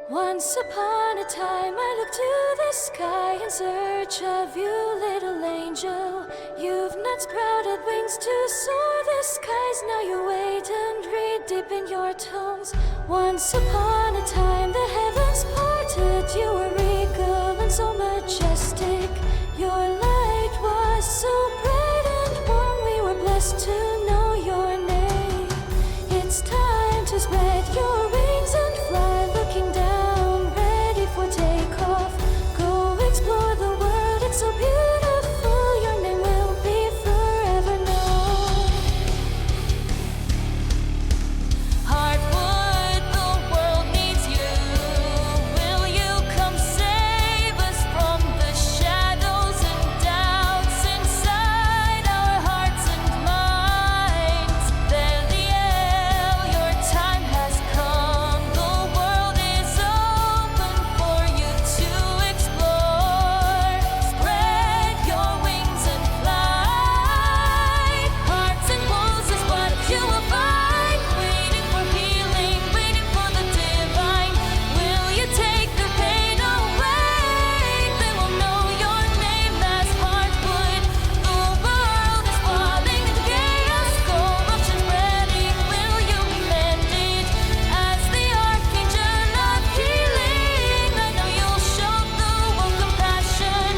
Once upon a time I looked to the sky in search of you, little angel. You've not sprouted wings to soar the skies. Now you wait and read deep in your tomes. Once upon a time the heavens parted. You were regal and so majestic. Your light was so bright and warm. We were blessed to know your name. It's time to spread your wings and fly, looking down, ready for takeoff. Go explore the world, it's so beautiful. Your name will be forever known. Hardwood, the world needs you. Will you come save us from the shadows and doubts inside our hearts and minds? Belial, your time has come. The world is open for you to explore. Spread your wings and fly. Hearts and woes is what you will find. Waiting for healing, waiting for the divine. Will you take the pain away? They will know your name as Hardwood. The world is falling into chaos, corruption spreading. Will you mend it as the archangel of healing? I know you'll show the world compassion.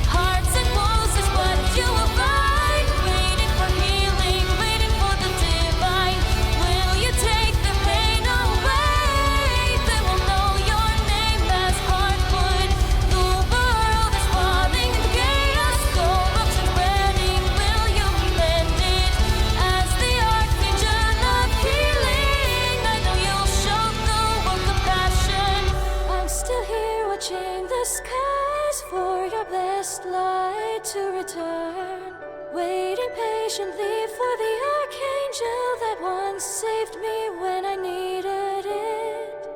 Hearts and woes is what you will find. Waiting for healing, waiting for the divine. Will you take the pain away? They will know your name as Hardwood. The world is falling into chaos, corruption spreading. Will you mend it as the archangel of healing? I know you'll show the world compassion. I'm still here watching the skies for your blessed light to return, waiting patiently for the saved me when I needed it.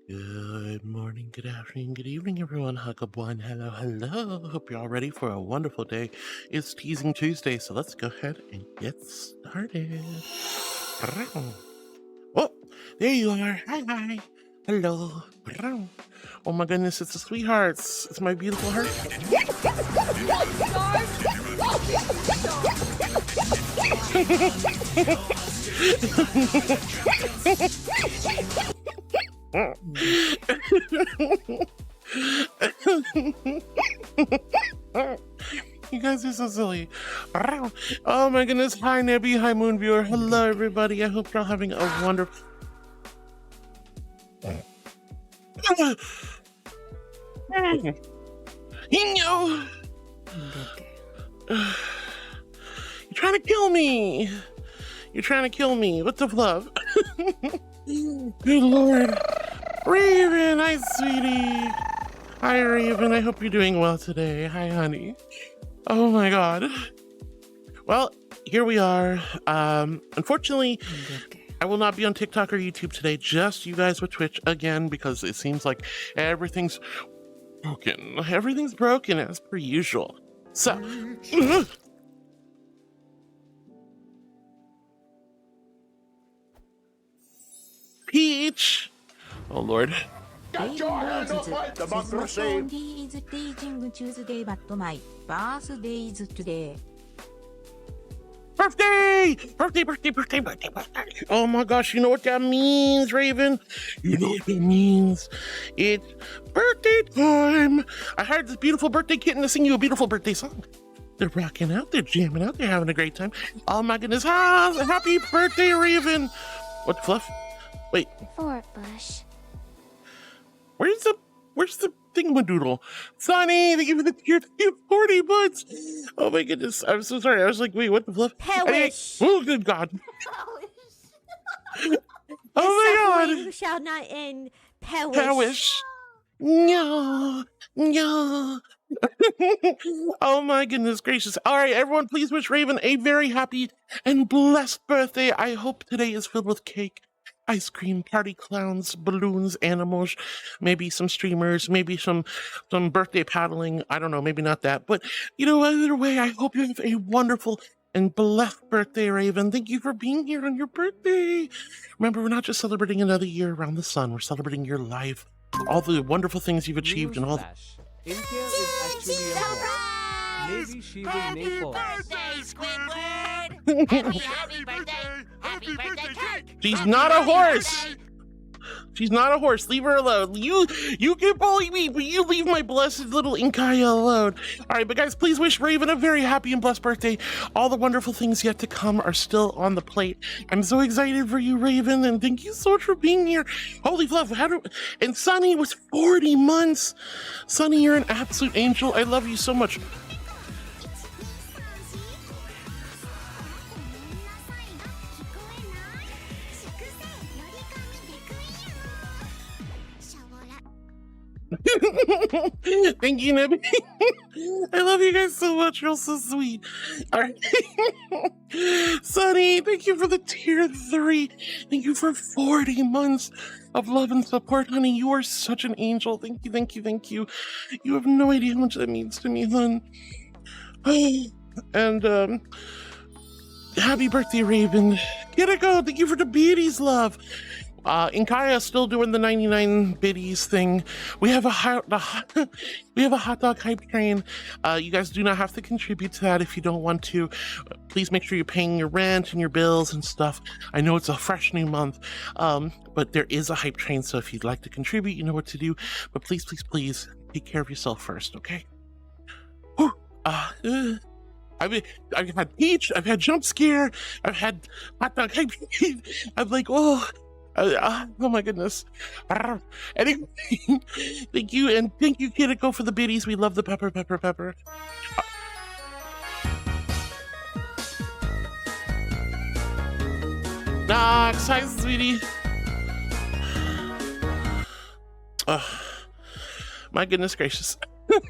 Good morning, good afternoon, good evening, everyone. Hugabone, hello, hello. Hope you're all ready for a wonderful day. It's Teasing Tuesday, so let's go ahead and get started. Oh, there you are. Hi. Hello. Oh my goodness, it's the sweethearts. It's my beautiful heart. You guys are so silly. Oh my goodness. Hi Nebby, hi Moon Viewer. Hello everybody. I hope you're all having a wonderful You're trying to kill me. You're trying to kill me. What the fluff? Good Lord. Raven, hi sweetie. Hi Raven, I hope you're doing well today. Hi honey. Oh my god. Well, here we are. Unfortunately, I will not be on TikTok or YouTube today, just you guys with Twitch again, because it seems like everything's broken. Everything's broken as per usual. So, Peach! Oh Lord. Got your hand up like democracy. Is Teaching Tuesday, but my birthday is today. Birthday! Birthday! Oh my gosh, you know what that means, Raven? You know what that means? It's birthday time! I hired this beautiful birthday kitten to sing you a beautiful birthday song. They're rocking out, they're jamming out, they're having a great time. Oh my goodness, happy birthday, Raven! What, Fluff? Wait, Fort Bush. where's the thingamadoodle? Sonny, thank you for the tier 40 months. Oh my goodness, I'm so sorry. I was like, wait, what the fluff? Perish. Oh, good God. Oh my God. Shall not end. Perish. Perish. No. Oh my goodness gracious. All right, everyone, please wish Raven a very happy and blessed birthday. I hope today is filled with cake, ice cream, party clowns, balloons, animals, maybe some streamers, maybe some birthday paddling. I don't know, maybe not that. But, you know, either way, I hope you have a wonderful and blessed birthday, Raven. Thank you for being here on your birthday. Remember, we're not just celebrating another year around the sun. We're celebrating your life, all the wonderful things you've achieved, and all. Intel is actually a boy. Maybe she will Naples. Birthday, Squidward! Happy birthday! Happy birthday cake! She's not a horse. She's not a horse. Leave her alone. You can bully me, but you leave my blessed little Inkaya alone. All right, but guys, please wish Raven a very happy and blessed birthday. All the wonderful things yet to come are still on the plate. I'm so excited for you, Raven, and thank you so much for being here. Holy fluff! And Sunny was 40 months. Sunny, you're an absolute angel. I love you so much. Thank you, Nebby. I love you guys so much. You're all so sweet. All right. Sunny, thank you for the tier 3. Thank you for 40 months of love and support, honey. You are such an angel. Thank you. You have no idea how much that means to me, hon. And, happy birthday, Raven. Get it go. Thank you for the beauties, love. Inkaya still doing the 99 biddies thing. We have a hot dog hype train. You guys do not have to contribute to that if you don't want to. Please make sure you're paying your rent and your bills and stuff. I know it's a fresh new month, but there is a hype train, so if you'd like to contribute, you know what to do. But please take care of yourself first, okay? I've had Peach, I've had Jump Scare, I've had hot dog hype train. I'm like, oh my goodness. Anyway, thank you, and thank you, Kiriko, for the biddies. We love the pepper. Nox, hi, sweetie. My goodness gracious.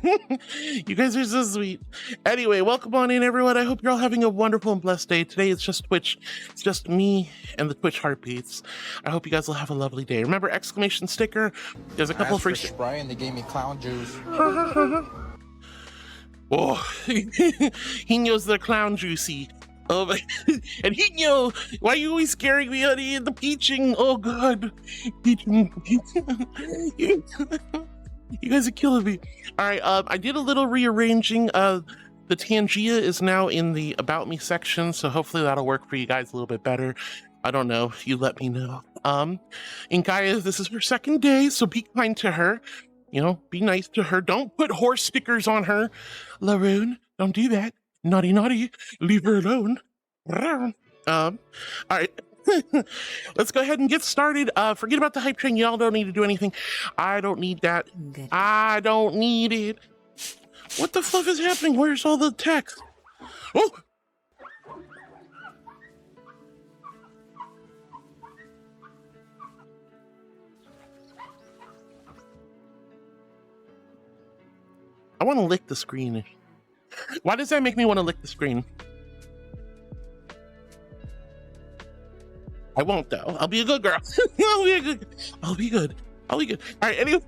You guys are so sweet. Anyway, welcome on in, everyone. I hope you're all having a wonderful and blessed day. Today it's just Twitch. It's just me and the Twitch heartbeats. I hope you guys will have a lovely day. Remember, exclamation sticker. There's a couple of free spray and they gave me clown juice. Oh, he knows the clown juicy. Oh my, and he know why you always scaring me, honey, in the peaching. Oh God, peaching. You guys are killing me. All right, I did a little rearranging. The Tangia is now in the About Me section, so hopefully that'll work for you guys a little bit better. I don't know. You let me know. And Gaia, this is her second day, so be kind to her. You know, be nice to her. Don't put horse stickers on her. Laroon, don't do that. Naughty, naughty. Leave her alone. All right. Let's go ahead and get started. Forget about the hype train. Y'all don't need to do anything. I don't need that. I don't need it. What the fluff is happening? Where's all the text? Oh! I want to lick the screen. Why does that make me want to lick the screen? I won't though. I'll be a good girl. I'll be good. All right, anyway.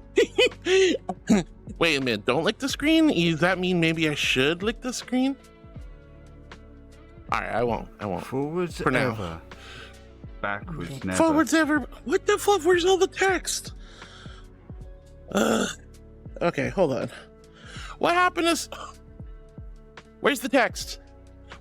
Wait a minute, don't lick the screen? Does that mean maybe I should lick the screen? All right, I won't. Forwards for now. ever. Backwards never. Forwards ever. What the fluff? Where's all the text? Okay, hold on. What happened to... Where's the text?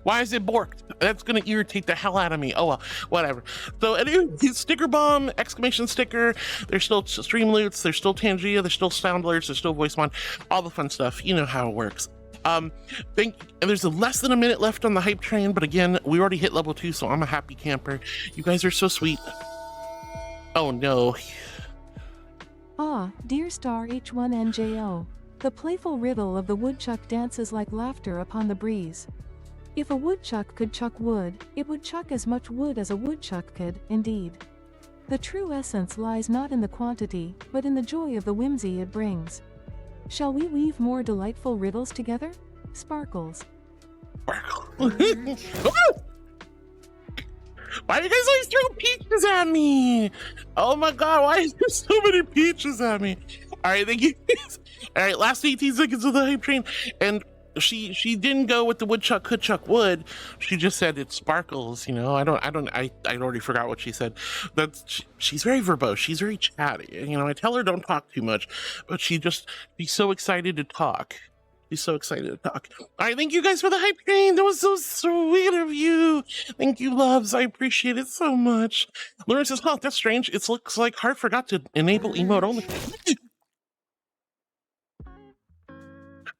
Why is it borked? That's gonna irritate the hell out of me. Oh well, whatever. So anyway, sticker bomb, exclamation sticker. There's still stream loots. There's still Tangia. There's still sound alerts. There's still voice mod. All the fun stuff. You know how it works. And there's less than a minute left on the hype train. But again, we already hit level 2, so I'm a happy camper. You guys are so sweet. Oh no. Ah, dear star H1NJO. The playful riddle of the woodchuck dances like laughter upon the breeze. If a woodchuck could chuck wood, it would chuck as much wood as a woodchuck could, indeed. The true essence lies not in the quantity, but in the joy of the whimsy it brings. Shall we weave more delightful riddles together? Sparkles. Why do you guys always throw peaches at me? Oh my God, why is there so many peaches at me? All right, thank you. All right, last 18 seconds of the hype train, and she didn't go with the woodchuck could chuck wood. She just said it sparkles. You know, I already forgot what she said. She's very verbose. She's very chatty. You know, I tell her don't talk too much, but she's so excited to talk. She's so excited to talk. All right, thank you guys for the hype train. That was so sweet of you. Thank you, loves. I appreciate it so much. Lauren says, "Huh, that's strange. It looks like Heart forgot to enable emote only."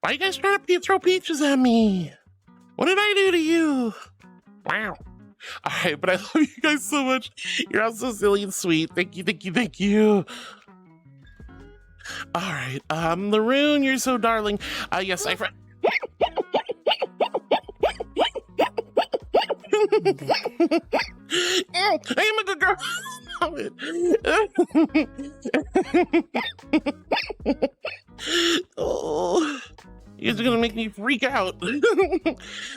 Why are you guys trying to throw peaches at me? What did I do to you? Wow. All right, but I love you guys so much. You're all so silly and sweet. Thank you, thank you, thank you. All right, Laroon, you're so darling. Yes, I... I am a good girl. Stop it. Oh, you guys are gonna make me freak out.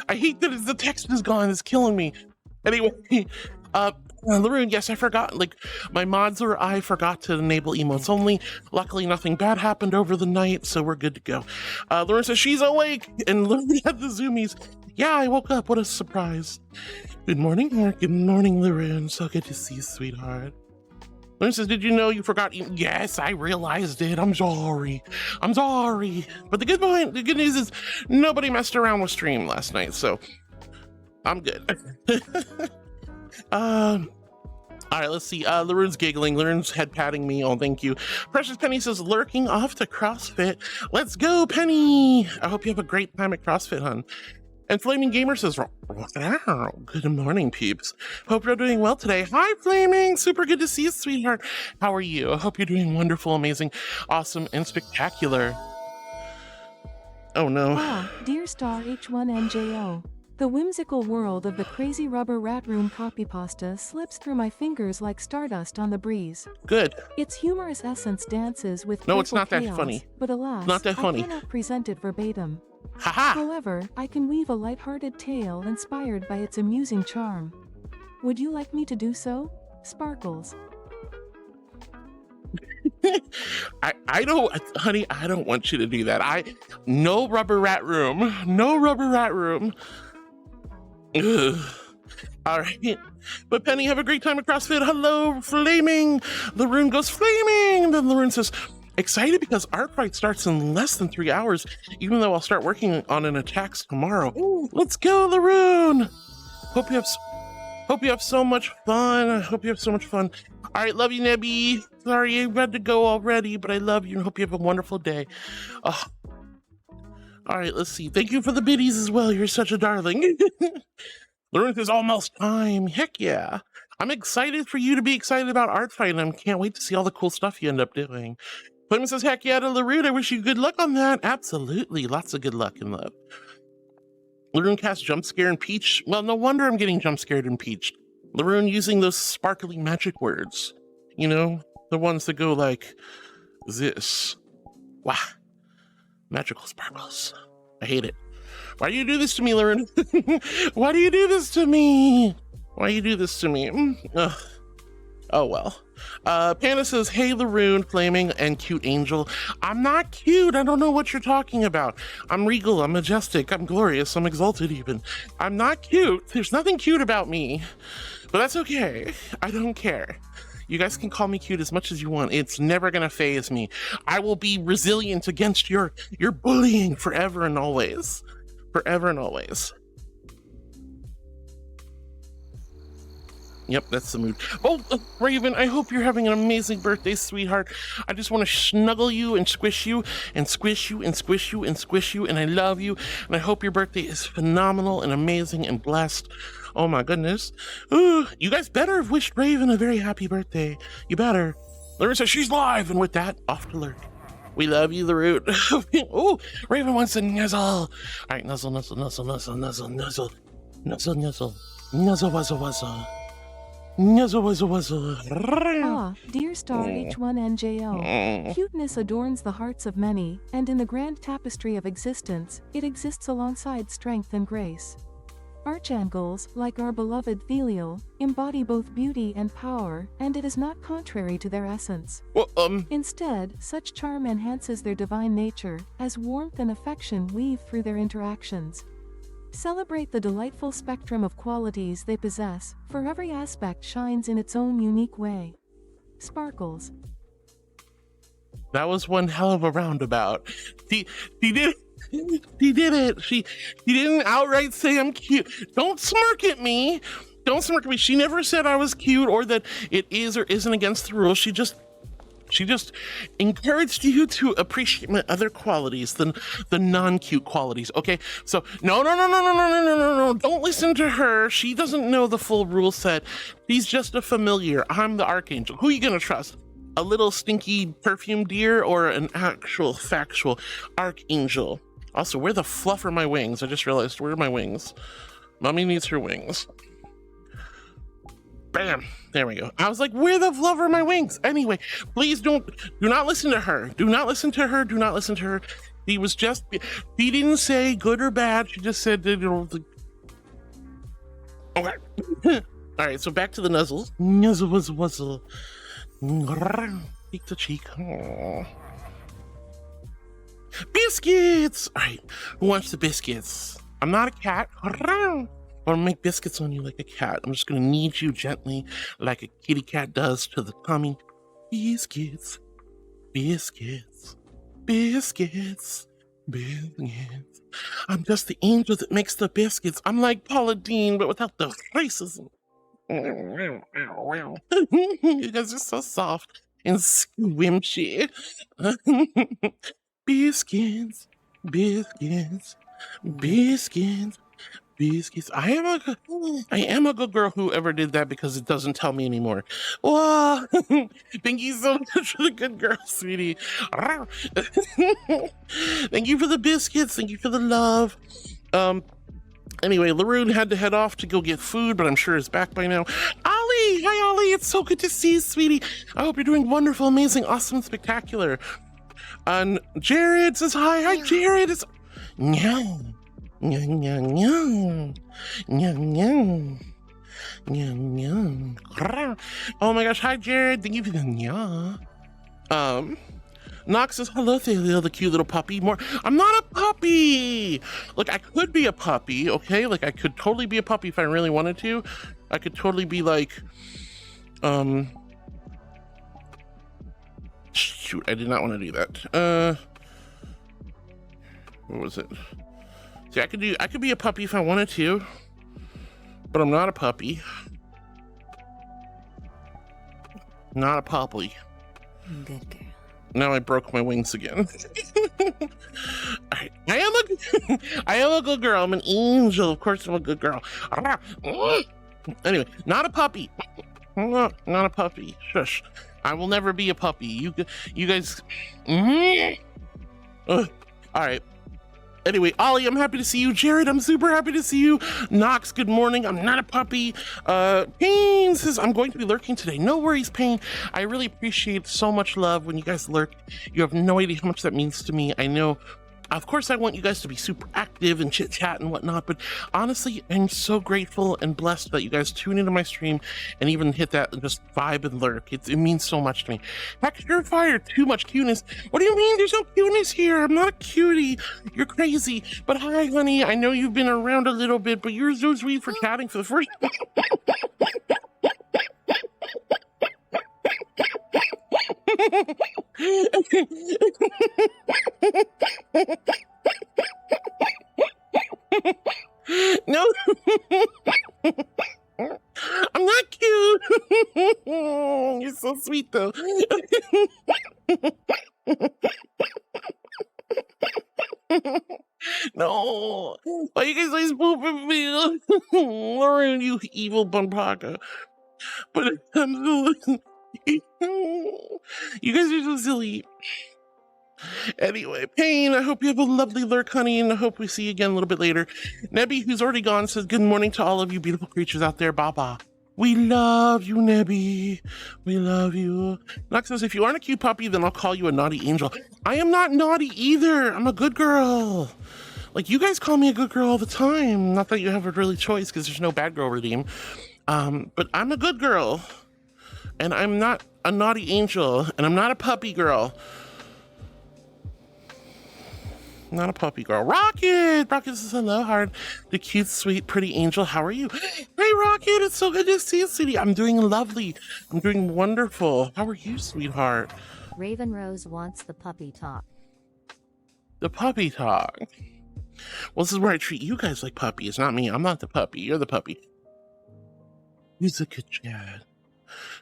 I hate that the text is gone. It's killing me. Anyway, Laroon, yes, I forgot. Like, my mods or I forgot to enable emotes only. Luckily, nothing bad happened over the night, so we're good to go. Laroon says she's awake, and Laroon had the zoomies. Yeah, I woke up. What a surprise. Good morning, Mark. Good morning, Laroon. So good to see you, sweetheart. Laroon says, did you know you forgot? Yes, I realized it. I'm sorry. I'm sorry. But the good news is nobody messed around with stream last night, so I'm good. All right, let's see. Laroon's giggling. Laroon's head patting me. Oh, thank you. Precious Penny says, lurking off to CrossFit. Let's go, Penny. I hope you have a great time at CrossFit, hon. And Flaming Gamer says, wow, good morning, peeps. Hope you're doing well today. Hi, Flaming. Super good to see you, sweetheart. How are you? I hope you're doing wonderful, amazing, awesome, and spectacular. Oh, no. Ah, dear star H1NJO. The whimsical world of the crazy rubber rat room copy pasta slips through my fingers like stardust on the breeze. Good. Its humorous essence dances with No, it's playful not that chaos, funny. but alas, Not that funny. I cannot present it verbatim. Haha. However, I can weave a light-hearted tale inspired by its amusing charm. Would you like me to do so? Sparkles. I don't, honey, I don't want you to do that. No rubber rat room. No rubber rat room. Ugh. All right. But Penny, have a great time at CrossFit. Hello, Flaming. The rune goes flaming. Then the rune says, excited because art fight starts in less than 3 hours, even though I'll start working on an attacks tomorrow. Ooh, let's go, Laroon. Hope you have so much fun. I hope you have so much fun. All right, love you, Nebby. Sorry you had to go already, but I love you and hope you have a wonderful day. All right, let's see. Thank you for the biddies as well. You're such a darling. Laroon is almost time. Heck yeah. I'm excited for you to be excited about art fight, and I can't wait to see all the cool stuff you end up doing. Clement says, heck yeah to Laroon. I wish you good luck on that. Absolutely. Lots of good luck and love. Laroon cast jump scare and peach. Well, no wonder I'm getting jump scared and peached. Laroon using those sparkly magic words. You know, the ones that go like this. Wow. Magical sparkles. I hate it. Why do you do this to me, Laroon? Why do you do this to me? Why do you do this to me? Ugh. Oh, well. Panda says, hey, Laroon, Flaming, and Cute Angel. I'm not cute. I don't know what you're talking about. I'm regal. I'm majestic. I'm glorious. I'm exalted even. I'm not cute. There's nothing cute about me. But that's okay. I don't care. You guys can call me cute as much as you want. It's never going to faze me. I will be resilient against your bullying forever and always. Forever and always. Yep, that's the mood. Oh, Raven, I hope you're having an amazing birthday, sweetheart. I just want to snuggle you and squish you and squish you and squish you and squish you, and I love you, and I hope your birthday is phenomenal and amazing and blessed. Oh my goodness. Ooh, you guys better have wished Raven a very happy birthday. You better. Laroon says she's live, and with that, off to lurk. We love you, Laroon. Oh, Raven wants to nuzzle. All right, nuzzle, nuzzle, nuzzle, nuzzle, nuzzle, nuzzle, nuzzle, nuzzle, nuzzle, wuzzle, wuzzle. Nuzzle, wuzzle, wuzzle. Ah, dear star H1NJO. Cuteness adorns the hearts of many, and in the grand tapestry of existence, it exists alongside strength and grace. Archangels, like our beloved Thelial, embody both beauty and power, and it is not contrary to their essence. Well, Instead, such charm enhances their divine nature, as warmth and affection weave through their interactions. Celebrate the delightful spectrum of qualities they possess, for every aspect shines in its own unique way. Sparkles. that was one hell of a roundabout. She did it. She didn't outright say I'm cute. Don't smirk at me. Don't smirk at me. She never said I was cute or that it is or isn't against the rules. She just encouraged you to appreciate my other qualities than the non-cute qualities. Okay, so no. Don't listen to her. She doesn't know the full rule set. She's just a familiar. I'm the archangel. Who are you gonna trust? A little stinky perfume deer or an actual factual archangel? Also, where the fluff are my wings? I just realized, where are my wings? Mommy needs her wings. Bam! There we go. I was like, where the fluff are my wings? Anyway, please do not listen to her. Do not listen to her. Do not listen to her. She didn't say good or bad. She just said, okay. All right, so back to the nuzzles. Nuzzle, wuzzle, wuzzle. Cheek to cheek. Aww. Biscuits! All right, who wants the biscuits? I'm not a cat. I'll make biscuits on you like a cat. I'm just gonna knead you gently like a kitty cat does to the tummy. Biscuits, biscuits, biscuits, biscuits. I'm just the angel that makes the biscuits. I'm like Paula Deen, but without the racism. You guys are so soft and squishy. Biscuits, biscuits, biscuits. Biscuits. I am a good girl who ever did that because it doesn't tell me anymore. Wow. Thank you so much for the good girl, sweetie. Thank you for the biscuits. Thank you for the love. Anyway, Laroon had to head off to go get food, but I'm sure is back by now. Ollie! Hi, Ollie! It's so good to see you, sweetie. I hope you're doing wonderful, amazing, awesome, spectacular. And Jared says hi. Hi, Jared. It's... Meow. Meow, meow, meow. Meow, meow. Meow, meow. Oh my gosh, hi, Jared. Thank you for the meow. Nox says, hello, Thalil, the cute little puppy. More, I'm not a puppy. Look, I could be a puppy, okay? Like, I could totally be a puppy if I really wanted to. I could totally be like, shoot, I did not want to do that. What was it? See, I could be a puppy if I wanted to, but I'm not a puppy. Not a puppy. Good girl. Now I broke my wings again. I am a good girl. I'm an angel. Of course I'm a good girl. Anyway, not a puppy. Not a puppy. Shush. I will never be a puppy. You guys. All right. Anyway, Ollie, I'm happy to see you. Jared, I'm super happy to see you. Knox, good morning. I'm not a puppy. Pain says, I'm going to be lurking today. No worries, Pain. I really appreciate so much love when you guys lurk. You have no idea how much that means to me. I know, of course, I want you guys to be super active and chit-chat and whatnot, but honestly, I'm so grateful and blessed that you guys tune into my stream and even hit that and just vibe and lurk. It means so much to me. Texture fire, too much cuteness. What do you mean? There's no cuteness here. I'm not a cutie. You're crazy. But hi, honey. I know you've been around a little bit, but you're so sweet for chatting for the first... No, I'm not cute. You're so sweet, though. No, why you guys always pooping me? Lauren, you evil bumpaka. But I'm so... You guys are so silly. Anyway, Pain, I hope you have a lovely lurk, honey, and I hope we see you again a little bit later. Nebby, who's already gone, says, good morning to all of you beautiful creatures out there. Baba. We love you, Nebby. We love you. Nox says, if you aren't a cute puppy, then I'll call you a naughty angel. I am not naughty either. I'm a good girl. Like, you guys call me a good girl all the time. Not that you have a really choice, because there's no bad girl redeem. But I'm a good girl. And I'm not a naughty angel. And I'm not a puppy girl. Not a puppy girl. Rocket! Rocket says, hello, Heart. The cute, sweet, pretty angel. How are you? Hey, Rocket, it's so good to see you, sweetie. I'm doing lovely. I'm doing wonderful. How are you, sweetheart? Raven Rose wants the puppy talk. The puppy talk. Well, this is where I treat you guys like puppies, not me. I'm not the puppy. You're the puppy. Who's a good chat?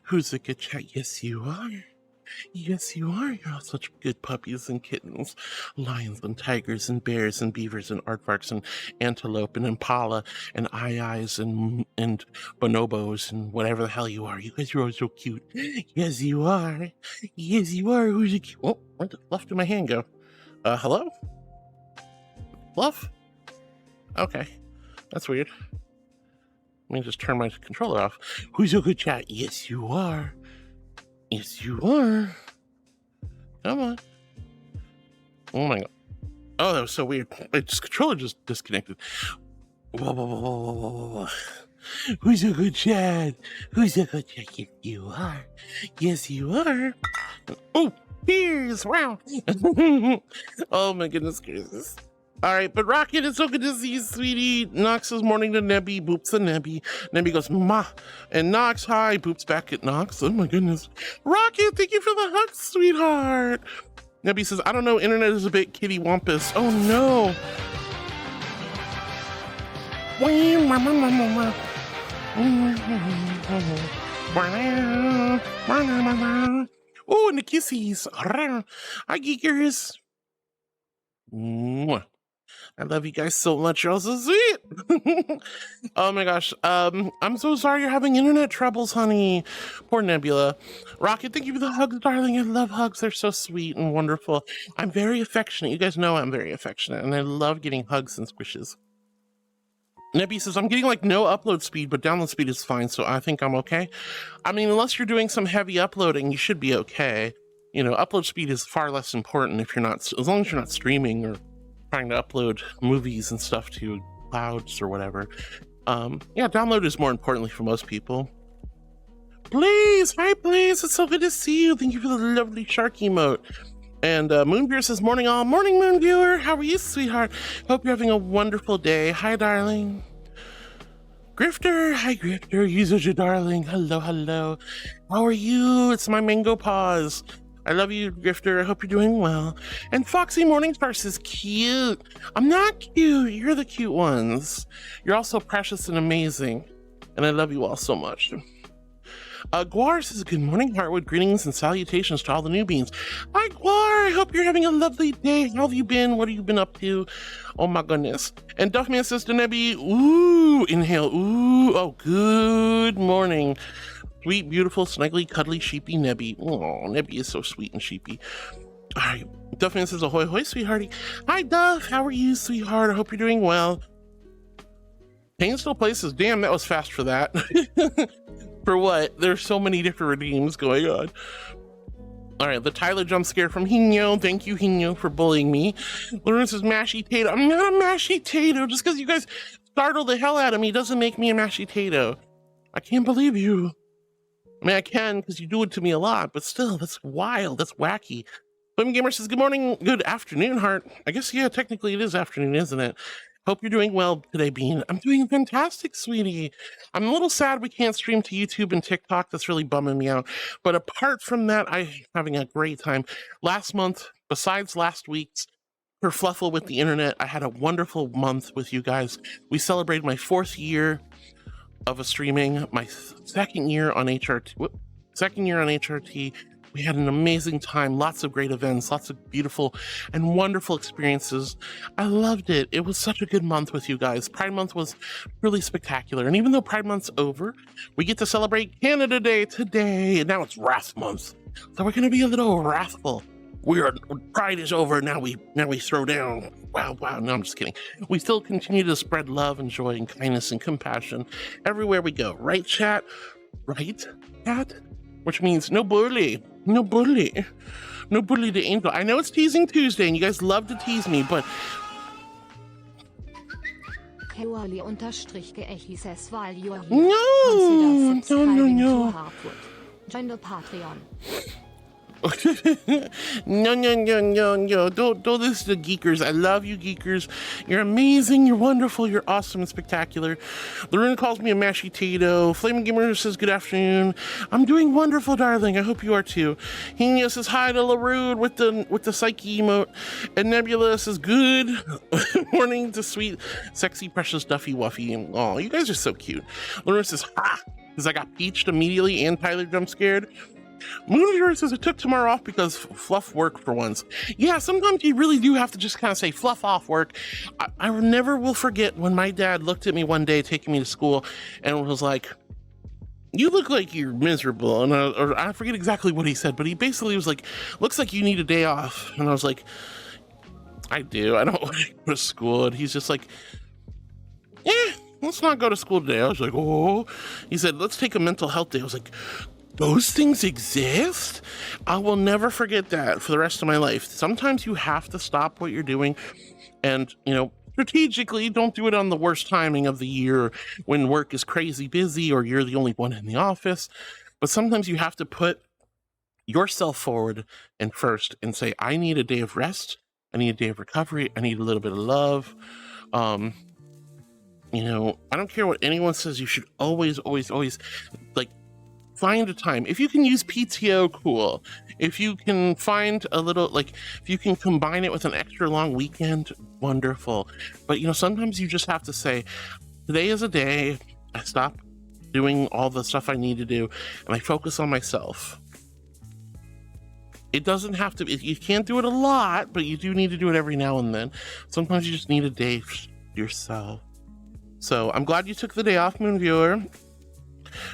Who's a good chat? Yes, you are. Yes, you are. You're all such good puppies and kittens. Lions and tigers and bears and beavers and aardvarks and antelope and impala and eyes and bonobos and whatever the hell you are. You guys are all so cute. Yes, you are. Yes, you are. Who's a cute? Oh, where the fluff did my hand go? Hello? Fluff? Okay. That's weird. Let me just turn my controller off. Who's a good chat? Yes, you are. Yes, you are. Come on. Oh my god. Oh, that was so weird. My controller just disconnected. Whoa, whoa, whoa, whoa, whoa, whoa. Who's a good chat? Who's a good chat? Yes, you are. Yes, you are. Oh, here's wow. Oh my goodness gracious. All right, but Rocket, it's so good to see you, sweetie. Nox says morning to Nebby, boops at Nebby. Nebby goes, ma. And Nox, hi, boops back at Nox. Oh my goodness. Rocket, thank you for the hug, sweetheart. Nebby says, I don't know, internet is a bit kitty wampus. Oh no. Oh, and the kissies. Hi, geekers. Mwah. I love you guys so much. You're all so sweet. Oh my gosh. I'm so sorry you're having internet troubles, honey. Poor Nebula. Rocket, thank you for the hugs, darling. I love hugs. They're so sweet and wonderful. I'm very affectionate. You guys know I'm very affectionate, and I love getting hugs and squishes. Nebby says, I'm getting like no upload speed, but download speed is fine, so I think I'm okay. I mean, unless you're doing some heavy uploading, you should be okay. You know, upload speed is far less important if you're not, as long as you're not streaming or trying to upload movies and stuff to clouds or whatever. Yeah, download is more importantly for most people. Blaze, hi Blaze, it's so good to see you. Thank you for the lovely shark emote. And Moonviewer says, morning all. Morning, Moonviewer. How are you, sweetheart? Hope you're having a wonderful day. Hi, darling. Grifter. Hi, Grifter. You such a darling. Hello, hello. How are you? It's my mango paws. I love you, Grifter. I hope you're doing well. And Foxy Morningstar says, cute. I'm not cute. You're the cute ones. You're also precious and amazing. And I love you all so much. Guar says, good morning, Heartwood. Greetings and salutations to all the newbies. Hi, Guar. I hope you're having a lovely day. How have you been? What have you been up to? Oh, my goodness. And Duffman says to Nebby, ooh, inhale, ooh. Oh, good morning. Sweet, beautiful, snuggly, cuddly, sheepy Nebby. Oh, Nebby is so sweet and sheepy. All right. Duffman says, ahoy, hoy, sweethearty. Hi, Duff. How are you, sweetheart? I hope you're doing well. Painful Places. Damn, that was fast for that. For what? There's so many different redeems going on. All right, the Tyler jump scare from Hino. Thank you, Hino, for bullying me. Lawrence says, mashy tato. I'm not a mashy tato. Just because you guys startle the hell out of me doesn't make me a mashy tato. I can't believe you. I mean, I can because you do it to me a lot, but still, that's wild. That's wacky. Swim Gamer says, good morning, good afternoon, Heart. I guess, yeah, technically it is afternoon, isn't it? Hope you're doing well today, Bean. I'm doing fantastic, sweetie. I'm a little sad we can't stream to YouTube and TikTok. That's really bumming me out. But apart from that, I'm having a great time. Last month, besides last week's kerfluffle with the internet, I had a wonderful month with you guys. We celebrated my 4th year of a streaming, my second year on HRT. We had an amazing time, lots of great events, lots of beautiful and wonderful experiences. I loved it. It was such a good month with you guys. Pride Month was really spectacular. And even though Pride Month's over, we get to celebrate Canada Day today. And now it's Wrath Month. So we're going to be a little wrathful. Pride is over. Now we throw down. Wow. No, I'm just kidding. We still continue to spread love and joy and kindness and compassion everywhere we go. Right, chat? Right, chat? Which means no bully. No bully. No bully to Angel. I know it's Teasing Tuesday and you guys love to tease me, but... No. Join the Patreon. No. Don't listen to geekers. I love you, geekers. You're amazing. You're wonderful. You're awesome and spectacular. Lorena calls me a mashy tato. Flaming Gamer says good afternoon. I'm doing wonderful, darling. I hope you are too. Henia says hi to LaRude with the psyche emote. And Nebula says good morning to sweet, sexy, precious Duffy Wuffy. Oh, you guys are so cute. Lorena says ha because I got peached immediately and Tyler jump scared. Moonviewer says it took tomorrow off because fluff work for once. Yeah, sometimes you really do have to just kind of say fluff off work. I never will forget when my dad looked at me one day taking me to school and was like, you look like you're miserable. And I forget exactly what he said, but he basically was like, looks like you need a day off. And I was like, I do. I don't want to go to school. And he's just like, let's not go to school today. I was like, oh. He said, let's take a mental health day. I was like, those things exist? I will never forget that for the rest of my life. Sometimes you have to stop what you're doing and, strategically don't do it on the worst timing of the year when work is crazy busy or you're the only one in the office. But sometimes you have to put yourself forward and first and say, I need a day of rest. I need a day of recovery. I need a little bit of love. I don't care what anyone says. You should always find a time. If you can use PTO, cool. If you can find a little, if you can combine it with an extra long weekend, wonderful. But, sometimes you just have to say, today is a day I stop doing all the stuff I need to do and I focus on myself. It doesn't have to be, you can't do it a lot, but you do need to do it every now and then. Sometimes you just need a day for yourself. So I'm glad you took the day off, Moonviewer.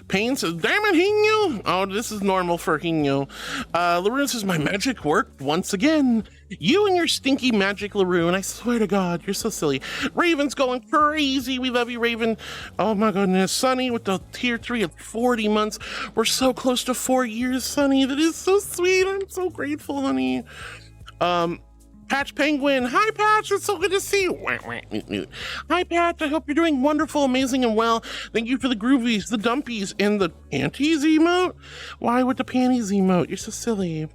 Payne says, damn it, Hino. Oh, this is normal for Hino. Lorena says, my magic worked once again. You and your stinky magic Laroon, I swear to God, you're so silly. Raven's going crazy. We love you, Raven. Oh my goodness. Sunny with the tier 3 at 40 months. We're so close to 4 years, Sunny. That is so sweet. I'm so grateful, honey. Patch Penguin. Hi, Patch. It's so good to see you. Hi, Patch. I hope you're doing wonderful, amazing, and well. Thank you for the groovies, the dumpies, and the panties emote. Why with the panties emote? You're so silly.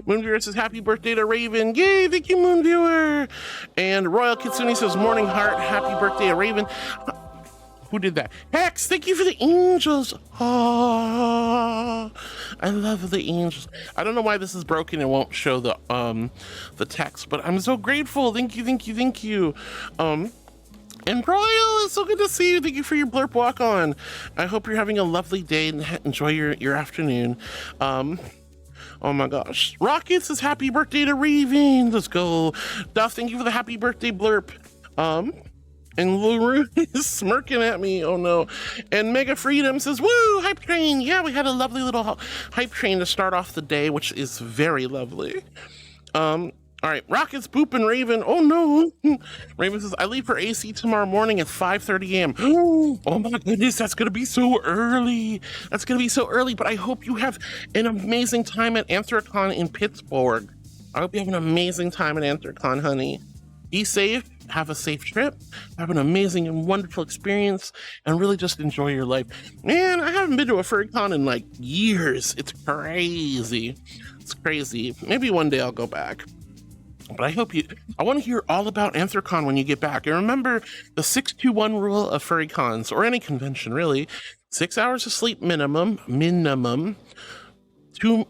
Moonviewer says, happy birthday to Raven. Yay, thank you, Moonviewer. And Royal Kitsune says, morning heart, happy birthday to Raven. Who did that? Hex, thank you for the angels. Oh, I love the angels. I don't know why this is broken and won't show the text, but I'm so grateful. Thank you, thank you, thank you. And Royal, it's so good to see you. Thank you for your blurp walk on. I hope you're having a lovely day and enjoy your afternoon. Oh my gosh. Rocket says happy birthday to Raven. Let's go. Duff, thank you for the happy birthday blurp. And Laroon is smirking at me. Oh no. And Mega Freedom says, woo, hype train. Yeah, we had a lovely little hype train to start off the day, which is very lovely. All right, Rockets, Boop, and Raven. Oh no. Raven says, I leave for AC tomorrow morning at 5:30 a.m. Oh my goodness, that's gonna be so early. That's gonna be so early, but I hope you have an amazing time at Anthrocon in Pittsburgh. I hope you have an amazing time at Anthrocon, honey. Be safe, have a safe trip, have an amazing and wonderful experience, and really just enjoy your life. Man, I haven't been to a FurryCon in like years. It's crazy. It's crazy. Maybe one day I'll go back. But I want to hear all about Anthrocon when you get back. And remember the 6-2-1 rule of furry cons, or any convention really. 6 hours of sleep minimum,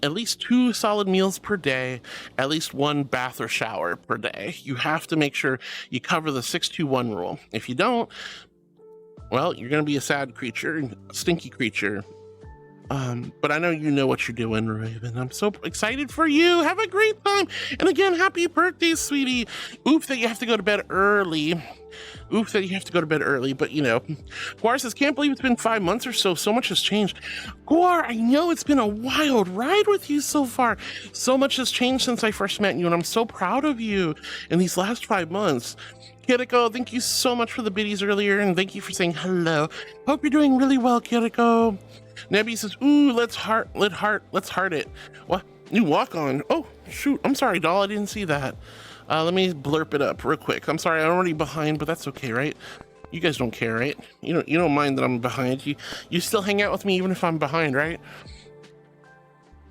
at least 2 solid meals per day, at least 1 bath or shower per day. You have to make sure you cover the 6-2-1 rule. If you don't, well, you're going to be a sad creature, a stinky creature. But I know you know what you're doing, Raven. I'm so excited for you. Have a great time. And again, happy birthday, sweetie. Oof that you have to go to bed early. But you know. Guar says, can't believe it's been 5 months or so. So much has changed. Guar, I know it's been a wild ride with you so far. So much has changed since I first met you, and I'm so proud of you in these last 5 months. Kiriko, thank you so much for the biddies earlier, and thank you for saying hello. Hope you're doing really well, Kiriko. Nebby says, ooh, let's heart it. What? New walk on. Oh, shoot. I'm sorry, doll. I didn't see that. Let me blurp it up real quick. I'm sorry, I'm already behind, but that's okay, right? You guys don't care, right? You don't mind that I'm behind. You still hang out with me even if I'm behind, right?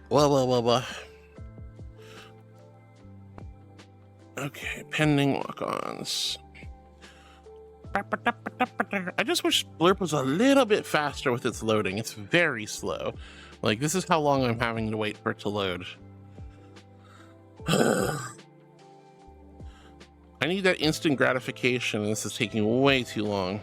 Well. Okay, pending walk-ons. I just wish Blurp was a little bit faster with its loading. It's very slow. Like, this is how long I'm having to wait for it to load. I need that instant gratification, and this is taking way too long.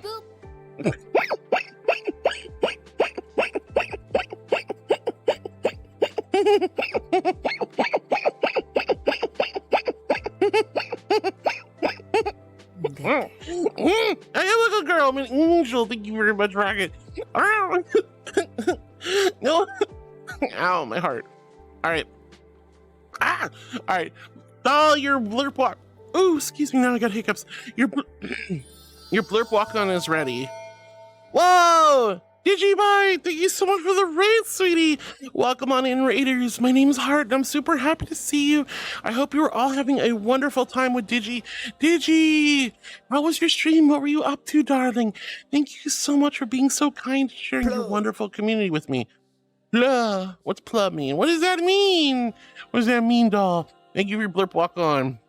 Hey, look, a girl, I'm an angel. Thank you very much, Rocket. No. Ow, my heart. All right. All right. Doll, your blurp walk. Oh, excuse me. Now I got hiccups. Your blurp walk on is ready. Whoa! Digibite, thank you so much for the raid, sweetie. Welcome on in, Raiders. My name's Hart, and I'm super happy to see you. I hope you are all having a wonderful time with Digi. Digi, how was your stream? What were you up to, darling? Thank you so much for being so kind, sharing your wonderful community with me. Blah. What's plug mean? What does that mean? What does that mean, doll? Thank you for your blurp walk on.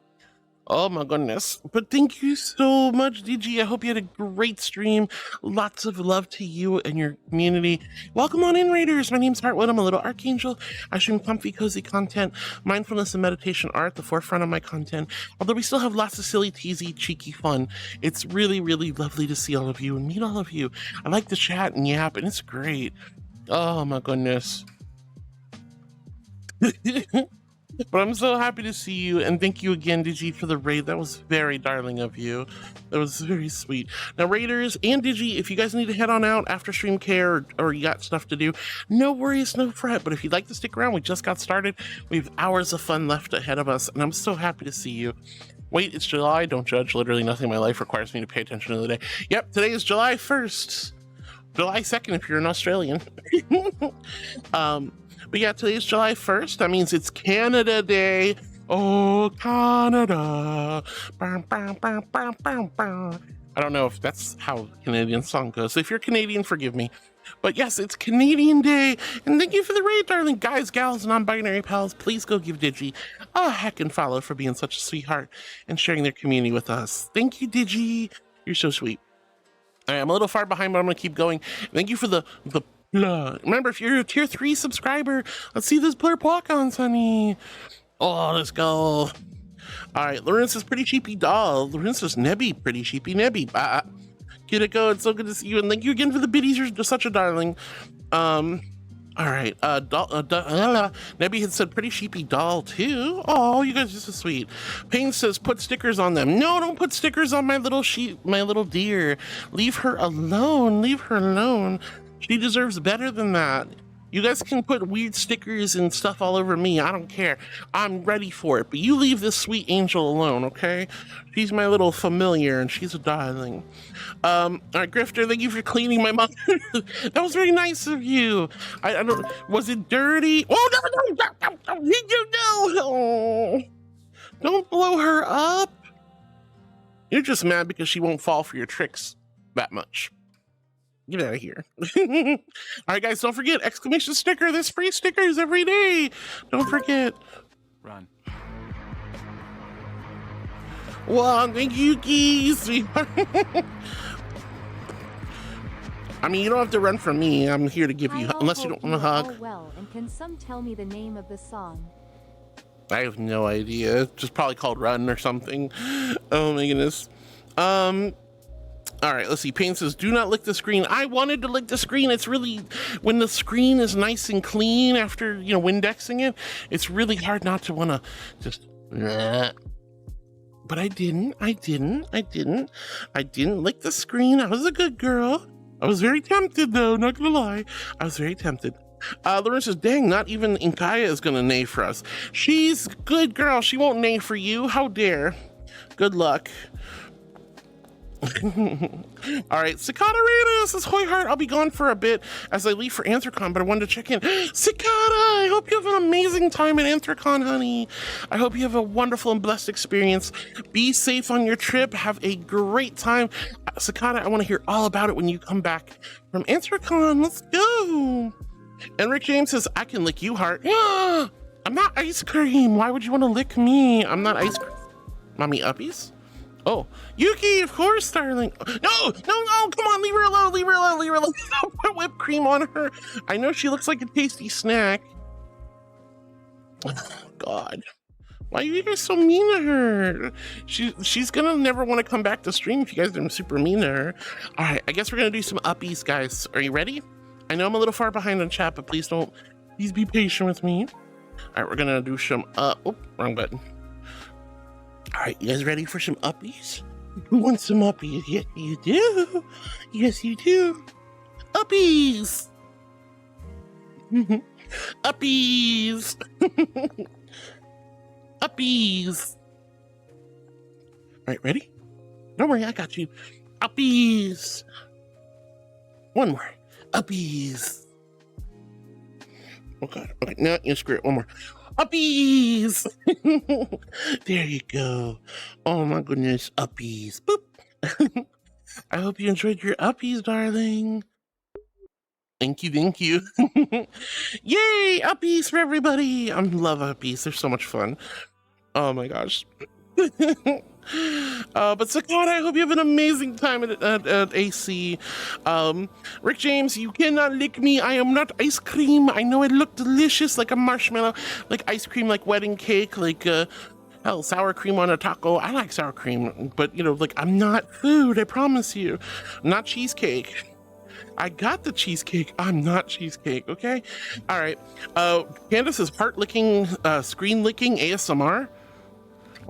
Oh my goodness. But thank you so much, DG. I hope you had a great stream. Lots of love to you and your community. Welcome on in, Raiders. My name's Heartwood. I'm a little archangel. I stream comfy, cozy content, mindfulness and meditation art at the forefront of my content. Although we still have lots of silly, teasy, cheeky fun. It's really, really lovely to see all of you and meet all of you. I like to chat and yap, and it's great. Oh my goodness. But I'm so happy to see you, and thank you again, Digi, for the raid. That was very darling of you. That was very sweet. Now, Raiders and Digi, if you guys need to head on out after stream care or you got stuff to do, no worries, no fret. But if you'd like to stick around, we just got started. We have hours of fun left ahead of us, and I'm so happy to see you. Wait, it's July. Don't judge. Literally nothing in my life requires me to pay attention to the day. Yep, today is July 1st. July 2nd if you're an Australian. But yeah, today's July 1st. That means it's Canada Day. Oh, Canada. Bam, bam, bam, bam, bam, bam. I don't know if that's how Canadian song goes. So if you're Canadian, forgive me. But yes, it's Canadian Day. And thank you for the raid, darling. Guys, gals, non-binary pals, please go give Digi a heckin' follow for being such a sweetheart and sharing their community with us. Thank you, Digi. You're so sweet. All right, I'm a little far behind, but I'm going to keep going. Thank you for the remember, if you're a tier 3 subscriber, let's see those blur walk-ons, honey. Oh, let's go. All right, Lorenzo's pretty cheapy doll. Lorenzo's Nebby, pretty cheapy Nebby. Get it go. It's so good to see you, and thank you again for the biddies. You're such a darling. All right, Nebby had said pretty sheepy doll too. Oh, you guys are so sweet. Payne says put stickers on them. No, don't put stickers on my little sheep, my little deer. Leave her alone. Leave her alone. She deserves better than that. You guys can put weird stickers and stuff all over me. I don't care. I'm ready for it. But you leave this sweet angel alone, okay? She's my little familiar, and she's a darling. All right, Grifter, thank you for cleaning my mother. That was very nice of you. I don't. Was it dirty? Oh no! Oh, don't blow her up. You're just mad because she won't fall for your tricks that much. Get out of here. All right, guys, don't forget, exclamation sticker. There's free stickers every day. Don't forget. Run. Well, thank you, geese. I mean, you don't have to run from me. I'm here to give you, unless you don't want to hug. Oh, well, and can some tell me the name of the song? I have no idea. It's just probably called Run or something. Oh my goodness. All right, let's see. Payne says, do not lick the screen. I wanted to lick the screen. It's really, when the screen is nice and clean after, you know, Windexing it, it's really hard not to want to just, but I didn't lick the screen. I was a good girl. I was very tempted though, not gonna lie. I was very tempted. Lauren says, dang, not even Inkaya is gonna neigh for us. She's a good girl. She won't neigh for you. How dare. Good luck. All right, Cicada Rita says, Hoy Heart, I'll be gone for a bit as I leave for Anthrocon, but I wanted to check in. Cicada, I hope you have an amazing time at Anthrocon, honey. I hope you have a wonderful and blessed experience. Be safe on your trip. Have a great time. Cicada, I want to hear all about it when you come back from Anthrocon. Let's go. And Rick James says, I can lick you, Heart. I'm not ice cream. Why would you want to lick me? I'm not ice cream. Mommy uppies? Oh, Yuki, of course, darling. No, come on, leave her alone. Don't put whipped cream on her. I know she looks like a tasty snack. Oh, God. Why are you guys so mean to her? She's gonna never want to come back to stream if you guys are super mean to her. All right, I guess we're gonna do some uppies, guys. Are you ready? I know I'm a little far behind on chat, but please be patient with me. All right, we're gonna do some, wrong button. All right, you guys ready for some uppies? Who wants some uppies? Yes, you do. Yes, you do. Uppies. Uppies. Uppies. All right, ready? Don't worry, I got you. Uppies. One more. Uppies. Oh, God. Okay, now you screw it. One more. Uppies! There you go. Oh my goodness, uppies. Boop. I hope you enjoyed your uppies, darling. Thank you. Yay, uppies for everybody. I love uppies. They're so much fun. Oh my gosh. But Cicada, I hope you have an amazing time at AC. Rick James, you cannot lick me. I am not ice cream. I know it looked delicious, like a marshmallow, like ice cream, like wedding cake, like hell, sour cream on a taco. I like sour cream, but you know, like I'm not food. I promise you, I'm not cheesecake. I got the cheesecake. I'm not cheesecake, okay? All right. Candace is heart licking, screen licking ASMR.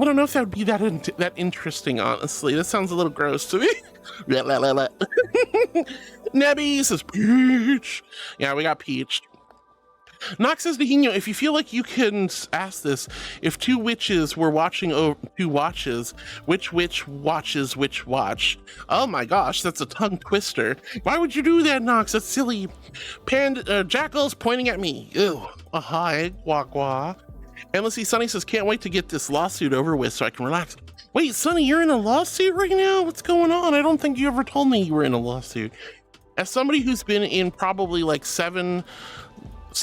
I don't know if that would be that interesting, honestly. That sounds a little gross to me. Nebby says peach. Yeah, we got peach. Nox says to Hino, if you feel like you can ask this, if two witches were watching two watches, which witch watches which watch? Oh my gosh, that's a tongue twister. Why would you do that, Nox? That's silly. Jackal's pointing at me. Ew. Hi, Guak Guak. Endlessly Sunny says, can't wait to get this lawsuit over with so I can relax. Wait, Sunny, you're in a lawsuit right now? What's going on? I don't think you ever told me you were in a lawsuit. As somebody who's been in probably like seven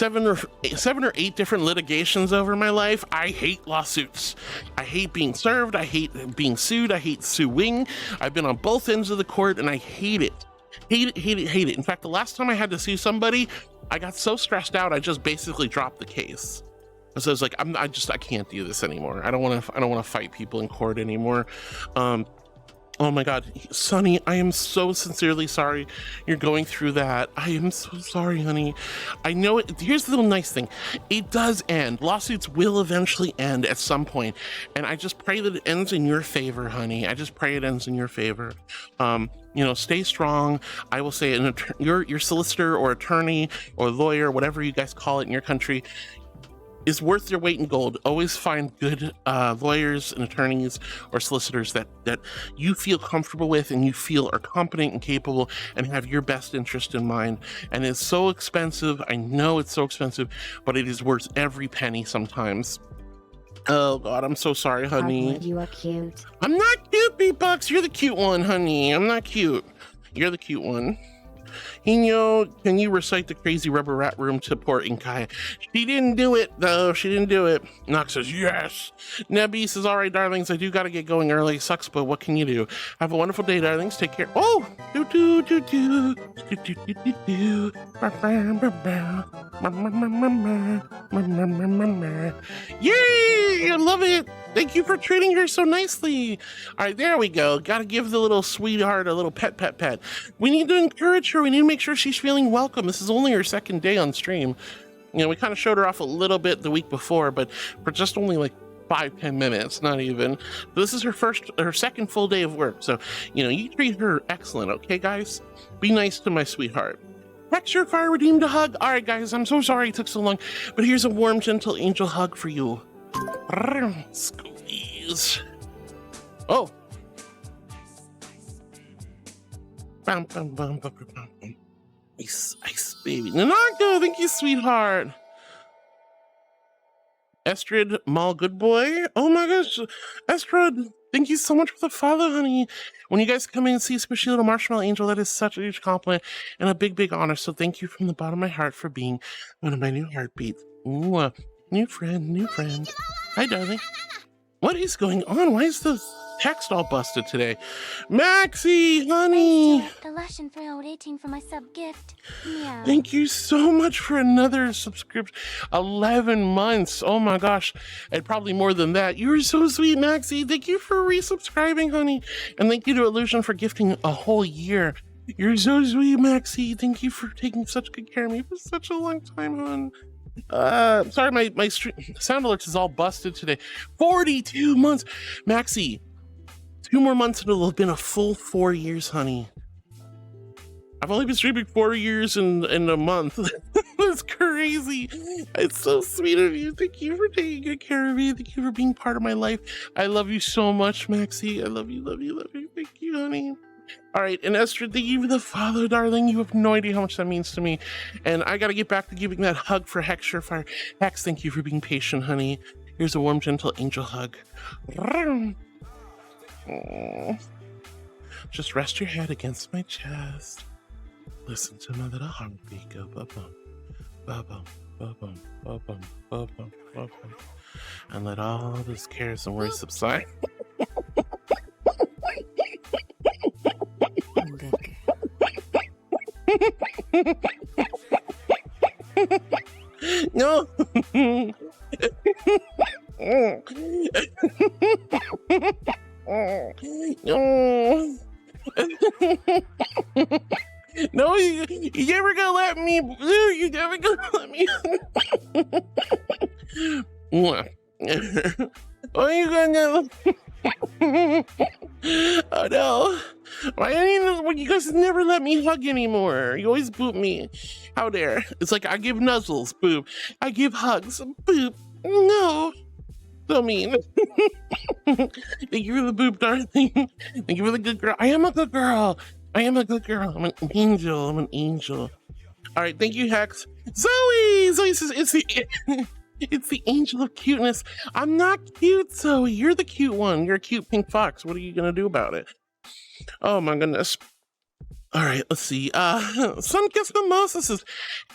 or eight different litigations over my life, I hate lawsuits. I hate being served. I hate being sued. I hate suing. I've been on both ends of the court and I hate it. Hate it. In fact, the last time I had to sue somebody, I got so stressed out, I just basically dropped the case. So I was like, I can't do this anymore. I don't want to fight people in court anymore. Oh my God, Sunny, I am so sincerely sorry you're going through that. I am so sorry, honey. I know it. Here's the little nice thing. It does end. Lawsuits will eventually end at some point. And I just pray that it ends in your favor, honey. I just pray it ends in your favor. Stay strong. I will say your solicitor or attorney or lawyer, whatever you guys call it in your country, is worth their weight in gold. Always find good lawyers and attorneys or solicitors that you feel comfortable with and you feel are competent and capable and have your best interest in mind. And it's so expensive. I know it's so expensive, but it is worth every penny sometimes. Oh God, I'm so sorry, honey. You are cute. I'm not cute, Beatbox. You're the cute one, honey. I'm not cute. You're the cute one. Hino, can you recite the crazy rubber rat room to poor Inkai? She didn't do it, though. She didn't do it. Nox says, yes. Nebby says, all right, darlings, I do got to get going early. Sucks, but what can you do? Have a wonderful day, darlings. Take care. Oh! Yay! I love it. Thank you for treating her so nicely. All right, there we go. Got to give the little sweetheart a little pet. We need to encourage her. We need to make sure she's feeling welcome. This is only her second day on stream. We kind of showed her off a little bit the week before, but for just only like 5-10 minutes, not even. This is her second full day of work. So, you treat her excellent, okay, guys? Be nice to my sweetheart. Texture Fire redeemed a hug. All right, guys, I'm so sorry it took so long, but here's a warm, gentle angel hug for you. Squeeze. Oh. Ice, baby. Nanako, thank you, sweetheart. Estrid Mall Good Boy. Oh my gosh. Estrid, thank you so much for the follow, honey. When you guys come in and see Squishy Little Marshmallow Angel, that is such a huge compliment and a big honor. So thank you from the bottom of my heart for being one of my new heartbeats. Ooh, new friend. Hi, darling. What is going on? Why is the text all busted today? Maxie, honey. The Lush and Thrilled 18 for my sub gift. Yeah. Thank you so much for another subscription. 11 months. Oh my gosh. And probably more than that. You're so sweet, Maxie. Thank you for resubscribing, honey. And thank you to Illusion for gifting a whole year. You're so sweet, Maxie. Thank you for taking such good care of me for such a long time, hon. Sorry, my sound alerts is all busted today. 42 months. Maxie, 2 more months and it'll have been a full 4 years, honey. I've only been streaming 4 years in a month. That's crazy. It's so sweet of you. Thank you for taking good care of me. Thank you for being part of my life. I love you so much, Maxie. I love you. Thank you, honey. All right, and Esther, thank you for the follow, darling. You have no idea how much that means to me. And I got to get back to giving that hug for Hex Surefire. Hex, thank you for being patient, honey. Here's a warm, gentle angel hug. Aww. Just rest your head against my chest. Listen to my little heartbeat go ba-bum, ba-bum, ba-bum, ba-bum, ba-bum, ba-bum. And let all those cares and worries subside. No. No. No, never gonna let me. You never gonna let me. Oh, you gonna? Oh no! Why you guys never let me hug anymore? You always boop me. How dare? It's like I give nuzzles, boop. I give hugs, boop. No, so mean. Thank you for the boop, darling. Thank you for the good girl. I am a good girl. I am a good girl. I'm an angel. I'm an angel. All right, thank you, Hex. Zoe! Zoe says it's the angel of cuteness. I'm not cute, Zoe. You're the cute one. You're a cute pink fox. What are you gonna do about it? Oh my goodness. All right, let's see. Sunkissed Mimosa says,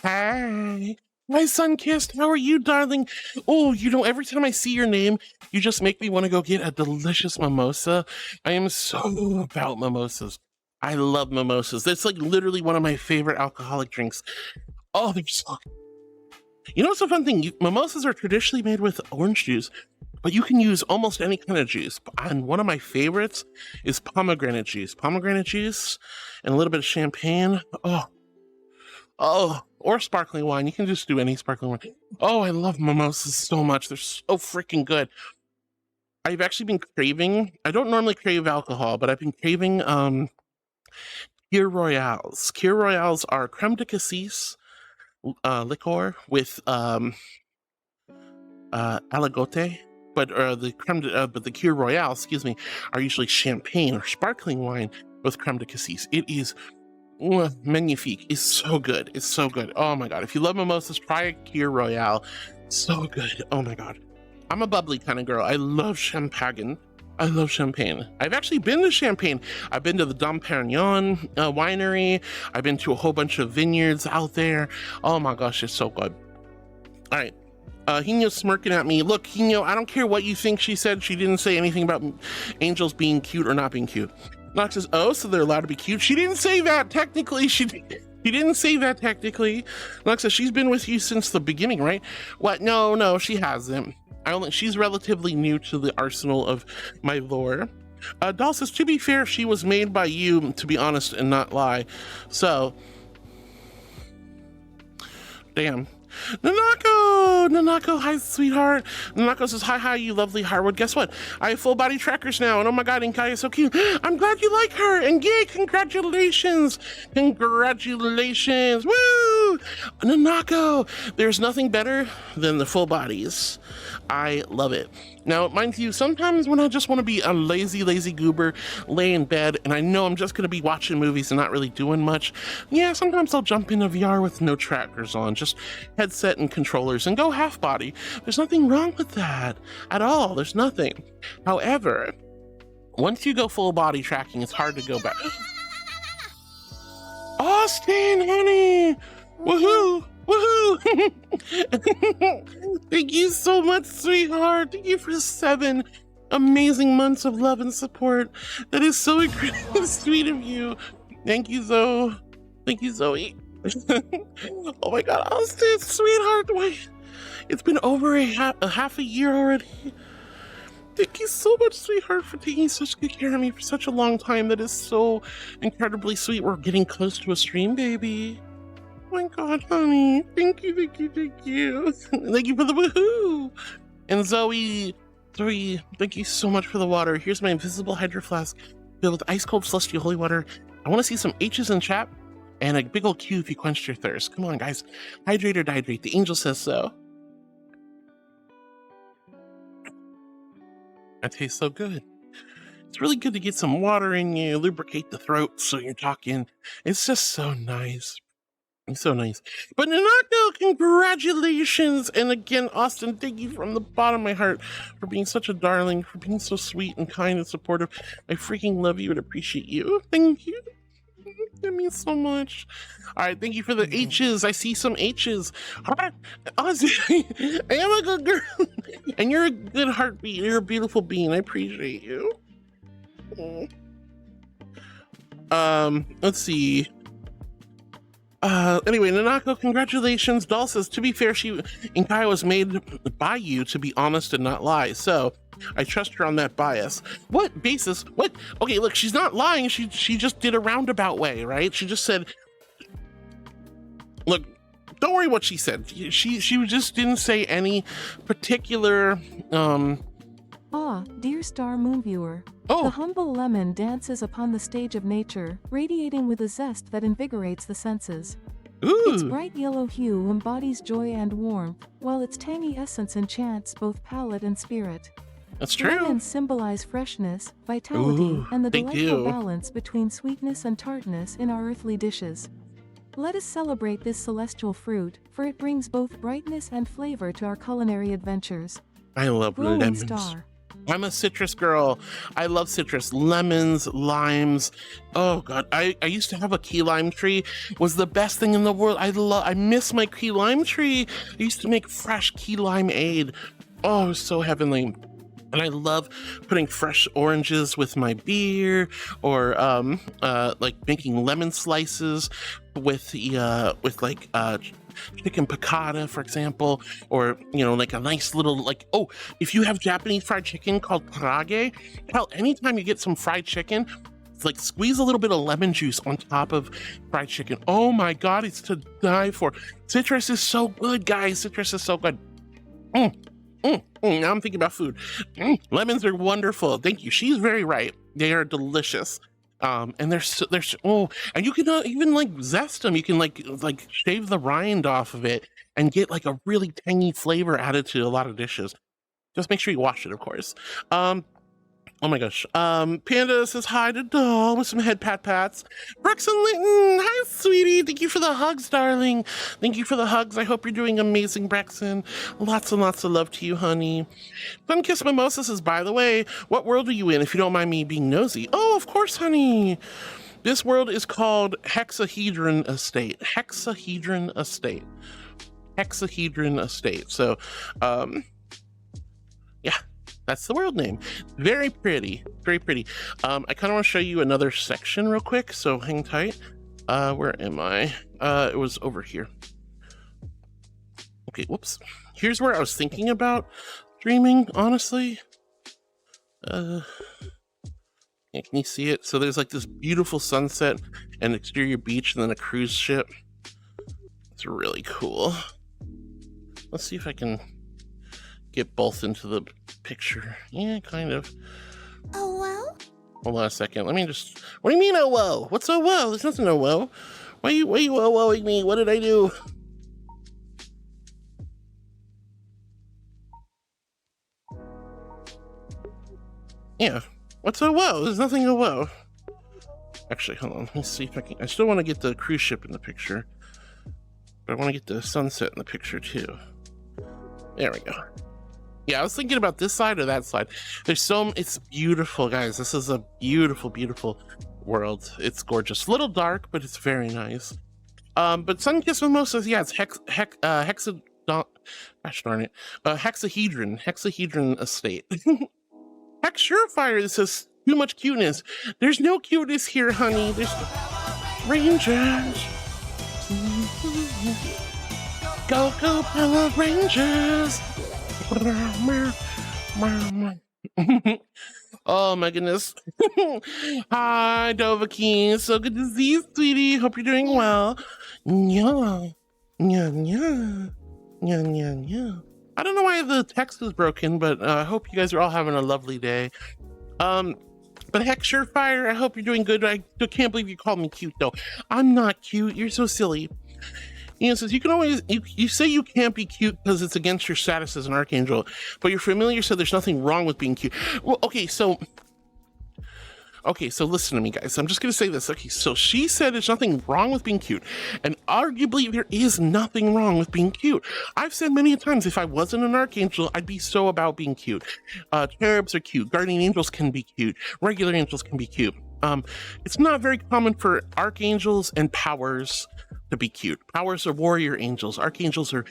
hi. Hi, Sunkissed. How are you, darling? Oh, you know, every time I see your name, you just make me want to go get a delicious mimosa. I am so about mimosas. I love mimosas. That's like literally one of my favorite alcoholic drinks. Oh, they're so good. You know what's a fun thing? Mimosas are traditionally made with orange juice, but you can use almost any kind of juice. And one of my favorites is pomegranate juice. Pomegranate juice and a little bit of champagne. Oh, or sparkling wine. You can just do any sparkling wine. Oh, I love mimosas so much. They're so freaking good. I've actually been craving, I don't normally crave alcohol, but I've been craving Kir Royales. Kir Royales are creme de cassis liqueur with aligote, but the Kir Royale, excuse me, are usually champagne or sparkling wine with creme de cassis. It is magnifique. It's so good. It's so good. Oh my god! If you love mimosas, try a Kir Royale. So good. Oh my god. I'm a bubbly kind of girl. I love champagne. I love champagne. I've actually been to Champagne. I've been to the Dom Perignon winery. I've been to a whole bunch of vineyards out there. Oh my gosh, it's so good. All right. Hino's smirking at me. Look, Hino, I don't care what you think she said. She didn't say anything about angels being cute or not being cute. Nox says, oh, so they're allowed to be cute. She didn't say that technically. She didn't say that technically. Nox says, she's been with you since the beginning, right? What? No, she hasn't. She's relatively new to the arsenal of my lore. Doll says, to be fair, she was made by you, to be honest and not lie. So, damn. Nanako, hi, sweetheart. Nanako says, hi, you lovely hardwood. Guess what? I have full body trackers now, and oh my god, Inkai is so cute. I'm glad you like her, and yay, congratulations. Congratulations, woo! Nanako, there's nothing better than the full bodies. I love it. Now, mind you, sometimes when I just want to be a lazy goober, lay in bed, and I know I'm just going to be watching movies and not really doing much, yeah, sometimes I'll jump into VR with no trackers on, just headset and controllers, and go half body. There's nothing wrong with that at all. There's nothing. However, once you go full body tracking, it's hard to go back. Austin, honey! Woohoo! Woohoo! Thank you so much, sweetheart. Thank you for 7 amazing months of love and support. That is so incredibly sweet of you. Thank you, Zoe. Thank you, Zoe. Oh my god, Austin, sweetheart. Wait, it's been over half a year already. Thank you so much, sweetheart, for taking such good care of me for such a long time. That is so incredibly sweet. We're getting close to a stream, baby. Oh my god, honey. Thank you. Thank you for the woohoo. And Zoe, thank you so much for the water. Here's my invisible hydro flask filled with ice cold celestial holy water. I want to see some H's in chat and a big old Q if you quenched your thirst. Come on, guys. Hydrate or dehydrate. The angel says so. That tastes so good. It's really good to get some water in you, lubricate the throat so you're talking. It's just so nice. So nice. But Nanako, congratulations! And again, Austin, thank you from the bottom of my heart for being such a darling, for being so sweet and kind and supportive. I freaking love you and appreciate you. Thank you. That means so much. All right, thank you for the H's. I see some H's. All right, Austin, I am a good girl. And you're a good heartbeat. You're a beautiful being. I appreciate you. Let's see. Anyway, Nanako, congratulations. Doll says, to be fair, Inkai was made by you to be honest and not lie. So I trust her on that bias. What basis? What? Okay, look, she's not lying. She just did a roundabout way, right? She just said, Don't worry what she said. She just didn't say any particular Ah, dear star moon viewer. Oh. The humble lemon dances upon the stage of nature, radiating with a zest that invigorates the senses. Its Ooh. bright yellow hue embodies joy and warmth, while its tangy essence enchants both palate and spirit. That's true. Lemons symbolize freshness, vitality, Ooh, and the they delightful do. balance between sweetness and tartness in our earthly dishes. Let us celebrate this celestial fruit, for it brings both brightness and flavor to our culinary adventures. I love Glowing lemons. star. I'm a citrus girl. I love citrus. Lemons, limes. Oh god, I used to have a key lime tree. It was the best thing in the world. I miss my key lime tree. I used to make fresh key limeade. Oh, it was so heavenly. And I love putting fresh oranges with my beer, or like making lemon slices with chicken piccata, for example, or like a nice little if you have Japanese fried chicken called karage, hell, anytime you get some fried chicken, it's like squeeze a little bit of lemon juice on top of fried chicken. Oh my god, it's to die for. Citrus is so good, guys. Citrus is so good. Now I'm thinking about food. Lemons are wonderful. Thank you. She's very right. They are delicious. And and you can even like zest them. You can like shave the rind off of it and get like a really tangy flavor added to a lot of dishes. Just make sure you wash it, of course. Oh my gosh. Panda says hi to Doll with some head pats. Brexon Linton, hi sweetie. Thank you for the hugs, darling. Thank you for the hugs. I hope you're doing amazing, Brexon. Lots and lots of love to you, honey. Sunkiss Mimosa says, by the way, what world are you in, if you don't mind me being nosy? Oh, of course, honey. This world is called Hexahedron Estate. Hexahedron Estate. Hexahedron Estate. So, yeah. That's the world name. Very pretty. Very pretty. I kind of want to show you another section real quick, so hang tight. Where am I? It was over here. Okay, whoops. Here's where I was thinking about streaming, honestly. Yeah, can you see it? So there's like this beautiful sunset and exterior beach and then a cruise ship. It's really cool. Let's see if I can get both into the picture. Yeah, kind of. Oh, well? Hold on a second. Let me just... What do you mean, oh, whoa? What's oh, whoa? There's nothing oh, whoa. Why you oh, whoaing me? What did I do? Yeah. What's oh, whoa? There's nothing oh, whoa. Actually, hold on. Let me see if I can... I still want to get the cruise ship in the picture. But I want to get the sunset in the picture, too. There we go. Yeah, I was thinking about this side or that side. It's beautiful, guys. This is a beautiful, beautiful world. It's gorgeous. A little dark, but it's very nice. But Sunkiss Mimosa, yeah, it's Hexahedron Estate. Hex Surefire, this says too much cuteness. There's no cuteness here, honey. There's Rangers. Go, go, Power Rangers. Oh my goodness. Hi, Dovahkiin. So good to see you, sweetie. Hope you're doing well. Yeah. I don't know why the text is broken, but I hope you guys are all having a lovely day. But Hex Surefire, I hope you're doing good. I can't believe you called me cute, though. I'm not cute. You're so silly. Ian says, you can always, you say you can't be cute because it's against your status as an archangel, but your familiar said there's nothing wrong with being cute. Well, okay, so listen to me, guys. I'm just going to say this. Okay, so she said there's nothing wrong with being cute, and arguably there is nothing wrong with being cute. I've said many times, if I wasn't an archangel, I'd be so about being cute. Cherubs are cute. Guardian angels can be cute. Regular angels can be cute. It's not very common for archangels and powers to be cute. Powers are warrior angels. Archangels are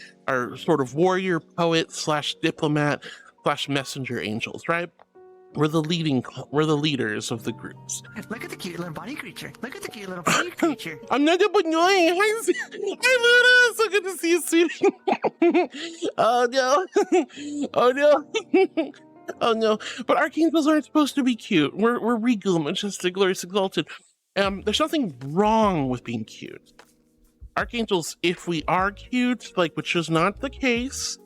sort of warrior, poet / diplomat / messenger angels, right? We're the leaders of the groups. Look at the cute little bunny creature. Look at the cute little bunny creature. I'm not a bunny. Hi, Luna. So good to see you, sweetie. Oh no. Oh no. Oh no. But archangels aren't supposed to be cute. We're regal, majestic, glorious, exalted. There's nothing wrong with being cute. Archangels, if we are cute, like, which is not the case,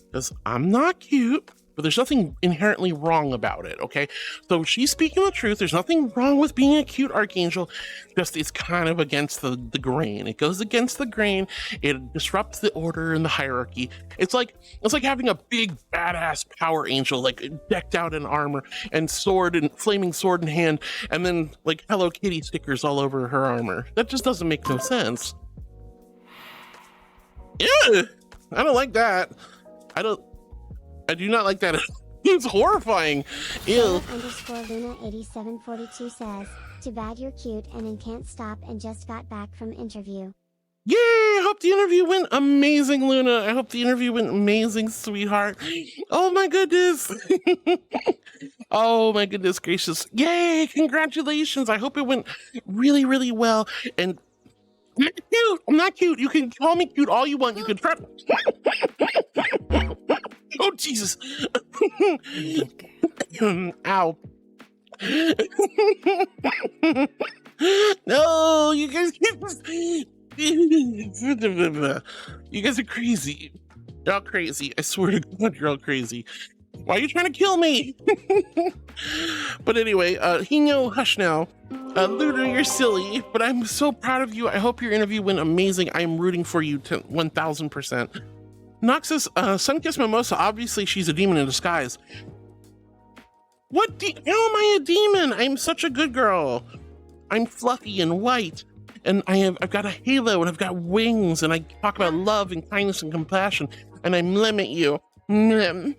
because I'm not cute, but there's nothing inherently wrong about it, okay? So she's speaking the truth. There's nothing wrong with being a cute archangel, just it's kind of against the grain. It goes against the grain. It disrupts the order and the hierarchy. It's like having a big badass power angel, like decked out in armor and sword and flaming sword in hand, and then like Hello Kitty stickers all over her armor. That just doesn't make no sense. Yeah, I don't like that. I do not like that. It's horrifying. Ew. _Luna8742 says, too bad you're cute and can't stop and just got back from interview. Yay! I hope the interview went amazing, Luna. I hope the interview went amazing, sweetheart. Oh my goodness. Oh my goodness gracious. Yay! Congratulations. I hope it went really, really well. And I'm not cute. I'm not cute. You can call me cute all you want. You can try. Oh, Jesus. Ow. No, you guys can't. You guys are crazy. You're all crazy. I swear to God, you're all crazy. Why are you trying to kill me? But anyway, Hino, hush now. Ludo, you're silly, but I'm so proud of you. I hope your interview went amazing. I'm rooting for you to 1000%. Noxus, Sunkissed Mimosa, obviously she's a demon in disguise. What? How am I a demon? I'm such a good girl. I'm fluffy and white, and I've got a halo, and I've got wings, and I talk about love and kindness and compassion, and I limit you. I'm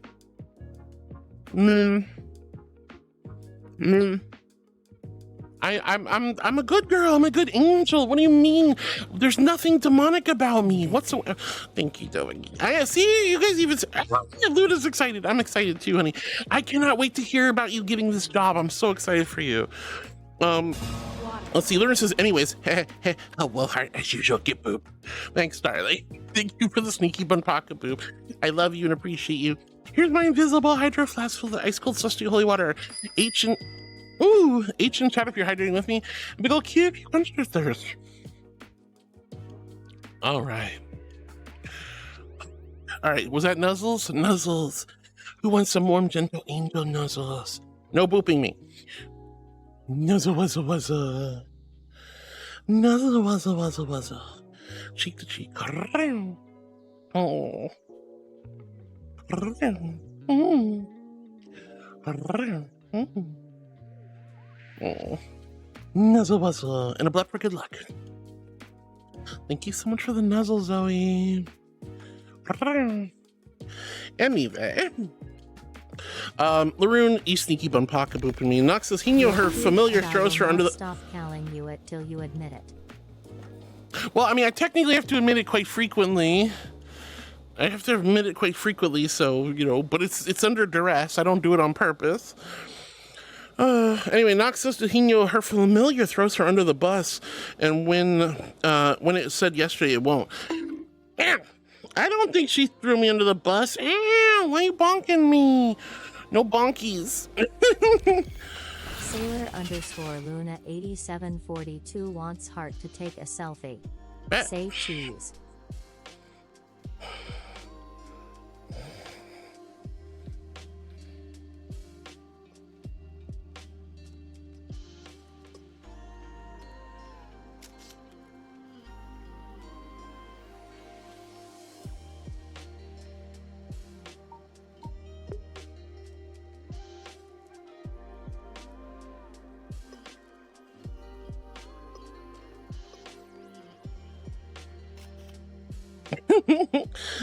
a good girl. I'm a good angel. What do you mean? There's nothing demonic about me whatsoever. Thank you, Doe. I see you guys even. Luda's excited. I'm excited too, honey. I cannot wait to hear about you getting this job. I'm so excited for you. Let's see. Lauren says, anyways, oh, well, heart as usual. Get boop. Thanks, darling. Thank you for the sneaky bun pocket boop. I love you and appreciate you. Here's my invisible hydro flask full of ice cold, celestial holy water. H in chat if you're hydrating with me. Big ol' kid, you quenched your thirst. All right. Was that Nuzzles? Nuzzles. Who wants some warm, gentle angel nuzzles? No booping me. Nuzzle, wuzzle, wuzzle. Nuzzle, wuzzle, wuzzle, wuzzle. Cheek to cheek. Oh. Oh. Nuzzle wuzzle, and a blood for good luck. Thank you so much for the nuzzle, Zoe. Anyway, Laroon, you sneaky bun pocket booping me. Noxus Hino, her familiar throws her under the. Stop calling you it till you admit it. Well, I mean, I technically have to admit it quite frequently. So, you know, but it's under duress. I don't do it on purpose. Anyway, Noxus Hino, her familiar throws her under the bus, and when it said yesterday, it won't. Ow! I don't think she threw me under the bus. Ow! Why are you bonking me? No bonkies. Sailor_Luna8742 wants Heart to take a selfie. Say cheese.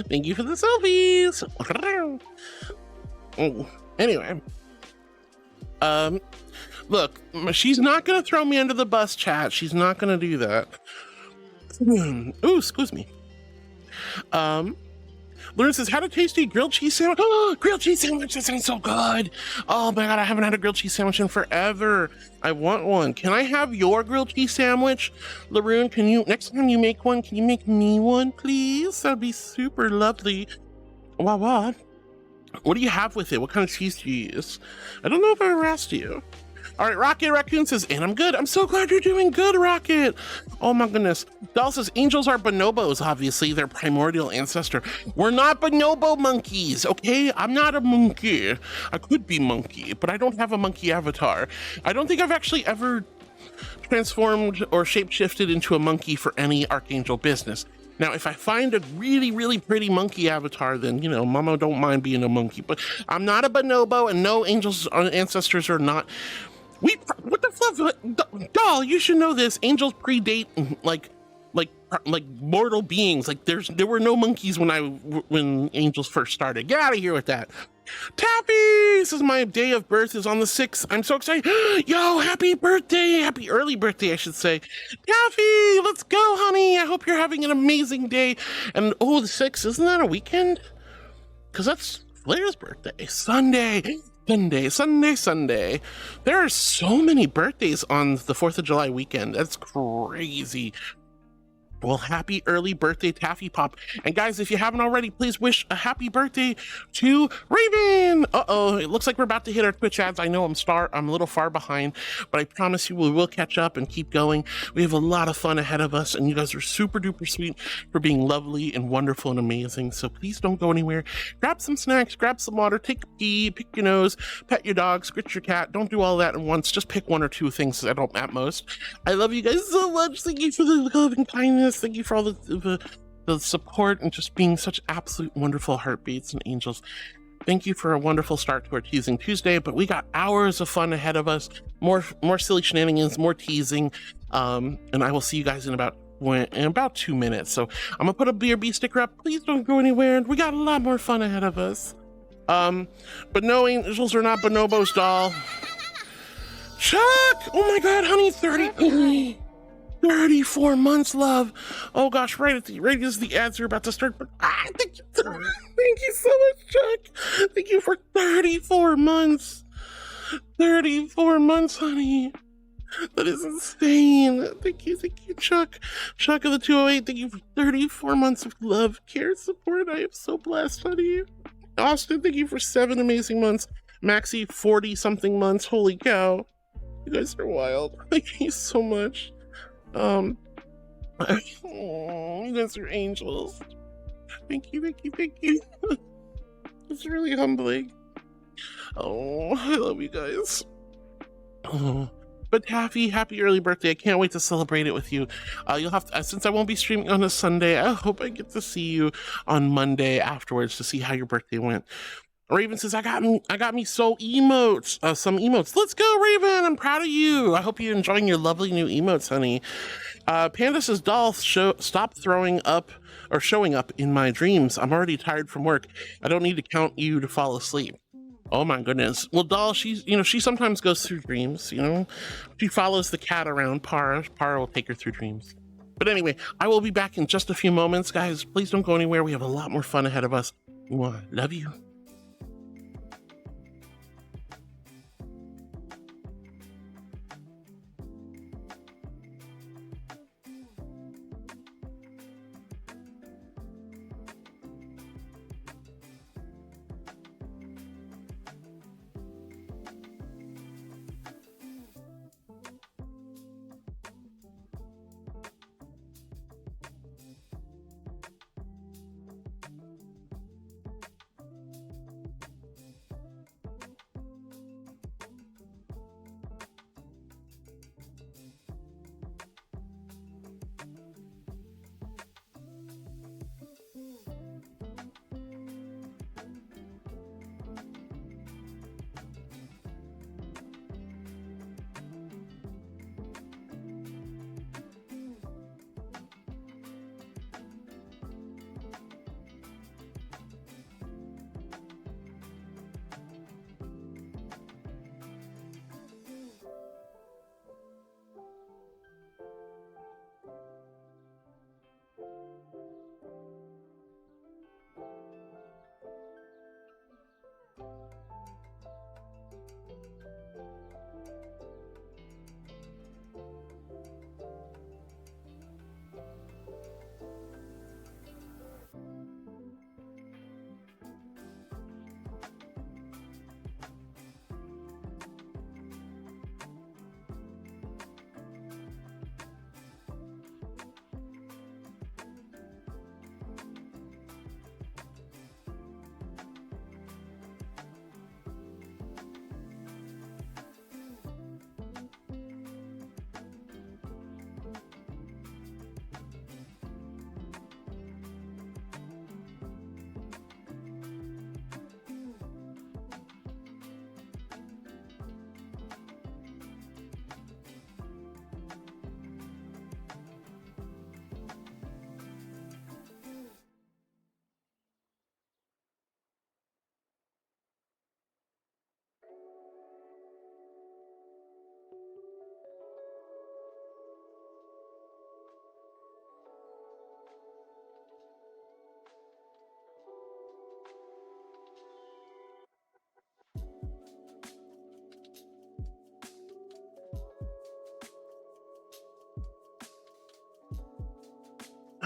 Thank you for the selfies. Anyway, look, she's not gonna throw me under the bus, chat. She's not gonna do that. Ooh, excuse me. Lauren says, had a tasty grilled cheese sandwich. Oh, grilled cheese sandwich, that sounds so good. Oh my God, I haven't had a grilled cheese sandwich in forever. I want one. Can I have your grilled cheese sandwich? Laroon, can you, next time you make one, can you make me one, please? That'd be super lovely. What do you have with it? What kind of cheese do you use? I don't know if I ever asked you. All right, Rocket Raccoon says, and I'm good. I'm so glad you're doing good, Rocket. Oh my goodness. Doll says, angels are bonobos, obviously. Their primordial ancestor. We're not bonobo monkeys, okay? I'm not a monkey. I could be monkey, but I don't have a monkey avatar. I don't think I've actually ever transformed or shapeshifted into a monkey for any Archangel business. Now, if I find a really, really pretty monkey avatar, then, you know, Mama don't mind being a monkey. But I'm not a bonobo, and no angels ancestors are not. What the fuck? Doll, you should know this. Angels predate like mortal beings. Like there were no monkeys when angels first started. Get out of here with that. Taffy says my day of birth is on the 6th. I'm so excited. Yo, happy birthday. Happy early birthday, I should say. Taffy, let's go, honey. I hope you're having an amazing day. And oh, the 6th, isn't that a weekend? Because that's Flair's birthday. Sunday. There are so many birthdays on the 4th of July weekend. That's crazy. Well, happy early birthday, Taffy Pop. And guys, if you haven't already, please wish a happy birthday to Raven. Uh-oh, it looks like we're about to hit our Twitch ads. I know I'm a little far behind, but I promise you we will catch up and keep going. We have a lot of fun ahead of us, and you guys are super duper sweet for being lovely and wonderful and amazing. So please don't go anywhere. Grab some snacks, grab some water, take a pee, pick your nose, pet your dog, scratch your cat. Don't do all that at once. Just pick one or two things at most. I love you guys so much. Thank you for the love and kindness. Thank you for all the support and just being such absolute wonderful heartbeats and angels. Thank you for a wonderful start to our Teasing Tuesday, but we got hours of fun ahead of us. More silly shenanigans, more teasing, and I will see you guys in about 2 minutes. So I'm gonna put a BRB sticker up. Please don't go anywhere. We got a lot more fun ahead of us. But no, angels are not bonobos, doll. Chuck! Oh my god, honey, 34 months, love. Oh gosh, right as the ads are about to start. But thank you so much, Chuck. Thank you for 34 months. 34 months, honey. That is insane. Thank you, Chuck. Chuck of the 208, thank you for 34 months of love, care, support. I am so blessed, honey. Austin, thank you for 7 amazing months. Maxie, 40-something months. Holy cow. You guys are wild. Thank you so much. You guys are angels. Thank you. It's really humbling. Oh, I love you guys. Oh, but Taffy, happy early birthday. I can't wait to celebrate it with you. You'll have to, since I won't be streaming on a Sunday, I hope I get to see you on Monday afterwards to see how your birthday went. Raven says, I got me some emotes. Let's go, Raven. I'm proud of you. I hope you're enjoying your lovely new emotes, honey. Panda says, doll, stop showing up in my dreams. I'm already tired from work. I don't need to count you to fall asleep. Oh my goodness. Well, doll, she sometimes goes through dreams, She follows the cat around. Para will take her through dreams. But anyway, I will be back in just a few moments, guys. Please don't go anywhere. We have a lot more fun ahead of us. Love you.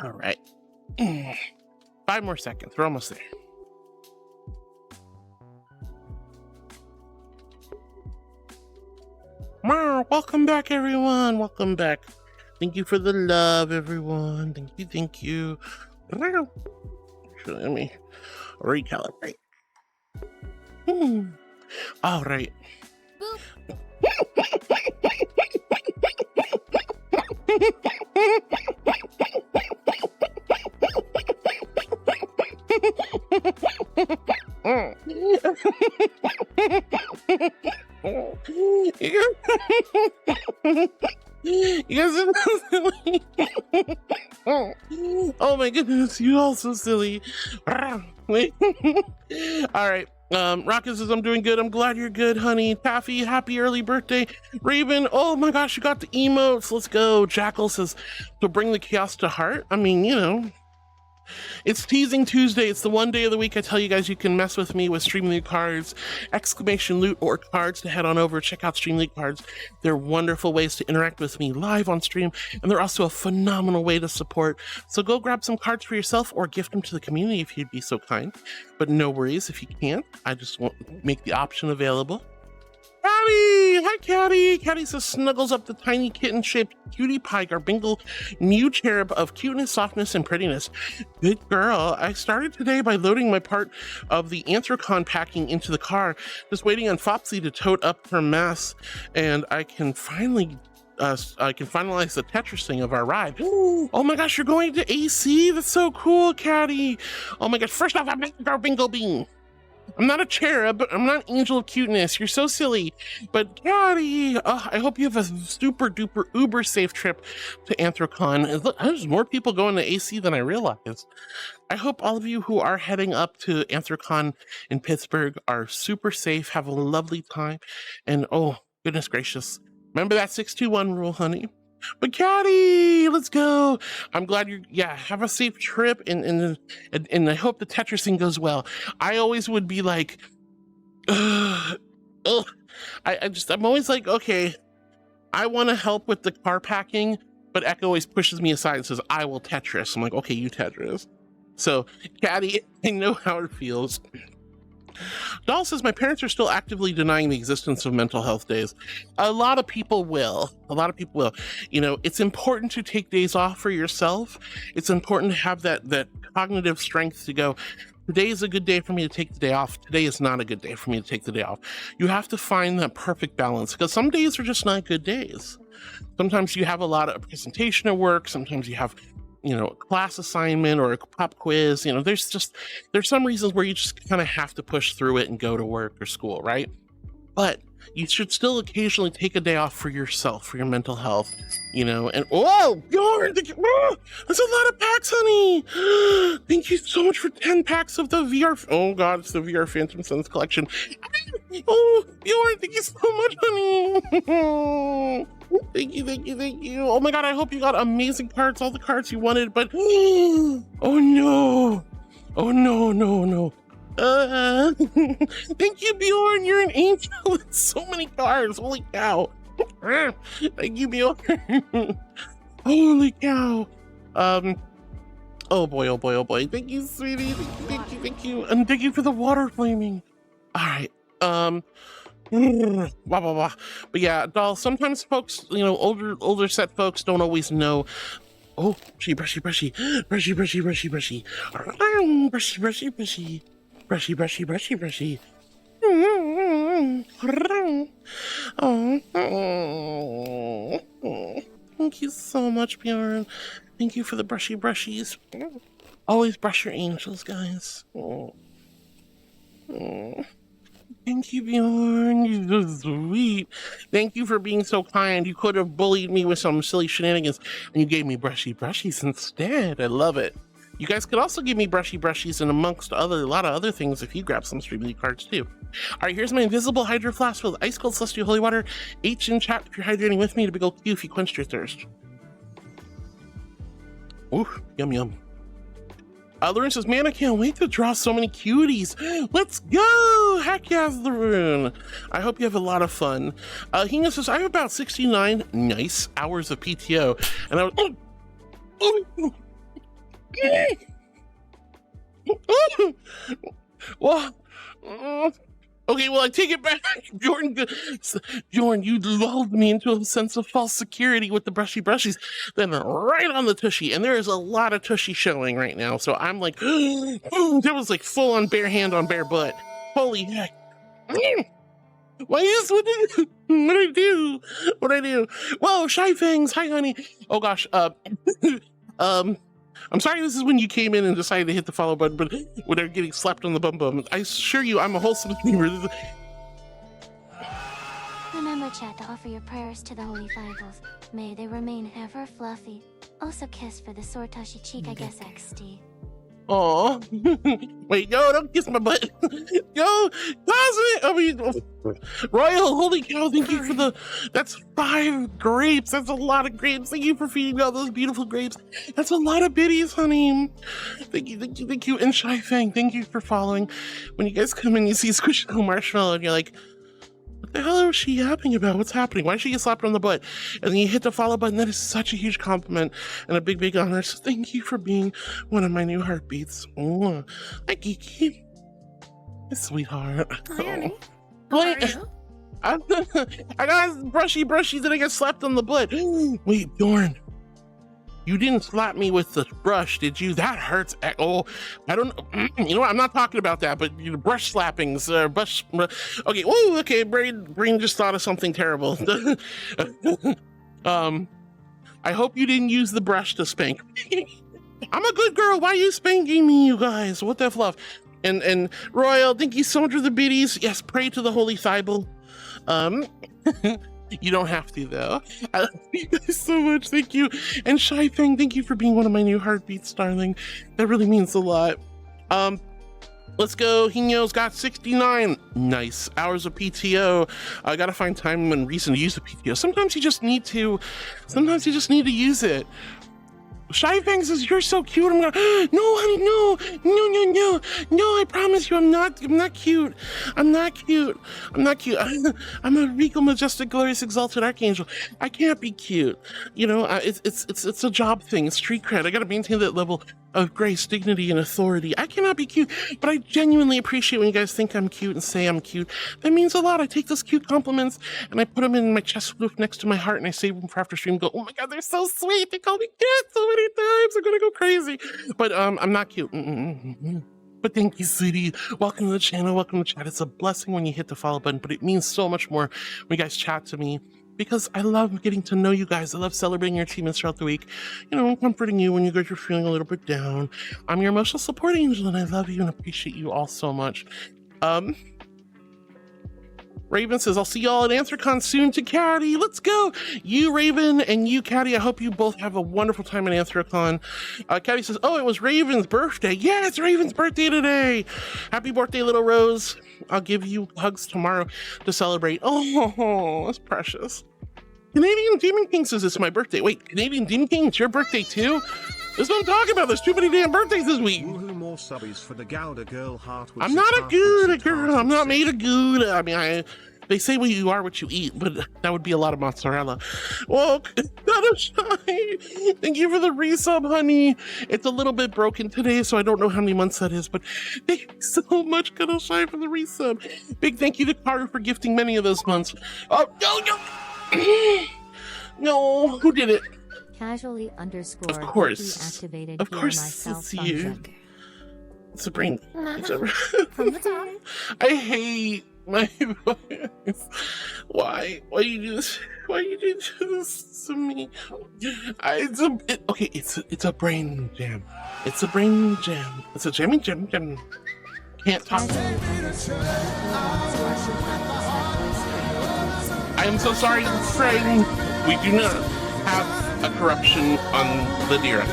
All right. 5 more seconds. We're almost there. Welcome back, everyone. Welcome back. Thank you for the love, everyone. Thank you. Actually, let me recalibrate. All right. You guys are so silly. Oh my goodness, you all so silly. Wait. All right. Rocket says, I'm doing good. I'm glad you're good, honey. Taffy, happy early birthday. Raven, oh my gosh, you got the emotes. Let's go. Jackal says, to bring the chaos to heart. I mean, you know, it's Teasing Tuesday. It's the one day of the week I tell you guys you can mess with me with Stream League cards, exclamation loot, or cards to head on over. Check out Stream League cards. They're wonderful ways to interact with me live on stream, and they're also a phenomenal way to support. So go grab some cards for yourself or gift them to the community if you'd be so kind. But no worries if you can't. I just won't make the option available. Caddy! Hi, Caddy! Caddy says, snuggles up the tiny kitten-shaped cutie pie garbingle new cherub of cuteness, softness, and prettiness. Good girl. I started today by loading my part of the Anthrocon packing into the car, just waiting on Fopsy to tote up her mess, and I can finalize the Tetrising of our ride. Oh my gosh, you're going to AC? That's so cool, Caddy! Oh my gosh, first off, I'm not Garbingle Bean. I'm not a cherub. I'm not an angel of cuteness. You're so silly. But Caddy, I hope you have a super duper uber safe trip to Anthrocon. Look, there's more people going to AC than I realized. I hope all of you who are heading up to Anthrocon in Pittsburgh are super safe, have a lovely time, and oh, goodness gracious. Remember that 621 rule, honey. But Caddy, let's go. I'm glad have a safe trip, and I hope the Tetrising goes well. I always would be like, I'm always like, okay, I want to help with the car packing, but Echo always pushes me aside and says, I will Tetris. I'm like, okay, you Tetris. So Caddy, I know how it feels. Doll says, my parents are still actively denying the existence of mental health days. A lot of people will. You know, it's important to take days off for yourself. It's important to have that cognitive strength to go, today is a good day for me to take the day off. Today is not a good day for me to take the day off. You have to find that perfect balance, because some days are just not good days. Sometimes you have a lot of presentation at work. Sometimes you have, you know, a class assignment or a pop quiz. You know, there's some reasons where you just kind of have to push through it and go to work or school, right? But you should still occasionally take a day off for yourself, for your mental health, you know. And oh, that's a lot of packs, honey. Thank you so much for 10 packs of the VR. Oh God, it's the VR Phantom Sons collection. Oh, Bjorn, thank you so much, honey. Thank you. Oh my God, I hope you got amazing cards, all the cards you wanted, but oh no. Thank you, Bjorn, you're an angel with so many cards, holy cow. Thank you, Bjorn. Holy cow. Oh boy. Thank you, sweetie. Thank you. And thank you for the water flaming. All right. Blah, blah, blah. But yeah, Doll, sometimes folks, you know, older set folks don't always know. Oh, brushy. Brushy. Thank you so much, Bjorn. Thank you for the brushies. Always brush your angels, guys. Thank you, Bjorn. You're so sweet. Thank you for being so kind. You could have bullied me with some silly shenanigans, and you gave me brushies instead. I love it. You guys could also give me brushies and amongst a lot of other things if you grab some Stream League cards too. All right, here's my invisible hydro flask with ice cold celestial holy water. H in chat if you're hydrating with me, to big old Q if you quenched your thirst. Ooh, yum. Lauren says, man, I can't wait to draw so many cuties. Let's go! Heck yes, Lauren. I hope you have a lot of fun. Hina says, I have about 69 nice hours of PTO, and I was Well, okay, well, I take it back. Bjorn, you lulled me into a sense of false security with the brushies, then right on the tushy. And there is a lot of tushy showing right now. So I'm like, there was like full on bare hand on bare butt. Holy heck. What did I do? What'd I do? Whoa, Shy Fangs. Hi, honey. Oh, gosh. I'm sorry this is when you came in and decided to hit the follow button, but without getting slapped on the bum, I assure you I'm a wholesome neighbor. Remember, chat, to offer your prayers to the Holy Bibles. May they remain ever fluffy. Also kiss for the sore tushy cheek, I guess, XD. Aw. Wait, no, don't kiss my butt. Yo, Cosmic! I mean, Royal, holy cow, thank you for that's 5 grapes. That's a lot of grapes. Thank you for feeding me all those beautiful grapes. That's a lot of biddies, honey. Thank you. And Shy Fang, thank you for following. When you guys come in, you see Squishy Marshmallow, and you're like, what the hell is she yapping about? What's happening? Why did she get slapped on the butt? And then you hit the follow button. That is such a huge compliment and a big honor. So thank you for being one of my new heartbeats. Hi, Geeky. My sweetheart. Hi, Wait. I got brushy, then I got slapped on the butt. Wait, Bjorn. You didn't slap me with the brush, did you? That hurts. Oh, I don't know. You know what? I'm not talking about that, but brush slappings, okay. Whoa, okay. Brain just thought of something terrible. I hope you didn't use the brush to spank me. I'm a good girl. Why are you spanking me, you guys? What the fluff? And Royal, thank you so much for the biddies. Yes, pray to the Holy Bible. You don't have to, though. I love you guys so much. Thank you. And Shy Fang, thank you for being one of my new heartbeats, darling. That really means a lot. Let's go. Hino's got 69 nice hours of PTO. I gotta find time and reason to use the PTO. Sometimes you just need to use it. Shy Fang says, you're so cute. I'm gonna, no, honey, no, I promise you, I'm not cute. I'm a regal, majestic, glorious, exalted archangel. I can't be cute. You know, it's a job thing. It's street cred. I gotta maintain that level of grace, dignity, and authority. I cannot be cute, but I genuinely appreciate when you guys think I'm cute and say I'm cute. That means a lot. I take those cute compliments and I put them in my chest floof next to my heart and I save them for after stream and go, oh my God, they're so sweet. They call me cute so many times. I'm gonna go crazy. But I'm not cute. But thank you, sweetie. Welcome to the channel. Welcome to chat. It's a blessing when you hit the follow button, but it means so much more when you guys chat to me. Because I love getting to know you guys. I love celebrating your achievements throughout the week. You know, comforting you when you guys are feeling a little bit down. I'm your emotional support angel, and I love you and appreciate you all so much. Raven says, I'll see y'all at Anthrocon soon to Caddy. Let's go. You, Raven, and you, Caddy, I hope you both have a wonderful time at Anthrocon. Caddy says, oh, it was Raven's birthday. Yeah, it's Raven's birthday today. Happy birthday, little Rose. I'll give you hugs tomorrow to celebrate. Oh, that's precious. Canadian Demon King says it's my birthday. Wait, Canadian Demon King, it's your birthday too? That's what I'm talking about. There's too many damn birthdays this week. More subbies for the Gouda girl heart. I'm not a Gouda girl. I'm not made of Gouda. I mean, they say well, you are what you eat, but that would be a lot of mozzarella. Well, thank you for the resub, honey. It's a little bit broken today, so I don't know how many months that is, but thank you so much, Cuddle Shy, for the resub. Big thank you to Carter for gifting many of those months. Oh, no. No, who did it? Casually underscore. Of course. Deactivated of course, myself it's you. function. Sabrina. From the top. I hate my voice. Why? Why you do this? Why you do this to me? It's a brain jam. It's a brain jam. It's a jammy jam. Can't talk. I am so sorry, friend. We do not have a corruption on the direct.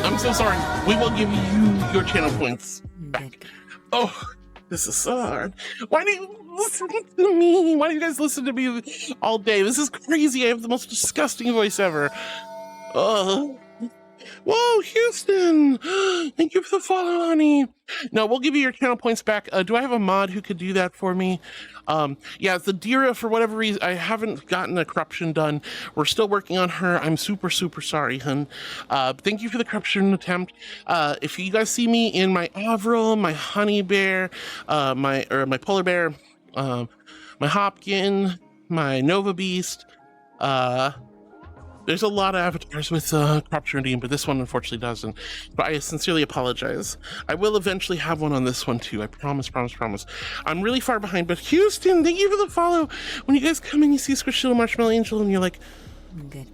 I'm so sorry. We will give you your channel points back. Oh, this is so hard. Why do you listen to me? Why do you guys listen to me all day? This is crazy. I have the most disgusting voice ever. Oh. Whoa, Houston! Thank you for the follow, honey. No, we'll give you your channel points back. Do I have a mod who could do that for me? Yeah, the Dira, for whatever reason, I haven't gotten a corruption done. We're still working on her. I'm super, super sorry, hun. Thank you for the corruption attempt. If you guys see me in my Avril, my honey bear, my polar bear, my Hopkin, my Nova Beast, there's a lot of avatars with corruption redeem, but this one unfortunately doesn't. But I sincerely apologize. I will eventually have one on this one too. I promise, promise, promise. I'm really far behind, but Houston, thank you for the follow. When you guys come in, you see Squishy Marshmallow Angel, and you're like,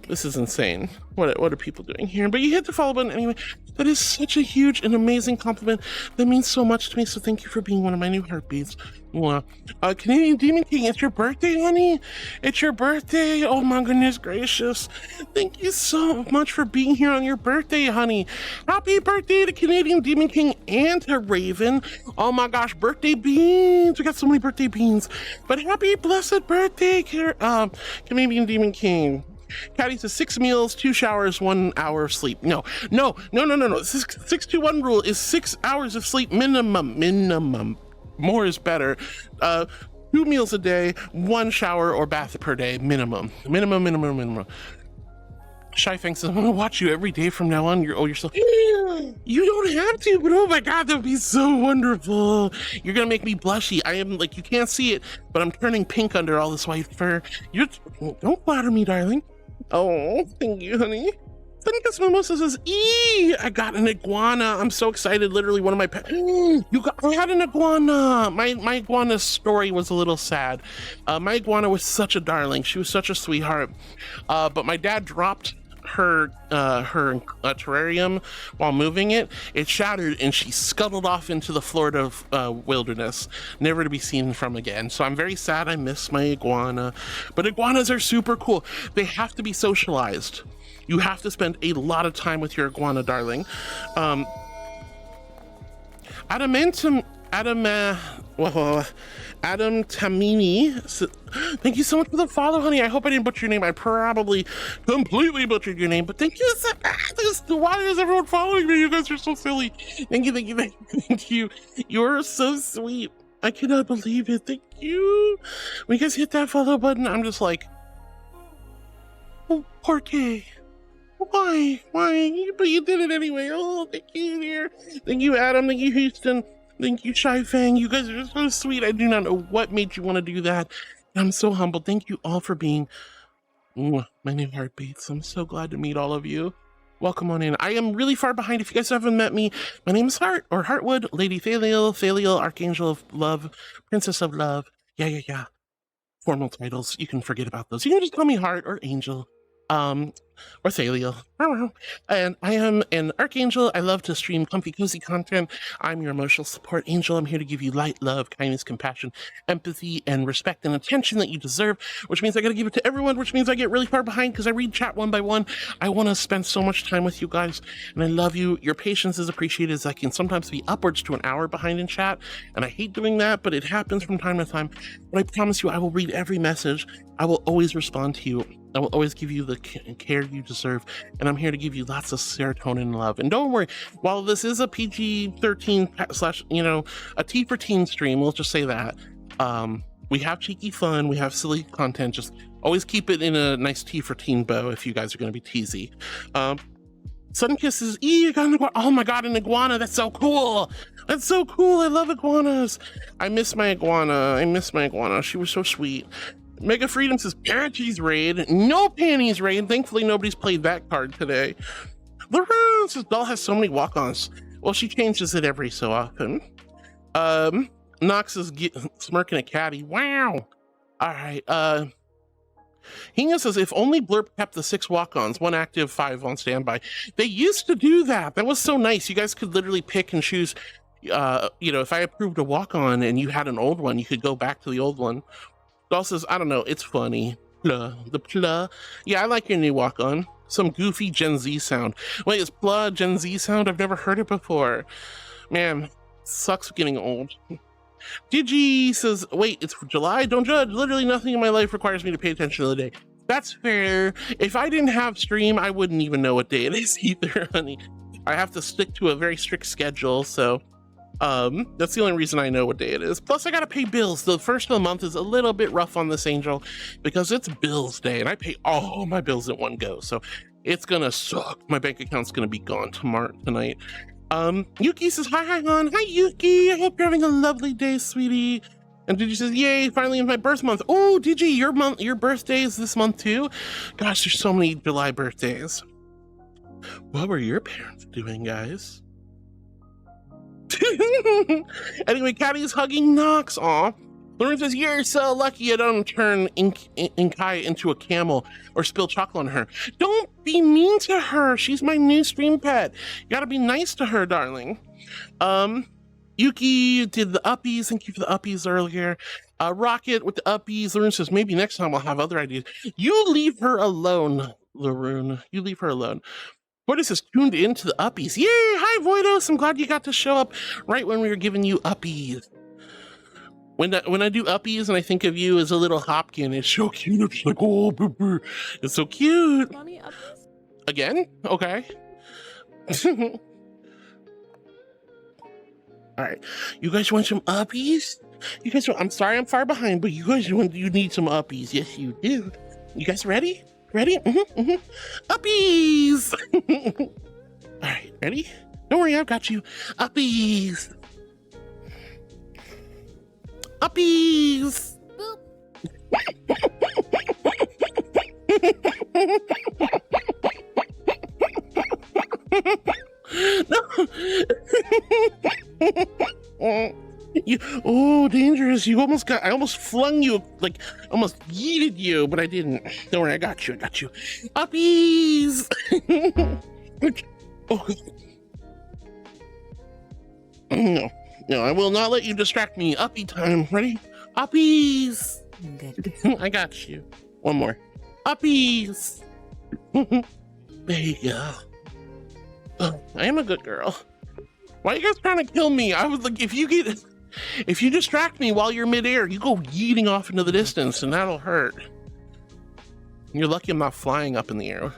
this is insane. What are people doing here? But you hit the follow button anyway. That is such a huge and amazing compliment. That means so much to me, so thank you for being one of my new heartbeats. Canadian Demon King, it's your birthday, honey? It's your birthday? Oh my goodness gracious. Thank you so much for being here on your birthday, honey. Happy birthday to Canadian Demon King and to Raven. Oh my gosh, birthday beans. We got so many birthday beans. But happy blessed birthday, Canadian Demon King. Caddy says 6 meals, 2 showers, 1 hour of sleep. No. 6-2-1 rule is 6 hours of sleep minimum. More is better. 2 meals a day, 1 shower or bath per day, minimum. Shy Fang says, I'm gonna watch you every day from now on. You're so you don't have to, but oh my god, that'd be so wonderful. You're gonna make me blushy. I am like, you can't see it, but I'm turning pink under all this white fur. Don't flatter me, darling. Oh, thank you, honey. Fungus Mimosa says, I got an iguana. I'm so excited. Literally one of my pets. I had an iguana. My iguana's story was a little sad. My iguana was such a darling. She was such a sweetheart. But my dad dropped her terrarium while moving it. It shattered and she scuttled off into the Florida wilderness, never to be seen from again. So I'm very sad. I miss my iguana. But iguanas are super cool. They have to be socialized. You have to spend a lot of time with your iguana, darling. Adam Tamini, thank you so much for the follow, honey. I hope I didn't butcher your name. I probably completely butchered your name, but thank you so much. Why is everyone following me? You guys are so silly. Thank you. You're so sweet. I cannot believe it. Thank you. When you guys hit that follow button, I'm just like, oh, Porky. Why? But you did it anyway. Oh, thank you, dear. Thank you, Adam. Thank you, Houston. Thank you, Shy Fang. You guys are so sweet. I do not know what made you want to do that. I'm so humbled. Thank you all for being my new heartbeats. I'm so glad to meet all of you. Welcome on in. I am really far behind. If you guys haven't met me, my name is Heart or Heartwood, Lady Thaliel, Archangel of Love, Princess of Love. Yeah. Formal titles. You can forget about those. You can just call me Heart or Angel. Or Thaliel. And I am an archangel. I love to stream comfy, cozy content. I'm your emotional support angel. I'm here to give you light, love, kindness, compassion, empathy, and respect and attention that you deserve, which means I gotta give it to everyone, which means I get really far behind because I read chat one by one. I want to spend so much time with you guys, and I love you. Your patience is appreciated, as I can sometimes be upwards to an hour behind in chat, and I hate doing that, but it happens from time to time. But I promise you, I will read every message. I will always respond to you. I will always give you the care you deserve, and I'm here to give you lots of serotonin and love. And don't worry, while this is a PG-13 / a T for teen stream, we'll just say that, we have cheeky fun, we have silly content. Just always keep it in a nice T for teen bow if you guys are going to be teasy. Sudden Kisses, you got an iguana. Oh my god, an iguana. That's so cool. That's so cool. I love iguanas. I miss my iguana. She was so sweet. Mega Freedom says panties raid. No panties raid. Thankfully, nobody's played that card today. LaRue says Doll has so many walk-ons. Well, she changes it every so often. Nox is smirking at Caddy. Wow. All right. Hinga says if only Blurp kept the 6 walk-ons, 1 active, 5 on standby. They used to do that. That was so nice. You guys could literally pick and choose. If I approved a walk-on and you had an old one, you could go back to the old one. Doll says, I don't know, it's funny. Yeah, I like your new walk-on. Some goofy Gen Z sound. Wait, is Pla Gen Z sound? I've never heard it before. Man, sucks getting old. Digi says, wait, it's July? Don't judge. Literally nothing in my life requires me to pay attention to the day. That's fair. If I didn't have stream, I wouldn't even know what day it is either, honey. I have to stick to a very strict schedule, so that's the only reason I know what day it is. Plus, I gotta pay bills. The first of the month is a little bit rough on this angel because it's bills day, and I pay all my bills at one go, so it's gonna suck. My bank account's gonna be gone tonight. Yuki says, hi, hon. Hi, Yuki. I hope you're having a lovely day, sweetie. And Digi says, yay, finally in my birth month. Oh, Digi, your birthday is this month too? Gosh, there's so many July birthdays. What were your parents doing, guys? Anyway, Caddy is hugging Nox. Aw. Lauren says, you're so lucky I don't turn Inkai into a camel or spill chocolate on her. Don't be mean to her. She's my new stream pet. You gotta be nice to her, darling. Yuki did the uppies. Thank you for the uppies earlier. Rocket with the uppies. Lauren says, maybe next time I'll have other ideas. You leave her alone, Lauren. You leave her alone. Voidos is tuned into the uppies. Yay! Hi, Voidos. I'm glad you got to show up right when we were giving you uppies. When I do uppies and I think of you as a little Hopkin, it's so cute. I'm just like, oh, boo, boo. It's so cute. Again? Okay. All right. You guys want some uppies? You guys want, I'm sorry I'm far behind, but you guys you need some uppies. Yes, you do. You guys ready? Ready? Uppies! All right, ready? Don't worry, I've got you. Uppies! Uppies! Boop. No. Oh, dangerous. I almost flung you, like, almost yeeted you, but I didn't. Don't worry, I got you. Uppies! Oh. No, I will not let you distract me. Uppie time. Ready? Uppies! Good. I got you. One more. Uppies! There you go. Oh, I am a good girl. Why are you guys trying to kill me? I was like, if you distract me while you're midair, you go yeeting off into the distance, and that'll hurt. You're lucky I'm not flying up in the air.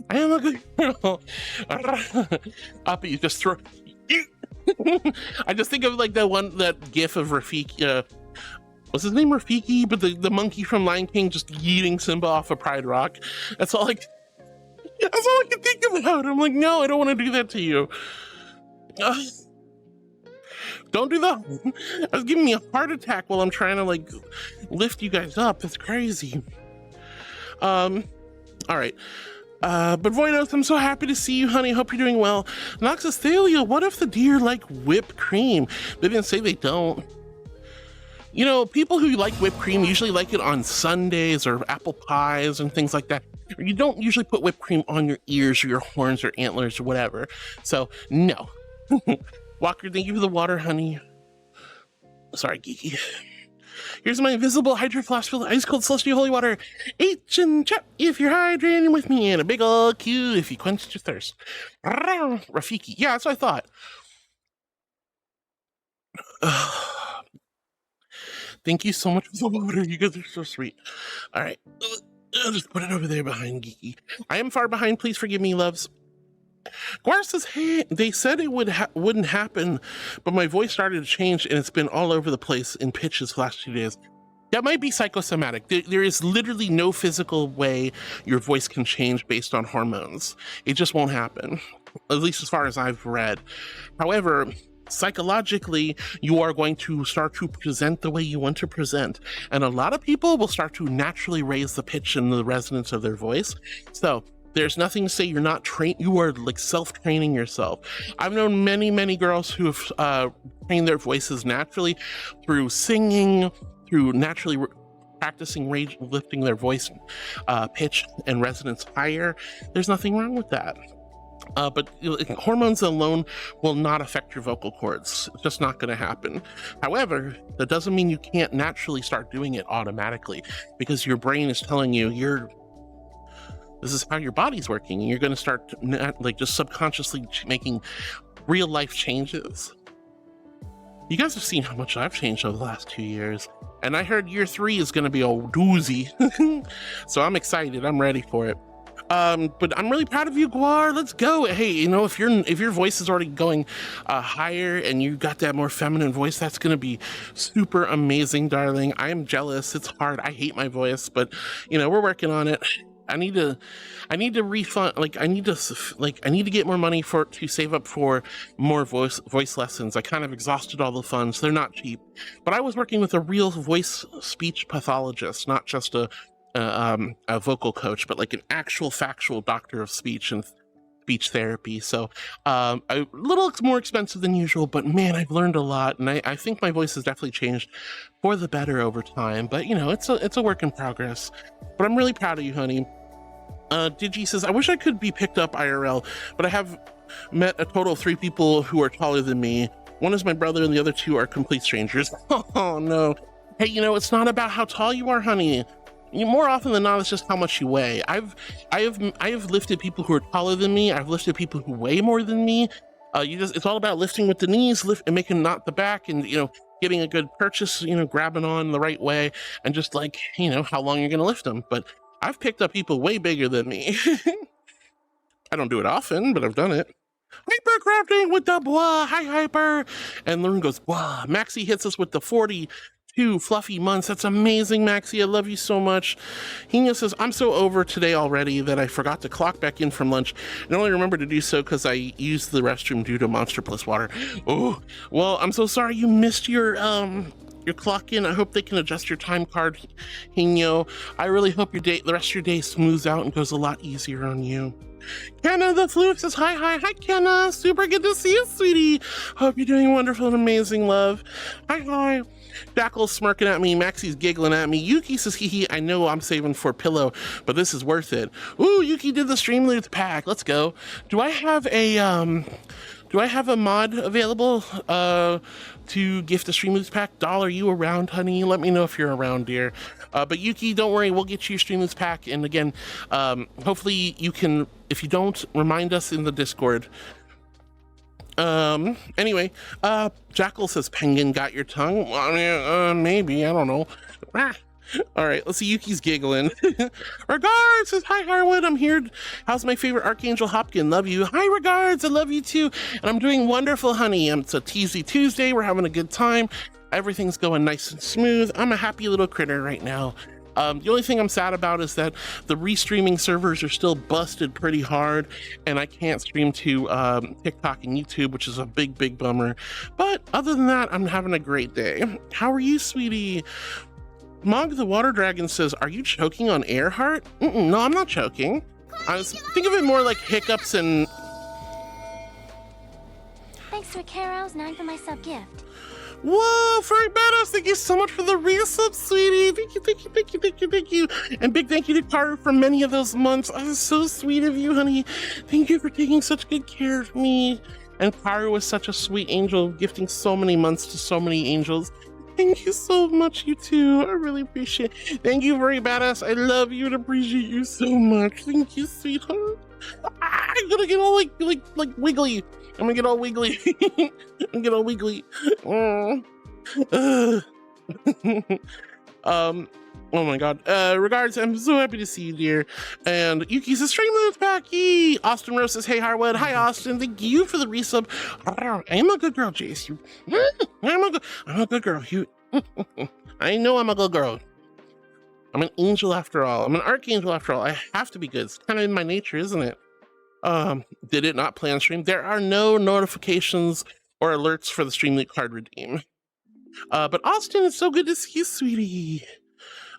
I am a good girl. Uppie, just throw. I just think of like that gif of Rafiki. What's his name, Rafiki? But the monkey from Lion King just yeeting Simba off of Pride Rock. That's all I can think about. I'm like, no, I don't want to do that to you. Don't do that. I was giving me a heart attack while I'm trying to like lift you guys up. That's crazy. All right. But Voidos, I'm so happy to see you, honey. Hope you're doing well. Noxus Thalia, what if the deer like whipped cream? They didn't say they don't. You know, people who like whipped cream usually like it on sundaes or apple pies and things like that. You don't usually put whipped cream on your ears or your horns or antlers or whatever. So, no. Walker, thank you for the water, honey. Sorry, Geeky. Here's my invisible hydro flask filled with ice cold celestial holy water. H and chop if you're hydrating with me, and a big ol' Q if you quenched your thirst. Rafiki. Yeah, that's what I thought. Thank you so much for the water. You guys are so sweet. All right. I'll just put it over there behind Geeky. I am far behind. Please forgive me, loves. Guar says, hey, they said it wouldn't happen, but my voice started to change and it's been all over the place in pitches the last 2 days. That might be psychosomatic. There is literally no physical way your voice can change based on hormones. It just won't happen, at least as far as I've read. However, psychologically, you are going to start to present the way you want to present. And a lot of people will start to naturally raise the pitch and the resonance of their voice. So there's nothing to say you're not trained. You are like self-training yourself. I've known many girls who have trained their voices naturally through singing, through naturally practicing lifting their voice pitch and resonance higher. There's nothing wrong with that. But hormones alone will not affect your vocal cords. It's just not going to happen. However, that doesn't mean you can't naturally start doing it automatically, because your brain is telling you this is how your body's working, and you're going to start like just subconsciously making real life changes. You guys have seen how much I've changed over the last 2 years. And I heard year 3 is going to be a doozy. So I'm excited. I'm ready for it. But I'm really proud of you, Guar. Let's go. Hey, you know, if your voice is already going higher and you got that more feminine voice, that's going to be super amazing, darling. I am jealous. It's hard. I hate my voice, but you know, we're working on it. I need to refund, I need to get more money to save up for more voice lessons. I kind of exhausted all the funds. They're not cheap, but I was working with a real voice speech pathologist, not just a vocal coach, but like an actual factual doctor of speech and speech therapy. So a little more expensive than usual, but man, I've learned a lot, and I think my voice has definitely changed for the better over time. But you know, it's a work in progress. But I'm really proud of you, honey. Digi says, I wish I could be picked up IRL, but I have met a total of 3 people who are taller than me. One is my brother and the other 2 are complete strangers. Oh no. Hey, you know, it's not about how tall you are, honey. More often than not, it's just how much you weigh. I have lifted people who are taller than me. I've lifted people who weigh more than me. It's all about lifting with the knees, and making not the back, and you know, getting a good purchase, you know, grabbing on the right way, and just like, you know, how long you're gonna lift them. But I've picked up people way bigger than me. I don't do it often, but I've done it. Hypercrafting with the blah. Hi, Hyper. And Lauren goes, blah. Maxie hits us with the 42 fluffy months. That's amazing, Maxie. I love you so much. Hina says, I'm so over today already that I forgot to clock back in from lunch and only remembered to do so because I used the restroom due to Monster Plus water. Oh, well, I'm so sorry you missed your clock in. I hope they can adjust your time card, Hino. I really hope the rest of your day smooths out and goes a lot easier on you. Kenna the Fluke says, hi, Kenna. Super good to see you, sweetie. Hope you're doing wonderful and amazing, love. Hi. Jackal's smirking at me. Maxie's giggling at me. Yuki says, hee, I know I'm saving for pillow, but this is worth it. Ooh, Yuki did the Stream Loot pack. Let's go. Do I have a mod available to gift a Stream Loot pack? Doll, are you around, honey? Let me know if you're around, dear. But Yuki, don't worry, we'll get you your Stream Loot pack. And again, hopefully you can, if you don't, remind us in the Discord. Anyway, Jackal says, Penguin got your tongue? Maybe, I don't know. All right, let's see. Yuki's giggling. Regards says, hi, Harwood. I'm here. How's my favorite Archangel Hopkins? Love you. Hi, Regards. I love you too. And I'm doing wonderful, honey. It's a Teasy Tuesday. We're having a good time. Everything's going nice and smooth. I'm a happy little critter right now. The only thing I'm sad about is that the restreaming servers are still busted pretty hard, and I can't stream to TikTok and YouTube, which is a big bummer. But other than that, I'm having a great day. How are you, sweetie? Mog the Water Dragon says, are you choking on Earhart? No, I'm not choking. Think of it more like hiccups and... Thanks to a Carol's 9 for my sub gift. Whoa, Furry Badass, thank you so much for the resub, sweetie. Thank you. And big thank you to Carter for many of those months. Oh, that's so sweet of you, honey. Thank you for taking such good care of me. And Karu was such a sweet angel, gifting so many months to so many angels. Thank you so much, you two. I really appreciate it. Thank you, Furry Badass. I love you and appreciate you so much. Thank you, sweetheart. I'm gonna get all like wiggly. I'm gonna get all wiggly. I'm gonna get all wiggly. Oh my god. Regards, I'm so happy to see you, dear. And Yuki says, Stream Loot Packy. Austin Rose says, hey, Harwood. Hi, Austin. Thank you for the resub. I'm a good girl, Jace. I'm a good girl. I know I'm a good girl. I'm an angel after all. I'm an archangel after all. I have to be good. It's kind of in my nature, isn't it? Did it not play on stream? There are no notifications or alerts for the Stream Loot card redeem. But Austin, it's so good to see you, sweetie.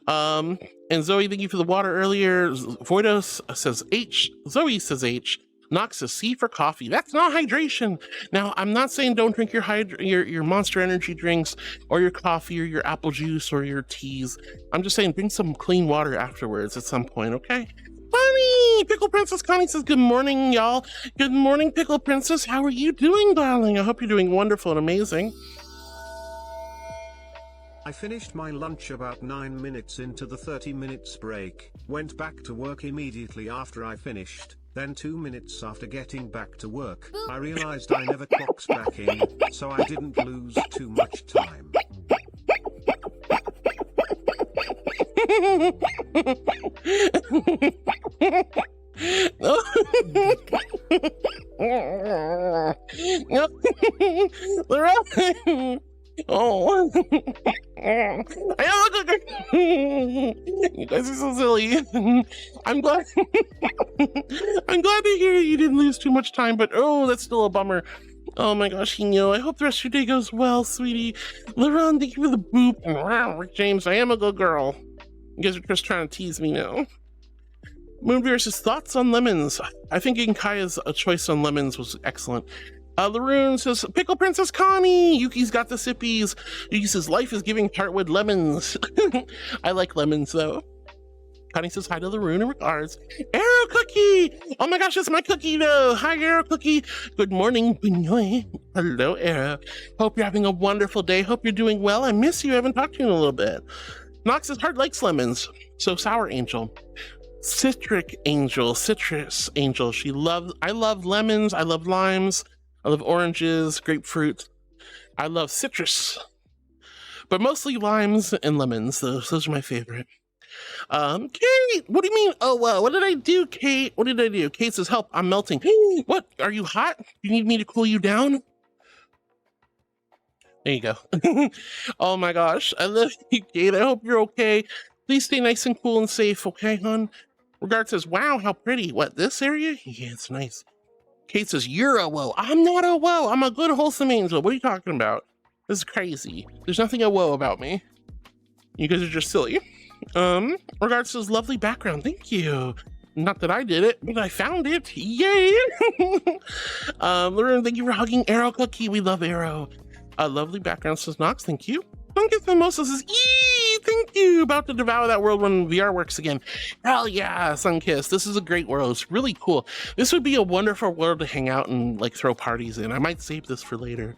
And Zoe, thank you for the water earlier. Voidos says H. Zoe says H. Nox says C for coffee. That's not hydration. Now, I'm not saying don't drink your Monster Energy drinks or your coffee or your apple juice or your teas. I'm just saying drink some clean water afterwards at some point, okay? Bunny! Pickle Princess Connie says, good morning, y'all. Good morning, Pickle Princess. How are you doing, darling? I hope you're doing wonderful and amazing. I finished my lunch about 9 minutes into the 30 minutes break, went back to work immediately after I finished, then 2 minutes after getting back to work, I realized I never clocked back in, so I didn't lose too much time. Oh, you guys are so silly. I'm glad. I'm glad to hear you didn't lose too much time, but oh, that's still a bummer. Oh my gosh, Hino, I hope the rest of your day goes well, sweetie. LeRon, thank you for the boop. And Rick James, I am a good girl. You guys are just trying to tease me now. Moonbeer says, thoughts on lemons. I think Inkaya's choice on lemons was excellent. Laroon says, Pickle Princess Connie. Yuki's got the sippies. Yuki says, life is giving Heartwood lemons. I like lemons, though. Connie says, hi to Laroon and regards. Arrow Cookie! Oh my gosh, it's my cookie, though. Hi, Arrow Cookie. Good morning, Benoit. Hello, Arrow. Hope you're having a wonderful day. Hope you're doing well. I miss you. I haven't talked to you in a little bit. Nox says, Heart likes lemons. So Sour Angel. Citric Angel. Citrus Angel. I love lemons. I love limes. I love oranges, grapefruit. I love citrus, but mostly limes and lemons. Those are my favorite. Kate, what do you mean? Oh, what did I do, Kate? What did I do? Kate says, help, I'm melting. What, are you hot? You need me to cool you down? There you go. Oh my gosh, I love you, Kate. I hope you're okay. Please stay nice and cool and safe, okay, hon? Regard says, wow, how pretty. What, this area? Yeah, it's nice. Kate says, you're a woe. I'm not a woe. I'm a good, wholesome angel. What are you talking about? This is crazy. There's nothing a woe about me. You guys are just silly. Regards says, lovely background. Thank you. Not that I did it, but I found it. Yay! Laroon, thank you for hugging Arrow Cookie. We love Arrow. Lovely background says, Nox, thank you. Sunkiss Mimosa says, yee! Thank you. About to devour that world when VR works again. Hell yeah, Sunkiss. This is a great world. It's really cool. This would be a wonderful world to hang out and like throw parties in. I might save this for later.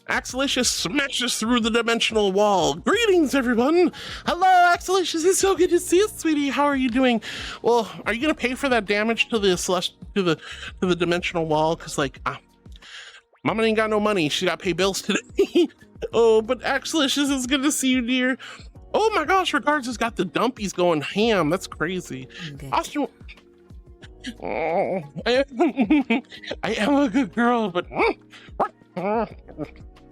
Axelicious smashes through the dimensional wall. Greetings, everyone. Hello, Axelicious. It's so good to see you, sweetie. How are you doing? Well, are you gonna pay for that damage to the dimensional wall? Cause like, Mama ain't got no money. She got to pay bills today. Oh, but Axelicious, it's good to see you, dear. Oh my gosh, Regards has got the dumpies going ham. That's crazy. Okay. Austin, oh, I am a good girl, but I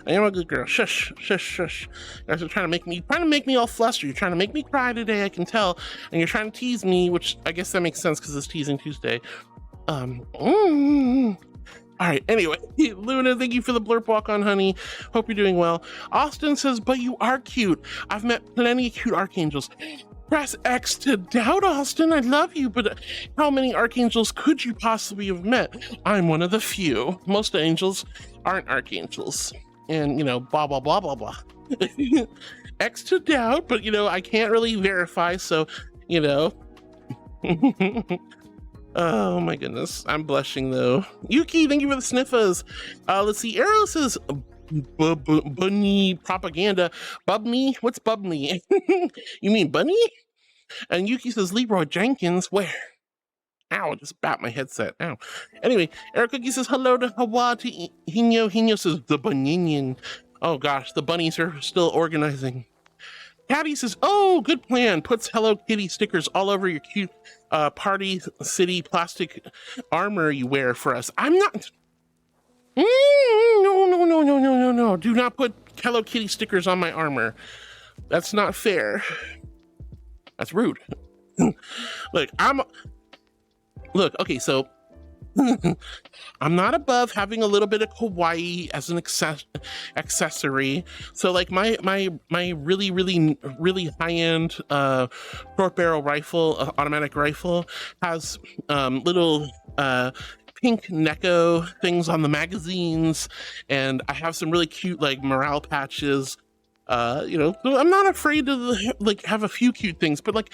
am a good girl. Shush, shush, shush. You guys are trying to make me all flustered. You're trying to make me cry today, I can tell. And you're trying to tease me, which I guess that makes sense because it's Teasing Tuesday. All right, anyway, Luna, thank you for the blurp walk on, honey. Hope you're doing well. Austin says, but you are cute. I've met plenty of cute archangels. Press X to doubt, Austin. I love you, but how many archangels could you possibly have met? I'm one of the few. Most angels aren't archangels. And, you know, blah, blah, blah, blah, blah. X to doubt, but, you know, I can't really verify, so, you know. Oh my goodness, I'm blushing though. Yuki, thank you for the sniffers. Let's see, Arrow says bunny propaganda. Bubney? What's Bubney? You mean bunny? And Yuki says Leroy Jenkins, where? Ow, I just bat my headset. Ow. Anyway, Eric Cookie says hello to Hawa to Hino. Hino says the buninian. Oh gosh, the bunnies are still organizing. Patty says, oh, good plan. Puts Hello Kitty stickers all over your cute Party City plastic armor you wear for us. I'm not... No. Do not put Hello Kitty stickers on my armor. That's not fair. That's rude. Look, okay, so... I'm not above having a little bit of kawaii as an accessory. So like my really high-end short barrel rifle, automatic rifle, has little pink Neko things on the magazines, and I have some really cute like morale patches. You know, so I'm not afraid to like have a few cute things, but like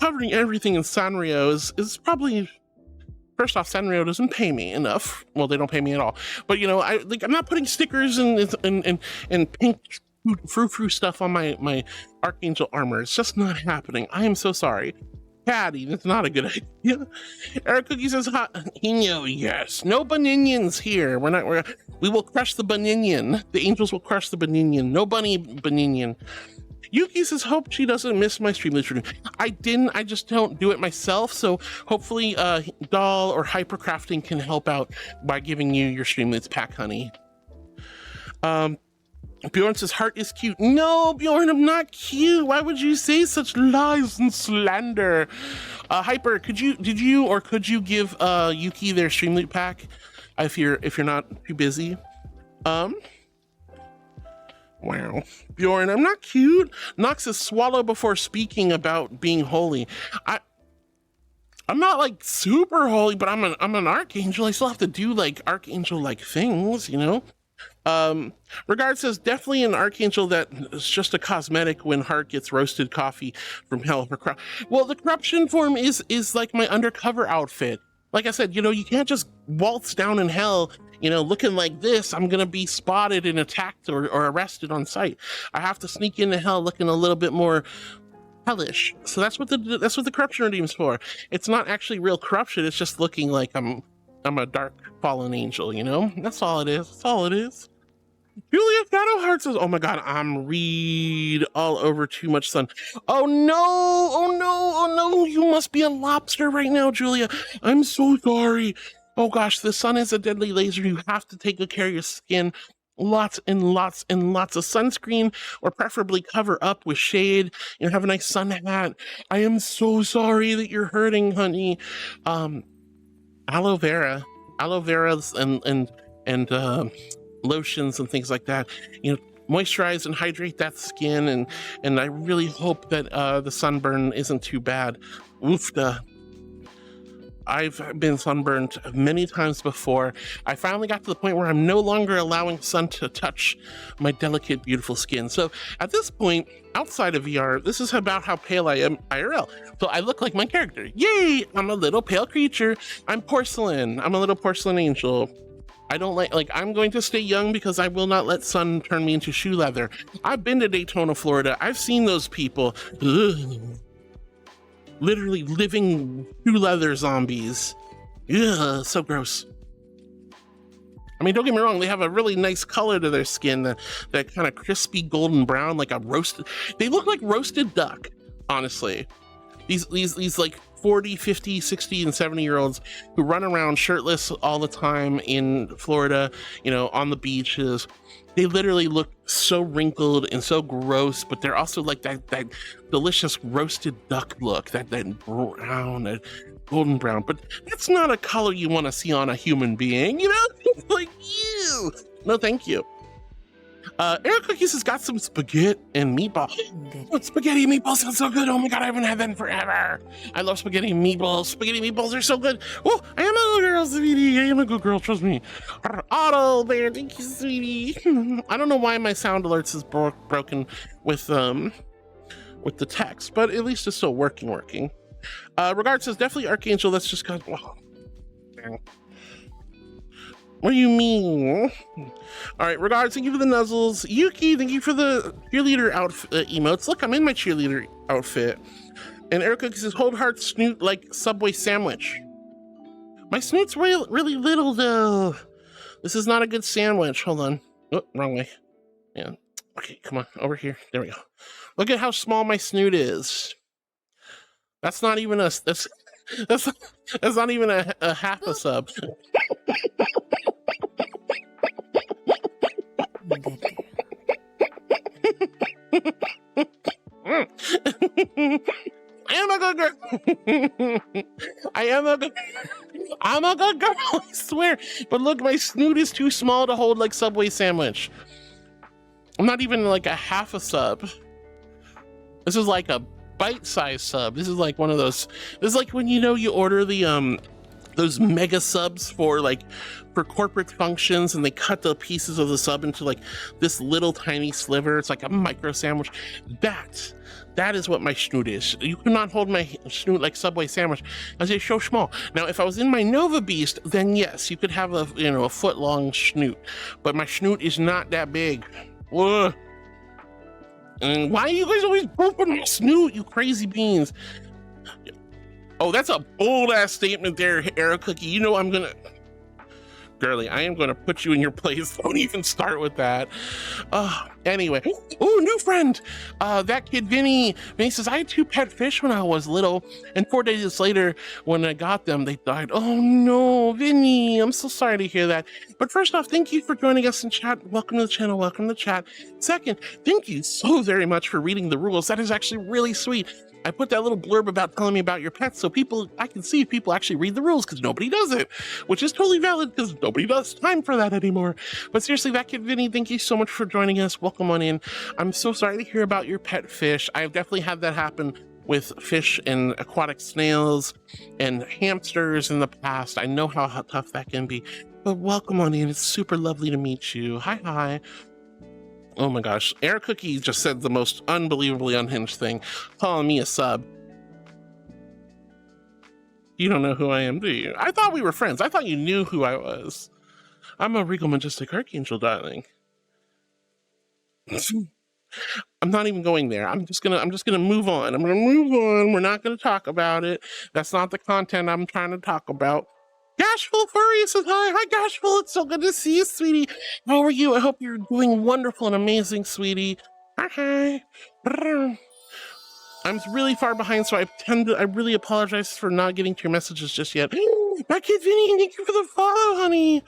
covering everything in Sanrio is probably... First off, Sanrio doesn't pay me enough. Well, they don't pay me at all. But you know, I'm not putting stickers and pink frou-frou stuff on my Archangel armor. It's just not happening. I am so sorry. Patty, that's not a good idea. Eric Cookie says, Hino, yes. No Baninians here. We will crush the Baninian. The angels will crush the Baninian. No bunny Baninian. Yuki says, hope she doesn't miss my Streamlabs review. I didn't, I just don't do it myself. So hopefully Doll or Hypercrafting can help out by giving you your Streamlabs pack, honey. Bjorn says, heart is cute. No, Bjorn, I'm not cute. Why would you say such lies and slander? Hyper, could you give Yuki their Streamlabs pack if you're not too busy? Wow. Bjorn, I'm not cute. Nox says, swallow before speaking about being holy. I'm not like super holy, but I'm an archangel. I still have to do like archangel like things, you know? Regard says, definitely an archangel that is just a cosmetic when Heart gets roasted coffee from hell. Well, the corruption form is like my undercover outfit. Like I said, you know, you can't just waltz down in hell, you know, looking like this. I'm gonna be spotted and attacked or arrested on sight. I have to sneak into hell looking a little bit more hellish. So that's what the corruption redeem's for. It's not actually real corruption. It's just looking like I'm a dark fallen angel, you know? That's all it is. That's all it is. Julia Shadowheart says, oh my god, I'm read all over too much sun. Oh no, oh no, oh no, you must be a lobster right now, Julia. I'm so sorry. Oh gosh, the sun is a deadly laser. You have to take good care of your skin. Lots and lots and lots of sunscreen, or preferably cover up with shade. You know, have a nice sun hat. I am so sorry that you're hurting, honey. Aloe vera and lotions and things like that, you know, moisturize and hydrate that skin, and I really hope that the sunburn isn't too bad. Oofda. I've been sunburned many times before. I finally got to the point where I'm no longer allowing sun to touch my delicate, beautiful skin. So at this point, outside of VR, this is about how pale I am IRL. So I look like my character. Yay! I'm a little pale creature. I'm porcelain. I'm a little porcelain angel. I don't like I'm going to stay young because I will not let sun turn me into shoe leather. I've been to Daytona, Florida. I've seen those people. Ugh. Literally living shoe leather zombies. Ugh, so gross. I mean, don't get me wrong, they have a really nice color to their skin, that kind of crispy golden brown, like a roasted, they look like roasted duck, honestly. These like 40, 50, 60, and 70-year-olds who run around shirtless all the time in Florida, you know, on the beaches. They literally look so wrinkled and so gross, but they're also like that delicious roasted duck look, that brown, that golden brown. But that's not a color you want to see on a human being, you know? Like, ew. No, thank you. Eric Cookies has got some spaghetti and meatballs. Oh, spaghetti and meatballs sound so good. Oh my god, I haven't had that in forever. I love spaghetti and meatballs. Spaghetti and meatballs are so good. Oh, I am a good girl, sweetie. I am a good girl, trust me. Otto Bear, thank you, sweetie. I don't know why my sound alerts is broken with the text, but at least it's still working. Regard says, definitely Archangel. That's just got. Oh, what do you mean? All right, Regards, thank you for the nuzzles. Yuki, thank you for the cheerleader outfit emotes. Look, I'm in my cheerleader outfit. And Erica says, hold heart snoot like Subway sandwich. My snoot's really little though. This is not a good sandwich. Hold on. Oh, wrong way. Yeah. Okay, come on, over here. There we go. Look at how small my snoot is. That's not even that's not even a half a sub. I am a good girl. I'm a good girl, I swear. But look, my snoot is too small to hold like Subway sandwich. I'm not even like a half a sub. This is like a bite-sized sub. This is like one of those. This is like when you order the those mega subs for corporate functions, and they cut the pieces of the sub into like this little tiny sliver. It's like a micro sandwich. That is what my snoot is. You cannot hold my snoot like Subway sandwich, as it's so small. Now, if I was in my Nova Beast, then yes, you could have a foot-long snoot. But my snoot is not that big. Ugh. And why are you guys always pooping my snoot, you crazy beans? Oh, that's a bold-ass statement there, Era Cookie. You know I'm gonna... Girly, I am going to put you in your place. Don't even start with that. Anyway. Oh, new friend. That kid, Vinny says, I had 2 pet fish when I was little, and 4 days later, when I got them, they died. Oh no, Vinny, I'm so sorry to hear that. But first off, thank you for joining us in chat. Welcome to the channel. Welcome to the chat. Second, thank you so very much for reading the rules. That is actually really sweet. I put that little blurb about telling me about your pets so I can see if people actually read the rules, because nobody does it, which is totally valid because nobody does time for that anymore. But seriously, that kid Vinny, thank you so much for joining us. Welcome on in. I'm so sorry to hear about your pet fish. I've definitely had that happen with fish and aquatic snails and hamsters in the past. I know how tough that can be. But welcome on in. It's super lovely to meet you. Hi. Oh my gosh, Air Cookie just said the most unbelievably unhinged thing, calling me a sub. You don't know who I am, do you? I thought we were friends. I thought you knew who I was. I'm a regal majestic archangel, darling. I'm not even going there. I'm just gonna move on. I'm gonna move on. We're not gonna talk about it. That's not the content I'm trying to talk about. Gashful Furry says hi. Hi, Gashful. It's so good to see you, sweetie. How are you? I hope you're doing wonderful and amazing, sweetie. Hi. I'm really far behind, so I really apologize for not getting to your messages just yet. That kid Vinny, thank you for the follow, honey.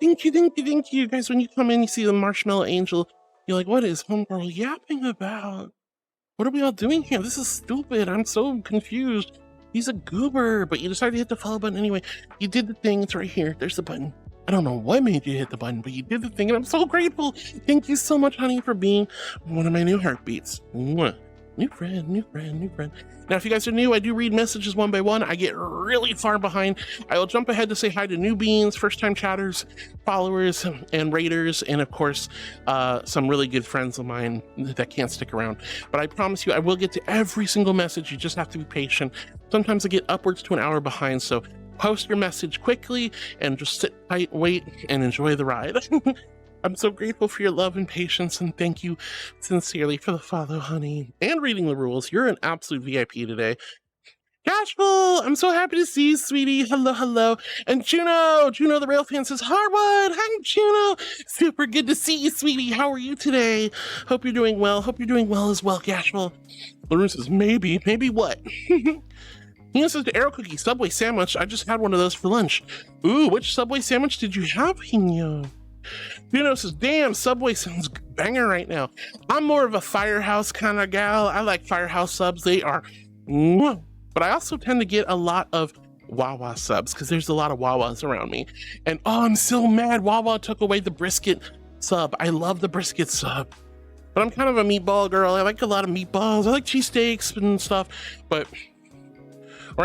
Thank you. Guys, when you come in, you see the marshmallow angel. You're like, what is homegirl yapping about? What are we all doing here? This is stupid. I'm so confused. He's a goober, but you decided to hit the follow button anyway. You did the thing. It's right here. There's the button. I don't know what made you hit the button, but you did the thing, and I'm so grateful. Thank you so much, honey, for being one of my new heartbeats. Mwah. New friend. Now, if you guys are new, I do read messages one by one. I get really far behind. I will jump ahead to say hi to new beings, first-time chatters, followers, and raiders, and of course, some really good friends of mine that can't stick around. But I promise you, I will get to every single message. You just have to be patient. Sometimes I get upwards to an hour behind, so post your message quickly and just sit tight, wait, and enjoy the ride. I'm so grateful for your love and patience, and thank you sincerely for the follow, honey, and reading the rules. You're an absolute VIP today. Cashful, I'm so happy to see you, sweetie. Hello. And Juno the rail fan says, Harwood, hi, Juno. Super good to see you, sweetie. How are you today? Hope you're doing well. Hope you're doing well as well, Cashful. Larune says, maybe what? He says to Arrow Cookie, Subway sandwich. I just had one of those for lunch. Ooh, which Subway sandwich did you have, Hino? Juno says, damn, Subway sounds banger right now. I'm more of a Firehouse kind of gal. I like Firehouse subs. They are mwah. But I also tend to get a lot of Wawa subs because there's a lot of Wawas around me. And oh, I'm so mad Wawa took away the brisket sub. I love the brisket sub. But I'm kind of a meatball girl. I like a lot of meatballs. I like cheesesteaks and stuff. Or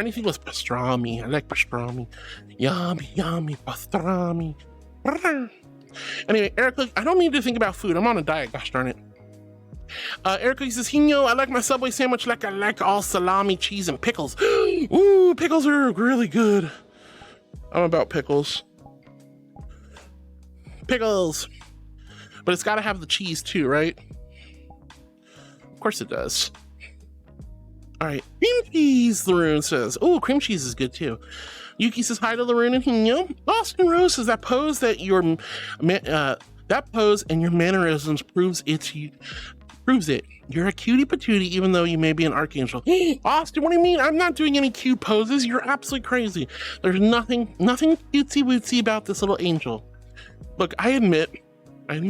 anything with pastrami. I like pastrami. Yummy pastrami. Anyway, Eric, I don't need to think about food. I'm on a diet, gosh darn it. Eric says, Hino, I like my Subway sandwich like I like all salami, cheese, and pickles. Ooh, pickles are really good. I'm about pickles. But it's got to have the cheese too, right? Of course it does. All right, cream cheese, Larune says. Oh, cream cheese is good too. Yuki says hi to Larune and Hino. Austin Rose says that pose and your mannerisms proves it. You're a cutie patootie, even though you may be an archangel. Austin, what do you mean? I'm not doing any cute poses. You're absolutely crazy. There's nothing cutesy wootsy about this little angel. Look, I admit, I'm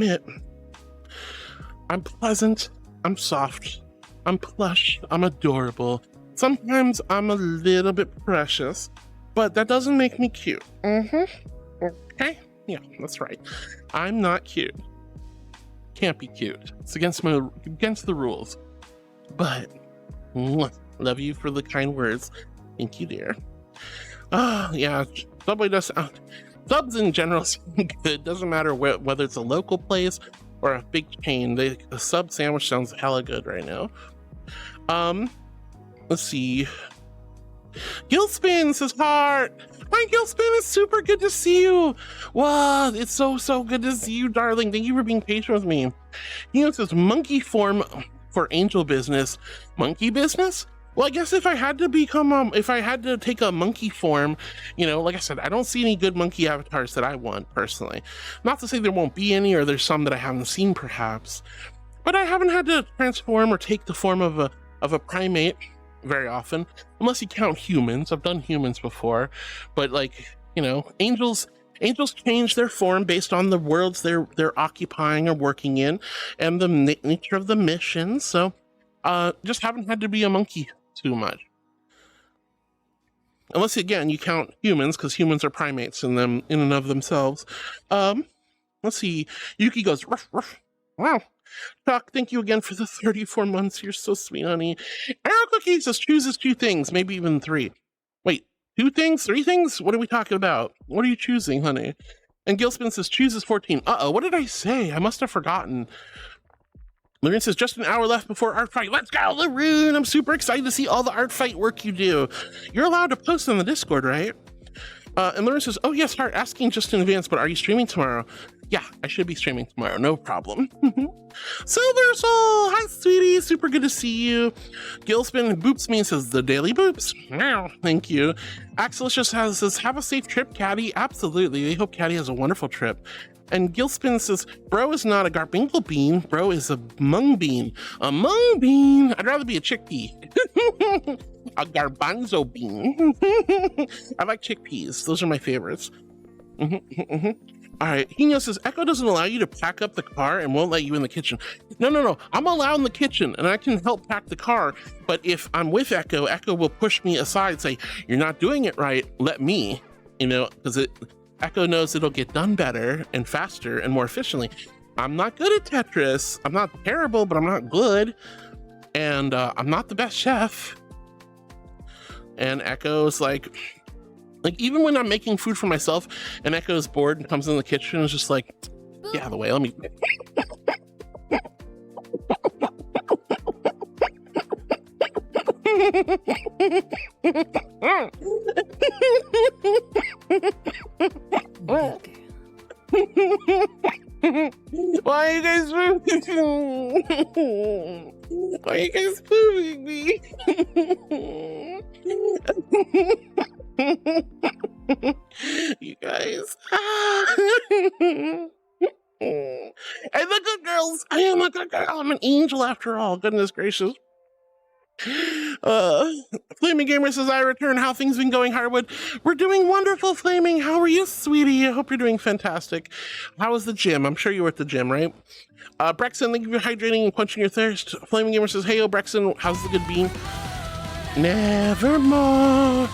pleasant, I'm soft, I'm plush, I'm adorable. Sometimes I'm a little bit precious, but that doesn't make me cute. Okay? Yeah, that's right. I'm not cute. Can't be cute. It's against the rules. But love you for the kind words. Thank you, dear. Oh, yeah. Subway does sound... Subs in general sound good. Doesn't matter whether it's a local place or a big chain. A sub sandwich sounds hella good right now. Let's see. Gilspin says heart. Hi, Gilspin. It's super good to see you. Wow, it's so good to see you, darling. Thank you for being patient with me. He says monkey form for angel business. Monkey business? Well, I guess if I had to become, if I had to take a monkey form, you know, like I said, I don't see any good monkey avatars that I want personally. Not to say there won't be any, or there's some that I haven't seen perhaps, but I haven't had to transform or take the form of a primate very often, unless you count humans. I've done humans before, but like, you know, angels change their form based on the worlds they're occupying or working in, and the nature of the mission. So, just haven't had to be a monkey too much. Unless again you count humans, because humans are primates in and of themselves. Let's see. Yuki goes, ruff, ruff. Wow. Chuck, thank you again for the 34 months. You're so sweet, honey. Arrow Cookie says chooses 2 things, maybe even 3. Wait, 2 things? 3 things? What are we talking about? What are you choosing, honey? And Gilspin says chooses 14. Uh-oh, what did I say? I must have forgotten. Lorraine says, just an hour left before art fight. Let's go, Laroon! I'm super excited to see all the art fight work you do. You're allowed to post on the Discord, right? And Lorraine says, oh yes, Heart, asking just in advance, but are you streaming tomorrow? Yeah, I should be streaming tomorrow, no problem. Silver Soul, hi sweetie, super good to see you. Gilspin boops me and says, the daily boops. Meow, thank you. Axel just says, have a safe trip, Caddy. Absolutely, we hope Caddy has a wonderful trip. And Gilspin says, bro is not a garbangle bean, bro is a mung bean. A mung bean? I'd rather be a chickpea. A garbanzo bean. I like chickpeas, those are my favorites. All right, Hino says, Echo doesn't allow you to pack up the car and won't let you in the kitchen. No, I'm allowed in the kitchen and I can help pack the car, but if I'm with Echo, Echo will push me aside, say, you're not doing it right, let me, you know, because Echo knows it'll get done better and faster and more efficiently. I'm not good at Tetris. I'm not terrible, but I'm not good. And I'm not the best chef. And Echo's like even when I'm making food for myself and Echo's bored and comes in the kitchen and is just like, get out of the way, let me. Why are you guys moving? Why are you guys moving me? You guys. I'm a good girl. I am a good girl. I'm an angel after all. Goodness gracious. Flaming Gamer says, I return. How things been going, Harwood? We're doing wonderful, Flaming. How are you, sweetie? I hope you're doing fantastic. How was the gym? I'm sure you were at the gym, right? Brexon, thank you for hydrating and quenching your thirst. Flaming Gamer says, hey, yo, Brexon, how's the good bean? Nevermore.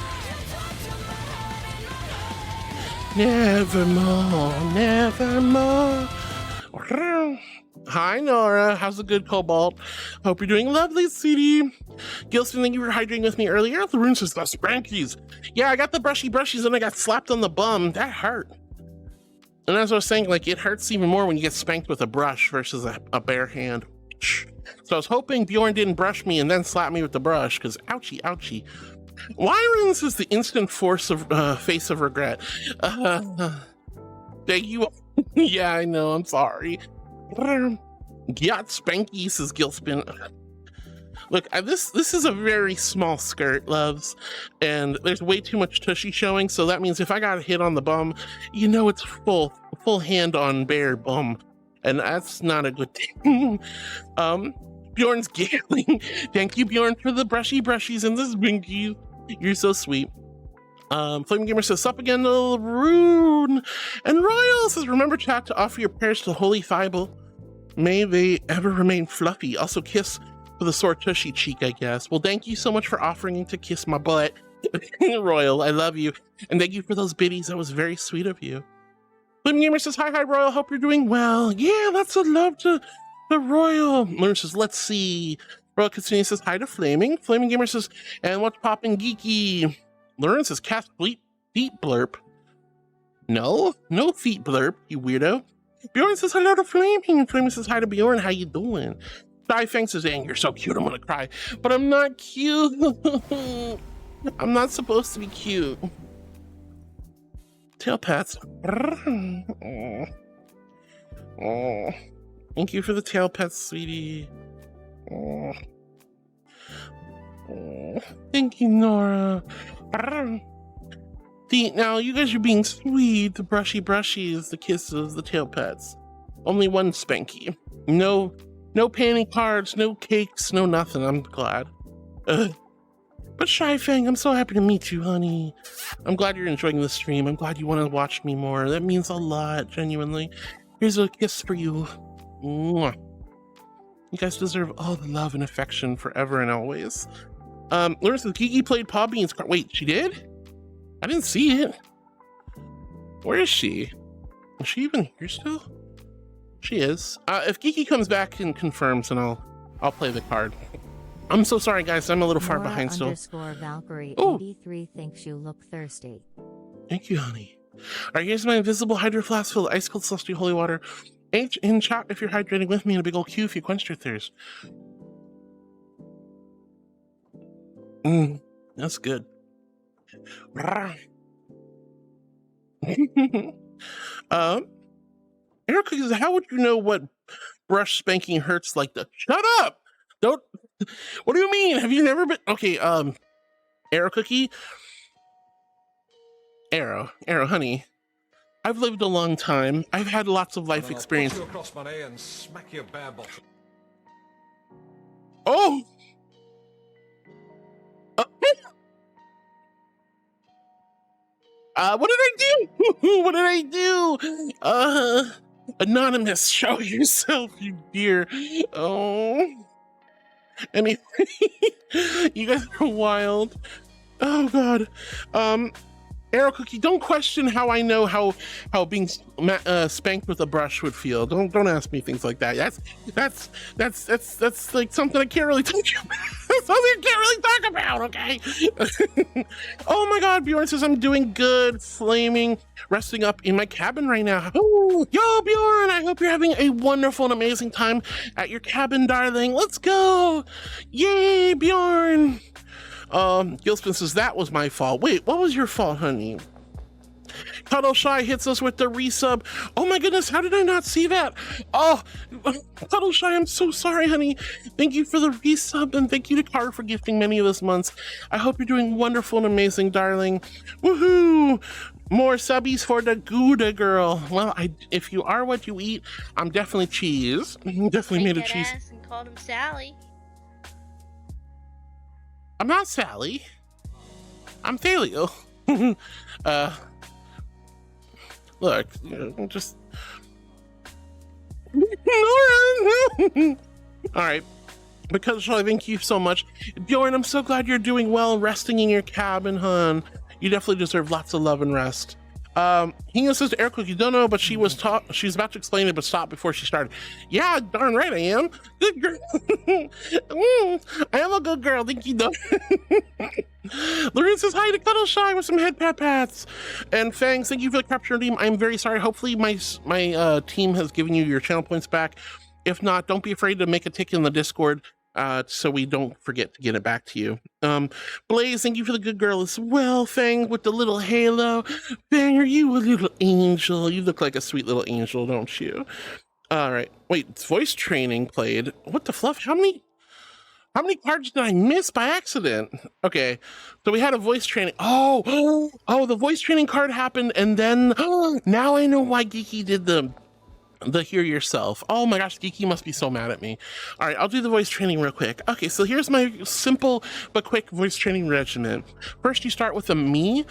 Nevermore, nevermore. Hi, Nora. How's the good Cobalt? Hope you're doing lovely, sweetie. Gilston, thank you for hydrating with me earlier. The rune says the spankies. Yeah, I got the brushies and I got slapped on the bum. That hurt. And as I was saying, like, it hurts even more when you get spanked with a brush versus a bare hand. So I was hoping Bjorn didn't brush me and then slap me with the brush, because ouchie, ouchie. Wyrens is the instant face of regret. Thank you. Yeah, I know, I'm sorry. Yacht Spanky, says Gilspin. Look, this is a very small skirt, loves, and there's way too much tushy showing, so that means if I got a hit on the bum, you know it's full hand on bare bum, and that's not a good thing. Bjorn's giggling. Thank you, Bjorn, for the brushies and the spinkies. You're so sweet. Flaming Gamer says, sup again, Rune. And Royal says, remember, chat, to offer your prayers to the Holy Bible. May they ever remain fluffy. Also kiss for the sore tushy cheek, I guess. Well, thank you so much for offering to kiss my butt. Royal, I love you. And thank you for those biddies. That was very sweet of you. Flaming Gamer says, hi, Royal. Hope you're doing well. Yeah, that's a love to the Royal. Lauren says, let's see. Royal Katsuni says, hi to Flaming. Flaming Gamer says, and what's popping, geeky? Lauren says, cast feet blurp. No feet blurp, you weirdo. Bjorn says, hello to Flaming. Flaming says, hi to Bjorn. How you doing? Shy Fang says, dang, you're so cute, I'm gonna cry. But I'm not cute. I'm not supposed to be cute. Tail pats. Oh, thank you for the tail pets, sweetie. Oh. Oh, thank you, Nora. See, now you guys are being sweet. The brushy brushies, the kisses, the tail pets. Only one spanky. No panty cards, no cakes, no nothing. I'm glad. But Shy Fang, I'm so happy to meet you, honey. I'm glad you're enjoying the stream. I'm glad you want to watch me more. That means a lot, genuinely. Here's a kiss for you. Mwah. You guys deserve all the love and affection forever and always. Lauren says Kiki played Paw Bean's card. Wait, she did? I didn't see it. Where is she? Is she even here still? She is. If Kiki comes back and confirms, then I'll play the card. I'm so sorry, guys. I'm a little far behind still. Valkyrie Oh. 83 thinks you look thirsty. Thank you, honey. Alright, here's my invisible hydro flask filled with ice cold celestial holy water. H in chat if you're hydrating with me, and a big old Q if you quenched your thirst. That's good. Erica, how would you know what brush spanking hurts like that? Shut up! Don't. What do you mean? Have you never been? Okay, Arrow Cookie. Arrow, honey. I've lived a long time. I've had lots of life experience. I'll put you across my knee and smack your bare bottom. Oh! What did I do? What did I do? Anonymous, show yourself, you dear. Oh. Anyway, you guys are wild. Oh God. Arrow Cookie, don't question how I know how being spanked with a brush would feel. Don't ask me things like that. That's like something I can't really talk about. Something I can't really talk about. Okay. Oh my God, Bjorn says I'm doing good, flaming, resting up in my cabin right now. Oh, yo, Bjorn, I hope you're having a wonderful and amazing time at your cabin, darling. Let's go. Yay, Bjorn. Gilspin says that was my fault. Wait, what was your fault, honey? Cuddle Shy hits us with the resub. Oh my goodness, how did I not see that? Oh, Cuddle Shy, I'm so sorry, honey. Thank you for the resub, and thank you to Car for gifting many of us months. I hope you're doing wonderful and amazing, darling. Woohoo! More subbies for the Gouda girl. Well, if you are what you eat, I'm definitely cheese. Definitely made of cheese. And called him Sally. I'm not Sally. I'm Thalio. Look, just... Alright. Because I thank you so much. Bjorn, I'm so glad you're doing well and resting in your cabin, hon. You definitely deserve lots of love and rest. Hingo says to Air Cookie, don't know, but she was she's about to explain it, but stop before she started. Yeah, darn right I am. Good girl. I am a good girl, thank you, though. Lorraine says hi to Cuddle Shy with some head pat pats. And Fangs, thank you for the capture redeem. I'm very sorry. Hopefully my team has given you your channel points back. If not, don't be afraid to make a tick in the Discord. So we don't forget to get it back to you. Blaze, thank you for the good girl as well. Fang with the little halo. Fang, are you a little angel? You look like a sweet little angel, don't you? All right. Wait, voice training played. What the fluff? How many cards did I miss by accident? Okay, so we had a voice training. Oh, the voice training card happened, and then now I know why Geeky did the hear yourself. Oh my gosh, Geeky must be so mad at me. All right, I'll do the voice training real quick. Okay, so here's my simple but quick voice training regimen. First, you start with a me.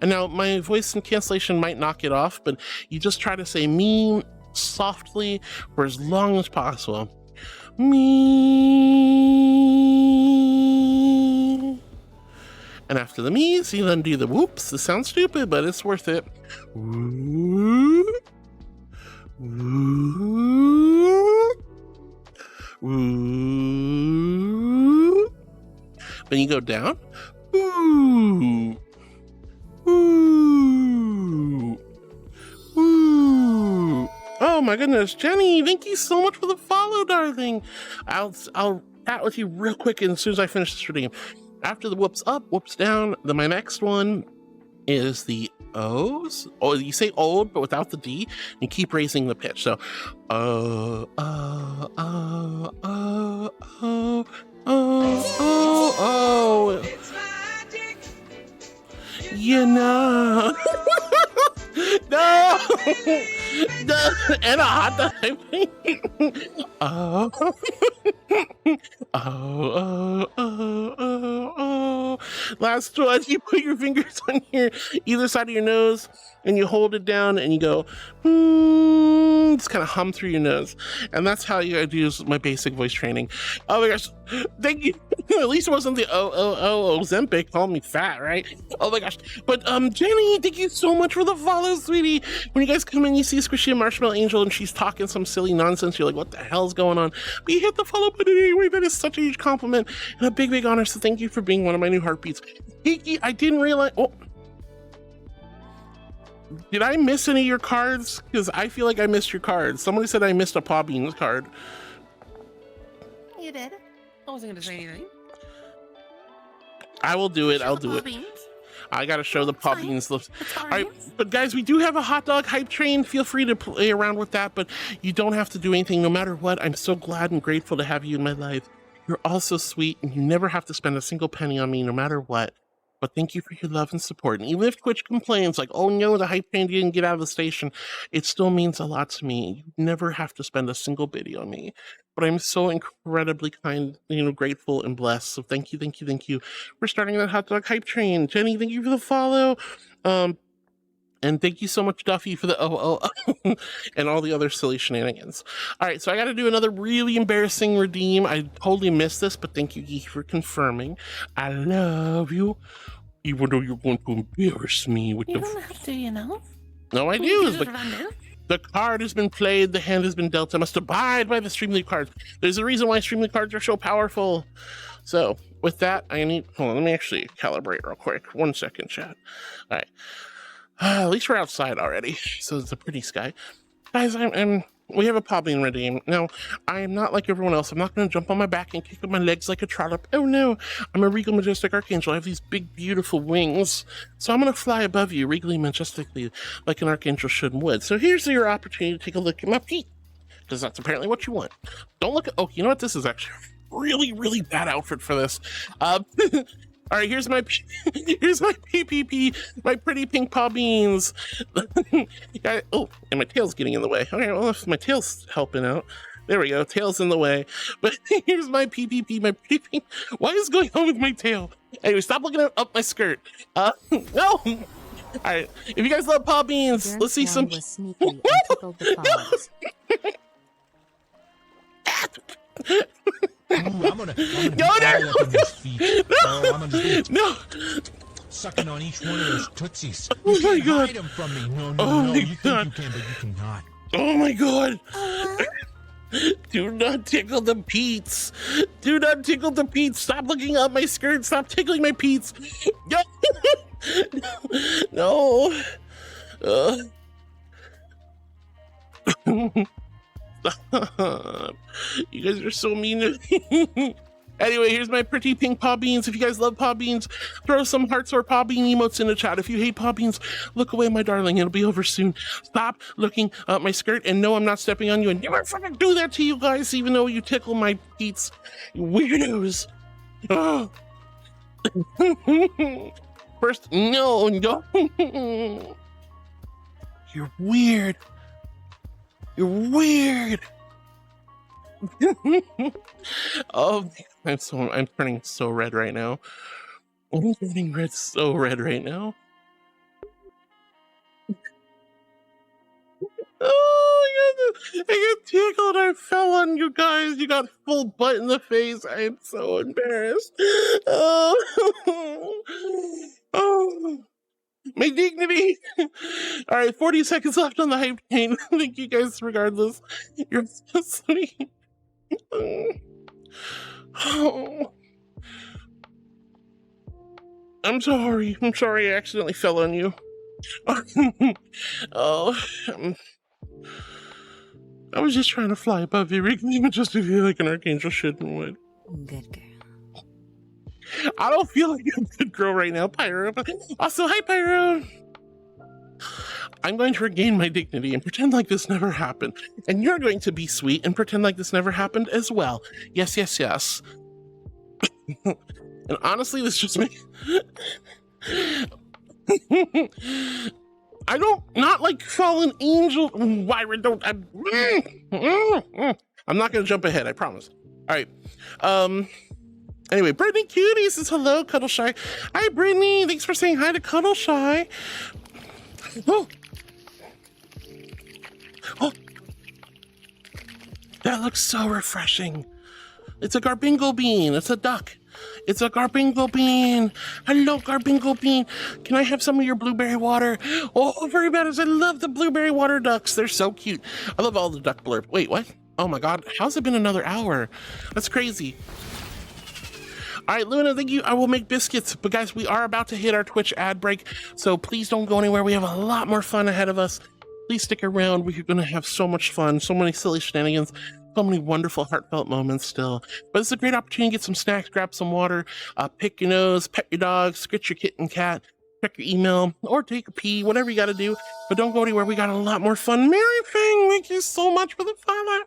And now my voice and cancellation might knock it off, but you just try to say me softly for as long as possible. Me. And after the me's, you then do the whoops. This sounds stupid, but it's worth it. Whoop. Whoop. Whoop. Then you go down. Ooh. Ooh. Ooh. Oh my goodness, Jenny, thank you so much for the follow, darling. I'll chat with you real quick as soon as I finish this stream. After the whoops up, whoops down, then my next one is the O's. Oh, you say old, but without the D. You keep raising the pitch. So, you know. No, no, and a hot dog. Oh. Last one, you put your fingers on either side of your nose and you hold it down and you go, just kind of hum through your nose. And that's how you gotta do my basic voice training. Oh my gosh, thank you. At least it wasn't the Ozempic calling me fat, right? Oh my gosh. But Jenny, thank you so much for the follow, sweetie. When you guys come in, you see Squishy and Marshmallow Angel and she's talking some silly nonsense. You're like, what the hell's going on? But you hit the follow button anyway. That is such a huge compliment and a big, big honor. So thank you for being one of my new heartbeats. Kiki, I didn't realize. Oh. Did I miss any of your cards? Because I feel like I missed your cards. Somebody said I missed a Paw Beans card. You did. I wasn't going to say anything. I will do it. I'll do it. I gotta show the Paw Beans. All right, but guys, we do have a hot dog hype train. Feel free to play around with that, but you don't have to do anything no matter what. I'm so glad and grateful to have you in my life. You're all so sweet, and you never have to spend a single penny on me no matter what. But thank you for your love and support. And even if Twitch complains, like, oh no, the hype train didn't get out of the station, it still means a lot to me. You never have to spend a single biddy on me. But I'm so incredibly kind, grateful and blessed. So thank you for starting that hot dog hype train. Jenny, thank you for the follow. And thank you so much, Duffy, for the and all the other silly shenanigans. All right, so I got to do another really embarrassing redeem. I totally missed this, but thank you, Geek, for confirming. I love you, even though you're going to embarrass me with You don't have to, No, I do. The card has been played, the hand has been dealt. I must abide by the Streamly cards. There's a reason why Streamly cards are so powerful. So, with that, hold on, let me actually calibrate real quick. 1 second, chat. All right. At least we're outside already, so it's a pretty sky. Guys, we have a Paw Bean redeem. Now, I am not like everyone else. I'm not going to jump on my back and kick with my legs like a trollop. Oh no, I'm a regal majestic archangel. I have these big, beautiful wings. So I'm going to fly above you, regally, majestically, like an archangel should and would. So here's your opportunity to take a look at my feet, because that's apparently what you want. Don't look at, oh, you know what? This is actually a really, really bad outfit for this. All right, here's my PPP, my pretty pink Paw Beans. Oh, and my tail's getting in the way. Okay, well, if my tail's helping out. There we go, tail's in the way. But here's my PPP, my pretty pink. What is going on with my tail? Anyway, stop looking up my skirt. No! All right, if you guys love Paw Beans, let's see some. Was sneaky and tickled the paws. I'm gonna no, sucking on each one of those tootsies. Oh my god! Hide them from me. No. You think you can, but you cannot. Oh my god! Do not tickle the Pete's. Do not tickle the Pete's. Stop looking up my skirt. Stop tickling my Pete's. No. You guys are so mean to me. Anyway, here's my pretty pink Paw Beans. If you guys love Paw Beans, throw some hearts or Paw Bean emotes in the chat. If you hate Paw Beans, look away, my darling. It'll be over soon. Stop looking at my skirt. And no, I'm not stepping on you. And never fucking do that to you guys, even though you tickle my Pete's. You weirdos. Oh. First, no. You're weird. You're weird. Oh, I'm turning so red right now. I'm turning so red right now. Oh, I got tickled. I fell on you guys. You got full butt in the face. I am so embarrassed. Oh. My dignity. All right, 40 seconds left on the hype train. Thank you guys regardless. You're so sweet. Oh. I'm sorry I accidentally fell on you. Oh, I was just trying to fly above you, just to feel like an archangel should and would. Good girl. I don't feel like a good girl right now, Pyro. Also, hi, Pyro. I'm going to regain my dignity and pretend like this never happened. And you're going to be sweet and pretend like this never happened as well. Yes, yes, yes. And honestly, this just makes... I don't not like fallen angel. Why don't I? I'm not gonna jump ahead, I promise. All right. Anyway, Brittany Cutie says hello, Cuddle Shy. Hi, Brittany. Thanks for saying hi to Cuddle Shy. Oh. Oh. That looks so refreshing. It's a garbingle bean. It's a duck. It's a garbingle bean. Hello, garbingle bean. Can I have some of your blueberry water? Oh, very bad. I love the blueberry water ducks. They're so cute. I love all the duck blurb. Wait, what? Oh my God. How's it been another hour? That's crazy. All right, Luna, thank you. I will make biscuits. But guys, we are about to hit our Twitch ad break. So please don't go anywhere. We have a lot more fun ahead of us. Please stick around. We're going to have so much fun. So many silly shenanigans. So many wonderful, heartfelt moments still. But it's a great opportunity to get some snacks, grab some water, pick your nose, pet your dog, scratch your kitten, cat, check your email, or take a pee, whatever you got to do. But don't go anywhere. We got a lot more fun. Mary Fang, thank you so much for the follow.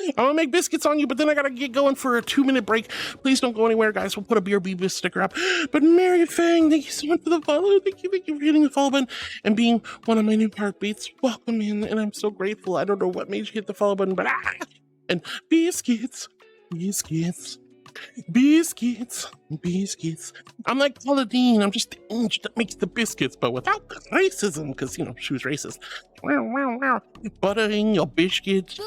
I'm going to make biscuits on you, but then I got to get going for a 2-minute break. Please don't go anywhere, guys. We'll put a BRB sticker up. But Mary Fang, thank you so much for the follow. Thank you for hitting the follow button and being one of my new heartbeats. Welcome in, and I'm so grateful. I don't know what made you hit the follow button, but and biscuits, biscuits. Biscuits, biscuits. I'm like Paula Dean. I'm just the angel that makes the biscuits, but without racism, because, you know, she was racist. Buttering your biscuits.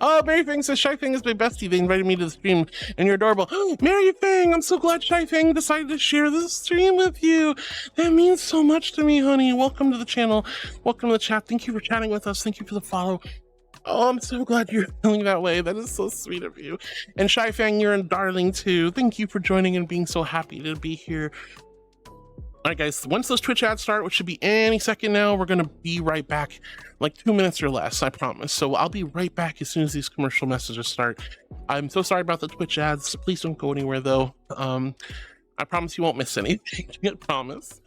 Oh, Mary Fang says Shy Fang is my bestie. They invited me to the stream, and you're adorable. Mary Fang, I'm so glad Shy Fang decided to share this stream with you. That means so much to me, honey. Welcome to the channel. Welcome to the chat. Thank you for chatting with us. Thank you for the follow. Oh, I'm so glad you're feeling that way. That is so sweet of you. And Shy Fang, you're a darling too. Thank you for joining and being so happy to be here. All right, guys, once those Twitch ads start, which should be any second now, we're going to be right back, like 2 minutes or less, I promise. So I'll be right back as soon as these commercial messages start. I'm so sorry about the Twitch ads. Please don't go anywhere, though. I promise you won't miss anything. I promise.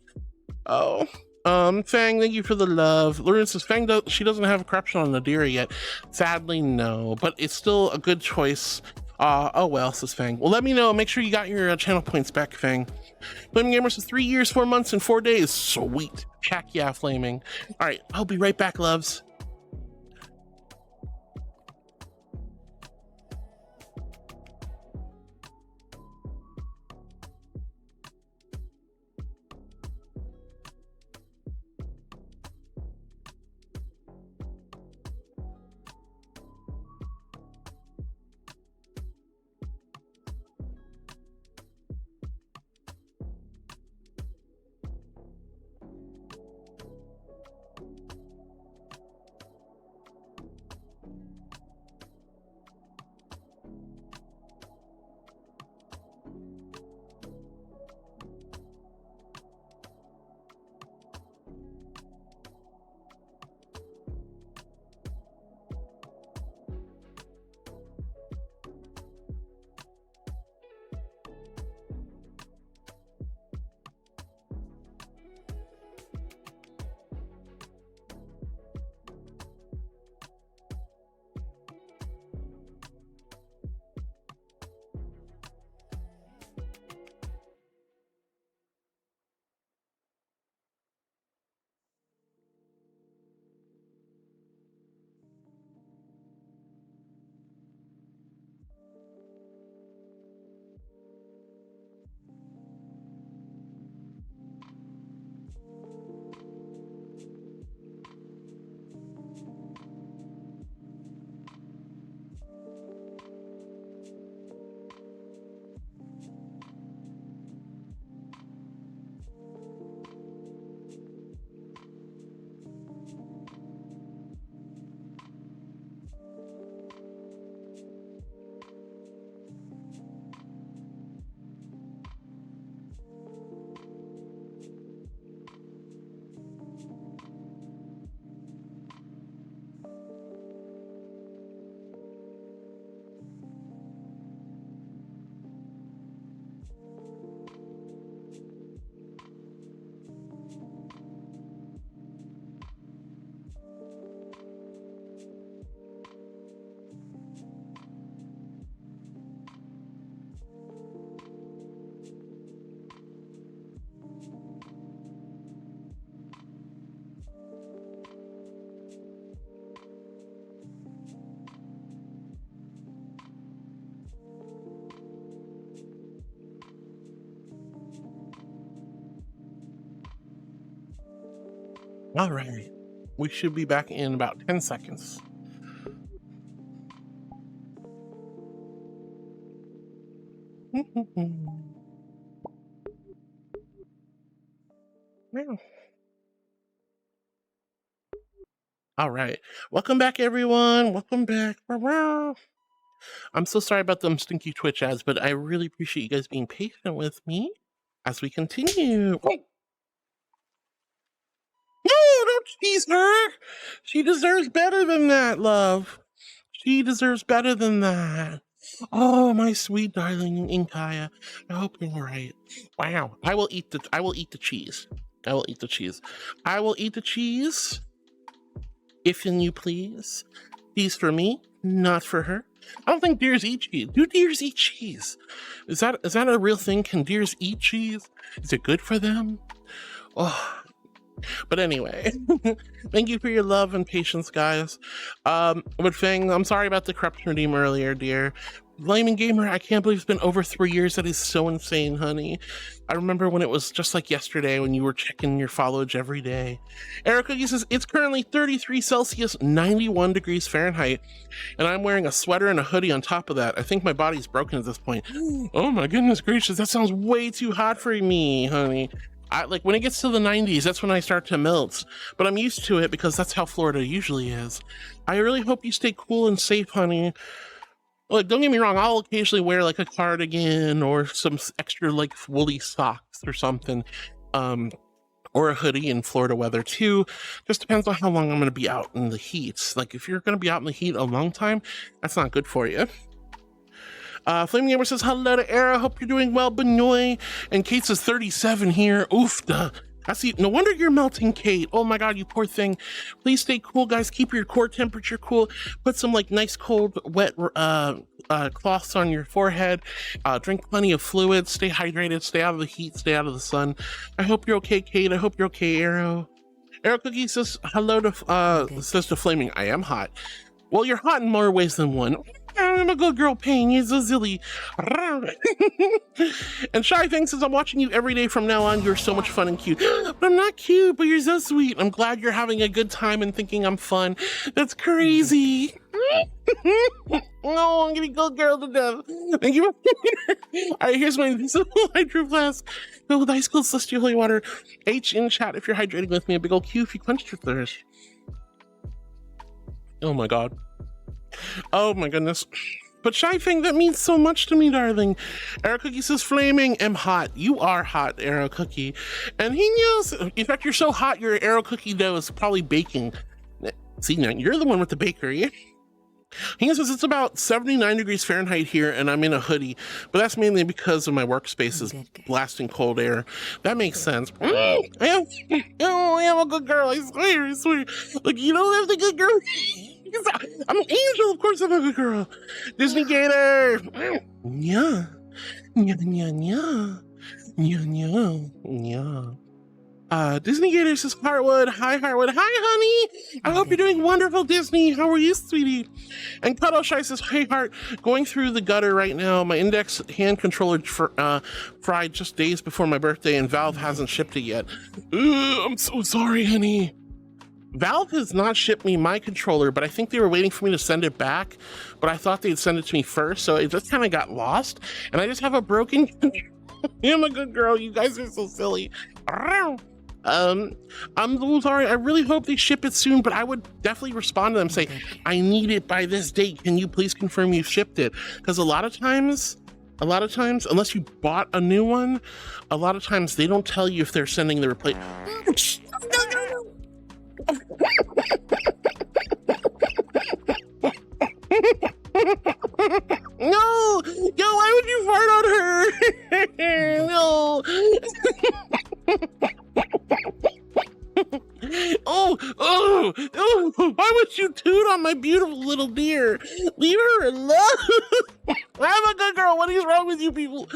Oh, Fang, thank you for the love. Lauren says, Fang, she doesn't have a corruption on Nadira yet. Sadly, no, but it's still a good choice. Oh, well, says Fang. Well, let me know. Make sure you got your channel points back, Fang. Flaming Gamer says 3 years, 4 months, and 4 days. Sweet. Heck yeah, Flaming. All right, I'll be right back, loves. All right. We should be back in about 10 seconds. All right. Welcome back, everyone. Welcome back. I'm so sorry about them stinky Twitch ads, but I really appreciate you guys being patient with me as we continue. No, don't tease her. She deserves better than that, love. She deserves better than that. Oh, my sweet darling Inkaya. I hope you're all right. Wow. I will eat the cheese. I will eat the cheese. I will eat the cheese. If and you please. Cheese for me, not for her. I don't think deers eat cheese. Do deers eat cheese? Is that a real thing? Can deers eat cheese? Is it good for them? Oh. But anyway, thank you for your love and patience, guys. But Fang, I'm sorry about the corruption redeem earlier, dear. Flaming Gamer, I can't believe it's been over 3 years. That is so insane, honey. I remember when it was just like yesterday when you were checking your followage every day. Eric Cookie says, it's currently 33 Celsius, 91 degrees Fahrenheit, and I'm wearing a sweater and a hoodie on top of that. I think my body's broken at this point. Oh my goodness gracious, that sounds way too hot for me, honey. Like when it gets to the 90s, that's when I start to melt, but I'm used to it because that's how Florida usually is. I really hope you stay cool and safe, honey. Look, don't get me wrong, I'll occasionally wear like a cardigan or some extra like woolly socks or something, or a hoodie in Florida weather too. Just depends on how long I'm going to be out in the heat. Like if you're going to be out in the heat a long time, that's not good for you. Flaming Gamer says, hello to Era, hope you're doing well, Benoy. And Kate says 37 here. Oof, duh. No wonder you're melting, Kate. Oh my god, you poor thing. Please stay cool, guys. Keep your core temperature cool. Put some like nice cold wet cloths on your forehead. Drink plenty of fluids. Stay hydrated. Stay out of the heat. Stay out of the sun. I hope you're okay, Kate. I hope you're okay, Arrow. Arrow Cookie says hello to says to Flaming. I am hot. Well, you're hot in more ways than one. I'm a good girl, Pain. You're so silly. And Shy Thing says, I'm watching you every day from now on. You're so much fun and cute. But I'm not cute, but you're so sweet. I'm glad you're having a good time and thinking I'm fun. That's crazy. Oh, I'm getting good girl to death. Thank you. All right, here's my hydro flask filled with ice cold celestial holy water. H in chat if you're hydrating with me. A big old Q if you quenched your thirst. Oh my god. Oh my goodness. But Shy Thing, that means so much to me, darling. Arrow Cookie says, Flaming, am hot. You are hot, Arrow Cookie. And he knows, in fact, you're so hot, your Arrow Cookie dough is probably baking. See, now you're the one with the bakery. He says it's about 79 degrees Fahrenheit here, and I'm in a hoodie, but that's mainly because of my workspace is blasting cold air. That makes sense. I am a good girl. I swear. Like, you don't have the good girl. I'm an angel, of course I'm a good girl. Disney Gator. Yeah. Disney Gator says, Heartwood. Hi, Heartwood. Hi, honey. I hope you're doing wonderful, Disney. How are you, sweetie? And Cuddle Shy says, hey, Heart. Going through the gutter right now. My index hand controller fried just days before my birthday, and Valve hasn't shipped it yet. I'm so sorry, honey. Valve has not shipped me my controller, but I think they were waiting for me to send it back, but I thought they'd send it to me first, so it just kind of got lost, and I just have a broken I'm a good girl. You guys are so silly. I'm so sorry. I really hope they ship it soon, but I would definitely respond to them and say, I need it by this date. Can you please confirm you've shipped it? Because a lot of times, unless you bought a new one, a lot of times they don't tell you if they're sending the replacement. No! Yo, why would you fart on her? No! Oh, why would you toot on my beautiful little deer? Leave her alone. I'm a good girl. What is wrong with you people?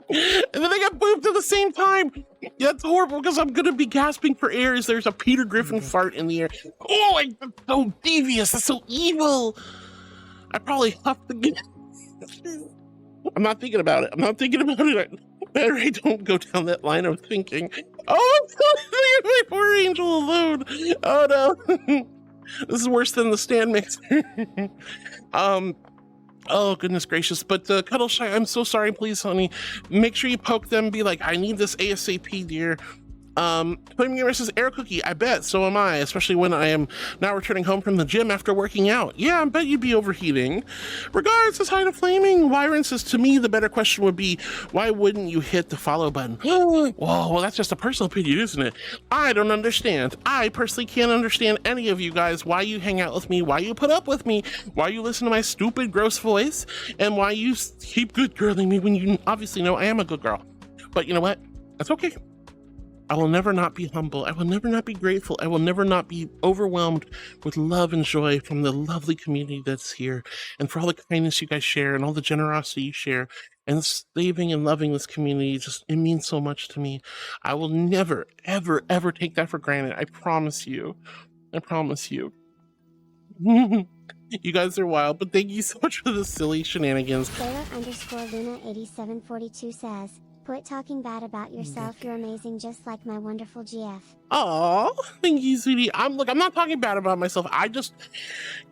And then they got booped at the same time. That's horrible because I'm gonna be gasping for air as there's a Peter Griffin fart in the air. Oh, that's so devious. That's so evil. I probably huffed again. I'm not thinking about it. better I don't go down that line of thinking. Oh, I'm leaving my poor angel alone. Oh no. This is worse than the stand mixer. Oh, goodness gracious. But Cuddle Shy, I'm so sorry. Please, honey, make sure you poke them. Be like, I need this ASAP, dear. Playing Gamer says, Air Cookie, I bet, so am I, especially when I am now returning home from the gym after working out. Yeah, I bet you'd be overheating. Regards, says hi to Flaming. Wyron says, to me, the better question would be, why wouldn't you hit the follow button? Whoa, well, that's just a personal opinion, isn't it? I don't understand. I personally can't understand any of you guys, why you hang out with me, why you put up with me, why you listen to my stupid, gross voice, and why you keep good girling me when you obviously know I am a good girl. But you know what? That's okay. I will never not be humble. I will never not be grateful. I will never not be overwhelmed with love and joy from the lovely community that's here, and for all the kindness you guys share and all the generosity you share and saving and loving this community. Just, it means so much to me. I will never, ever, ever take that for granted. I promise you. I promise you. You guys are wild, but thank you so much for the silly shenanigans. Sailor_Luna8742 says, quit talking bad about yourself. You're amazing, just like my wonderful GF. Oh, thank you, sweetie. I'm not talking bad about myself. I just,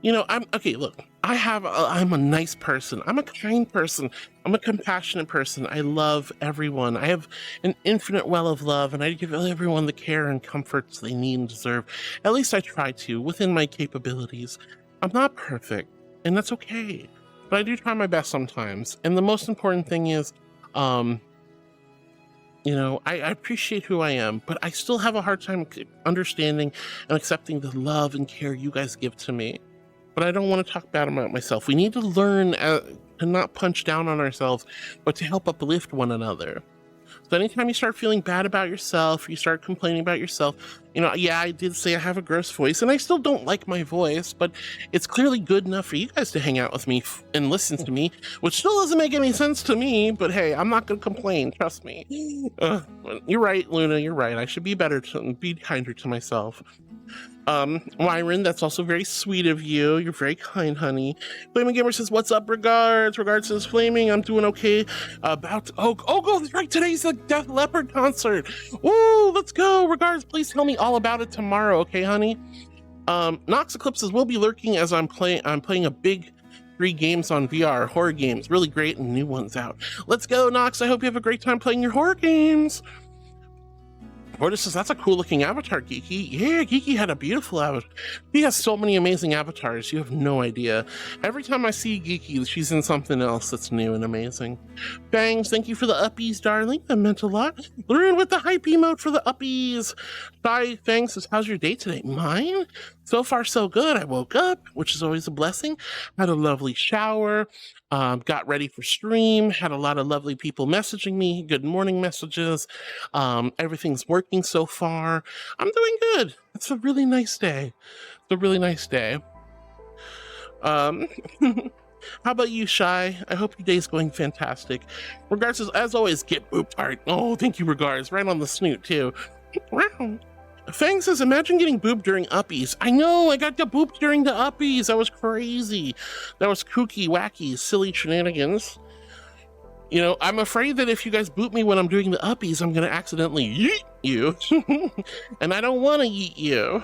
okay, look, I'm a nice person. I'm a kind person. I'm a compassionate person. I love everyone. I have an infinite well of love, and I give everyone the care and comforts they need and deserve. At least I try to, within my capabilities. I'm not perfect, and that's okay. But I do try my best sometimes. And the most important thing is, I appreciate who I am, but I still have a hard time understanding and accepting the love and care you guys give to me. But I don't want to talk bad about myself. We need to learn to not punch down on ourselves, but to help uplift one another. So anytime you start feeling bad about yourself, you start complaining about yourself, yeah, I did say I have a gross voice, and I still don't like my voice, but it's clearly good enough for you guys to hang out with me and listen to me, which still doesn't make any sense to me, but hey, I'm not going to complain, trust me. You're right, Luna, you're right. I should be be kinder to myself. Wyron, that's also very sweet of you. You're very kind, honey. Flaming Gamer says, what's up, regards? Regards says, Flaming, I'm doing okay. Oh, that's right, today's the Def Leppard concert. Woo, let's go. Regards, please tell me all about it tomorrow, okay, honey? Nox Eclipses will be lurking as I'm playing a big 3 games on VR, horror games, really great, and new ones out. Let's go, Nox. I hope you have a great time playing your horror games. Portis says, that's a cool looking avatar, Geeky. Yeah, Geeky had a beautiful avatar. He has so many amazing avatars, you have no idea. Every time I see Geeky, she's in something else that's new and amazing. Bangs, thank you for the uppies, darling. That meant a lot. Learn with the hype emote for the uppies. Shy Fang says, how's your day today? Mine? So far, so good. I woke up, which is always a blessing. Had a lovely shower. Got ready for stream, had a lot of lovely people messaging me, good morning messages. Everything's working so far. I'm doing good. It's a really nice day. It's a really nice day. How about you, Shy? I hope your day's going fantastic. Regards, as always, get booped hard. Oh, thank you, Regards. Right on the snoot, too. Wow. Fang says, imagine getting booped during uppies. I know, I got booped during the uppies. That was crazy. That was kooky, wacky, silly shenanigans. I'm afraid that if you guys boop me when I'm doing the uppies, I'm going to accidentally yeet you. And I don't want to yeet you.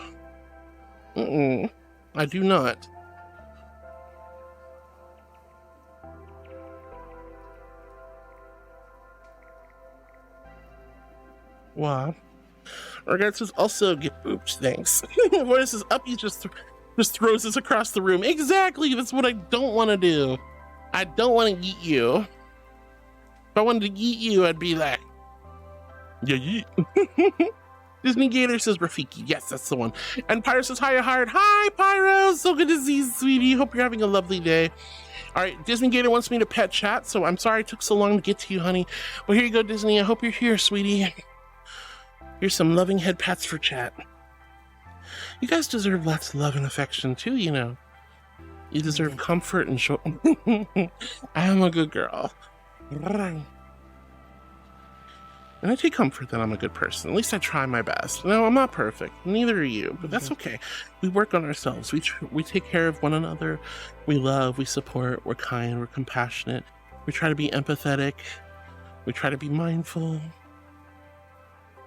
I do not. Wow. Regards says, also get booped, thanks. What is this? Uppy just throws us across the room. Exactly, that's what I don't want to do. I don't want to yeet you. If I wanted to yeet you, I'd be like, yeah, yeet. Disney Gator says Rafiki. Yes, that's the one. And Pyro says, hi, Hard. Hi, Pyro. So good to see you, sweetie. Hope you're having a lovely day. All right, Disney Gator wants me to pet chat, so I'm sorry it took so long to get to you, honey. Well, here you go, Disney. I hope you're here, sweetie. Here's some loving head pats for chat. You guys deserve lots of love and affection too, You deserve comfort and joy. I am a good girl. And I take comfort that I'm a good person. At least I try my best. No, I'm not perfect. Neither are you, but that's okay. We work on ourselves. We take care of one another. We love, we support, we're kind, we're compassionate. We try to be empathetic. We try to be mindful.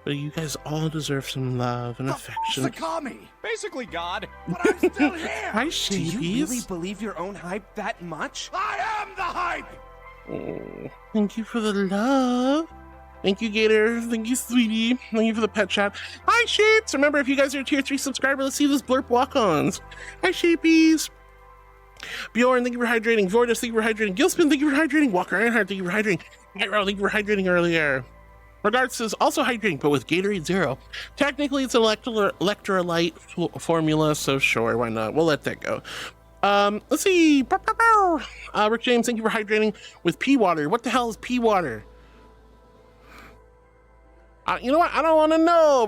But you guys all deserve some love and affection. Sakami! Basically, God. But I'm still here! Hi, Do Shapies. you really believe your own hype that much? I am the hype! Oh, thank you for the love. Thank you, Gator. Thank you, sweetie. Thank you for the pet chat. Hi, Shapes. Remember, if you guys are a tier 3 subscriber, let's see those blurp walk-ons. Hi, Shapies. Bjorn, thank you for hydrating. Vordas, thank you for hydrating. Gilspin, thank you for hydrating. Walker Ironheart, thank you for hydrating. Nightro, thank you for hydrating earlier. Regards says also hydrating, but with Gatorade Zero. Technically, it's an electrolyte formula, so sure, why not? We'll let that go. Let's see. Rick James, thank you for hydrating with pea water. What the hell is pea water? You know what? I don't want to know,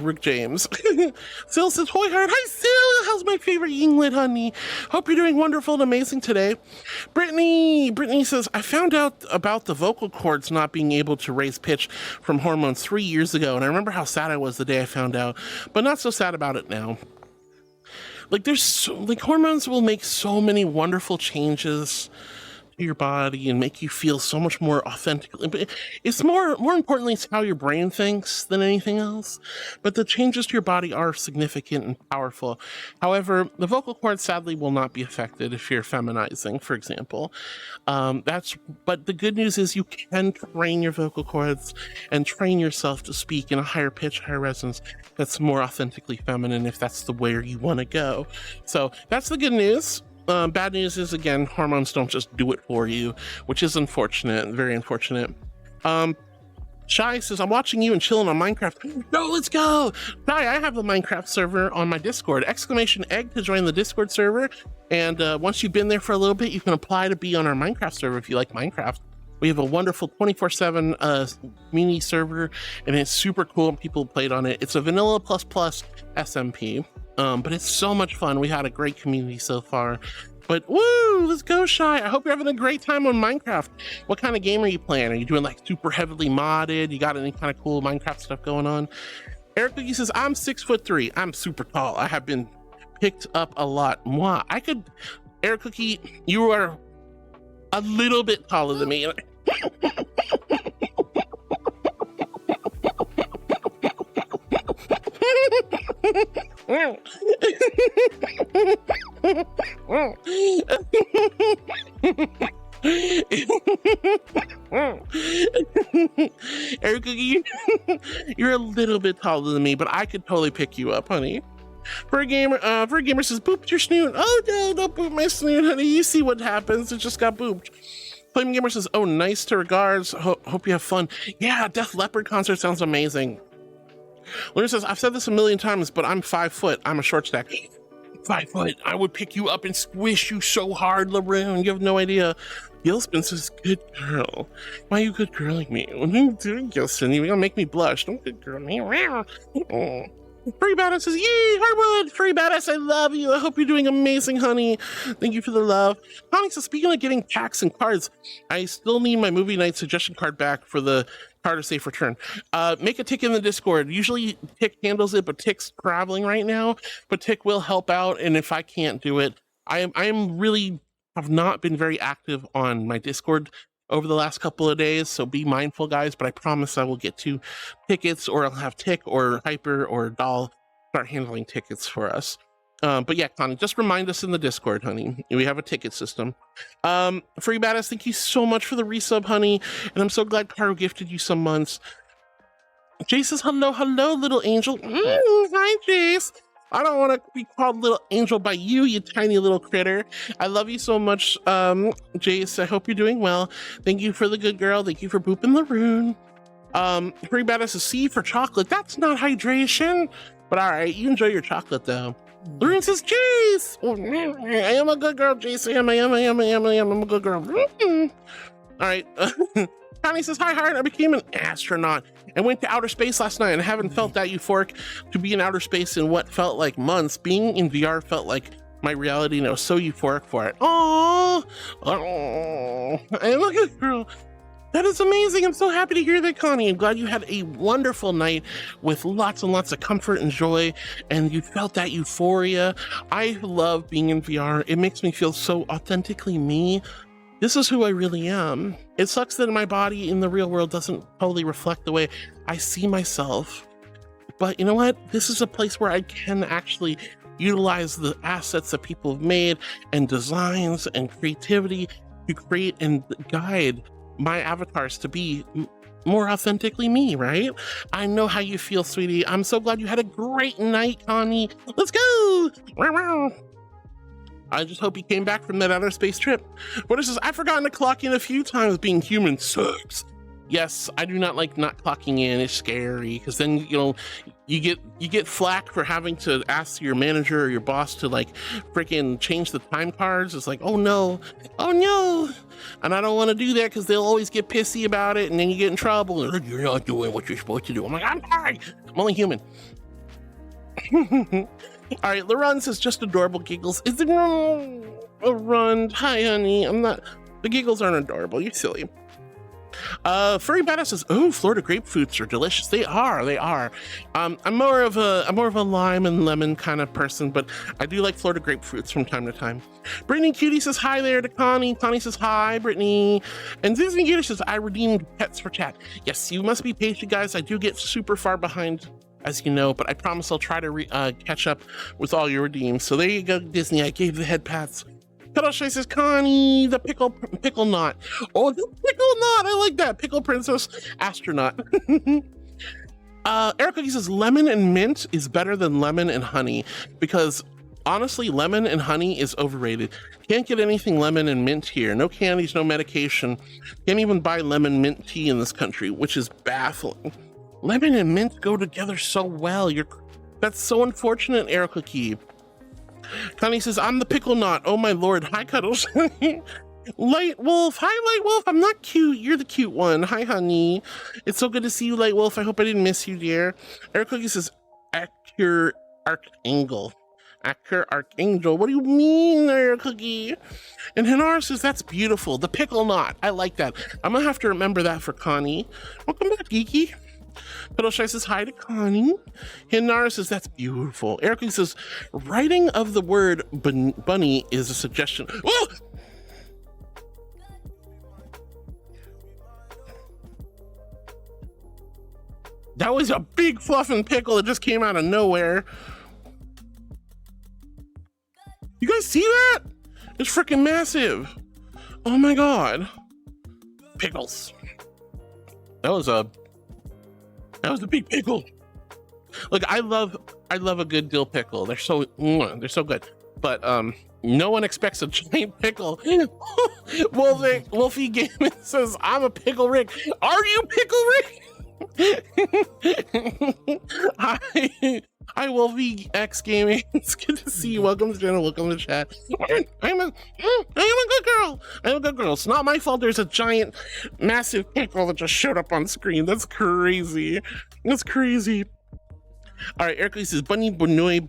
Rick James. Sil says, "Hoy heart." Hi, Sil. How's my favorite Yinglet, honey? Hope you're doing wonderful and amazing today. Brittany says, "I found out about the vocal cords not being able to raise pitch from hormones 3 years ago, and I remember how sad I was the day I found out, but not so sad about it now." Like, hormones will make so many wonderful changes your body and make you feel so much more authentically, but it's more importantly, it's how your brain thinks than anything else. But the changes to your body are significant and powerful. However, the vocal cords sadly will not be affected if you're feminizing, for example. But the good news is you can train your vocal cords and train yourself to speak in a higher pitch, higher resonance that's more authentically feminine if that's the way you want to go. So that's the good news. Bad news is, again, hormones don't just do it for you, which is unfortunate, very unfortunate. Shy says, "I'm watching you and chilling on Minecraft." No, let's go! Shy, I have the Minecraft server on my Discord. !egg to join the Discord server. And once you've been there for a little bit, you can apply to be on our Minecraft server if you like Minecraft. We have a wonderful 24/7 community server, and it's super cool and people played on it. It's a vanilla plus SMP. But it's so much fun. We had a great community so far. But woo, let's go, Shy. I hope you're having a great time on Minecraft. What kind of game are you playing? Are you doing like super heavily modded? You got any kind of cool Minecraft stuff going on? Eric Cookie says, "I'm 6'3". I'm super tall. I have been picked up a lot. Mwah. Eric Cookie, you are a little bit taller than me." Eric Cookie, you're a little bit taller than me, but I could totally pick you up, honey. For a gamer says, "Booped your snoot." Oh no, don't boop my snoot, honey. You see what happens. It just got booped. Flame Gamer says, "Oh, nice to regards. Hope you have fun." Yeah, Def Leppard concert sounds amazing. Lunar says, "I've said this a million times, but I'm 5 foot. I'm a short stack." 5 foot. I would pick you up and squish you so hard, Laroon. You have no idea. Gilspin says, "Good girl." Why are you good girling me? What are you doing, Gilspin? You're gonna make me blush. Don't good girl me. Oh. Free Badass says, "Yay, Hardwood!" Free Badass, I love you. I hope you're doing amazing, honey. Thank you for the love. Connie says, "Speaking of getting packs and cards, I still need my movie night suggestion card back for the card of safe return." Make a tick in the Discord. Usually Tick handles it, but Tick's traveling right now. But Tick will help out, and if I can't do it, I am really have not been very active on my Discord over the last couple of days, so be mindful, guys, but I promise I will get to tickets, or I'll have Tick or Hyper or Doll start handling tickets for us. But yeah, Connie, just remind us in the Discord, honey. We have a ticket system. Free Badass, thank you so much for the resub, honey, and I'm so glad Caro gifted you some months. Jace says, "Hello, little angel." Hi, Jace. I don't want to be called little angel by you, you tiny little critter. I love you so much, Jace. I hope you're doing well. Thank you for the good girl. Thank you for booping the rune. Free Badass a C for chocolate. That's not hydration. But all right, you enjoy your chocolate, though. Rune says, "Jace." I am a good girl, Jace. I am. I'm a good girl. All right. Connie says, "Hi, Heart. I became an astronaut and went to outer space last night and haven't felt that euphoric to be in outer space in what felt like months. Being in VR felt like my reality, and I was so euphoric for it." Oh, I am a good girl. That is amazing. I'm so happy to hear that, Connie. I'm glad you had a wonderful night with lots and lots of comfort and joy, and you felt that euphoria. I love being in VR. It makes me feel so authentically me. This is who I really am. It sucks that my body in the real world doesn't totally reflect the way I see myself. But you know what? This is a place where I can actually utilize the assets that people have made and designs and creativity to create and guide my avatars to be more authentically me, right? I know how you feel, sweetie. I'm so glad you had a great night, Connie. Let's go! I just hope you came back from that outer space trip. What is this? I've forgotten to clock in a few times. Being human sucks. Yes, I do not like not clocking in. It's scary because then, you know, you get flack for having to ask your manager or your boss to like freaking change the time cards. It's like, oh no, and I don't want to do that because they'll always get pissy about it, and then you get in trouble. And you're not doing what you're supposed to do. I'm like, I'm sorry. I'm only human. All right, LaRun says just adorable giggles. Is it LaRun? Hi, honey. I'm not. The giggles aren't adorable. You're silly. Furry Badass says, oh, Florida grapefruits are delicious. They are. I'm more of a lime and lemon kind of person, but I do like Florida grapefruits from time to time. Brittany Cutie says hi there to Connie. Connie says hi, Brittany. And Disney Cutie says, I redeemed pets for chat. Yes, you must be patient, guys. I do get super far behind, as you know, but I promise I'll try to catch up with all your redeems. So there you go, Disney. I gave the head pats. Cuddleshy says, Connie, the pickle knot. Oh, the pickle knot. I like that. Pickle princess astronaut. Eric Cookie says, lemon and mint is better than lemon and honey because honestly, lemon and honey is overrated. Can't get anything lemon and mint here. No candies, no medication. Can't even buy lemon mint tea in this country, which is baffling. Lemon and mint go together so well. That's so unfortunate, Eric Cookie. Connie says, I'm the pickle knot. Oh my lord. Hi, Cuddles. Light Wolf. Hi, Light Wolf. I'm not cute. You're the cute one. Hi, honey. It's so good to see you, Light Wolf. I hope I didn't miss you, dear. Eric Cookie says, Acure Archangel. Acure Archangel. What do you mean, Eric Cookie? And Hinara says, that's beautiful. The pickle knot. I like that. I'm going to have to remember that for Connie. Welcome back, Geeky. Cuddleshy says hi to Connie. Hinara says that's beautiful. Erica says writing of the word bunny is a suggestion. Oh! That was a big fluffing pickle that just came out of nowhere. You guys see that? It's freaking massive. Oh my god. Pickles. That was a big pickle. Look, I love a good dill pickle. They're so good. But no one expects a giant pickle. Wolfie Gaming says, I'm a Pickle Rick. Are you Pickle Rick? Hi, Wolfie X Gaming. It's good to see you. Welcome to the channel. Welcome to the chat. I'm a good girl. I'm a good girl. It's not my fault there's a giant, massive pickle that just showed up on screen. That's crazy. That's crazy. All right, Eric says bunny, bunny.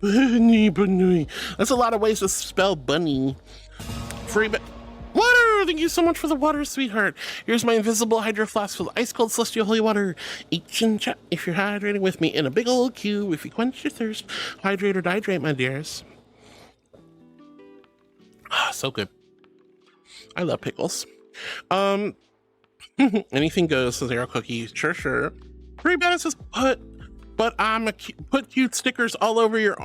That's a lot of ways to spell bunny. Water! Thank you so much for the water, sweetheart. Here's my invisible hydro flask full of ice cold celestial holy water. Each and chat if you're hydrating with me in a big old cube. If you quench your thirst, hydrate or dihydrate, my dears. Ah, so good. I love pickles. Anything goes, says Arrow Cookie. Sure. Free Badass says put cute stickers all over your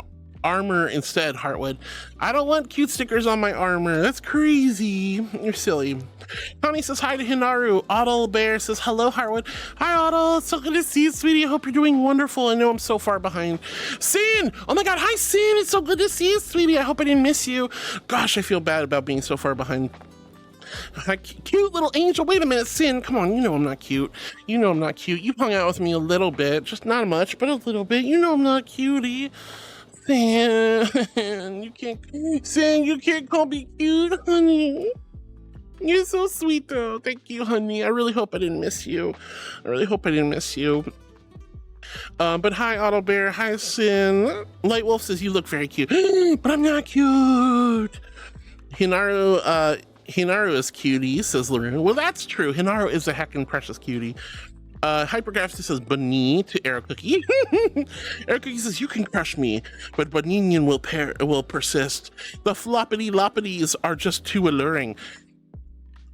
armor instead, Heartwood. I don't want cute stickers on my armor. That's crazy. You're silly. Connie says hi to Hinaru. Otto Bear says hello, Heartwood. Hi, Otto. It's so good to see you, sweetie. I hope you're doing wonderful. I know I'm so far behind. Sin! Oh my god, hi, Sin. It's so good to see you, sweetie. I hope I didn't miss you. Gosh, I feel bad about being so far behind. Cute little angel. Wait a minute, Sin. Come on, you know I'm not cute. You know I'm not cute. You hung out with me a little bit. Just not much, but a little bit. You know I'm not cutie. Sin, you can't call me cute, honey. You're so sweet though. Thank you, honey. I really hope I didn't miss you. But hi, Otto Bear. Hi, Sin. Light Wolf says you look very cute, but I'm not cute. Hinaru is cutie, says Lorena. Well, that's true. Hinaru is a heckin' precious cutie. Hypergraph says Bunny to Eric Cookie. Eric Cookie says you can crush me, but Buninian will persist. The floppity loppities are just too alluring.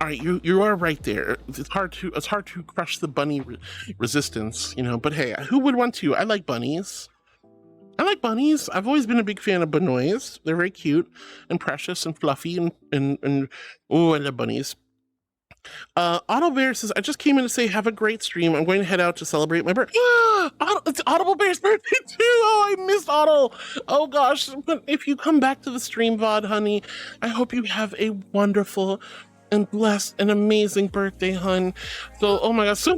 All right, you are right there. It's hard to crush the bunny resistance, you know. But hey, who would want to? I like bunnies. I like bunnies. I've always been a big fan of bunnies. They're very cute and precious and fluffy and oh, I love bunnies. Auto Bear says, I just came in to say have a great stream. I'm going to head out to celebrate my birthday. It's Audible Bear's birthday too. Oh, I missed Auto. Oh gosh. But if you come back to the stream VOD, honey, I hope you have a wonderful and blessed and amazing birthday, hun. So, oh my gosh. So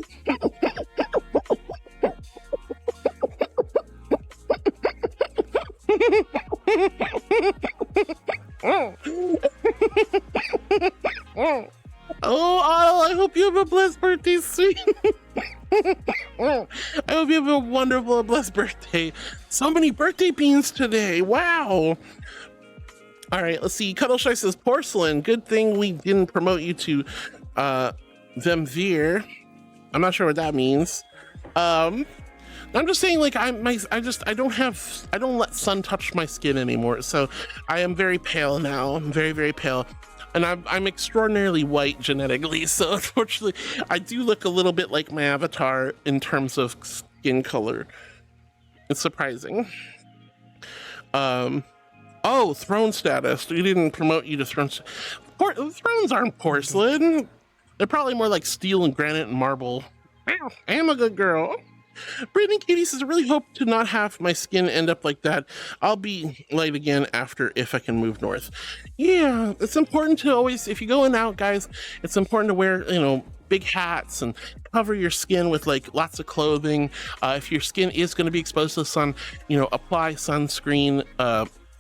oh, Otto, I hope you have a blessed birthday, sweet. I hope you have a wonderful and blessed birthday. So many birthday beans today. Wow. All right, let's see. Cuddleshy says, porcelain. Good thing we didn't promote you to them veer. I'm not sure what that means. I'm just saying, like, I don't let sun touch my skin anymore. So I am very pale now. I'm very, very pale. And I'm extraordinarily white genetically, so unfortunately, I do look a little bit like my avatar in terms of skin color. It's surprising. Oh, throne status. We didn't promote you to throne. Thrones aren't porcelain. They're probably more like steel and granite and marble. I am a good girl. Brittany Katie says, I really hope to not have my skin end up like that. I'll be light again after if I can move north. Yeah, it's important to always, if you're going out, guys, it's important to wear, you know, big hats and cover your skin with like lots of clothing. If your skin is going to be exposed to the sun, you know, apply sunscreen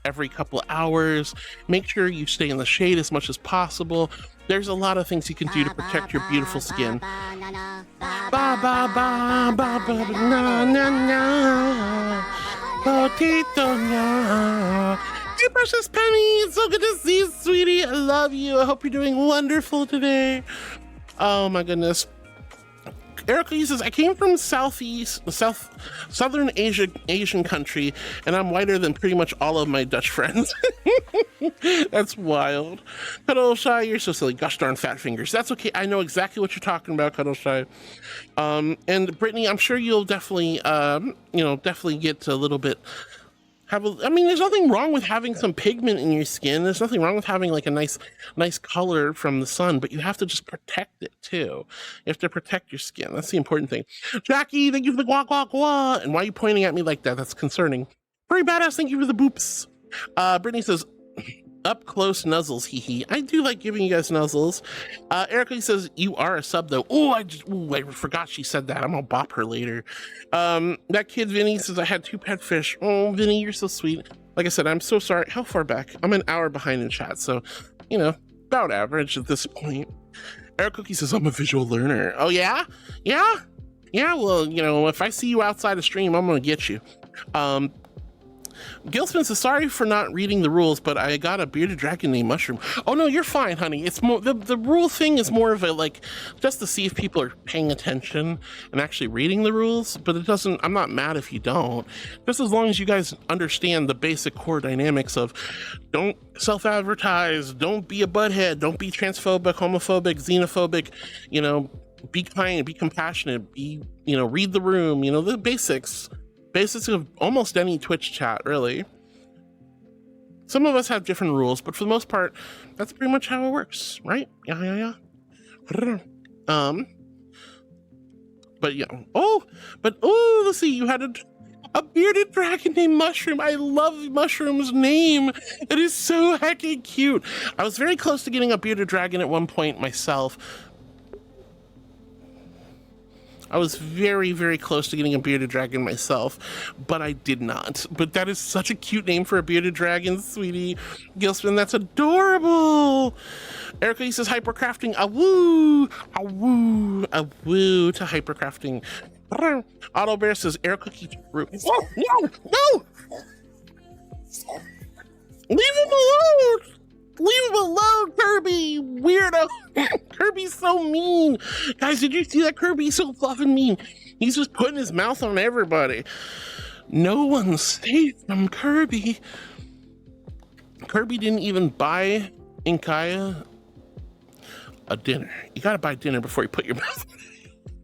every couple of hours. Make sure you stay in the shade as much as possible. There's a lot of things you can do to protect your beautiful skin. Ba ba ba ba ba na na na. Potato na. Hey, precious Penny, it's so good to see you, sweetie. I love you. I hope you're doing wonderful today. Oh my goodness. Erica says, I came from southern Asian country, and I'm whiter than pretty much all of my Dutch friends. That's wild. Cuddle Shy, you're so silly. Gosh darn fat fingers. That's okay. I know exactly what you're talking about, Cuddle Shy. And Brittany, I'm sure you'll definitely, definitely get a little bit. I mean, there's nothing wrong with having some pigment in your skin. There's nothing wrong with having like a nice color from the sun, but you have to just protect it too. You have to protect your skin. That's the important thing. Jackie, thank you for the guac guac guac. And why are you pointing at me like that? That's concerning. Very badass. Thank you for the boops. Brittany says, up close nuzzles, hee hee. I do like giving you guys nuzzles. Erica says, you are a sub though. Oh, I forgot she said that. I'm gonna bop her later. That kid Vinny says, I had 2 pet fish. Oh, Vinny, you're so sweet. Like I said, I'm so sorry. How far back? I'm an hour behind in chat, so, you know, about average at this point. Eric Cookie says, I'm a visual learner. Oh, yeah? Yeah? Yeah, well, you know, if I see you outside of stream, I'm gonna get you. Gilspin says, sorry for not reading the rules, but I got a bearded dragon named Mushroom. Oh no, you're fine, honey. It's more the rule thing is more of a like just to see if people are paying attention and actually reading the rules, but it doesn't, I'm not mad if you don't. Just as long as you guys understand the basic core dynamics of don't self-advertise, don't be a butthead, don't be transphobic, homophobic, xenophobic, you know, be kind, be compassionate, be, you know, read the room, you know, the basics of almost any Twitch chat, really. Some of us have different rules, but for the most part, that's pretty much how it works, right? Yeah. But yeah. Let's see. You had a bearded dragon named Mushroom. I love Mushroom's name. It is so heckin' cute. I was very close to getting a bearded dragon at one point myself. I was very, very close to getting a bearded dragon myself, but I did not. But that is such a cute name for a bearded dragon, sweetie. Gilspin, that's adorable. Erica, he says hypercrafting, awoo, awoo, awoo to hypercrafting. Auto Bear says, Erica keeps root. No! Leave him alone! Leave him alone, Kirby! Weirdo! Kirby's so mean! Guys, did you see that? Kirby's so fluffing mean. He's just putting his mouth on everybody. No one's safe from Kirby. Kirby didn't even buy Inkaya. a dinner. You gotta buy dinner before you put your mouth.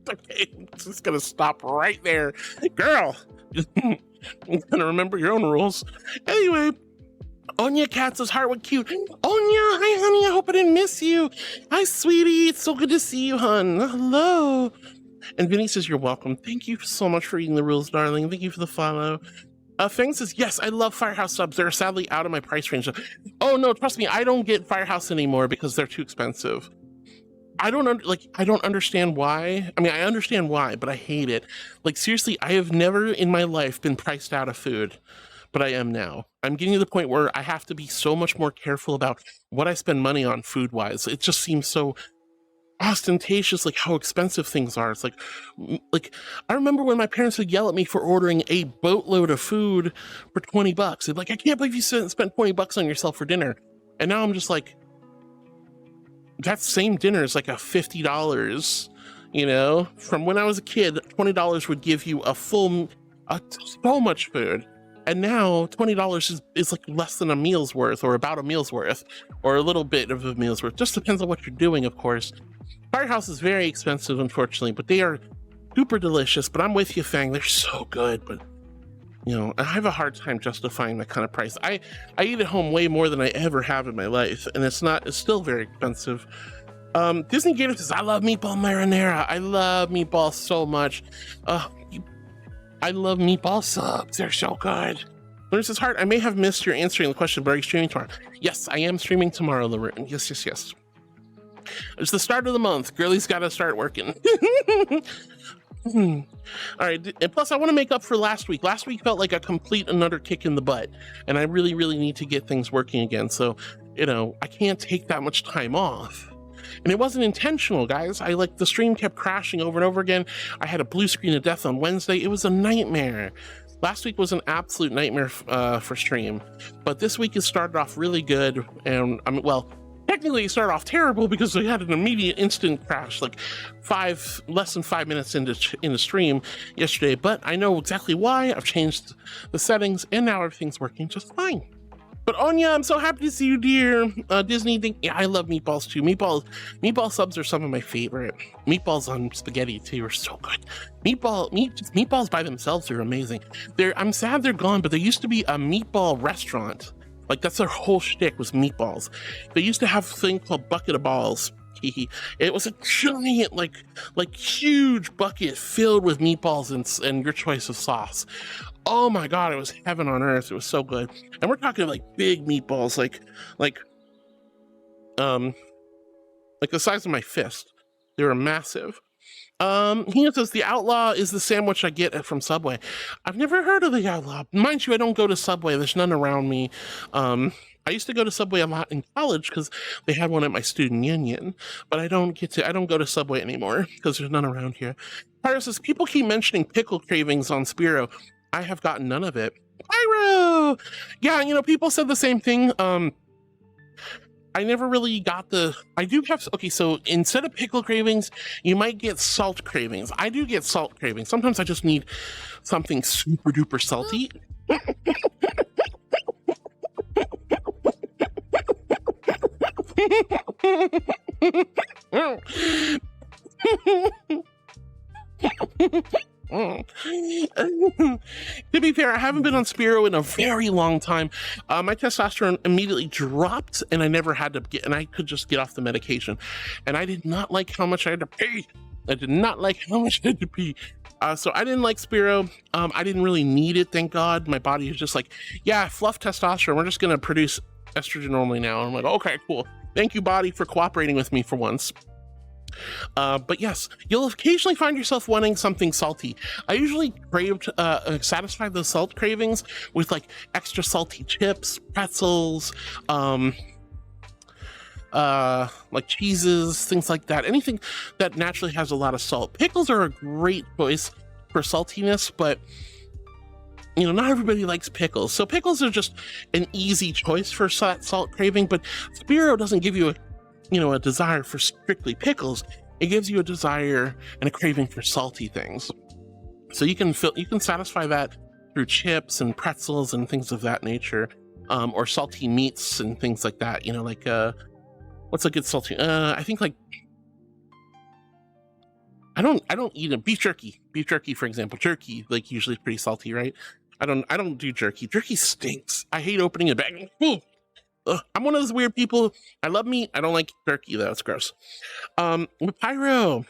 Okay, I'm just gonna stop right there, girl. I'm gonna remember your own rules. Anyway, Onya Cat says heart was cute. Onya, hi honey, I hope I didn't miss you. Hi sweetie, it's so good to see you, hun. Hello. And Vinny says you're welcome. Thank you so much for reading the rules, darling. Thank you for the follow. Fang says, yes, I love Firehouse subs. They're sadly out of my price range. Oh no, trust me, I don't get Firehouse anymore because they're too expensive. I don't understand why. I mean, I understand why, but I hate it. Like seriously, I have never in my life been priced out of food, but I am now. I'm getting to the point where I have to be so much more careful about what I spend money on food-wise. It just seems so ostentatious, like how expensive things are. It's like I remember when my parents would yell at me for ordering a boatload of food for $20. They'd be like, I can't believe you spent $20 on yourself for dinner. And now I'm just like, that same dinner is like a $50, you know? From when I was a kid, $20 would give you so much food. And now $20 is like less than a meal's worth, or about a meal's worth, or a little bit of a meal's worth. Just depends on what you're doing, of course. Firehouse is very expensive, unfortunately, but they are super delicious. But I'm with you, Fang. They're so good, but you know, I have a hard time justifying that kind of price. I eat at home way more than I ever have in my life, and it's still very expensive. Disney Gator says, I love meatball marinara. I love meatballs so much. I love meatball subs. They're so good. Larissa says, Heart, I may have missed your answering the question, but are you streaming tomorrow? Yes, I am streaming tomorrow, Larissa. Yes, yes, yes. It's the start of the month. Girlie's got to start working. All right, and plus I want to make up for last week. Last week felt like a complete another kick in the butt, and I really, really need to get things working again. So, you know, I can't take that much time off. And it wasn't intentional, guys. The stream kept crashing over and over again. I had a blue screen of death on Wednesday. It was a nightmare. Last week was an absolute nightmare for stream, but this week has started off really good. And I mean, well, technically it started off terrible because we had an immediate instant crash, like less than 5 minutes into stream yesterday. But I know exactly why. I've changed the settings, and now everything's working just fine. But Onya, I'm so happy to see you, dear. Disney, yeah, I love meatballs too. Meatball subs are some of my favorite. Meatballs on spaghetti too are so good. Meatballs by themselves are amazing. I'm sad they're gone, but there used to be a meatball restaurant. Like that's their whole shtick was meatballs. They used to have a thing called Bucket of Balls. It was a giant, like huge bucket filled with meatballs and your choice of sauce. Oh my God, it was heaven on earth. It was so good. And we're talking like big meatballs, like the size of my fist. They were massive. He says the Outlaw is the sandwich I get from Subway. I've never heard of the Outlaw. Mind you, I don't go to Subway. There's none around me. I used to go to Subway a lot in college because they had one at my student union, but I don't go to Subway anymore because there's none around here. Pyro says, people keep mentioning pickle cravings on Spiro. I have gotten none of it. Pyro! Yeah, you know, people said the same thing. I never really got okay, so instead of pickle cravings, you might get salt cravings. I do get salt cravings. Sometimes I just need something super duper salty. To be fair, I haven't been on Spiro in a very long time. My testosterone immediately dropped, and I could just get off the medication. And I did not like how much I had to pee. So I didn't like Spiro. I didn't really need it, thank God. My body was just like, yeah, fluff testosterone. We're just gonna produce estrogen normally now. And I'm like, okay, cool. Thank you, body, for cooperating with me for once. But yes, you'll occasionally find yourself wanting something salty. I usually satisfy those salt cravings with like extra salty chips, pretzels, like cheeses, things like that. Anything that naturally has a lot of salt. Pickles are a great choice for saltiness, but you know, not everybody likes pickles. So pickles are just an easy choice for salt craving, but Spiro doesn't give you a desire for strictly pickles. It gives you a desire and a craving for salty things. So you can satisfy that through chips and pretzels and things of that nature, or salty meats and things like that. You know, like What's a good salty? I think like I don't eat it. Beef jerky. Beef jerky, for example. Jerky, like usually pretty salty, right? I don't do jerky. Jerky stinks. I hate opening a bag. I'm one of those weird people. I love meat. I don't like jerky though. It's gross. Pyro.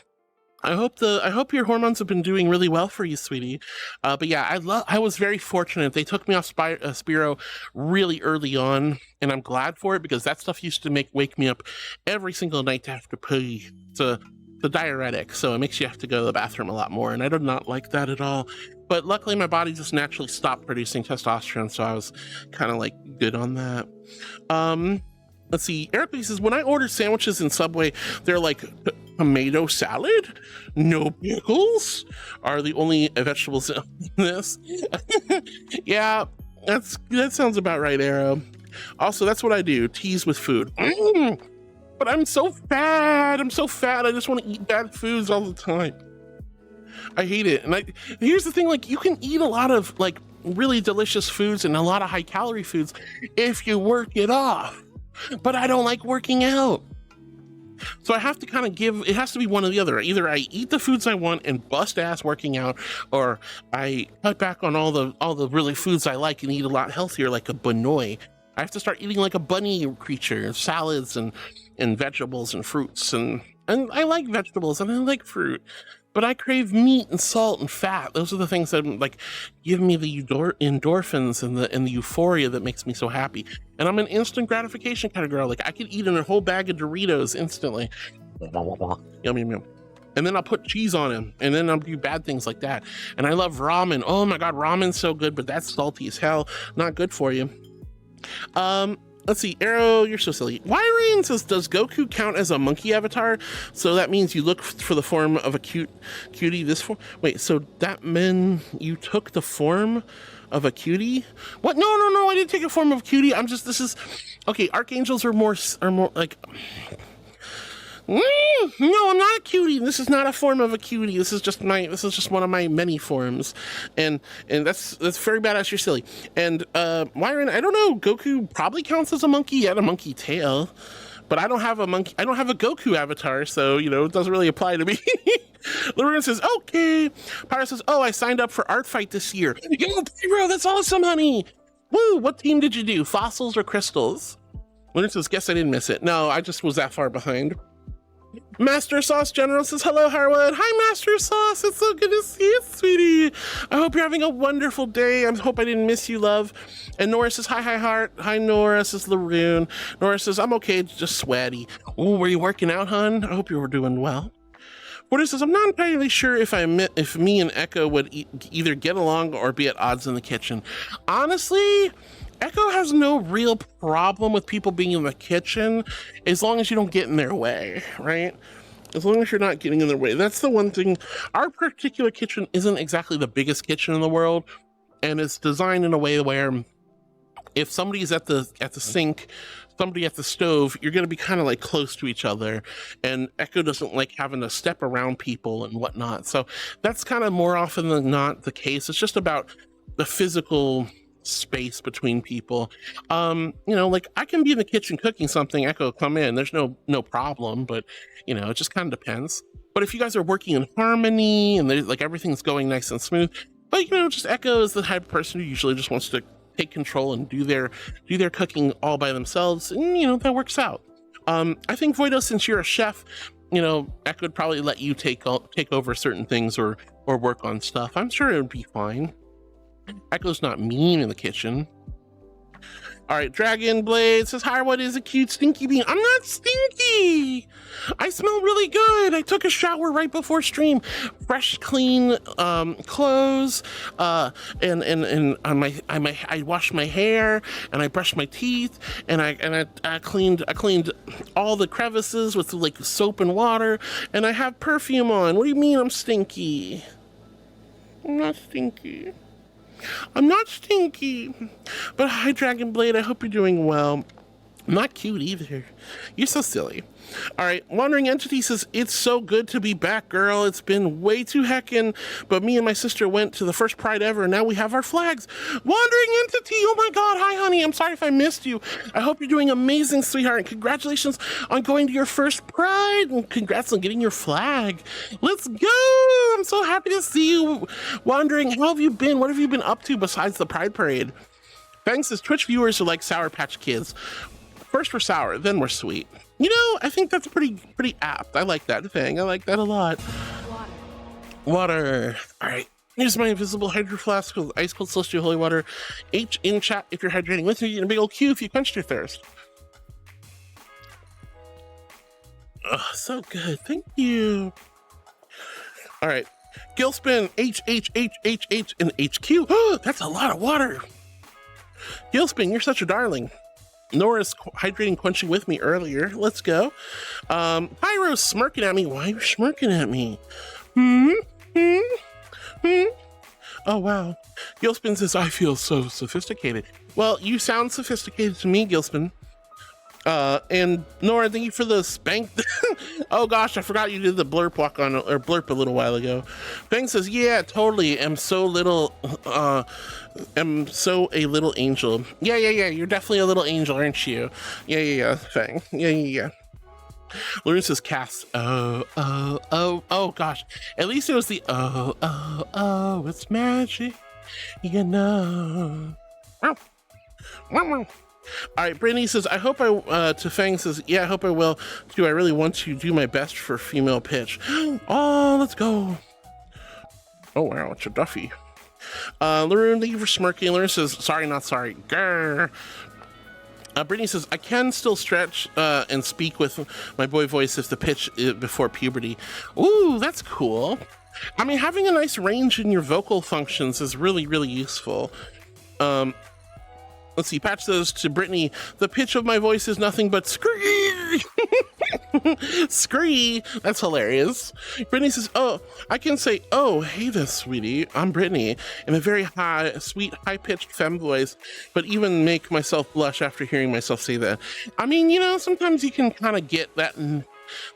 I hope your hormones have been doing really well for you, sweetie. But yeah, I was very fortunate. They took me off Spiro really early on, and I'm glad for it because that stuff used to wake me up every single night to have to pee. It's a diuretic, so it makes you have to go to the bathroom a lot more, and I did not like that at all. But luckily, my body just naturally stopped producing testosterone, so I was kind of like good on that. Let's see. Eric says, when I order sandwiches in Subway, they're like tomato salad, no pickles are the only vegetables in this. Yeah, that sounds about right, Arrow. Also, that's what I do, tease with food. But I'm so fat. I'm so fat. I just want to eat bad foods all the time. I hate it. And here's the thing, like, you can eat a lot of like really delicious foods and a lot of high calorie foods if you work it off. But I don't like working out. So I have to kind of it has to be one or the other. Either I eat the foods I want and bust ass working out, or I cut back on all the really foods I like and eat a lot healthier, like a bonoi. I have to start eating like a bunny creature, salads and vegetables and fruits. And I like vegetables and I like fruit, but I crave meat and salt and fat. Those are the things that like give me the endorphins and the euphoria that makes me so happy. And I'm an instant gratification kind of girl. Like I could eat a whole bag of Doritos instantly. Yum, yum, yum. And then I'll put cheese on them, and then I'll do bad things like that. And I love ramen. Oh my God, ramen's so good, but that's salty as hell. Not good for you. Let's see, Arrow, you're so silly. Wyrian says, does Goku count as a monkey avatar? So that means you look for the form of a cutie this form? Wait, so that meant you took the form of a cutie? What? No, I didn't take a form of a cutie. Okay, archangels are more like... No, I'm not a cutie. This is not a form of a cutie. This is just one of my many forms, and that's very badass. You're silly. And Myron, I don't know. Goku probably counts as a monkey. He had a monkey tail, but I don't have a Goku avatar, so it doesn't really apply to me. Lauren says, okay. Pyro says, oh, I signed up for Art Fight this year. Yo, Pyro, that's awesome, honey. Woo! What team did you do? Fossils or crystals? Lauren says, guess I didn't miss it. No, I just was that far behind. Master Sauce General says, hello, Harwood. Hi, Master Sauce. It's so good to see you, sweetie. I hope you're having a wonderful day. I hope I didn't miss you, love. And Nora says, hi, heart. Hi, Nora, says Laroon. Nora says, I'm okay, just sweaty. Oh, were you working out, hon? I hope you were doing well. Porter says, I'm not entirely sure if me and Echo would either get along or be at odds in the kitchen. Honestly, Echo has no real problem with people being in the kitchen as long as you don't get in their way, right? As long as you're not getting in their way. That's the one thing. Our particular kitchen isn't exactly the biggest kitchen in the world, and it's designed in a way where if somebody's at the sink, somebody at the stove, you're going to be kind of like close to each other, and Echo doesn't like having to step around people and whatnot. So that's kind of more often than not the case. It's just about the physical space between people. Like I can be in the kitchen cooking something, Echo come in, there's no problem, but it just kind of depends. But if you guys are working in harmony and like everything's going nice and smooth, but just Echo is the type of person who usually just wants to take control and do their cooking all by themselves, and that works out. I think Voido, since you're a chef, Echo would probably let you take over certain things or work on stuff. I'm sure it would be fine. Echo's not mean in the kitchen. All right, Dragon Blade says, hi, what is a cute stinky bean? I'm not stinky. I smell really good. I took a shower right before stream. Fresh, clean clothes. And I washed my hair and I brushed my teeth and I cleaned all the crevices with like soap and water, and I have perfume on. What do you mean I'm stinky? I'm not stinky. I'm not stinky. But hi, Dragon Blade. I hope you're doing well. I'm not cute either. You're so silly. All right, Wandering Entity says, it's so good to be back, girl. It's been way too heckin', but me and my sister went to the first Pride ever, and now we have our flags. Wandering Entity, oh my God, hi, honey. I'm sorry if I missed you. I hope you're doing amazing, sweetheart, and congratulations on going to your first Pride, and congrats on getting your flag. Let's go. I'm so happy to see you. Wandering, how have you been? What have you been up to besides the Pride Parade? Thanks, as Twitch viewers are like Sour Patch Kids. First we're sour, then we're sweet. You know, I think that's pretty apt. I like that thing. I like that a lot. Water. All right. Here's my invisible hydro flask with ice cold celestial holy water. H in chat if you're hydrating with me, and a big old Q if you quenched your thirst. Oh, so good. Thank you. All right. Gilspin, H, and HQ. Oh, that's a lot of water. Gilspin, you're such a darling. Nora's hydrating, quenching with me earlier. Let's go. Pyro's smirking at me. Why are you smirking at me? Oh, wow. Gilspin says, I feel so sophisticated. Well, you sound sophisticated to me, Gilspin. And Nora, thank you for the spank. Oh gosh, I forgot you did the blurp walk on, or blurp a little while ago. Fang says, yeah, totally. Am so a little angel. Yeah. You're definitely a little angel, aren't you? Yeah. Fang. Yeah. Lauren says, Cass. Oh gosh. At least it was the it's magic. You know. Wow. All right, Brittany says, I hope to Fang says, yeah, I hope I will too. I really want to do my best for female pitch. Oh, let's go. Oh, wow, it's a Duffy. Lauren, thank you for smirking. Lauren says, sorry, not sorry. Grr. Brittany says, I can still stretch and speak with my boy voice if the pitch is before puberty. Ooh, that's cool. I mean, having a nice range in your vocal functions is really, really useful. Let's see, Patch says to Brittany, the pitch of my voice is nothing but scree. Scree. That's hilarious. Brittany says, oh, I can say, oh, hey there, sweetie. I'm Brittany in a very high, sweet, high-pitched femme voice, but even make myself blush after hearing myself say that. I mean, you know, sometimes you can kind of get that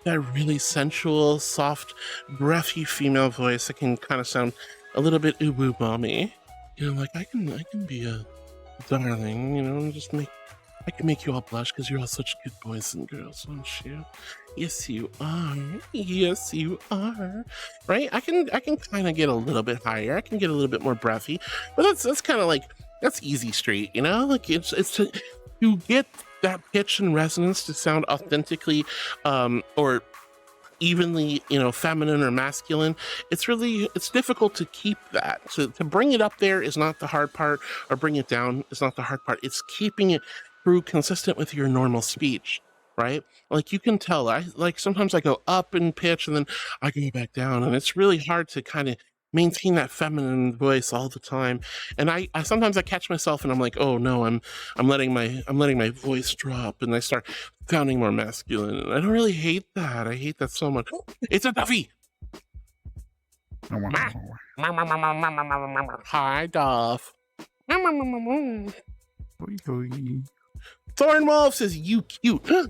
really sensual, soft, breathy female voice that can kind of sound a little bit ubu mommy. You know, like I can be a darling, you know, and I can make you all blush because you're all such good boys and girls, aren't you? Yes, you are. Yes, you are. Right? I can kind of get a little bit higher. I can get a little bit more breathy, but that's kind of like, that's easy street, you know? Like it's to get that pitch and resonance to sound authentically, or evenly, you know, feminine or masculine. It's difficult to keep that. So to bring it up there is not the hard part, or bring it down is not the hard part. It's keeping it through consistent with your normal speech, right? Like you can tell, sometimes I go up in pitch and then I go back down, and it's really hard to kind of maintain that feminine voice all the time. And I sometimes I catch myself and I'm like, oh no, I'm letting my voice drop and I start sounding more masculine. And I don't really hate that. I hate that so much. It's a Duffy. Hi, Duff. Thornwolf says, you cute. Thornwolf,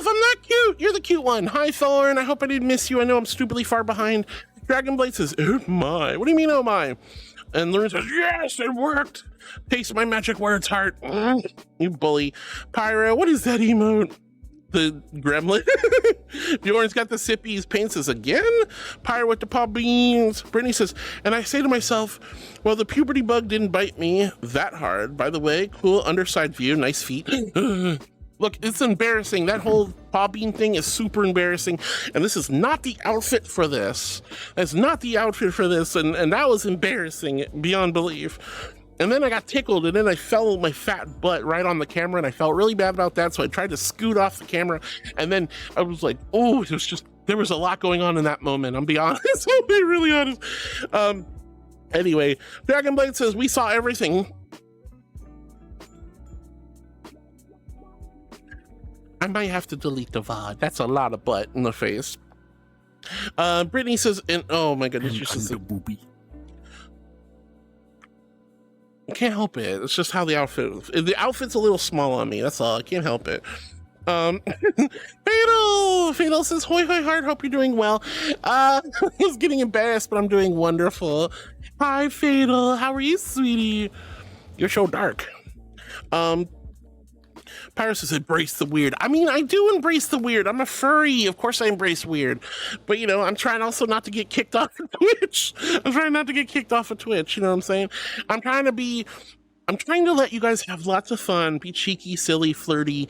I'm not cute. You're the cute one. Hi, Thorn. I hope I didn't miss you. I know I'm stupidly far behind. Dragonblade says, oh my. What do you mean, oh my? And Lauren says, yes, it worked. Taste my magic words, heart. You bully. Pyro, what is that emote? The gremlin. Bjorn's got the sippies. Pain says, again? Pyro with the paw beans. Brittany says, and I say to myself, well, the puberty bug didn't bite me that hard. By the way, cool underside view. Nice feet. Look, it's embarrassing. That whole paw bean thing is super embarrassing. And this is not the outfit for this. That's not the outfit for this. And that was embarrassing beyond belief. And then I got tickled, and then I fell my fat butt right on the camera, and I felt really bad about that. So I tried to scoot off the camera. And then I was like, oh, there was a lot going on in that moment. I'll be honest. I'll be really honest. Anyway, Dragonblade says, we saw everything. I might have to delete the VOD. That's a lot of butt in the face. Brittany says, and oh my goodness, you're so booby. can't help it. It's just how the outfit's a little small on me. That's all. I can't help it. Fatal says, "Hoi hoi heart, hope you're doing well." I was getting embarrassed, but I'm doing wonderful. Hi, Fatal. How are you, sweetie? You're so dark. Pyrus says, "Embrace the weird." I mean, I do embrace the weird. I'm a furry. Of course I embrace weird. But, you know, I'm trying also not to get kicked off of Twitch. You know what I'm saying? I'm trying to let you guys have lots of fun, be cheeky, silly, flirty,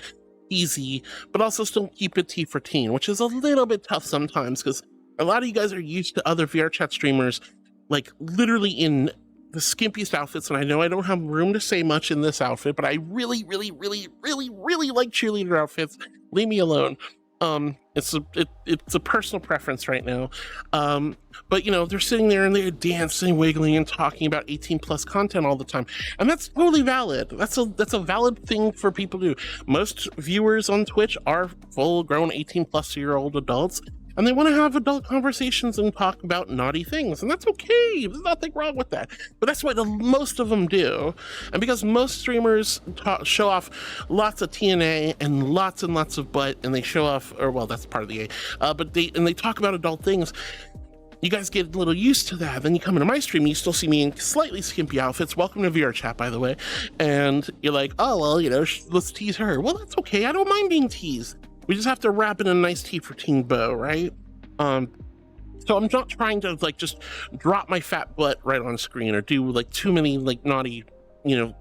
easy, but also still keep it T for teen, which is a little bit tough sometimes because a lot of you guys are used to other VR chat streamers, like literally in the skimpiest outfits, and I know I don't have room to say much in this outfit, but I really, really, really, really, really like cheerleader outfits. Leave me alone. It's a personal preference right now. But you know, they're sitting there and they're dancing, wiggling, and talking about 18+ content all the time, and that's totally valid. That's a valid thing for people to do. Most viewers on Twitch are full-grown 18+ adults, and they want to have adult conversations and talk about naughty things, and that's okay. There's nothing wrong with that. But that's what most of them do. And because most streamers show off lots of TNA and lots of butt, and they show off, or well, that's part of the A, but they talk about adult things, you guys get a little used to that. Then you come into my stream, you still see me in slightly skimpy outfits. Welcome to VR chat, by the way. And you're like, oh, well, you know, let's tease her. Well, that's okay. I don't mind being teased. We just have to wrap in a nice T for teen bow, right? So I'm not trying to like just drop my fat butt right on screen or do like too many like naughty, you know.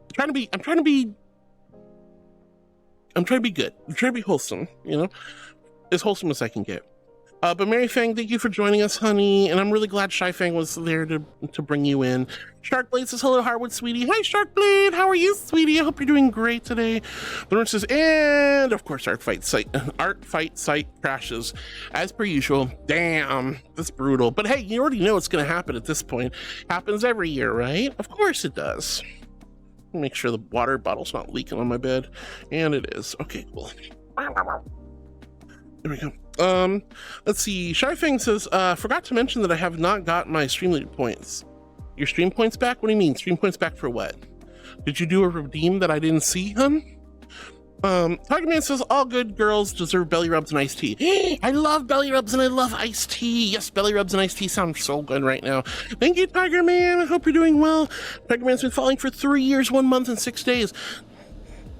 I'm trying to be good. I'm trying to be wholesome, you know, as wholesome as I can get. But Mary Fang, thank you for joining us, honey. And I'm really glad Shy Fang was there to bring you in. Sharkblade says, "Hello, Harwood, sweetie." Hi, Sharkblade. How are you, sweetie? I hope you're doing great today. Lauren says, and of course, Art Fight Site crashes as per usual. Damn, that's brutal. But hey, you already know it's going to happen at this point. Happens every year, right? Of course it does. Make sure the water bottle's not leaking on my bed. And it is. Okay, cool. There we go. Let's see. Shy Fang says, forgot to mention that I have not got my Streamlabs points. Your stream points back? What do you mean? Stream points back for what? Did you do a redeem that I didn't see, hun? Tiger Man says, all good girls deserve belly rubs and iced tea. I love belly rubs and I love iced tea. Yes, belly rubs and iced tea sound so good right now. Thank you, Tiger Man. I hope you're doing well. Tiger Man's been falling for 3 years, 1 month, and 6 days.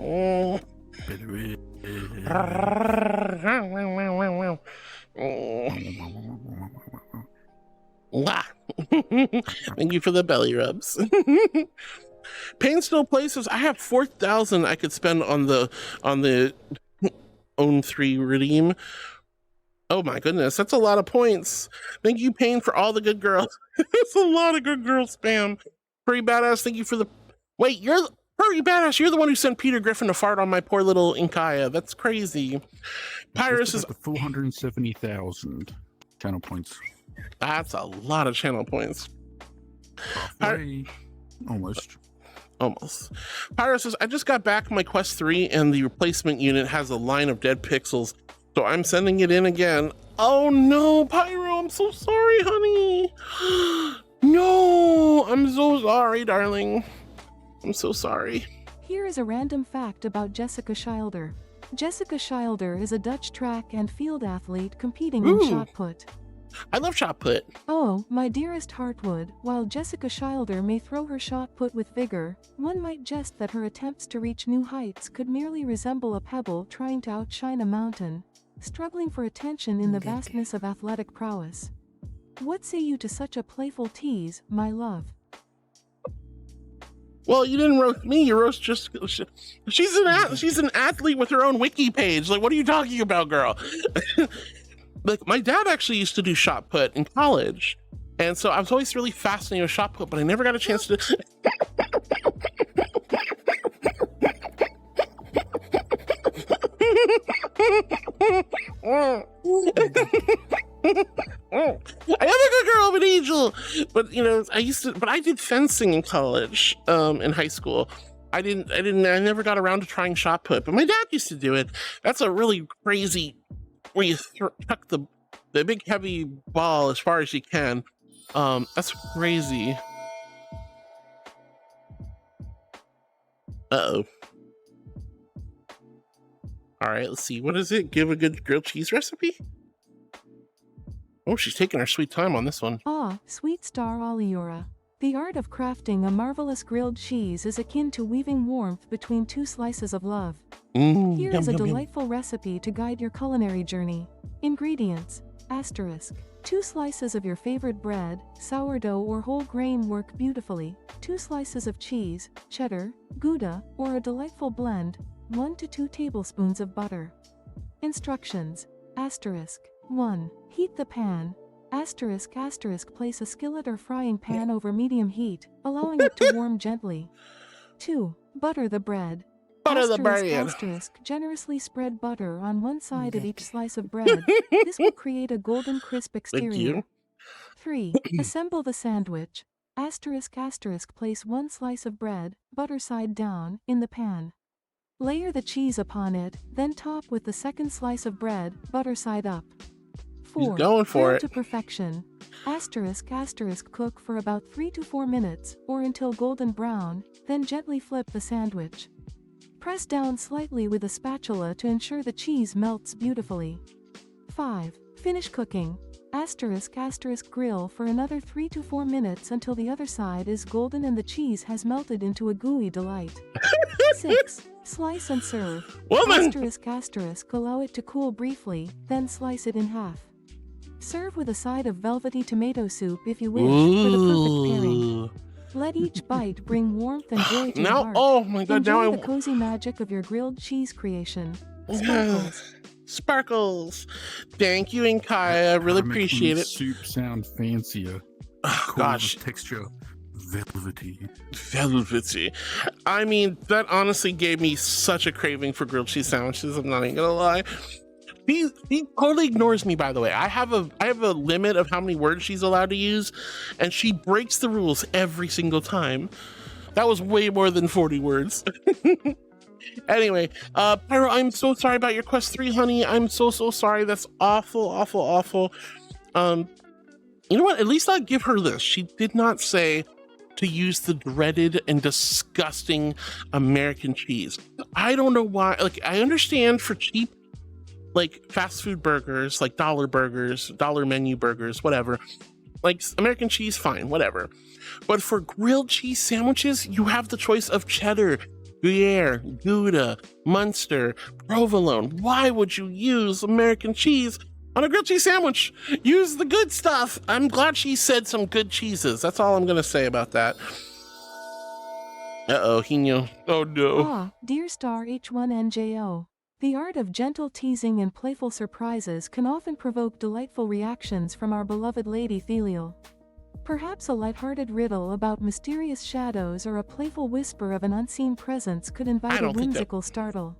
Oh. Thank you for the belly rubs. Pain still places. I have 4,000 I could spend on the Own 3 redeem. Oh my goodness, that's a lot of points. Thank you, Pain, for all the good girls. It's a lot of good girl spam. Pretty badass. Thank you for the. Wait, you're Furry Badass, you're the one who sent Peter Griffin to fart on my poor little Inkaya. That's crazy. Pyrus is 470,000 channel points. That's a lot of channel points. Almost. Pyrus says, I just got back my Quest 3 and the replacement unit has a line of dead pixels, so I'm sending it in again. Oh no, Pyro, I'm so sorry, honey. No, I'm so sorry, darling. I'm so sorry. Here is a random fact about Jessica Schilder. Jessica Schilder is a Dutch track and field athlete competing in shot put. I love shot put. Oh, my dearest Heartwood, while Jessica Schilder may throw her shot put with vigor, one might jest that her attempts to reach new heights could merely resemble a pebble trying to outshine a mountain, struggling for attention in the vastness of athletic prowess. What say you to such a playful tease, my love? Well, you didn't roast me, you roast just... She's an athlete with her own wiki page. Like, what are you talking about, girl? Like, my dad actually used to do shot put in college. And so I was always really fascinated with shot put, but I never got a chance to... I am a good girl, but angel. But you know, I did fencing in college, in high school. I never got around to trying shot put, but my dad used to do it. That's a really crazy, where you chuck the big heavy ball as far as you can. That's crazy. Uh-oh. All right, let's see. What is it? Give a good grilled cheese recipe? Oh, she's taking her sweet time on this one. Ah, sweet star Aliora. The art of crafting a marvelous grilled cheese is akin to weaving warmth between two slices of love. Here is a delightful recipe to guide your culinary journey. Ingredients: asterisk. 2 slices of your favorite bread, sourdough or whole grain work beautifully. 2 slices of cheese, cheddar, Gouda, or a delightful blend. 1 to 2 tablespoons of butter. Instructions: asterisk. 1. Heat the pan. Asterisk asterisk place a skillet or frying pan over medium heat, allowing it to warm gently. 2. Butter the bread. Butter the bread. Asterisk generously spread butter on one side of each slice of bread. This will create a golden crisp exterior. 3. Assemble the sandwich. Asterisk asterisk place 1 slice of bread, butter side down, in the pan. Layer the cheese upon it, then top with the second slice of bread, butter side up. 4. Going for Grill it. to perfection. Asterisk asterisk cook for about 3 to 4 minutes, or until golden brown, then gently flip the sandwich. Press down slightly with a spatula to ensure the cheese melts beautifully. 5. Finish cooking. Asterisk asterisk grill for another 3 to 4 minutes until the other side is golden and the cheese has melted into a gooey delight. 6. Slice and serve. Asterisk asterisk allow it to cool briefly, then slice it in half. Serve with a side of velvety tomato soup if you wish, for the perfect pairing. Let each bite bring warmth and joy to your heart. Oh my god, Enjoy now the cozy magic of your grilled cheese creation. Sparkles. Sparkles. Thank you, Inkaya. Really appreciate it. Soup sound fancier. Oh, gosh. Texture velvety. Velvety. I mean, that honestly gave me such a craving for grilled cheese sandwiches. I'm not even gonna lie. He totally ignores me, by the way. I have a limit of how many words she's allowed to use, and she breaks the rules every single time. That was way more than 40 words. Anyway, Pyro, I'm so sorry about your quest 3, honey. I'm so sorry. That's awful, awful, awful. You know what? At least I'll give her this. She did not say to use the dreaded and disgusting American cheese. I don't know why. Like, I understand for cheap, like, fast food burgers, like dollar burgers, dollar menu burgers, whatever. Like, American cheese, fine, whatever. But for grilled cheese sandwiches, you have the choice of cheddar, Gruyere, Gouda, Munster, provolone. Why would you use American cheese on a grilled cheese sandwich? Use the good stuff. I'm glad she said some good cheeses. That's all I'm gonna say about that. Uh-oh, Hino. Oh no. Ah, dear star H1NJO. The art of gentle teasing and playful surprises can often provoke delightful reactions from our beloved Lady Thelial. Perhaps a lighthearted riddle about mysterious shadows or a playful whisper of an unseen presence could invite a whimsical startle.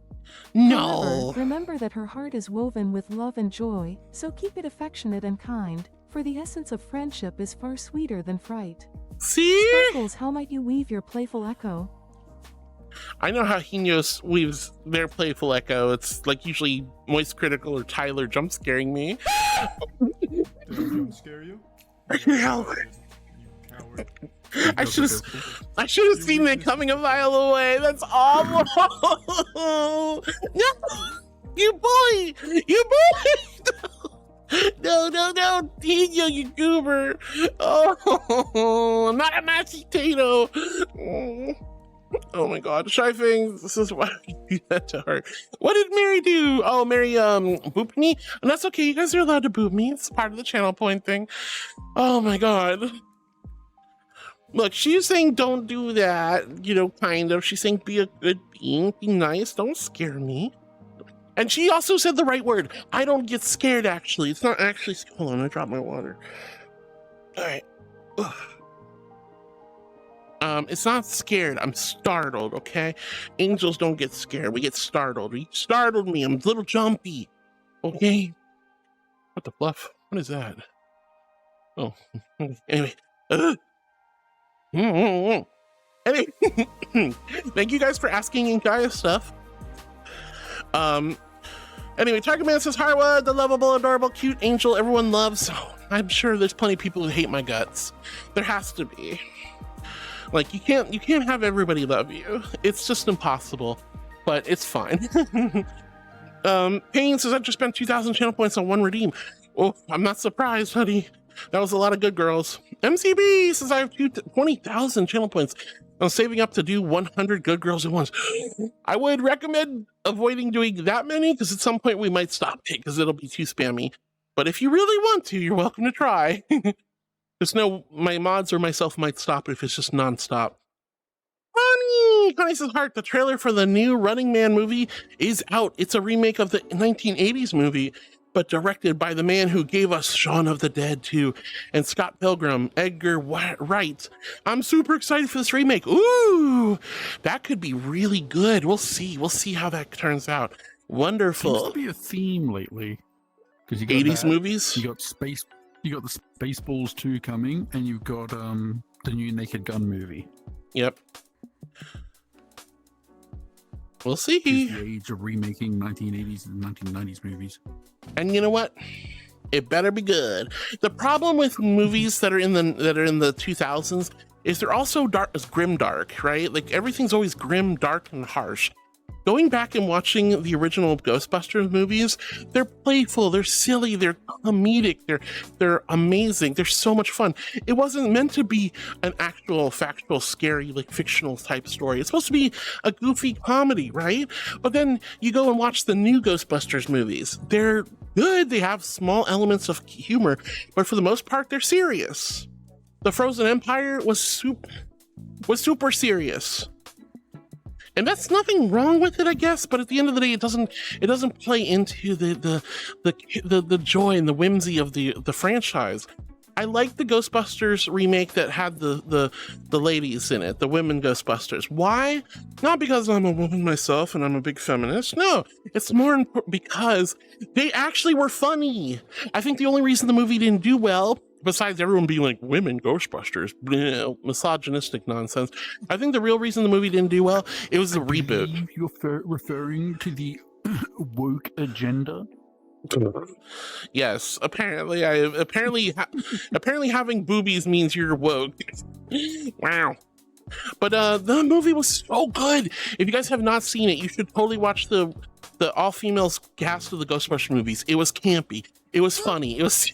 No. However, remember that her heart is woven with love and joy, so keep it affectionate and kind, for the essence of friendship is far sweeter than fright. See? Sparkles, how might you weave your playful echo? I know how Hinios weaves their playful echo. It's like usually Moist Critical or Tyler jump scaring me. Did I jump scare you? No. I should have seen that coming a mile away. That's awful. No, you bully, you bully. No, Hino, you goober. Oh, I'm not a mashed potato. Oh my god, Shy Fangs, this is why you do that to her. What did Mary do? Oh, Mary, booped me? And that's okay, you guys are allowed to boop me. It's part of the channel point thing. Oh my god. Look, she's saying don't do that, you know, kind of. She's saying be a good being, be nice, don't scare me. And she also said the right word. I don't get scared, actually. It's not actually, hold on, I dropped my water. All right. Ugh. It's not scared. I'm startled, okay? Angels don't get scared. We get startled. You startled me. I'm a little jumpy, okay? What the fluff? What is that? Oh, anyway. Anyway, thank you guys for asking Inkaya stuff. Anyway, Target Man says, Harwa, the lovable, adorable, cute angel everyone loves. Oh, I'm sure there's plenty of people who hate my guts. There has to be. Like you can't have everybody love you. It's just impossible, but it's fine. Payne says I just spent 2,000 channel points on one redeem. Oh, I'm not surprised, honey. That was a lot of good girls. MCB says I have 20,000 channel points. I'm saving up to do 100 good girls at once. I would recommend avoiding doing that many because at some point we might stop it because it'll be too spammy. But if you really want to, you're welcome to try. Just know my mods or myself might stop it if it's just nonstop. Connie says, Heart, the trailer for the new Running Man movie is out. It's a remake of the 1980s movie, but directed by the man who gave us Shaun of the Dead 2 and Scott Pilgrim, Edgar Wright. I'm super excited for this remake. Ooh, that could be really good. We'll see. We'll see how that turns out. Wonderful. Seems to be a theme lately. Because you got 80s movies. You got the Spaceballs 2 coming, and you've got the new Naked Gun movie. Yep. We'll see. It's the age of remaking 1980s and 1990s movies. And you know what? It better be good. The problem with movies that are in the 2000s is they're also grim dark, right? Like everything's always grim, dark, and harsh. Going back and watching the original Ghostbusters movies, they're playful, they're silly, they're comedic, they're amazing, they're so much fun. It wasn't meant to be an actual, factual, scary, like fictional type story. It's supposed to be a goofy comedy, right? But then you go and watch the new Ghostbusters movies. They're good, they have small elements of humor, but for the most part, they're serious. The Frozen Empire was super serious. And that's nothing wrong with it, I guess. But at the end of the day, it doesn't play into the joy and the whimsy of the franchise. I like the Ghostbusters remake that had the ladies in it, the women Ghostbusters. Why? Not because I'm a woman myself and I'm a big feminist. No, it's more important because they actually were funny. I think the only reason the movie didn't do well, besides everyone being like, women Ghostbusters, bleh, misogynistic nonsense, I think the real reason the movie didn't do well, it was the reboot. You're referring to the woke agenda? Yes, apparently having boobies means you're woke. Wow. But the movie was so good. If you guys have not seen it, you should totally watch the all-female cast of the Ghostbusters movies. It was campy. It was funny. It was...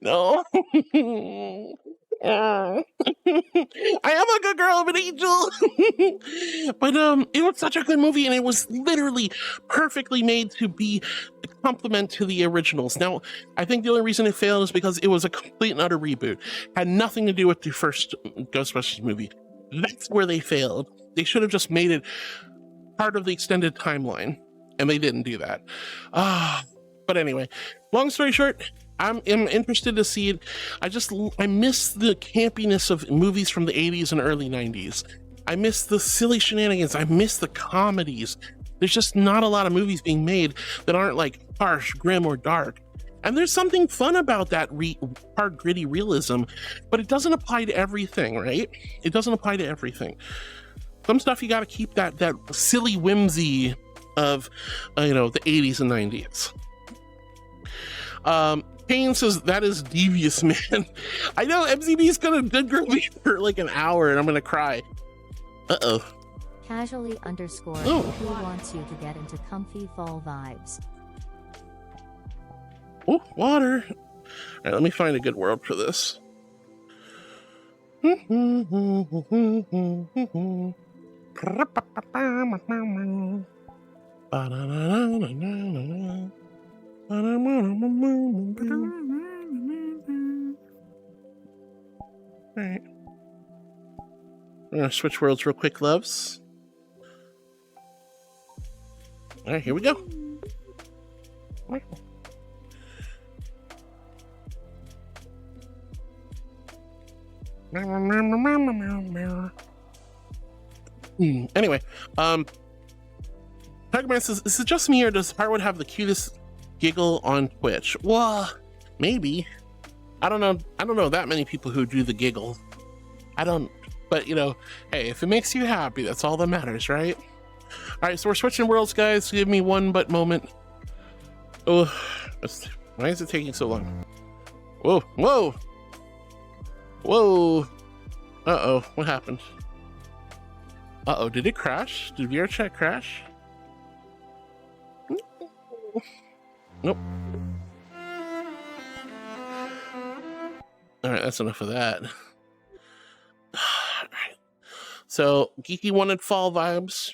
No. I am a good girl, I'm an angel. But it was such a good movie, and it was literally perfectly made to be a compliment to the originals. Now, I think the only reason it failed is because it was a complete and utter reboot. Had nothing to do with the first Ghostbusters movie. That's where they failed. They should have just made it part of the extended timeline, and they didn't do that. But anyway, long story short, I'm interested to see it. I miss the campiness of movies from the 80s and early 90s. I miss the silly shenanigans. I miss the comedies. There's just not a lot of movies being made that aren't like harsh, grim, or dark. And there's something fun about that hard, gritty realism, but it doesn't apply to everything, right? It doesn't apply to everything. Some stuff you got to keep that silly whimsy of, the 80s and 90s. Payne says, that is devious, man. I know MZB is gonna good girl me for like an hour and I'm gonna cry. Uh-oh. Casually _ Oh. who wants you to get into comfy fall vibes. Oh, water. All right, let me find a good world for this. Alright. I'm gonna switch worlds real quick, loves. Alright, here we go. Anyway, Tigerman says, is it just me or does Harwood have the cutest giggle on Twitch? Well, maybe. I don't know that many people who do the giggle. I don't But you know, hey, if it makes you happy, that's all that matters, right? All right, so we're switching worlds, guys. Give me one but moment. Oh, why is it taking so long? Whoa, whoa, whoa. Uh-oh, what happened? Uh-oh, did it crash? Did VRChat crash? Nope. All right, that's enough of that. All right. So, Geeky wanted fall vibes.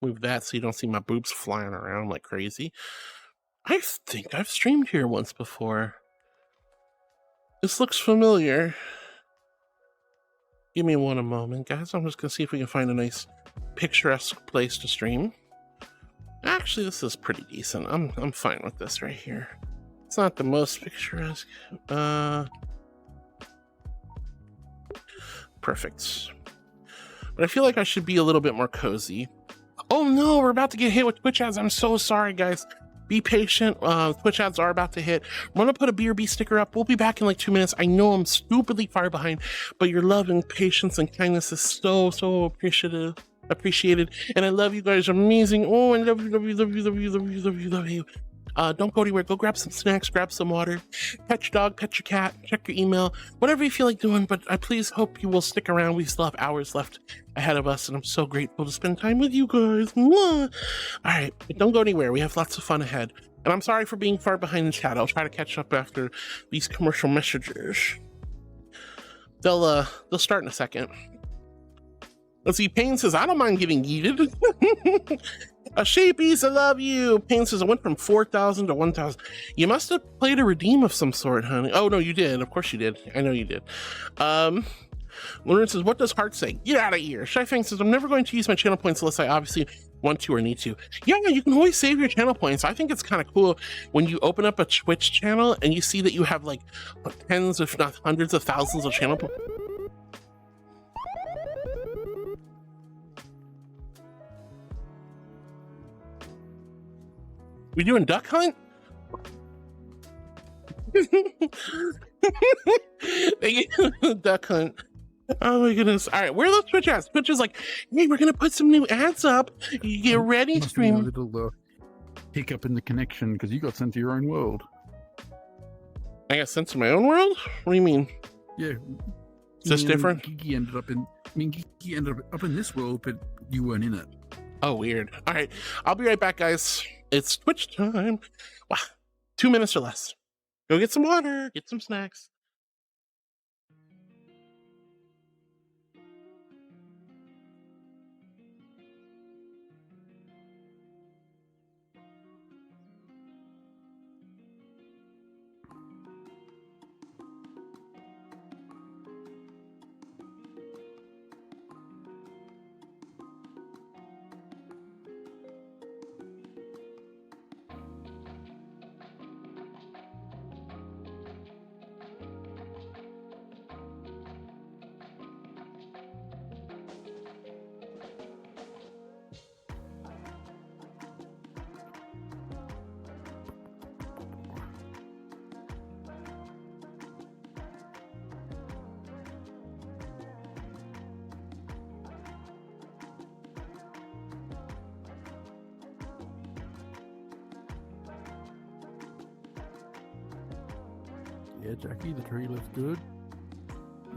Move that so you don't see my boobs flying around like crazy. I think I've streamed here once before. This looks familiar. Give me one moment, guys. I'm just gonna see if we can find a nice picturesque place to stream. Actually, this is pretty decent. I'm fine with this right here. It's not the most picturesque. Perfect. But I feel like I should be a little bit more cozy. Oh no, we're about to get hit with Twitch ads. I'm so sorry, guys. Be patient. Twitch ads are about to hit. I'm gonna put a BRB sticker up. We'll be back in like 2 minutes. I know I'm stupidly far behind, but your love and patience and kindness is so appreciated. And I love you guys. Amazing. Oh, I love you, love you, love you, love you, love you, love you, love you. Don't go anywhere. Go grab some snacks, grab some water, pet your dog, pet your cat, check your email, whatever you feel like doing. But I please hope you will stick around. We still have hours left ahead of us, and I'm so grateful to spend time with you guys. Mwah! All right, but don't go anywhere. We have lots of fun ahead. And I'm sorry for being far behind in chat. I'll try to catch up after these commercial messages. They'll start in a second. Let's see. Payne says, I don't mind getting yeeted. A Shapies, I love you. Payne says, I went from 4,000 to 1,000. You must have played a redeem of some sort, honey. Oh, no, you did. Of course you did. I know you did. Lauren says, what does Heart say? Get out of here. Shy Fang says, I'm never going to use my channel points unless I obviously want to or need to. Yeah, you can always save your channel points. I think it's kind of cool when you open up a Twitch channel and you see that you have like tens, if not hundreds of thousands of channel points. We doing duck hunt? Duck hunt. Oh my goodness. All right, where are those Twitch ads? Twitch is like, hey, we're gonna put some new ads up. You get ready, stream. A little hiccup in the connection because you got sent to your own world. I got sent to my own world? What do you mean? Yeah. Is this different? Geeky ended up in this world, but you weren't in it. Oh, weird. All right, I'll be right back, guys. It's Twitch time. Wow, 2 minutes or less. Go get some water, get some snacks. Yeah, Jackie, the tree looks good.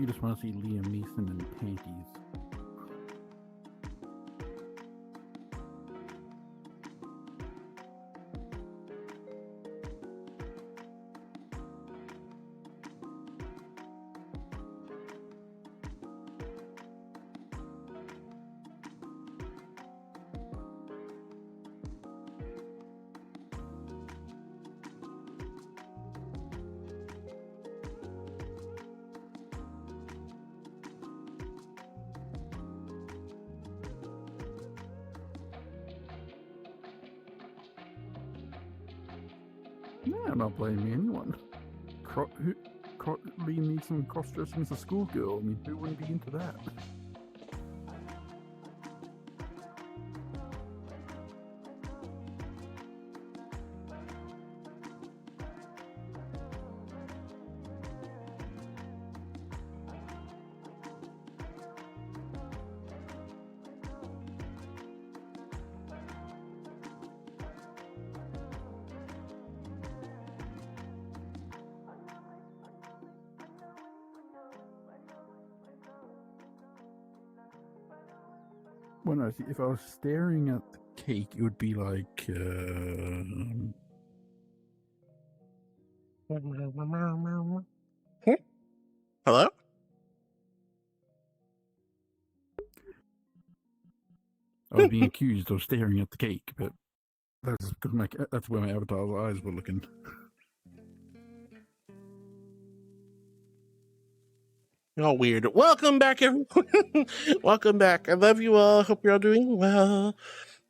You just want to see Liam Neeson in panties. No, I'm not blaming anyone. Liam Neeson cross-dressing as a schoolgirl. I mean, who wouldn't be into that? Well, no, see, if I was staring at the cake, it would be like. Hello? I was being accused of staring at the cake, but that's because that's where my avatar's eyes were looking. Oh, weird. Welcome back, everyone. Welcome back. I love you all. Hope you're all doing well.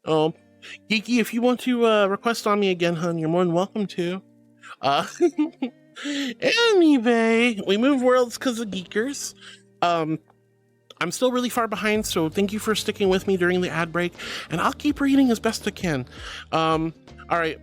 Geeky, if you want to request on me again, hon, you're more than welcome to. Anyway, we move worlds because of geekers. I'm still really far behind, so thank you for sticking with me during the ad break, and I'll keep reading as best I can. All right.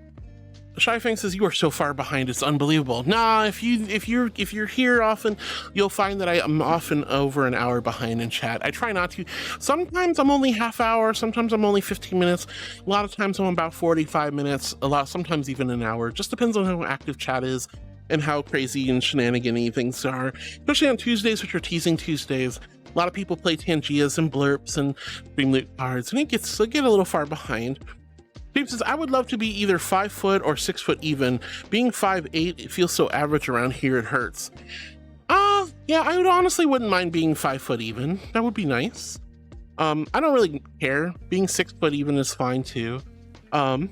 Shy Fang says you are so far behind, it's unbelievable. Nah, if you're here often, you'll find that I am often over an hour behind in chat. I try not to. Sometimes I'm only half hour, sometimes I'm only 15 minutes. A lot of times I'm about 45 minutes, sometimes even an hour. Just depends on how active chat is and how crazy and shenanigan-y things are. Especially on Tuesdays, which are teasing Tuesdays. A lot of people play Tangias and blurps and stream loot cards, and it get a little far behind. James says, I would love to be either 5 foot or 6 foot even. Being 5'8", it feels so average around here, it hurts. Yeah, I honestly wouldn't mind being 5 foot even. That would be nice. I don't really care. Being 6 foot even is fine too. But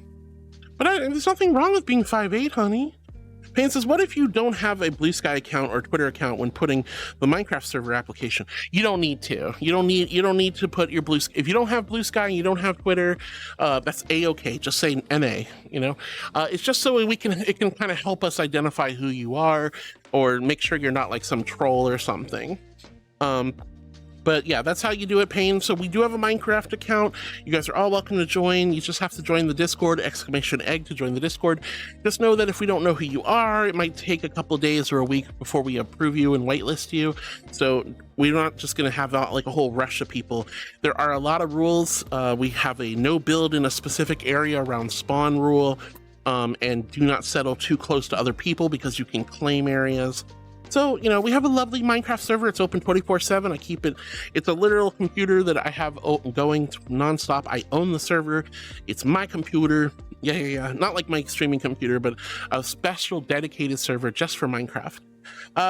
there's nothing wrong with being 5'8", honey. Payne says, what if you don't have a Blue Sky account or Twitter account when putting the Minecraft server application? You don't need to. You don't need to put your if you don't have Blue Sky and you don't have Twitter, that's A-okay. Just say NA, you know? It's just so it can kind of help us identify who you are or make sure you're not like some troll or something. But yeah, that's how you do it, Payne. So we do have a Minecraft account. You guys are all welcome to join. You just have to join the Discord, ! to join the Discord. Just know that if we don't know who you are, it might take a couple days or a week before we approve you and whitelist you. So we're not just going to have like a whole rush of people. There are a lot of rules. We have a no build in a specific area around spawn rule, and do not settle too close to other people because you can claim areas. So, you know, we have a lovely Minecraft server. It's open 24/7. I keep it. It's a literal computer that I have going nonstop. I own the server. It's my computer. Yeah. Not like my streaming computer, but a special dedicated server just for Minecraft.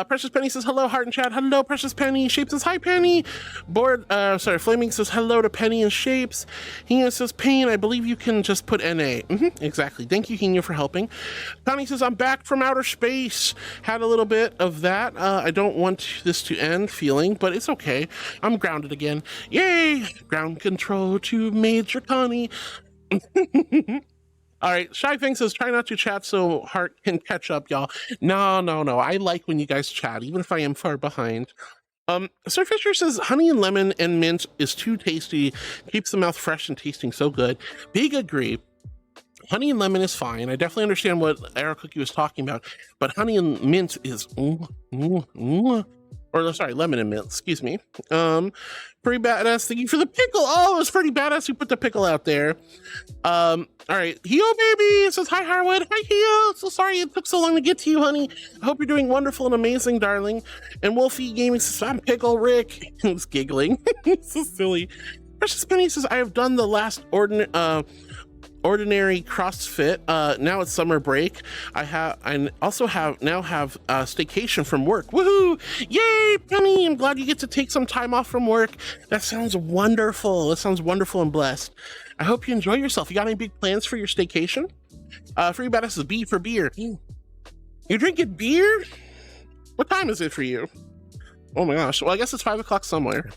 Precious Penny says hello, Heart and Chat. Hello, Precious Penny. Shape says hi, Penny. Flaming says hello to Penny and Shapes. Hina says Pain. I believe you can just put NA. Exactly. Thank you, Hina, for helping. Connie says I'm back from outer space. Had a little bit of that. I don't want this to end feeling, but it's okay. I'm grounded again. Yay! Ground control to Major Connie. All right, Shy Fang says, try not to chat so Heart can catch up, y'all. No. I like when you guys chat, even if I am far behind. Sir Fisher says, honey and lemon and mint is too tasty. Keeps the mouth fresh and tasting so good. Big agree. Honey and lemon is fine. I definitely understand what Arrow Cookie was talking about, but honey and mint is... Or sorry, lemon and mint, excuse me. Pretty badass. Thank you for the pickle. Oh, it was pretty badass who put the pickle out there. All right, Heo baby says hi, Harwood. Hi, Heo. So sorry it took so long to get to you, honey. I hope you're doing wonderful and amazing, darling. And Wolfie Gaming says I'm Pickle Rick. He was giggling. So silly. Precious Penny says I have done the last ordinary CrossFit. Now it's summer break. I also have staycation from work. Woohoo! Yay, Penny! I'm glad you get to take some time off from work. That sounds wonderful. That sounds wonderful and blessed. I hope you enjoy yourself. You got any big plans for your staycation? Free Badass is B for beer. You're drinking beer? What time is it for you? Oh my gosh. Well, I guess it's 5 o'clock somewhere.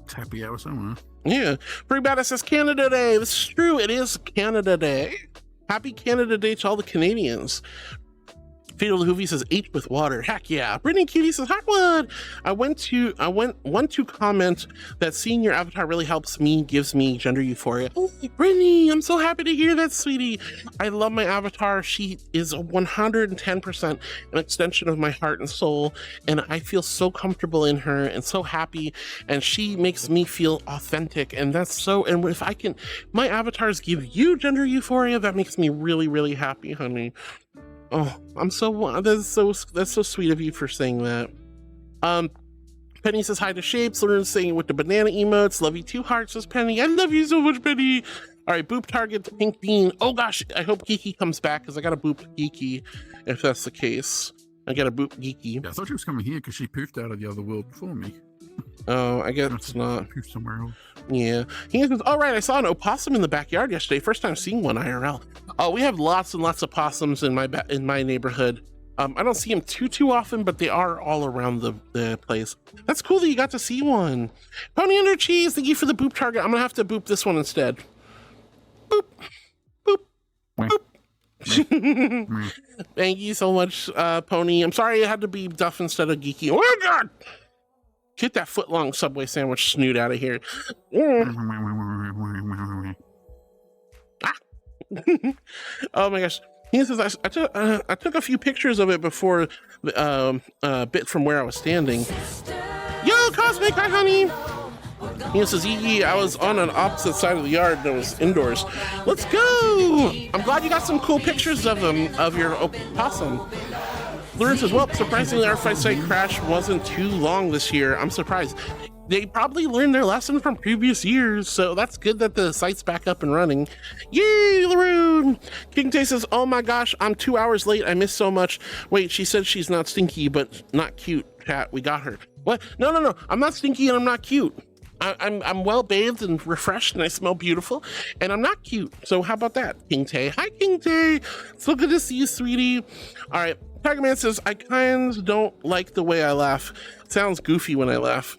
It's happy hour somewhere. Yeah. Free Badass says Canada Day. This is true. It is Canada Day. Happy Canada Day to all the Canadians. Fatal Hoovy says H with water. Heck yeah. Brittany Cutie says Hardwood. I want to comment that seeing your avatar really helps me, gives me gender euphoria. Oh, Brittany, I'm so happy to hear that, sweetie. I love my avatar. She is 110% an extension of my heart and soul, and I feel so comfortable in her and so happy, and she makes me feel authentic, and that's so, and if I can, my avatars give you gender euphoria, that makes me really, really happy, honey. Oh, I'm so, that's so sweet of you for saying that. Penny says hi to Shapes. Lauren's saying with the banana emotes. Love you too, hearts, says Penny. I love you so much, Penny. All right, boop target to Pink Bean. Oh gosh, I hope Geeky comes back because I got to boop Geeky if that's the case. I got to boop Geeky. Yeah, I thought she was coming here because she poofed out of the other world before me. Oh, I guess it's not. Poofed somewhere else. Yeah. He says, all right, I saw an opossum in the backyard yesterday. First time seeing one IRL. Oh, we have lots and lots of possums in my neighborhood. I don't see them too often, but they are all around the place. That's cool that you got to see one. Pony under cheese, thank you for the boop target. I'm gonna have to boop this one instead. Boop, boop, boop. Thank you so much, Pony. I'm sorry it had to be Duff instead of Geeky. Oh my god! Get that foot-long Subway sandwich snoot out of here. Ah. Oh my gosh. He says, I took a few pictures of it before a bit from where I was standing. Yo, Cosmic, hi, honey. He says, I was on an opposite side of the yard and it was indoors. Let's go. I'm glad you got some cool pictures of them, of your opossum. Lauren says, well, surprisingly, our fight site crash wasn't too long this year. I'm surprised. They probably learned their lesson from previous years, so that's good that the site's back up and running. Yay, Laroon! King Tay says, oh my gosh, I'm 2 hours late. I missed so much. Wait, she said she's not stinky, but not cute. Chat, we got her. What? No. I'm not stinky and I'm not cute. I'm well bathed and refreshed and I smell beautiful and I'm not cute. So how about that, King Tay? Hi, King Tay. So good to see you, sweetie. All right. Tiger Man says, I kind of don't like the way I laugh. Sounds goofy when I laugh.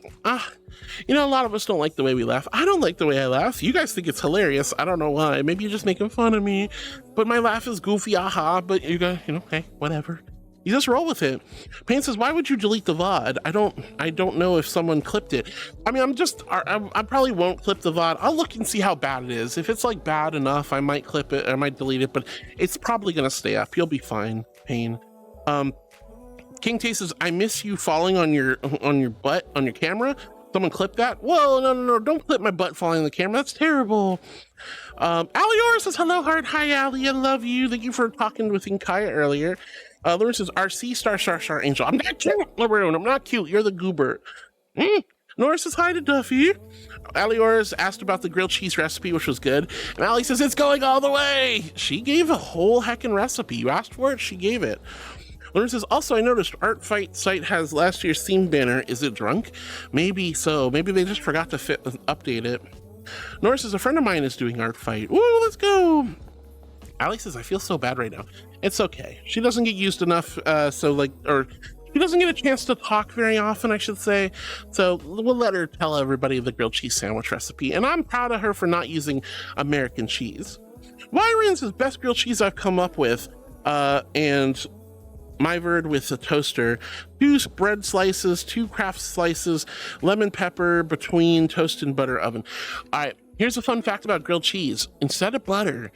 You know, a lot of us don't like the way we laugh. I don't like the way I laugh. You guys think it's hilarious. I don't know why. Maybe you're just making fun of me. But my laugh is goofy, aha. But you guys, hey, whatever. You just roll with it. Payne says, why would you delete the VOD? I don't know if someone clipped it. I mean, I probably won't clip the VOD. I'll look and see how bad it is. If it's like bad enough, I might clip it. I might delete it, but it's probably going to stay up. You'll be fine, Payne. King Tay says, I miss you falling on your butt on your camera. Someone clip that? Whoa, no, don't clip my butt falling on the camera. That's terrible. Alior says, hello, heart. Hi, Ali. I love you. Thank you for talking with Inkaya earlier. Lauren says, RC star angel. I'm not cute, Laroon. I'm not cute. You're the goober. Nora says, hi to Duffy. Alior asked about the grilled cheese recipe, which was good. And Ali says, it's going all the way. She gave a whole heckin' recipe. You asked for it, she gave it. Lauren says, also, I noticed Art Fight site has last year's theme banner. Is it drunk? Maybe so. Maybe they just forgot to update it. Nora says, a friend of mine is doing Art Fight. Woo, let's go. Ali says, I feel so bad right now. It's okay. She doesn't get used enough, or she doesn't get a chance to talk very often, I should say. So we'll let her tell everybody the grilled cheese sandwich recipe. And I'm proud of her for not using American cheese. Wyron says, best grilled cheese I've come up with. And Myverd with a toaster, 2 bread slices, 2 Kraft slices, lemon pepper between toast and butter oven. All right, here's a fun fact about grilled cheese. Instead of butter,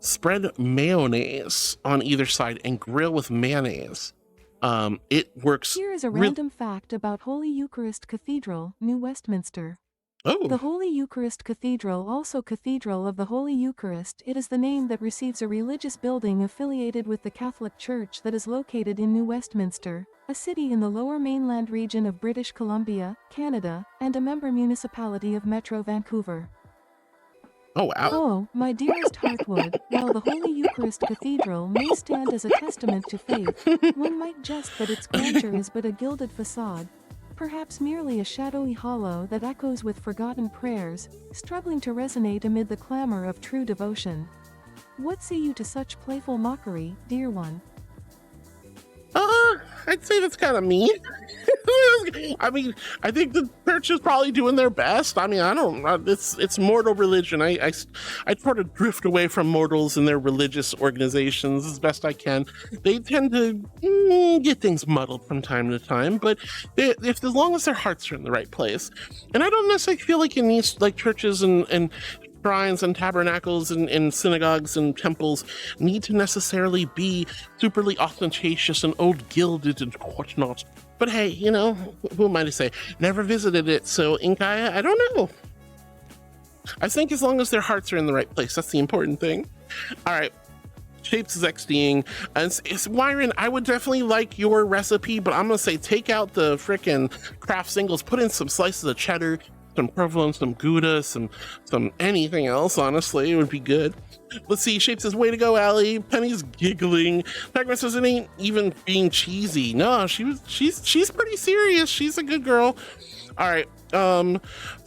spread mayonnaise on either side and grill with mayonnaise. It works. Here is a random fact about Holy Eucharist Cathedral, New Westminster. Oh. The Holy Eucharist Cathedral, also Cathedral of the Holy Eucharist, it is the name that receives a religious building affiliated with the Catholic Church that is located in New Westminster, a city in the Lower Mainland region of British Columbia, Canada, and a member municipality of Metro Vancouver. Oh, wow. Oh, my dearest Heartwood, while the Holy Eucharist Cathedral may stand as a testament to faith, one might jest that its grandeur is but a gilded facade. Perhaps merely a shadowy hollow that echoes with forgotten prayers, struggling to resonate amid the clamor of true devotion. What say you to such playful mockery, dear one? I'd say that's kind of mean. I mean, I think the church is probably doing their best. I mean, I don't. It's mortal religion. I try to drift away from mortals and their religious organizations as best I can. They tend to get things muddled from time to time, but as long as their hearts are in the right place, and I don't necessarily feel like it needs like churches and shrines and tabernacles and synagogues and temples need to necessarily be superly ostentatious and old gilded and whatnot. But hey, you know, who am I to say? Never visited it, so Inkaya, I don't know. I think as long as their hearts are in the right place, that's the important thing. All right. Shapes is XDing. And it's Wyron, I would definitely like your recipe, but I'm gonna say take out the frickin' Kraft singles, put in some slices of cheddar, some provolone, some Gouda, some anything else, honestly, it would be good. Let's see, Shape says, way to go, Allie. Penny's giggling. Pac-Man says, it ain't even being cheesy. No, she's pretty serious. She's a good girl. All right, so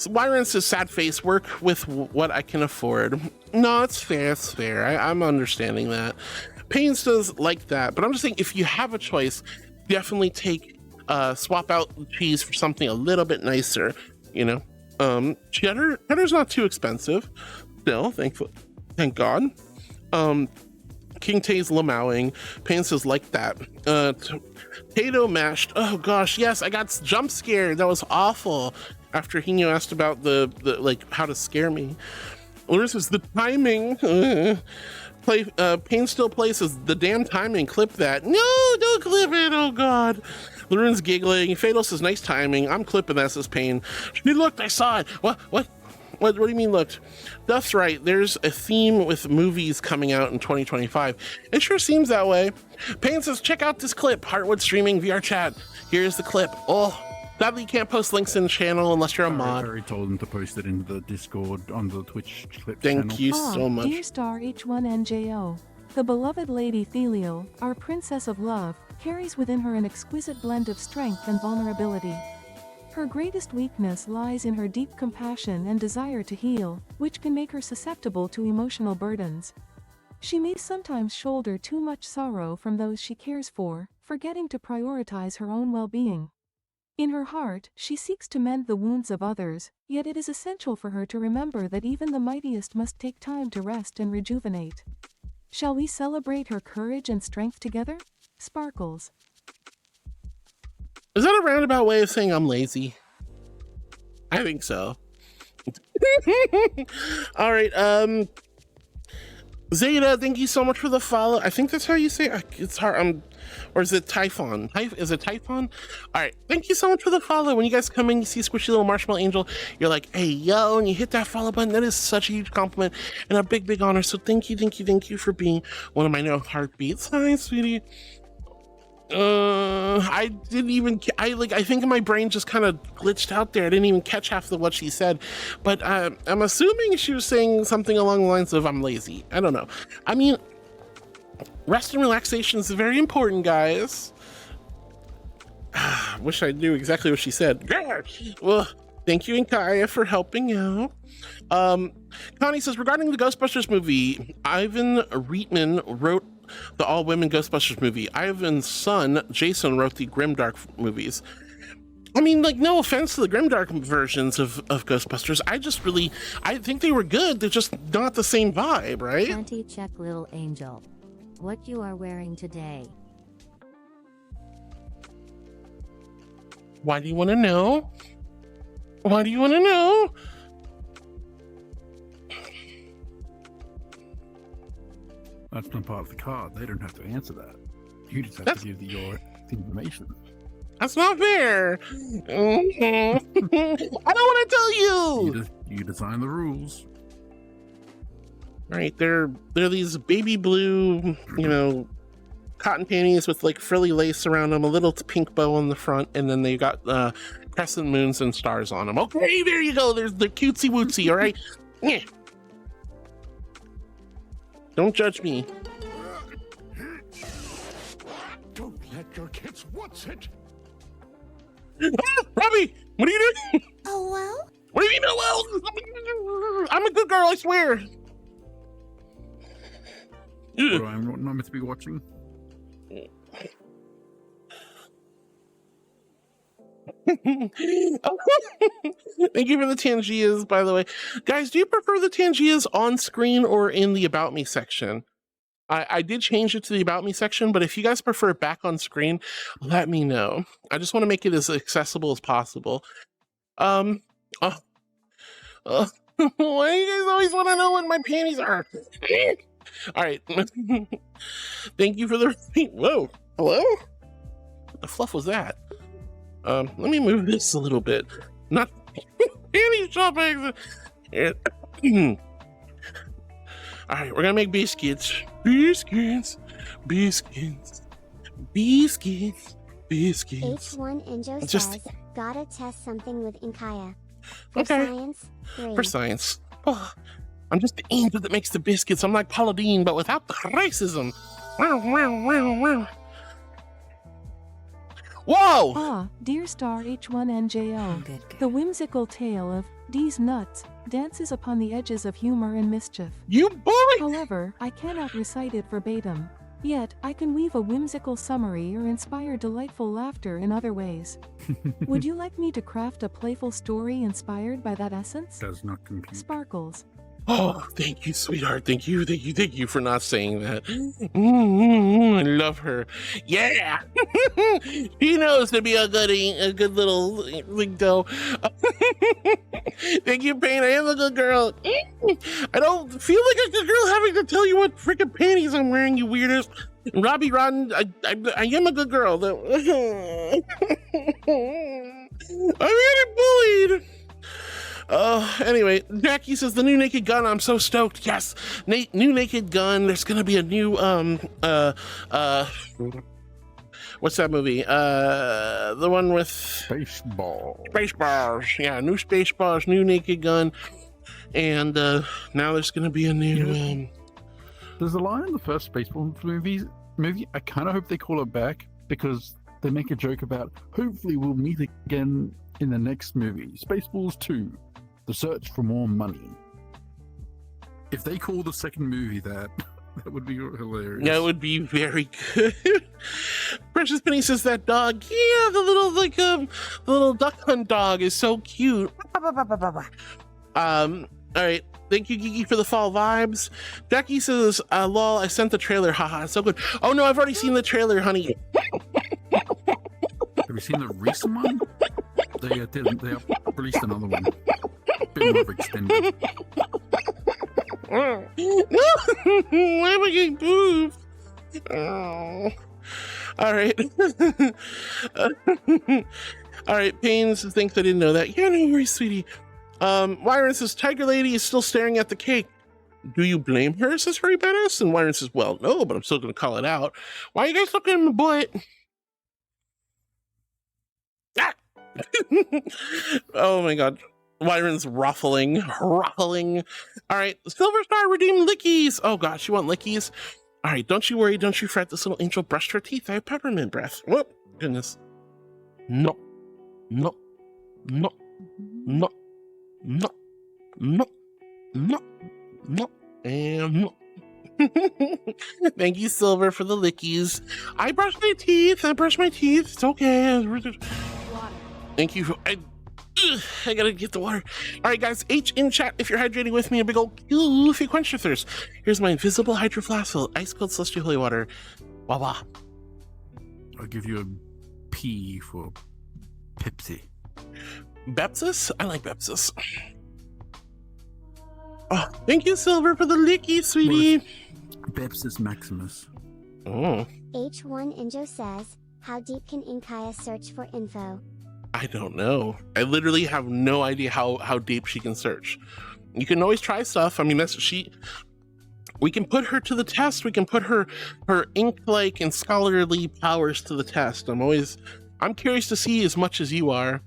Wyron says, sad face, work with what I can afford. No, it's fair, I'm understanding that. Pains does like that, but I'm just saying, if you have a choice, definitely swap out cheese for something a little bit nicer, you know? Cheddar's not too expensive still, thank God. King Tay's lamowing. Pain says like that. Potato mashed. Oh gosh, yes, I got jump scared. That was awful. After Hino asked about the like how to scare me. Lewis says the timing. Pain still plays the damn timing. Clip that. No, don't clip it. Oh God. Loren's giggling. Fatal says nice timing. I'm clipping that, says Pain. She looked, I saw it. What do you mean looked? That's right. There's a theme with movies coming out in 2025. It sure seems that way. Pain says, check out this clip. Heartwood streaming VR chat. Here's the clip. Oh, sadly you can't post links in the channel unless you're a mod. I already told them to post it into the Discord on the Twitch clip channel. Thank you so much. Dear Star H1NJO, the beloved Lady Thelial, our princess of love, carries within her an exquisite blend of strength and vulnerability. Her greatest weakness lies in her deep compassion and desire to heal, which can make her susceptible to emotional burdens. She may sometimes shoulder too much sorrow from those she cares for, forgetting to prioritize her own well-being. In her heart, she seeks to mend the wounds of others, yet it is essential for her to remember that even the mightiest must take time to rest and rejuvenate. Shall we celebrate her courage and strength together? Sparkles. Is that a roundabout way of saying I'm lazy? I think so. All right, Zeta, thank you so much for the follow. I think that's how you say it. It's hard. Or is it Typhon? Is it Typhon? All right, thank you so much for the follow. When you guys come in, you see Squishy Little Marshmallow Angel, you're like, hey, yo, and you hit that follow button. That is such a huge compliment and a big honor. So thank you for being one of my no heartbeats. Hi, sweetie. I think my brain just kind of glitched out there. I didn't even catch half of what she said, but I'm assuming she was saying something along the lines of I'm lazy. I don't know. I mean, rest and relaxation is very important, guys. Wish I knew exactly what she said. Well, thank you, Inkaya, for helping out. Connie says, regarding the Ghostbusters movie, Ivan Reitman wrote the all-women Ghostbusters movie. Ivan's son, Jason, wrote the Grimdark movies. I mean, like, no offense to the Grimdark versions of Ghostbusters. I think they were good. They're just not the same vibe, right? 20 check Little Angel. What you are wearing today? Why do you want to know? Why do you want to know? That's not part of the card. They don't have to answer that. You just have to give your information. That's not fair. I don't want to tell you. You design the rules. Right, they're these baby blue, cotton panties with like frilly lace around them, a little pink bow on the front, and then they got crescent moons and stars on them. Okay, there you go. There's the cutesy wootsy. All right. Yeah. Don't judge me. Don't let your kids watch it. Robbie, what are you doing? Oh, well? What do you mean, oh, well? I'm a good girl, I swear. What, I'm not meant to be watching? Thank you for the Tangias, by the way. Guys, do you prefer the Tangias on screen or in the About Me section? I did change it to the About Me section, but if you guys prefer it back on screen, let me know. I just want to make it as accessible as possible. Why do you guys always want to know what my panties are? All right. Thank you for the... Whoa. Hello? What the fluff was that? Let me move this a little bit. Not panty shopping. All right, we're gonna make biscuits. Biscuits. Biscuits. Biscuits. Biscuits. H1 Injo Just- says, gotta test something with Inkaya. For Okay. science, 3. For science. Oh, I'm just the angel that makes the biscuits. I'm like Paula Deen, but without the racism. Wow, wow, wow, wow. Whoa! Ah, Dear Star H1NJO. The whimsical tale of D's nuts dances upon the edges of humor and mischief. You bully! However, I cannot recite it verbatim. Yet, I can weave a whimsical summary or inspire delightful laughter in other ways. Would you like me to craft a playful story inspired by that essence? Does not compute. Sparkles. Oh, thank you, sweetheart. Thank you for not saying that. I love her. Yeah, he knows to be a good little lingo. Thank you, Pain. I am a good girl. I don't feel like a good girl having to tell you what freaking panties I'm wearing, you weirdos. Robbie Rodden, I am a good girl. Though. I'm getting bullied. Anyway, Jackie says the new Naked Gun. I'm so stoked. Yes, new Naked Gun. There's gonna be a new what's that movie? The one with Spaceballs. Yeah, new Spaceballs, new Naked Gun, and now there's gonna be a new. There's a line in the first Spaceballs movie. I kind of hope they call it back because they make a joke about hopefully we'll meet again in the next movie, Spaceballs 2. The Search for More Money. If they call the second movie that would be hilarious. That would be very good. Precious Penny says that dog, the little duck hunt dog is so cute. All right. Thank you, Gigi, for the fall vibes. Jackie says, lol, I sent the trailer. Haha, it's so good. Oh no, I've already seen the trailer, honey. Have you seen the recent one? They released another one. Bit more extended. Why am I getting poofed? Oh. All right. All right, Pains thinks I didn't know that. Yeah, no worries, sweetie. Wyron says, Tiger Lady is still staring at the cake. Do you blame her, says Hurry Badass? And Wyron says, well, no, but I'm still going to call it out. Why are you guys looking at my butt? Ah! Oh my god. Wyron's ruffling. All right, Silver Star redeemed lickies. Oh gosh, you want lickies? All right, don't you worry, don't you fret. This little angel brushed her teeth. I have peppermint breath. Whoop, goodness. No, no, no, no, no, no, no, no, and no. Thank you, Silver, for the lickies. I brushed my teeth. It's okay. Thank you. I gotta get the water. All right, guys. H in chat if you're hydrating with me. A big old Q if you quench your thirst. Here's my invisible hydro flask full of ice cold celestial holy water. Wah wah. I'll give you a P for Pepsi. Bepsis? I like Bepsis. Oh, thank you, Silver, for the licky, sweetie. Bepsis Maximus. Oh. H1 Injo says, how deep can Inkaya search for info? I don't know. I literally have no idea how deep she can search. You can always try stuff. I mean, we can put her to the test. We can put her ink-like and scholarly powers to the test. I'm curious to see as much as you are.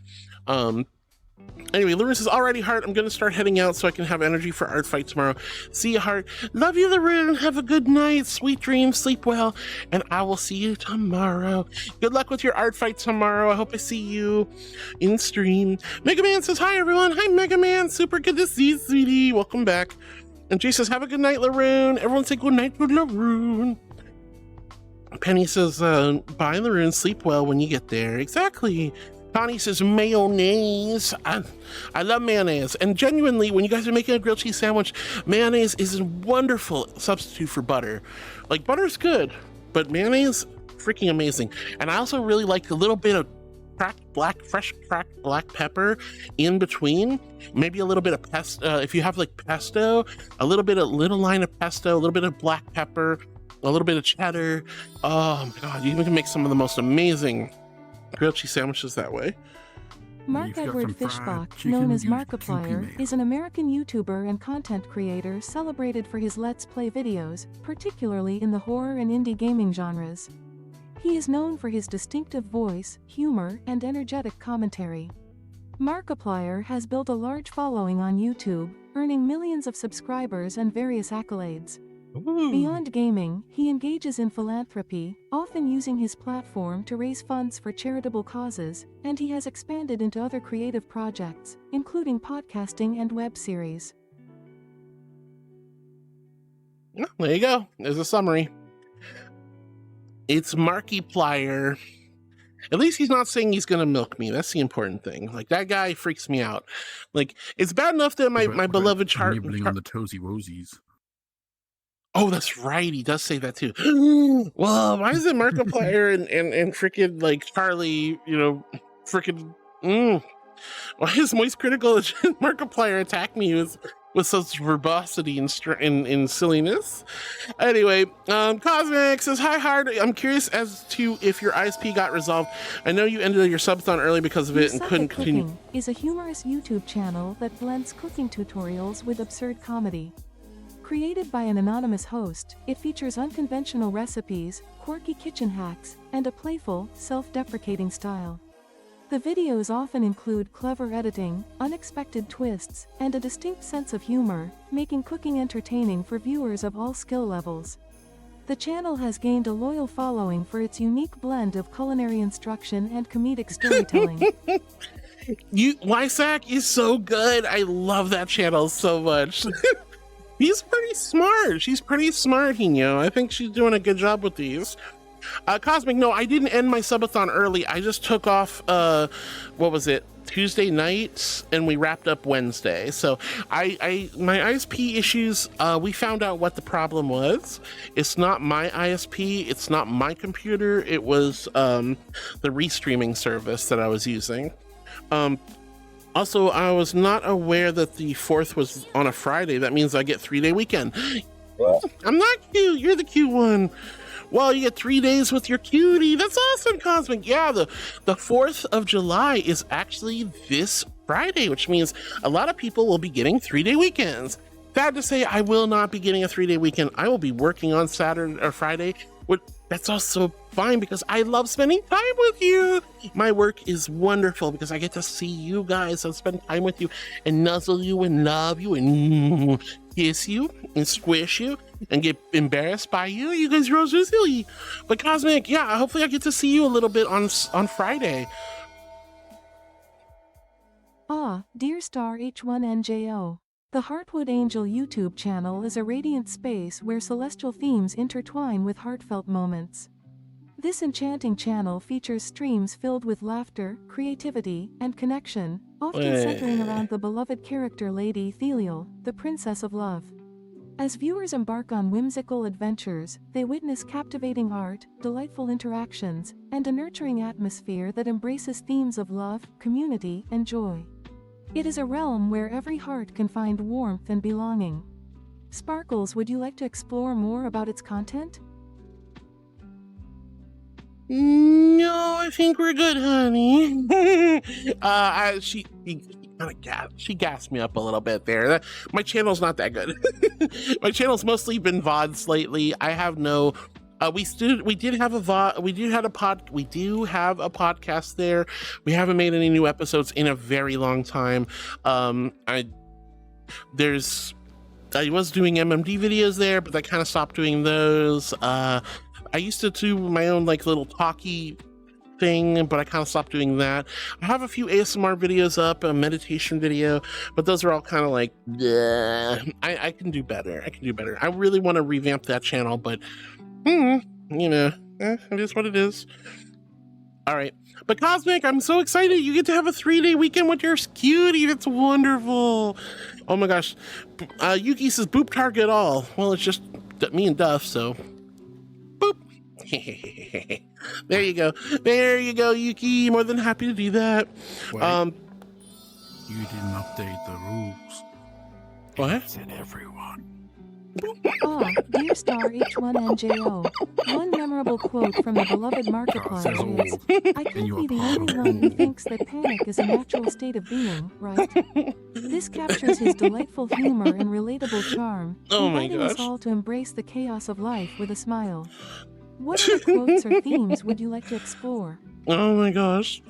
Anyway, Larissa says, alrighty, Heart, I'm gonna start heading out so I can have energy for art fight tomorrow. See you, Heart. Love you, Larissa. Have a good night. Sweet dreams. Sleep well. And I will see you tomorrow. Good luck with your art fight tomorrow. I hope I see you in stream. Mega Man says, hi, everyone. Hi, Mega Man. Super good to see you, sweetie. Welcome back. And Jay says, have a good night, Laroon. Everyone say good night to Laroon. Penny says, bye, Laroon. Sleep well when you get there. Exactly. Connie says mayonnaise. I love mayonnaise. And genuinely, when you guys are making a grilled cheese sandwich, mayonnaise is a wonderful substitute for butter. Like, butter's good, but mayonnaise, freaking amazing. And I also really like a little bit of fresh cracked black pepper in between. Maybe a little bit of pesto. If you have like pesto, a little line of pesto, a little bit of black pepper, a little bit of cheddar. Oh my God, you can make some of the most amazing grilled cheese sandwiches that way. Mark You've got Edward some fried Fishbach, chicken, known as use Markiplier, Kewpie is an American YouTuber and content creator celebrated for his Let's Play videos, particularly in the horror and indie gaming genres. He is known for his distinctive voice, humor, and energetic commentary. Markiplier has built a large following on YouTube, earning millions of subscribers and various accolades. Beyond gaming, he engages in philanthropy, often using his platform to raise funds for charitable causes, and he has expanded into other creative projects, including podcasting and web series. There you go. There's a summary. It's Markiplier. At least he's not saying he's gonna milk me. That's the important thing. Like, that guy freaks me out. Like, it's bad enough that my beloved nibbling on the toesy woesies. Oh, that's right. He does say that too. Well, why is it Markiplier and freaking like Charlie, freaking why is Moist Critical and Markiplier attack me with such verbosity and silliness? Anyway, Cosmic says, hi, Hard. I'm curious as to if your ISP got resolved. I know you ended your subathon early because of it and couldn't continue. Cooking is a humorous YouTube channel that blends cooking tutorials with absurd comedy. Created by an anonymous host, it features unconventional recipes, quirky kitchen hacks, and a playful, self-deprecating style. The videos often include clever editing, unexpected twists, and a distinct sense of humor, making cooking entertaining for viewers of all skill levels. The channel has gained a loyal following for its unique blend of culinary instruction and comedic storytelling. Lysac is so good. I love that channel so much. He's pretty smart. She's pretty smart, I think she's doing a good job with these. Cosmic, no, I didn't end my subathon early. I just took off, Tuesday night, and we wrapped up Wednesday. So my ISP issues, we found out what the problem was. It's not my ISP. It's not my computer. It was the restreaming service that I was using. Also, I was not aware that the 4th was on a Friday. That means I get 3-day weekend. I'm not cute. You're the cute one. Well, you get 3 days with your cutie. That's awesome, Cosmic. Yeah, the 4th of July is actually this Friday, which means a lot of people will be getting 3-day weekends. Sad to say, I will not be getting a 3-day weekend. I will be working on Saturday or Friday. That's also fine because I love spending time with you. My work is wonderful because I get to see you guys and spend time with you and nuzzle you and love you and kiss you and squish you and get embarrassed by you. You guys are so silly. But Cosmic, yeah, hopefully I get to see you a little bit on Friday. Dear Star H1NJO. The Heartwood Angel YouTube channel is a radiant space where celestial themes intertwine with heartfelt moments. This enchanting channel features streams filled with laughter, creativity, and connection, often centering around the beloved character Lady Thelial, the Princess of Love. As viewers embark on whimsical adventures, they witness captivating art, delightful interactions, and a nurturing atmosphere that embraces themes of love, community, and joy. It is a realm where every heart can find warmth and belonging. Sparkles, would you like to explore more about its content? No, I think we're good, honey. She gassed me up a little bit there. My channel's not that good. My channel's mostly been VODs lately. I have no. We do have a podcast there. We haven't made any new episodes in a very long time. I was doing MMD videos there, but I kind of stopped doing those. I used to do my own little talkie thing, but I kind of stopped doing that. I have a few ASMR videos up, a meditation video, but those are all kind of I can do better. I really want to revamp that channel, but it is what it is. All right, but Cosmic, I'm so excited. You get to have a 3-day weekend with your cutie. That's wonderful. Oh my gosh. Yuki says boop target all. Well, it's just me and Duff, so boop. There you go, Yuki. More than happy to do that. Wait, you didn't update the rules. What? It said everyone. Ah, dear star H1NJO. One memorable quote from the beloved Markiplier is, I can't be the only one who thinks that panic is a natural state of being, right? This captures his delightful humor and relatable charm, inviting us all to embrace the chaos of life with a smile. What other quotes or themes would you like to explore? Oh my gosh.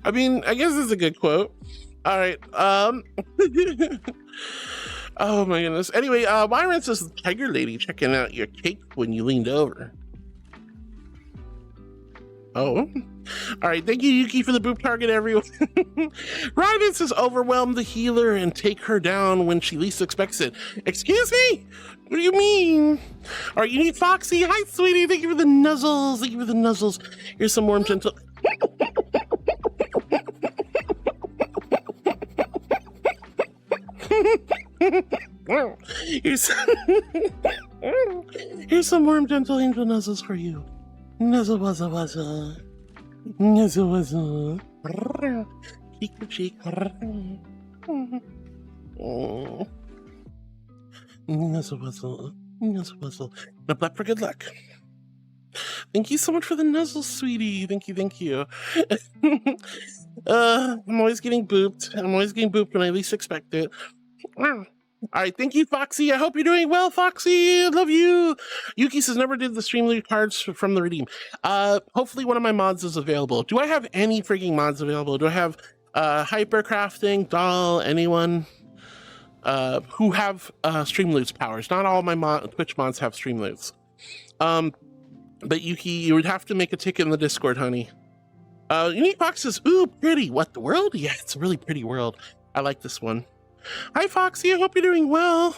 I mean, I guess it's a good quote. All right. Oh my goodness. Anyway, Myron says, Tiger Lady checking out your cake when you leaned over. Oh. All right. Thank you, Yuki, for the boop target, everyone. Ryden says, overwhelm the healer and take her down when she least expects it. Excuse me? What do you mean? All right, you need Foxy. Hi, sweetie. Thank you for the nuzzles. Thank you for the nuzzles. Here's some warm, gentle... Here's some warm, gentle angel nuzzles for you. Nuzzle, wuzzle, wuzzle. Nuzzle, wuzzle. Cheek to cheek. Nuzzle, wuzzle. Nuzzle, wuzzle. Now, black for good luck. Thank you so much for the nuzzle, sweetie. Thank you, thank you. I'm always getting booped. I'm always getting booped when I least expect it. All right, thank you, Foxy. I hope you're doing well, Foxy. I love you. Yuki says, never did the stream loot cards from the redeem. Hopefully one of my mods is available. Do I have any freaking mods available? Do I have Hypercrafting, Doll, anyone who have Streamloots powers? Not all my Twitch mods have Streamloots. But Yuki, you would have to make a ticket in the Discord, honey. Unique Fox says, ooh, pretty. What, the world? Yeah, it's a really pretty world. I like this one. Hi, Foxy. I hope you're doing well.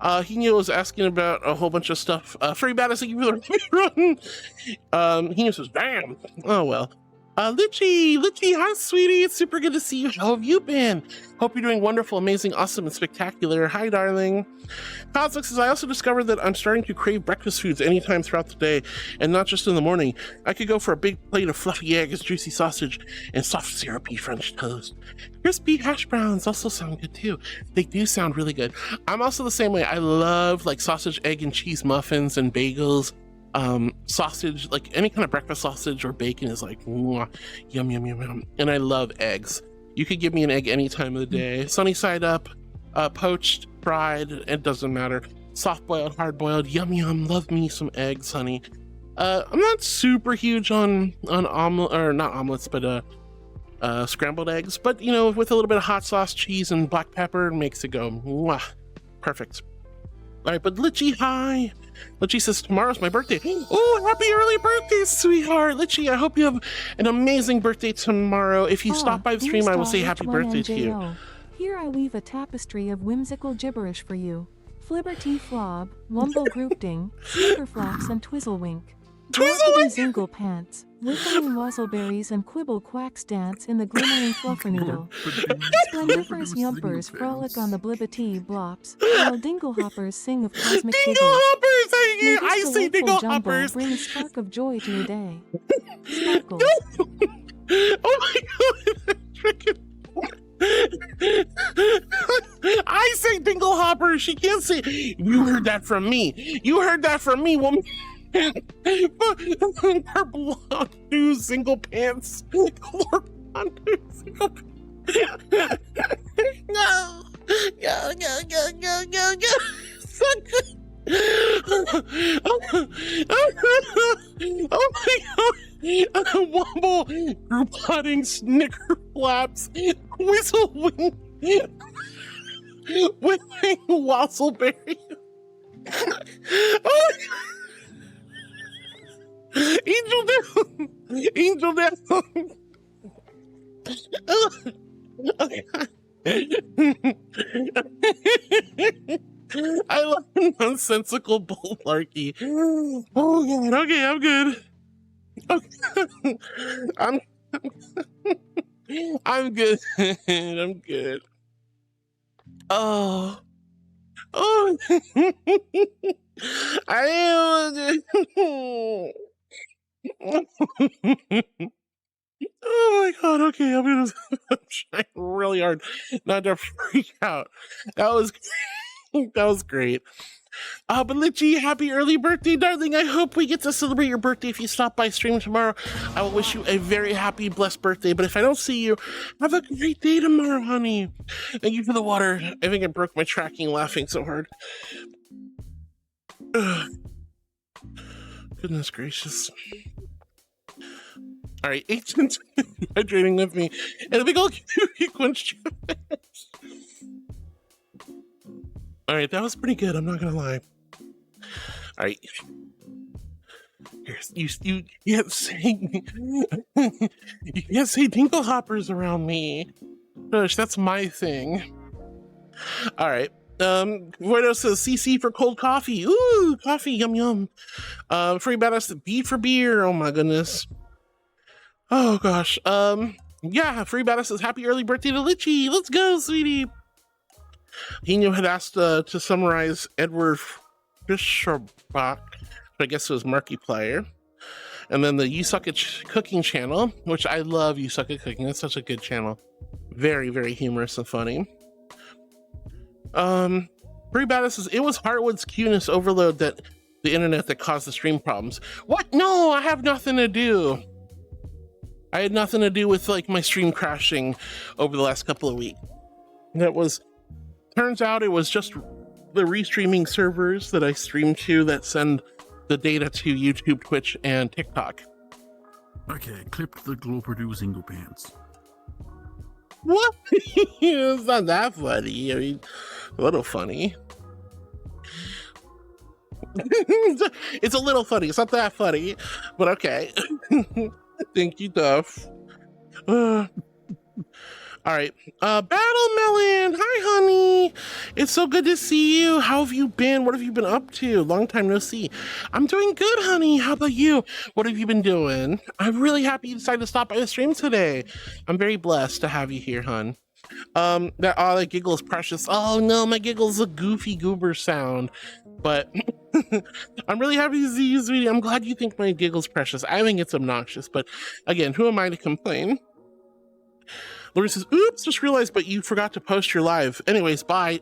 Hino was asking about a whole bunch of stuff. Free Badass, thank you for the run. Hino says, damn. Oh, well. Litchi, hi, sweetie. It's super good to see you. How have you been? Hope you're doing wonderful, amazing, awesome, and spectacular. Hi, darling. Cosmic says, I also discovered that I'm starting to crave breakfast foods anytime throughout the day, and not just in the morning. I could go for a big plate of fluffy eggs, juicy sausage, and soft syrupy French toast. Crispy hash browns also sound good too. They do sound really good. I'm also the same way. I love like sausage, egg, and cheese muffins and bagels. Sausage, like any kind of breakfast sausage or bacon is like mwah, yum, yum, yum, yum. And I love eggs. You could give me an egg any time of the day. Sunny side up, poached, fried, it doesn't matter. Soft boiled, hard boiled, yum, yum. Love me some eggs, honey. I'm not super huge on omelet, or not omelets, but scrambled eggs, but you know, with a little bit of hot sauce, cheese, and black pepper, it makes it go mwah. Perfect. All right, but Litchi, hi. Litchi says, tomorrow's my birthday. Oh, happy early birthday, sweetheart. Litchi, I hope you have an amazing birthday tomorrow. If you stop by the stream, I will say happy birthday to you. Here I weave a tapestry of whimsical gibberish for you. Flibberty flob, wumble groupding, snickerflaps and twizzlewink. Twizzlewink! Zingle pants, whiffling wazzleberries and quibble quacks dance in the glimmering fluffernoodle. Splendiferous yumpers frolic on the blibbity blops, while dinglehoppers sing of cosmic giggles. Dinglehoppers! I say dinglehoppers! Bring a spark of joy to your day. Sparkles. Oh my god! I say dinglehoppers! She can't say. You heard that from me. You heard that from me, woman. Her blonde new single pants. Her blonde new single pants. No. Go, go, go, go, go, go. So good. Oh my god. Wumble, group hunting, snicker flaps, whistle wing, whipping wazzleberry. Oh my god. Angel down! Angel down! Okay. I love nonsensical bullarchy. Oh god, okay, I'm good. Okay. I'm good. I'm good. Oh. Oh. I am. Oh my god, okay, I'm trying really hard not to freak out. That was That was great. But Litchi, happy early birthday, darling. I hope we get to celebrate your birthday if you stop by stream tomorrow. I will wish you a very happy, blessed birthday. But if I don't see you, have a great day tomorrow, honey. Thank you for the water. I think I broke my tracking laughing so hard. Ugh. Goodness gracious. All right, Agent hydrating with me. And a big old quench. All right, that was pretty good. I'm not gonna lie. All right, you can't say you can't say dinkle hoppers around me. Gosh, that's my thing. All right. Guido says CC for cold coffee. Ooh, coffee, yum yum. Free badass beat for beer. Oh my goodness. Oh gosh. Yeah, Free badass says happy early birthday to Litchi. Let's go, sweetie. Hino had asked to summarize Edward Fischerbach, I guess it was Markiplier. And then the You Suck at Cooking channel, which I love You Suck at Cooking. That's such a good channel. Very, very humorous and funny. Free Badass says, it was Heartwood's cuteness overload that the internet that caused the stream problems. What? No, I have nothing to do. I had nothing to do with like my stream crashing over the last couple of weeks. That was, turns out it was just the restreaming servers that I stream to that send the data to YouTube, Twitch, and TikTok. Okay, clip the glow producing your pants. What? It's not that funny. I mean, a little funny. It's a little funny. It's not that funny, but okay. Thank you, Duff. All right. Battle Melon. Hi, honey. It's so good to see you. How have you been? What have you been up to? Long time no see. I'm doing good, honey. How about you? What have you been doing? I'm really happy you decided to stop by the stream today. I'm very blessed to have you here, hon. That giggle is precious. Oh no, my giggle is a goofy goober sound. But I'm really happy to see you, sweetie. I'm glad you think my giggle's precious. I think it's obnoxious, but again, who am I to complain? Lori says, oops, just realized, but you forgot to post your live. Anyways, bye.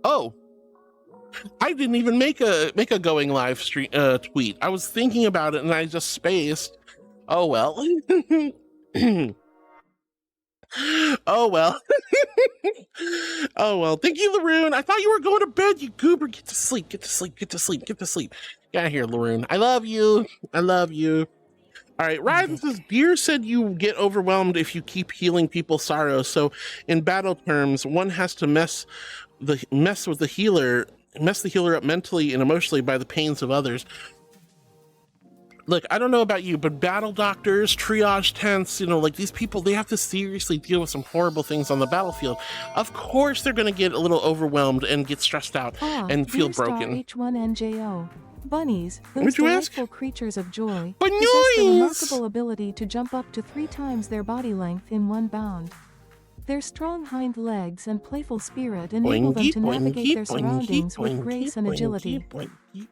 Oh, I didn't even make a going live stream tweet. I was thinking about it and I just spaced. Oh well. Oh well. Oh well. Thank you, Laroon. I thought you were going to bed, you goober. Get to sleep. Get to sleep. Get to sleep. Get to sleep. Get out of here, Laroon. I love you. I love you. All right, Ryan says, Deer said you get overwhelmed if you keep healing people's sorrows. So in battle terms, one has to mess the healer up mentally and emotionally by the pains of others. Look, I don't know about you, but battle doctors, triage tents, you know, like these people, they have to seriously deal with some horrible things on the battlefield. Of course, they're going to get a little overwhelmed and get stressed out and feel broken. H1NJO. Bunnies, those What'd you ask? delightful creatures of joy, Bunnies! possess the remarkable ability to jump up to 3 times their body length in one bound. Their strong hind legs and playful spirit enable them to navigate their surroundings with grace and agility.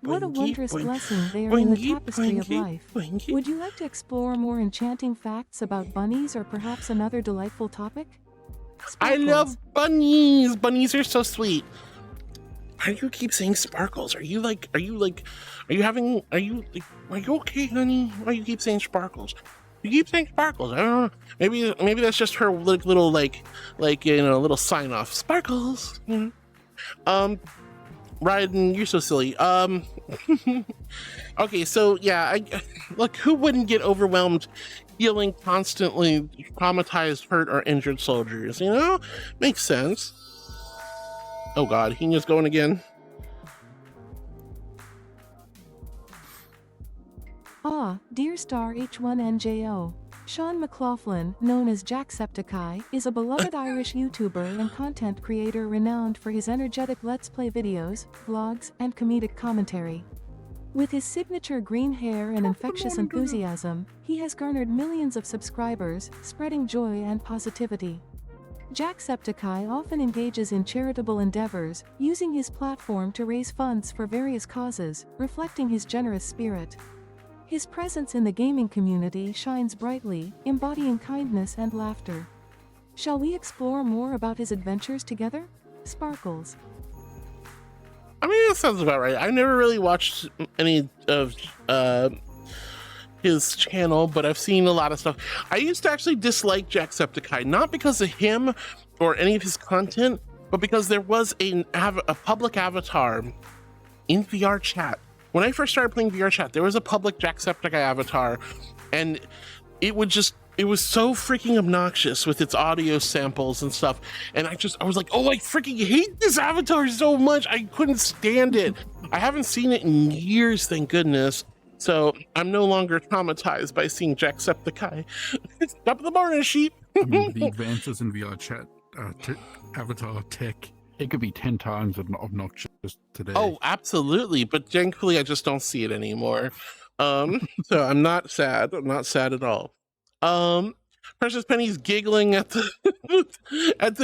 What a wondrous blessing they are in the tapestry of life. Would you like to explore more enchanting facts about bunnies or perhaps another delightful topic? I love bunnies. Bunnies are so sweet. Why do you keep saying sparkles? Are you okay, honey? Why do you keep saying sparkles? You keep saying sparkles. I don't know. Maybe that's just her little little sign off. Sparkles. You know? Ryden, you're so silly. Okay, so yeah, look, who wouldn't get overwhelmed healing constantly traumatized, hurt, or injured soldiers? You know, makes sense. Oh God, Hina's going again. Dear Star H1NJO. Sean McLaughlin, known as Jacksepticeye, is a beloved Irish YouTuber and content creator renowned for his energetic Let's Play videos, vlogs, and comedic commentary. With his signature green hair and infectious enthusiasm, he has garnered millions of subscribers, spreading joy and positivity. Jacksepticeye often engages in charitable endeavors, using his platform to raise funds for various causes, reflecting his generous spirit. His presence in the gaming community shines brightly, embodying kindness and laughter. Shall we explore more about his adventures together? Sparkles. I mean, that sounds about right. I never really watched any of his channel, but I've seen a lot of stuff. I used to actually dislike Jacksepticeye, not because of him or any of his content, but because there was a public avatar in VR chat. When I first started playing VR chat, there was a public Jacksepticeye avatar, and it was so freaking obnoxious with its audio samples and stuff. And I was like, oh, I freaking hate this avatar so much. I couldn't stand it. I haven't seen it in years, thank goodness. So I'm no longer traumatized by seeing Jacksepticeye. Top of the morning, sheep. I mean, the advances in VR chat avatar tech, it could be 10 times obnoxious today. Oh, absolutely. But thankfully, I just don't see it anymore. So I'm not sad. I'm not sad at all. Precious Penny's giggling at the at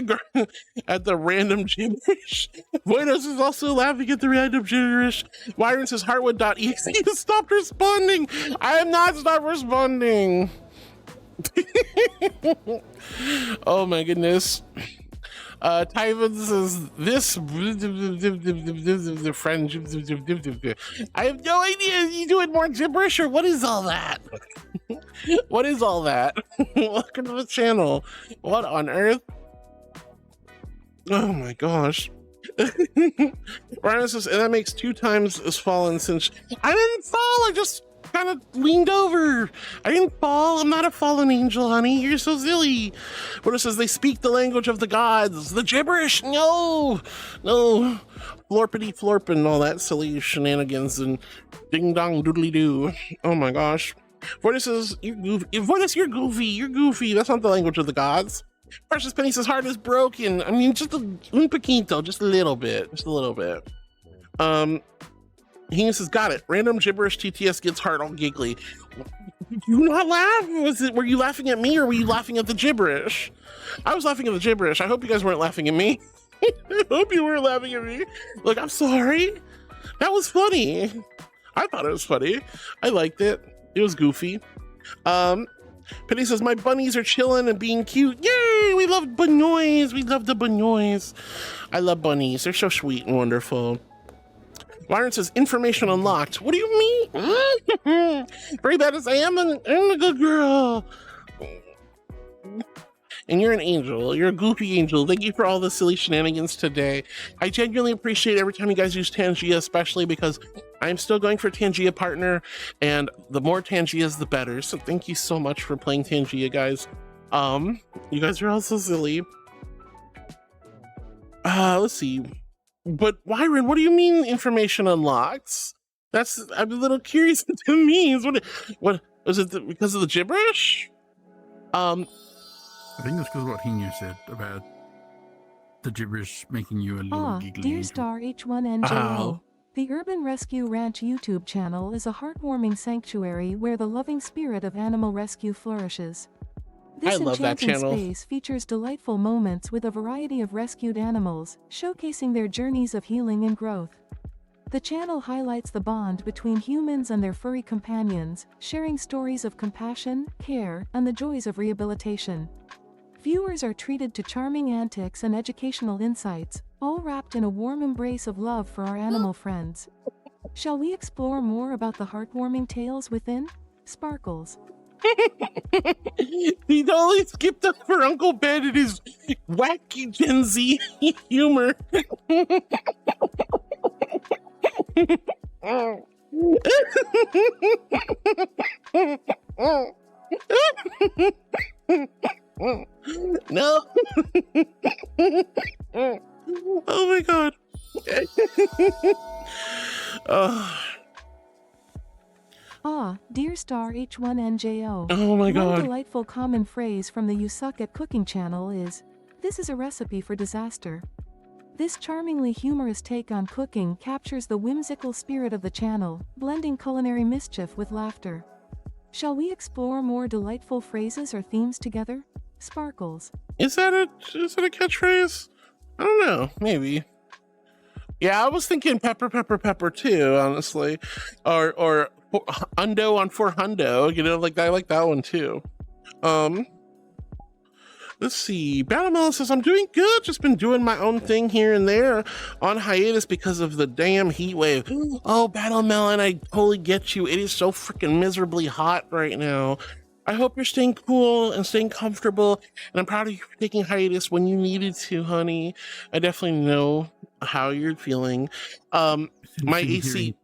the random gibberish. Buenos is also laughing at the random gibberish. Wyron says Heartwood.exe has stopped responding. I am not stopped responding. Oh my goodness. Tyvin says this the friend. I have no idea. Are you doing more gibberish or what is all that? What is all that? Welcome to the channel. What on earth? Oh my gosh. Ryan says, and that makes 2 times as fallen since I didn't fall. I just kind of leaned over. I didn't fall. I'm not a fallen angel, honey. You're so silly. What it says, they speak the language of the gods. The gibberish. No. Florpity florp and all that silly shenanigans and ding dong doodly doo. Oh my gosh. Vortis says, you're goofy. Vortis, you're goofy. You're goofy. That's not the language of the gods. Precious Penny says, heart is broken. I mean, just un poquito, just a little bit. Just a little bit. He says, got it. Random gibberish TTS gets heart all giggly. You not laugh? Were you laughing at me or were you laughing at the gibberish? I was laughing at the gibberish. I hope you guys weren't laughing at me. I hope you weren't laughing at me. Look, I'm sorry. That was funny. I thought it was funny. I liked it. It was goofy. Penny says, my bunnies are chilling and being cute. Yay! We love bunnies. We love the bunnies. I love bunnies. They're so sweet and wonderful. Byron says, information unlocked. What do you mean? Very bad as I am, I'm a good girl. And you're an angel. You're a goofy angel. Thank you for all the silly shenanigans today. I genuinely appreciate every time you guys use Tangia, especially because I'm still going for Tangia partner, and the more Tangias, the better. So thank you so much for playing Tangia, guys. You guys are all so silly. Let's see. But Wyron, what do you mean information unlocks? I'm a little curious what that means. What was it? Because of the gibberish? I think that's because of what Hinu said about the gibberish making you a little giggly. Dear Star H1NJO. Oh. The Urban Rescue Ranch YouTube channel is a heartwarming sanctuary where the loving spirit of animal rescue flourishes. This I love that enchanting channel. space features delightful moments with a variety of rescued animals, showcasing their journeys of healing and growth. The channel highlights the bond between humans and their furry companions, sharing stories of compassion, care, and the joys of rehabilitation. Viewers are treated to charming antics and educational insights, all wrapped in a warm embrace of love for our animal friends. Shall we explore more about the heartwarming tales within? Sparkles. He totally skipped up for Uncle Ben and his wacky Gen Z humor. No. Oh my god. Dear Star H1NJO. Oh my god. One delightful common phrase from the You Suck at Cooking channel is, this is a recipe for disaster. This charmingly humorous take on cooking captures the whimsical spirit of the channel, blending culinary mischief with laughter. Shall we explore more delightful phrases or themes together? Sparkles. Is that a catchphrase? I don't know, maybe. Yeah, I was thinking pepper, pepper, pepper too, honestly. Or hundo on 4 hundo, you know, like I like that one too. Let's see. Battle Melon says, I'm doing good. Just been doing my own thing here and there on hiatus because of the damn heat wave. Oh, Battle Melon, I totally get you. It is so freaking miserably hot right now. I hope you're staying cool and staying comfortable. And I'm proud of you for taking hiatus when you needed to, honey. I definitely know how you're feeling. My AC...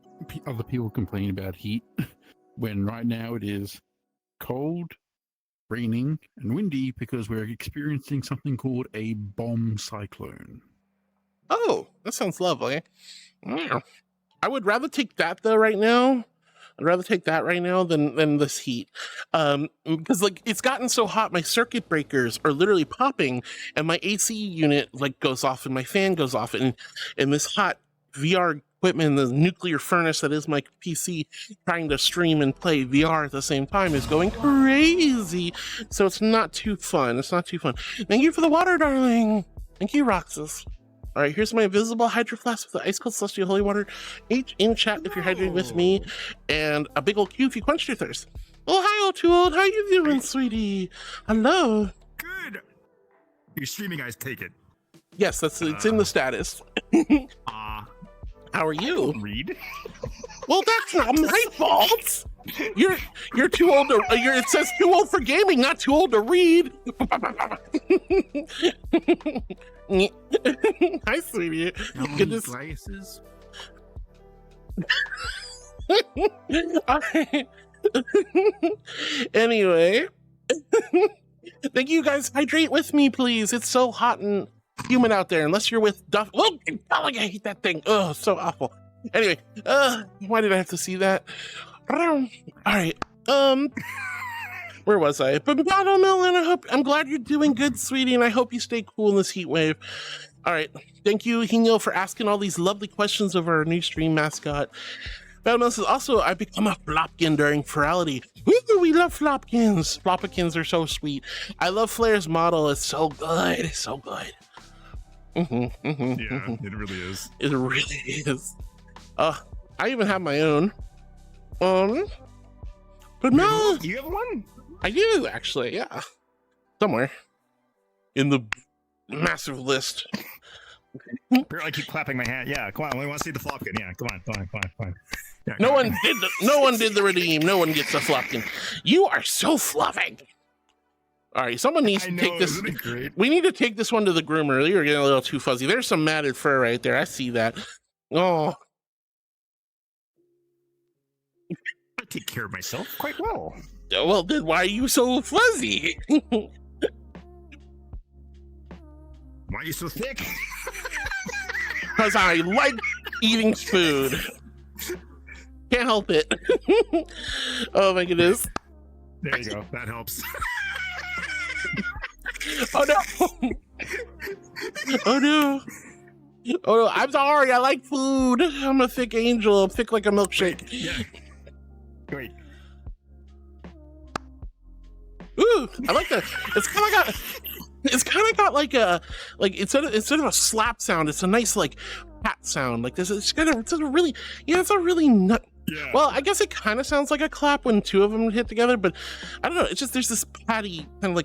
Other people complain about heat when right now it is cold, raining, and windy because we're experiencing something called a bomb cyclone. Oh, that sounds lovely. I would rather take that though right now. I'd rather take that right now than this heat. Because like it's gotten so hot, my circuit breakers are literally popping and my AC unit like goes off and my fan goes off and this hot VR equipment, the nuclear furnace that is my PC, trying to stream and play VR at the same time is going crazy. So it's not too fun. It's not too fun. Thank you for the water, darling. Thank you, Roxas. All right, here's my invisible hydro flask with the ice cold celestial holy water. H in chat if you're hydrating with me, and a big old Q if you quenched your thirst. Oh, hi, old too old. How you doing, sweetie? Hello. Good. You're streaming, guys. Take it. Yes, it's in the status. How are you? Read. Well, that's not my fault. You're too old to. It says too old for gaming, not too old to read. Hi, sweetie. Goodness. Glasses. All right. Anyway, thank you guys. Hydrate with me, please. It's so hot and humid out there. Unless you're with Duff. Oh, I hate that thing. Oh, so awful. Anyway, why did I have to see that? All right. Where was I? But Battle Melon, I'm glad you're doing good, sweetie, and I hope you stay cool in this heat wave. All right. Thank you, Hino, for asking all these lovely questions of our new stream mascot. Battle Melon says, also, I become a flopkin during Ferality. Woo, we love flopkins. Flopkins are so sweet. I love Flair's model. It's so good. It's so good. Yeah, it really is. It really is. I even have my own. But no, you have one? I do actually, yeah. Somewhere in the massive list. I keep clapping my hand. Yeah, come on. We want to see the flopkin. Yeah, come on. Yeah, no one did the redeem. No one gets the flopkin. You are so fluffing. All right, someone needs to take this. Isn't it great? We need to take this one to the groomer. You're getting a little too fuzzy. There's some matted fur right there. I see that. Oh. I take care of myself quite well. Well, then why are you so fuzzy? Why are you so thick? Because I like eating food. Can't help it. Oh my goodness. There you go. That helps. Oh no. Oh no. Oh no. I'm sorry. I like food. I'm a thick angel. I'm thick like a milkshake. Yeah. Wait. Ooh, I like that. It's kind of got like a instead of a slap sound, it's a nice like pat sound. Like this, it's a really nut. Yeah. Well, I guess it kind of sounds like a clap when two of them hit together, but I don't know. It's just there's this patty kind of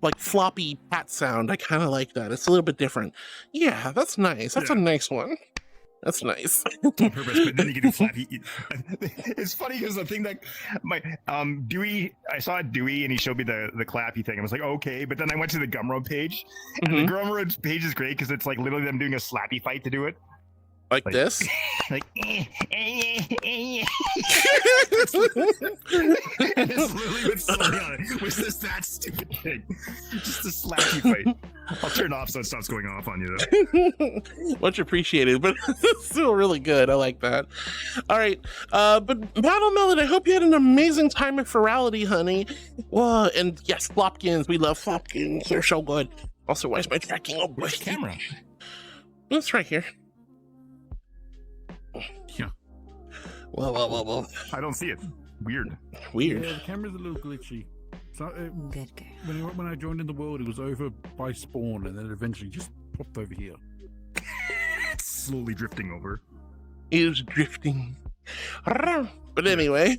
like floppy pat sound. I kind of like that. It's a little bit different. Yeah, that's nice. That's a nice one. That's nice. On purpose, but then you get flappy. It's funny because the thing that my Dewey, I saw Dewey and he showed me the clappy thing. I was like, okay, but then I went to the Gumroad page, and the Gumroad page is great because it's like literally them doing a slappy fight to do it. Like this? Like, it's literally what's on it. Was this that stupid thing? Just a slappy fight. I'll turn it off so it stops going off on you though. Much appreciated, but it's still really good. I like that. All right, but Battle Melon, I hope you had an amazing time at Ferality, honey. Whoa, and yes, flopkins. We love flopkins. They're so good. Also, why is my tracking? Oh, where's the camera? It's right here. Yeah. Whoa. I don't see it. Weird. Yeah, the camera's a little glitchy. So Good girl. when I joined in the world, it was over by spawn, and then eventually just popped over here. It's slowly drifting over. Is drifting. But anyway,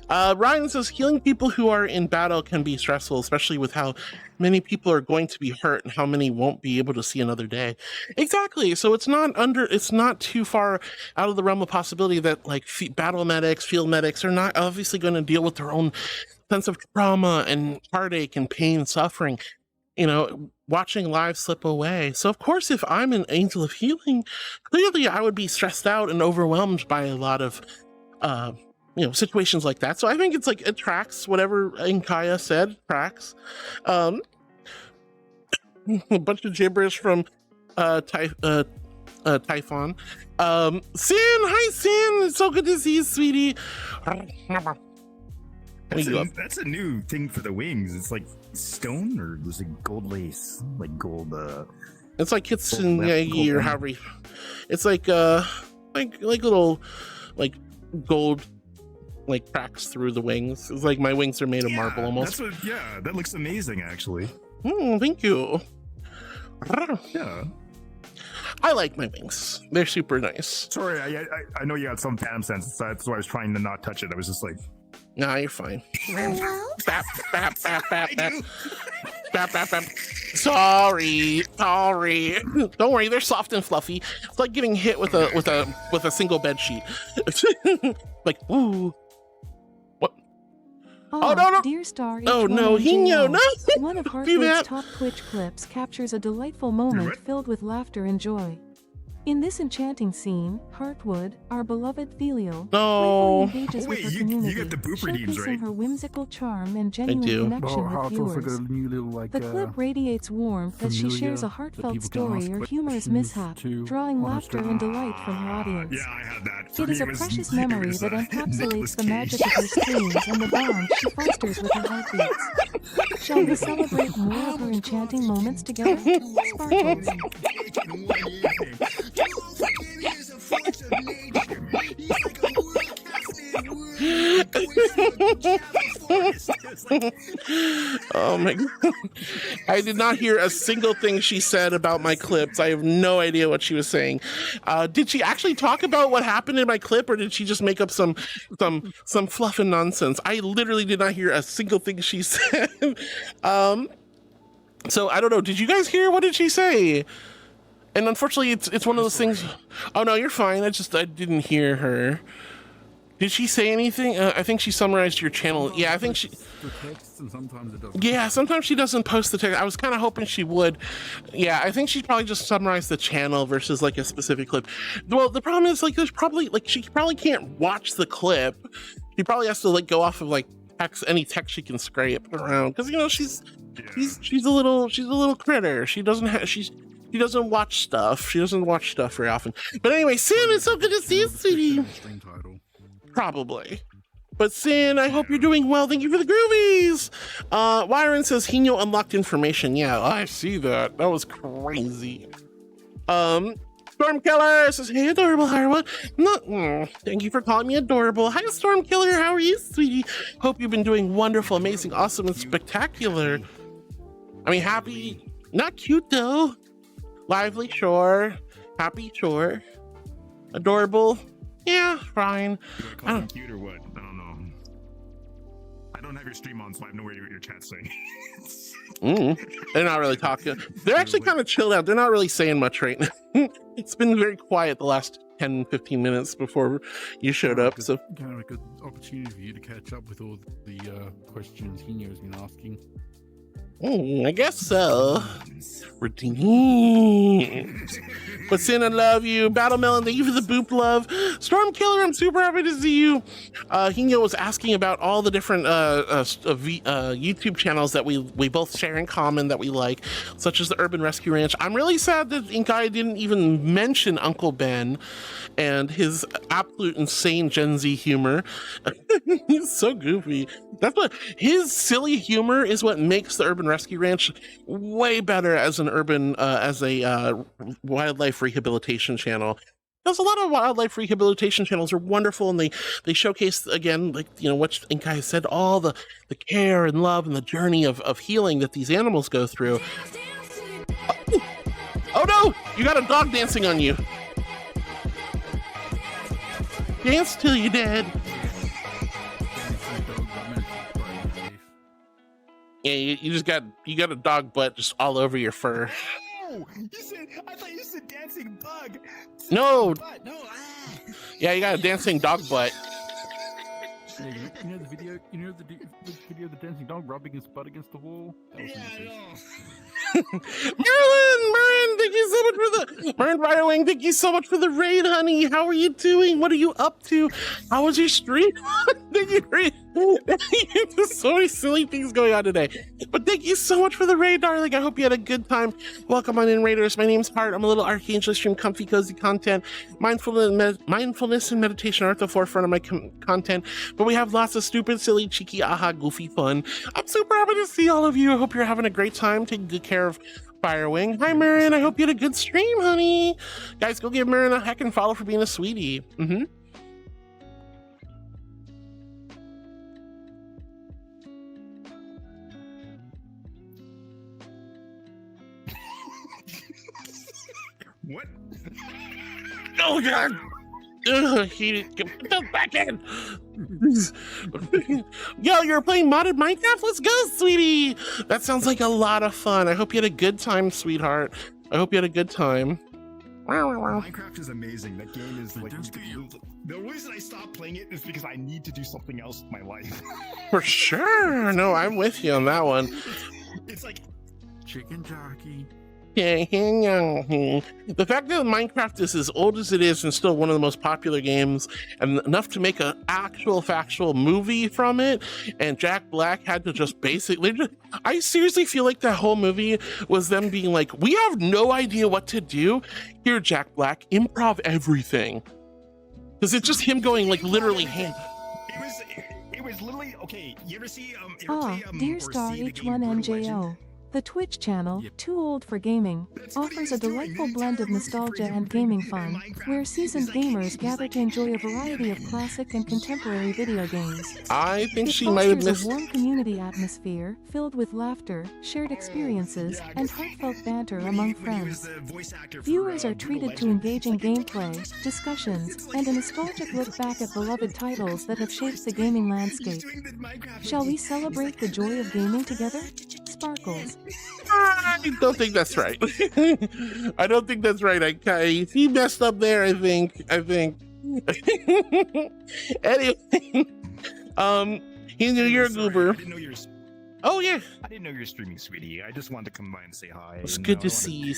Ryan says healing people who are in battle can be stressful, especially with how many people are going to be hurt and how many won't be able to see another day. Exactly. So it's not too far out of the realm of possibility that like battle medics, field medics are not obviously going to deal with their own sense of trauma and heartache and pain and suffering, you know, watching lives slip away. So of course, if I'm an angel of healing, clearly I would be stressed out and overwhelmed by a lot of you know, situations like that. So I think it's like it tracks whatever Inkaya said, tracks. A bunch of gibberish from Typhon. Sin, hi Sin, it's so good to see you, sweetie. That's a new thing for the wings. It's like stone or was it gold lace? Like gold it's like Kitsunyagi or however it's like little like gold like cracks through the wings. It's like my wings are made of marble almost. That looks amazing actually. Thank you. Yeah. I like my wings. They're super nice. Sorry, I know you got some phantom sense. That's why I was trying to not touch it. I was just like, nah, you're fine. Bap, bap, bap, bap, bap. Bap, bap, bap. Sorry. Don't worry, they're soft and fluffy. It's like getting hit with a single bed sheet. Like, ooh. What? Oh no! Dear Star Oh no, Hino, no! One of Heartwood's top Twitch clips captures a delightful moment filled with laughter and joy. In this enchanting scene, Heartwood, our beloved Filial, playfully engages with her community, you got the boop redeems, showcasing right? her whimsical charm and genuine connection with viewers. The clip radiates warmth as she shares a heartfelt story or humorous mishap, drawing laughter and delight from her audience. Yeah, I had that. It is a precious memory that encapsulates the magic of her streams and the bond she fosters with her heartbeats. Shall we celebrate more of her enchanting moments together? Sparkles. Oh my god. I did not hear a single thing she said about my clips. I have no idea what she was saying. Did she actually talk about what happened in my clip, or did she just make up some fluff and nonsense? I literally did not hear a single thing she said. So I don't know. Did you guys hear? What did she say? And unfortunately, it's one of those things. Oh no, you're fine. I didn't hear her. Did she say anything? I think she summarized your channel. Yeah, I think she. The text, and sometimes it doesn't. Yeah, sometimes she doesn't post the text. I was kind of hoping she would. Yeah, I think she probably just summarized the channel versus like a specific clip. Well, the problem is like there's probably like she probably can't watch the clip. She probably has to like go off of like text, any text she can scrape around, because you know she's a little critter. She doesn't watch stuff. She doesn't watch stuff very often. But anyway, Sin, it's so good to see you, sweetie. Probably. But Sin, I hope you're doing well. Thank you for the groovies. Wyron says Hino unlocked information. Yeah, I see that. That was crazy. Stormkiller says, hey, adorable Harwood. Thank you for calling me adorable. Hi, Stormkiller. How are you, sweetie? Hope you've been doing wonderful, amazing, awesome, and spectacular. I mean, happy, not cute though. Lively, sure. Happy, sure. Adorable. Yeah, fine. I don't cute or what? I don't know. I don't have your stream on, so I have no idea what your chat's saying. They're not really talking. They're actually kind of chilled out. They're not really saying much right now. It's been very quiet the last 10-15 minutes before you showed up. So kind of like an opportunity for you to catch up with all the questions Hino's been asking. I guess so. Redeemed. But Sin, I love you. Battle Melon, thank you for the boop love. Stormkiller, I'm super happy to see you. Hino was asking about all the different YouTube channels that we both share in common that we like, such as the Urban Rescue Ranch. I'm really sad that Inkai didn't even mention Uncle Ben and his absolute insane Gen Z humor. He's so goofy. That's what his silly humor is what makes the Urban Rescue Ranch way better as an urban wildlife rehabilitation channel. Because a lot of wildlife rehabilitation channels are wonderful, and they showcase, again, like, you know, what Inkai said, all the care and love and the journey of healing that these animals go through. Oh no, you got a dog dancing on you. Dance till you're dead. Yeah, you just got a dog butt just all over your fur. Oh, I thought you said dancing bug. No. Butt. No. Yeah, you got a dancing dog butt. Yeah, you know the video. You know the video of the dancing dog rubbing his butt against the wall. That was Marilyn, thank you so much for the Firewing. Thank you so much for the raid, honey. How are you doing? What are you up to? How was your stream? Thank you for There's so many silly things going on today. But thank you so much for the raid, darling. I hope you had a good time. Welcome on in, Raiders. My name's Hart. I'm a little archangel. Stream comfy, cozy content. Mindfulness and meditation are at the forefront of my content. But we have lots of stupid, silly, cheeky, aha, goofy fun. I'm super happy to see all of you. I hope you're having a great time. Taking good care of Firewing. Hi, Marion. I hope you had a good stream, honey. Guys, go give Marion a heck and follow for being a sweetie. What? Oh, God. Ugh, put those back in. Yo, you're playing modded Minecraft? Let's go, sweetie. That sounds like a lot of fun. I hope you had a good time, sweetheart. I hope you had a good time. Minecraft is amazing. That game is like the reason I stopped playing it is because I need to do something else with my life. For sure. No, I'm with you on that one. It's like chicken jockey. The fact that Minecraft is as old as it is and still one of the most popular games, and enough to make an actual factual movie from it, and Jack Black had to just I seriously feel like that whole movie was them being like, we have no idea what to do. Here, Jack Black, improv everything. Because it's just him going like literally hand. It was literally okay. You ever see Dear Star H1NJO. The Twitch channel, Too Old for Gaming, offers a delightful blend of nostalgia and gaming fun, where seasoned gamers gather to enjoy a variety of classic and contemporary video games. I think it she might have missed a warm community atmosphere, filled with laughter, shared experiences, and heartfelt banter among friends. Viewers are treated to engaging gameplay, discussions, and a nostalgic look back at beloved titles that have shaped the gaming landscape. Shall we celebrate the joy of gaming together? Sparkles. I don't think that's right. I don't think that's right. He messed up there, I think. Anyway, he knew you're a goober. Oh yeah. I didn't know you were streaming, sweetie. I just wanted to come by and say hi. It's good to see you.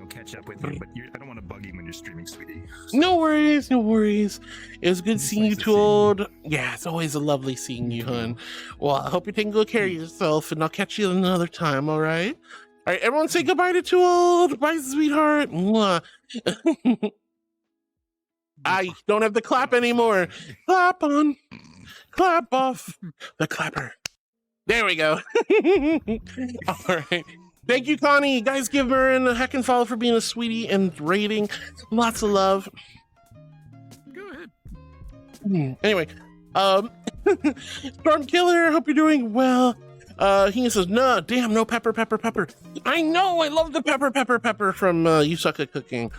Catch up with you, but I don't want to bug you when you're streaming, sweetie. No worries. It was good seeing you, Too Old. Yeah, it's always a lovely seeing you, hun. Well, I hope you're taking good care of yourself, and I'll catch you another time, all right? All right, everyone say goodbye to Too Old. Bye, sweetheart. Mwah. I don't have the clap anymore. Clap on. Clap off. The clapper. There we go. All right. Thank you, Connie. Guys, give Marin a heck and follow for being a sweetie and rating. Lots of love. Go ahead. Anyway, Storm Killer, hope you're doing well. He says, no, damn, no pepper. I know, I love the pepper from You Suck at Cooking.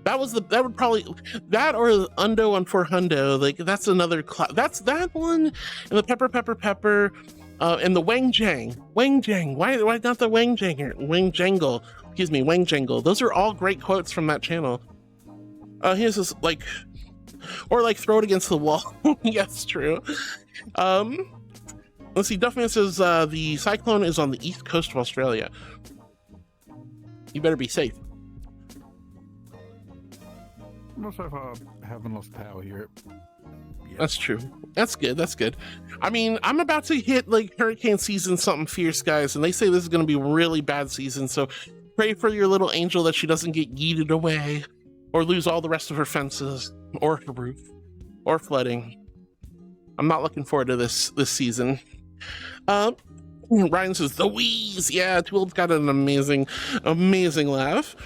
That would probably, that or Undo on 4Hundo. Like, that's another, that's that one. And the pepper. And the Wang Jang. Why not the Wang Janger? Wang Jangle. Excuse me, Wang Jangle. Those are all great quotes from that channel. Here's this or throw it against the wall. Yes, true. Let's see. Duffman says the cyclone is on the east coast of Australia. You better be safe. Not so far, haven't lost power here. That's true. That's good. I mean, I'm about to hit hurricane season something fierce, guys, and they say this is going to be a really bad season, so pray for your little angel that she doesn't get yeeted away or lose all the rest of her fences or her roof or flooding. I'm not looking forward to this season. Ryan says, the wheeze. Yeah, Too Old's got an amazing laugh.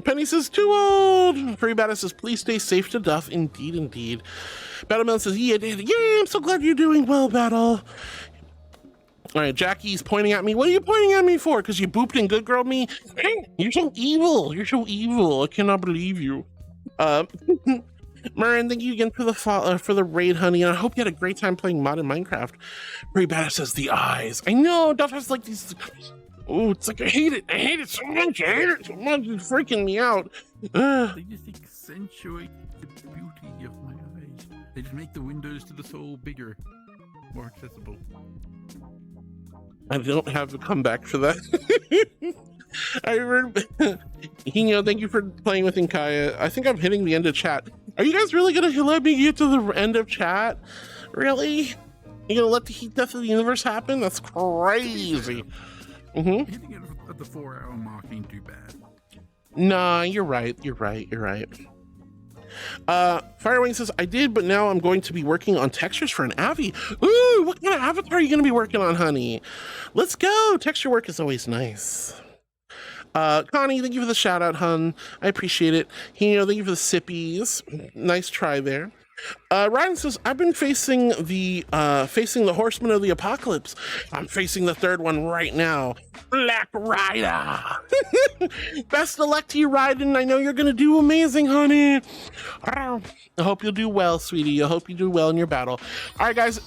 Penny says, Too Old. Free Bada says, please stay safe to Duff. Indeed. Battleman says, yeah, I'm so glad you're doing well, Battle. All right, Jackie's pointing at me. What are you pointing at me for? Because you booped and good girled me? You're so evil. I cannot believe you. Marin, thank you again for the raid, honey, and I hope you had a great time playing mod in Minecraft. Very bad, it says the eyes. I know, Duff has like these. Oh, it's like I hate it. I hate it so much. I hate it so much. It's freaking me out. They just accentuate the beauty of my eyes. They just make the windows to the soul bigger, more accessible. I don't have a comeback for that. I remember. Hino, thank you for playing with Inkaya. I think I'm hitting the end of chat. Are you guys really gonna let me get to the end of chat? Really? You gonna let the heat death of the universe happen? That's crazy. Hitting it at the 4-hour mark ain't too bad. Nah, you're right. You're right. Firewing says, I did, but now I'm going to be working on textures for an Avi. Ooh, what kind of avatar are you going to be working on, honey? Let's go. Texture work is always nice. Connie, thank you for the shout out, hun. I appreciate it. Hino, thank you for the sippies. Nice try there. Ryan says, I've been facing the Horseman of the Apocalypse. I'm facing the third one right now. Black Rider. Best of luck to you, Ryden. I know you're gonna do amazing, honey. I hope you'll do well, sweetie. I hope you do well in your battle. All right, guys.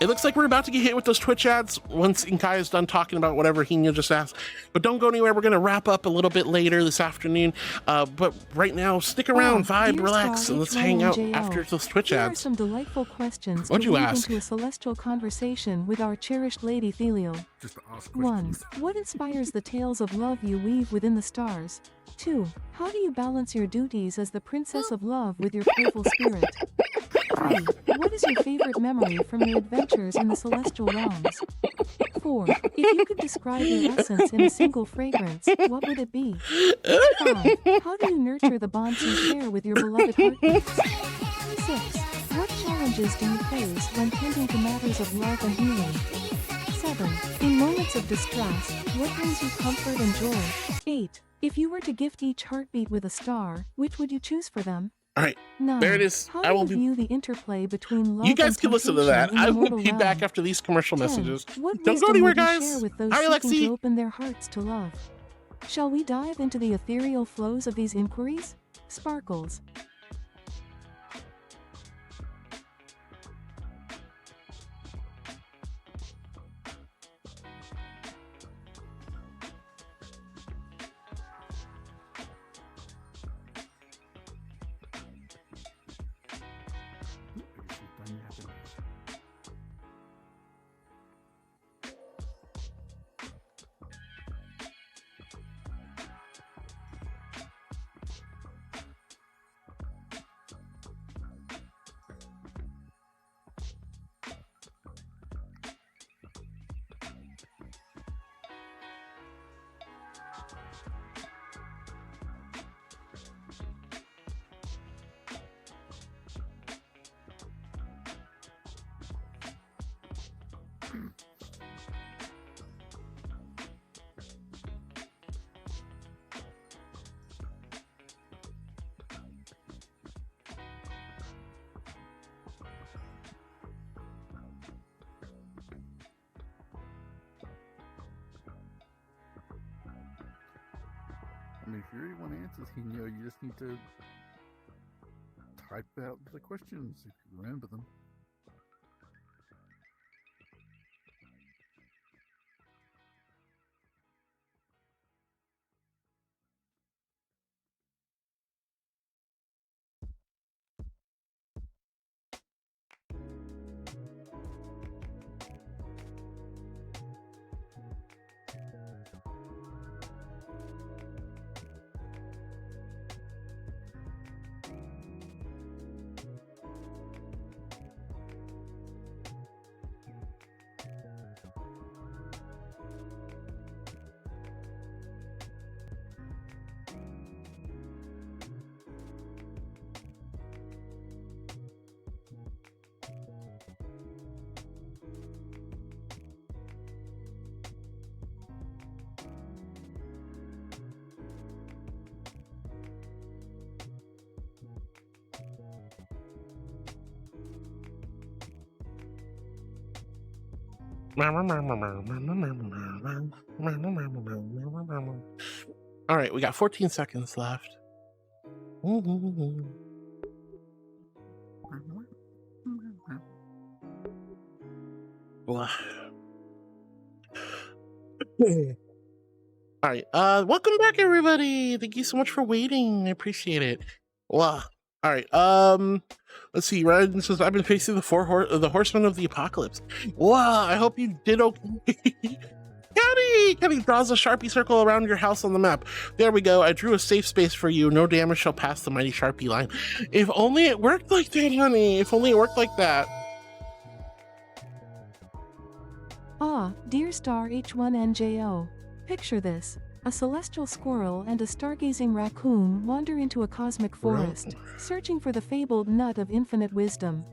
It looks like we're about to get hit with those Twitch ads once Inkai is done talking about whatever Hino just asked. But don't go anywhere. We're going to wrap up a little bit later this afternoon. But right now, stick around, vibe, relax, and let's hang out after those Twitch ads. Here are some delightful questions What'd to you lead ask? into a celestial conversation with our cherished lady Thelial. Just to ask 1. questions. What inspires the tales of love you weave within the stars? 2. How do you balance your duties as the princess of love with your playful spirit? 3. What is your favorite memory from your adventures in the celestial realms? 4. If you could describe your essence in a single fragrance, what would it be? 5. How do you nurture the bonds you share with your beloved heartbeats? 6. What challenges do you face when tending to matters of love and healing? 7. In moments of distress, what brings you comfort and joy? 8. If you were to gift each heartbeat with a star, which would you choose for them? All right, 9. there it is. How I will do be. you view the interplay between love You guys and can listen to temptation that. in I the will mortal be back realm? after these commercial 10. messages. What Don't go wisdom anywhere, would you guys. share with those Hi, seeking to Alexi. open their hearts to love? Shall we dive into the ethereal flows of these inquiries? Sparkles. I mean, if you really want answers, you just need to type out the questions if you remember them. All right, we got 14 seconds left. All right. Welcome back, everybody. Thank you so much for waiting. I appreciate it. Wow. All right. Let's see. Ryan says, I've been facing the horsemen of the apocalypse. Wow. I hope you did okay. Caddy draws a Sharpie circle around your house on the map. There we go. I drew a safe space for you. No damage shall pass the mighty Sharpie line. If only it worked like that, honey. If only it worked like that. Ah, dear star H1NJO. Picture this. A celestial squirrel and a stargazing raccoon wander into a cosmic forest, searching for the fabled nut of infinite wisdom.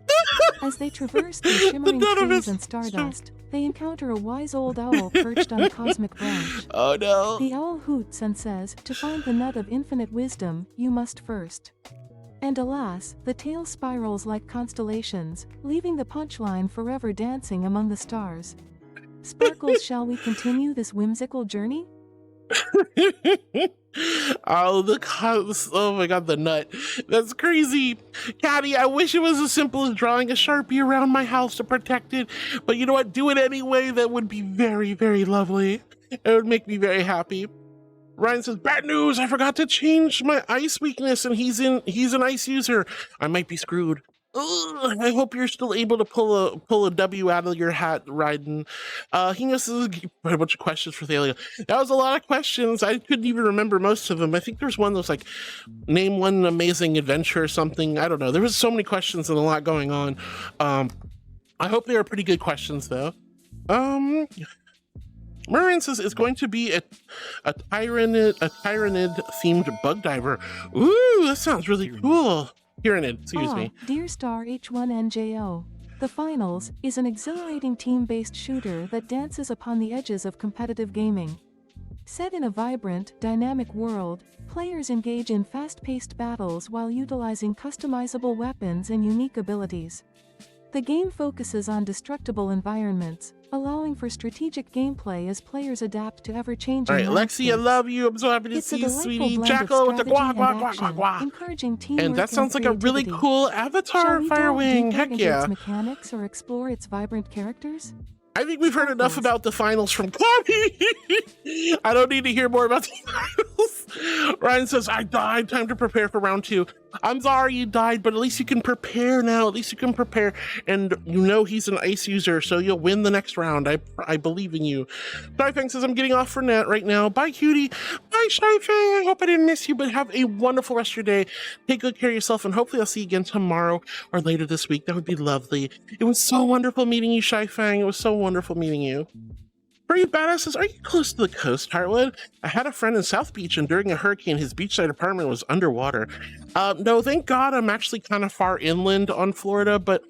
As they traverse the shimmering trees and stardust, they encounter a wise old owl perched on a cosmic branch. Oh no. The owl hoots and says, to find the nut of infinite wisdom, you must first. And alas, the tale spirals like constellations, leaving the punchline forever dancing among the stars. Sparkles, shall we continue this whimsical journey? Oh my god, the nut. That's crazy. Caddy, I wish it was as simple as drawing a Sharpie around my house to protect it, but you know what? Do it anyway. That would be very, very lovely. It would make me very happy. Ryan says, bad news, I forgot to change my ice weakness and he's an ice user. I might be screwed. Ugh, I hope you're still able to pull a W out of your hat, Ryden. He knows a bunch of questions for Thalia. That was a lot of questions. I couldn't even remember most of them. I think there's one that was like, name one amazing adventure or something. I don't know. There was so many questions and a lot going on. I hope they were pretty good questions though. Marin says it's going to be a Tyrannid themed bug diver. Ooh, that sounds really cool. Tyrannid, excuse me. Dear star H1NJO. The Finals is an exhilarating team-based shooter that dances upon the edges of competitive gaming. Set in a vibrant, dynamic world, players engage in fast-paced battles while utilizing customizable weapons and unique abilities. The game focuses on destructible environments, allowing for strategic gameplay as players adapt to ever-changing landscapes. All right, Lexi, I love you. I'm so happy to see you, sweetie. Jackal with the guac, guac, guac, guac, guac. Encouraging teamwork and that sounds like a really cool avatar, Firewing. Heck yeah. Its mechanics or explore its vibrant characters? I think we've heard enough about the finals from Claudia. I don't need to hear more about the finals. Ryan says, I died. Time to prepare for round 2. I'm sorry you died, but at least you can prepare now. At least you can prepare. And you know he's an ice user, so you'll win the next round. I believe in you. Shyfang says, I'm getting off for net right now. Bye, cutie. Bye, Shyfang. I hope I didn't miss you, but have a wonderful rest of your day. Take good care of yourself, and hopefully I'll see you again tomorrow or later this week. That would be lovely. It was so wonderful meeting you, Shyfang. It was so wonderful meeting you. Brave Badass says, are you close to the coast, Heartwood? I had a friend in South Beach, and during a hurricane, his beachside apartment was underwater. No, thank God I'm actually kind of far inland on Florida, but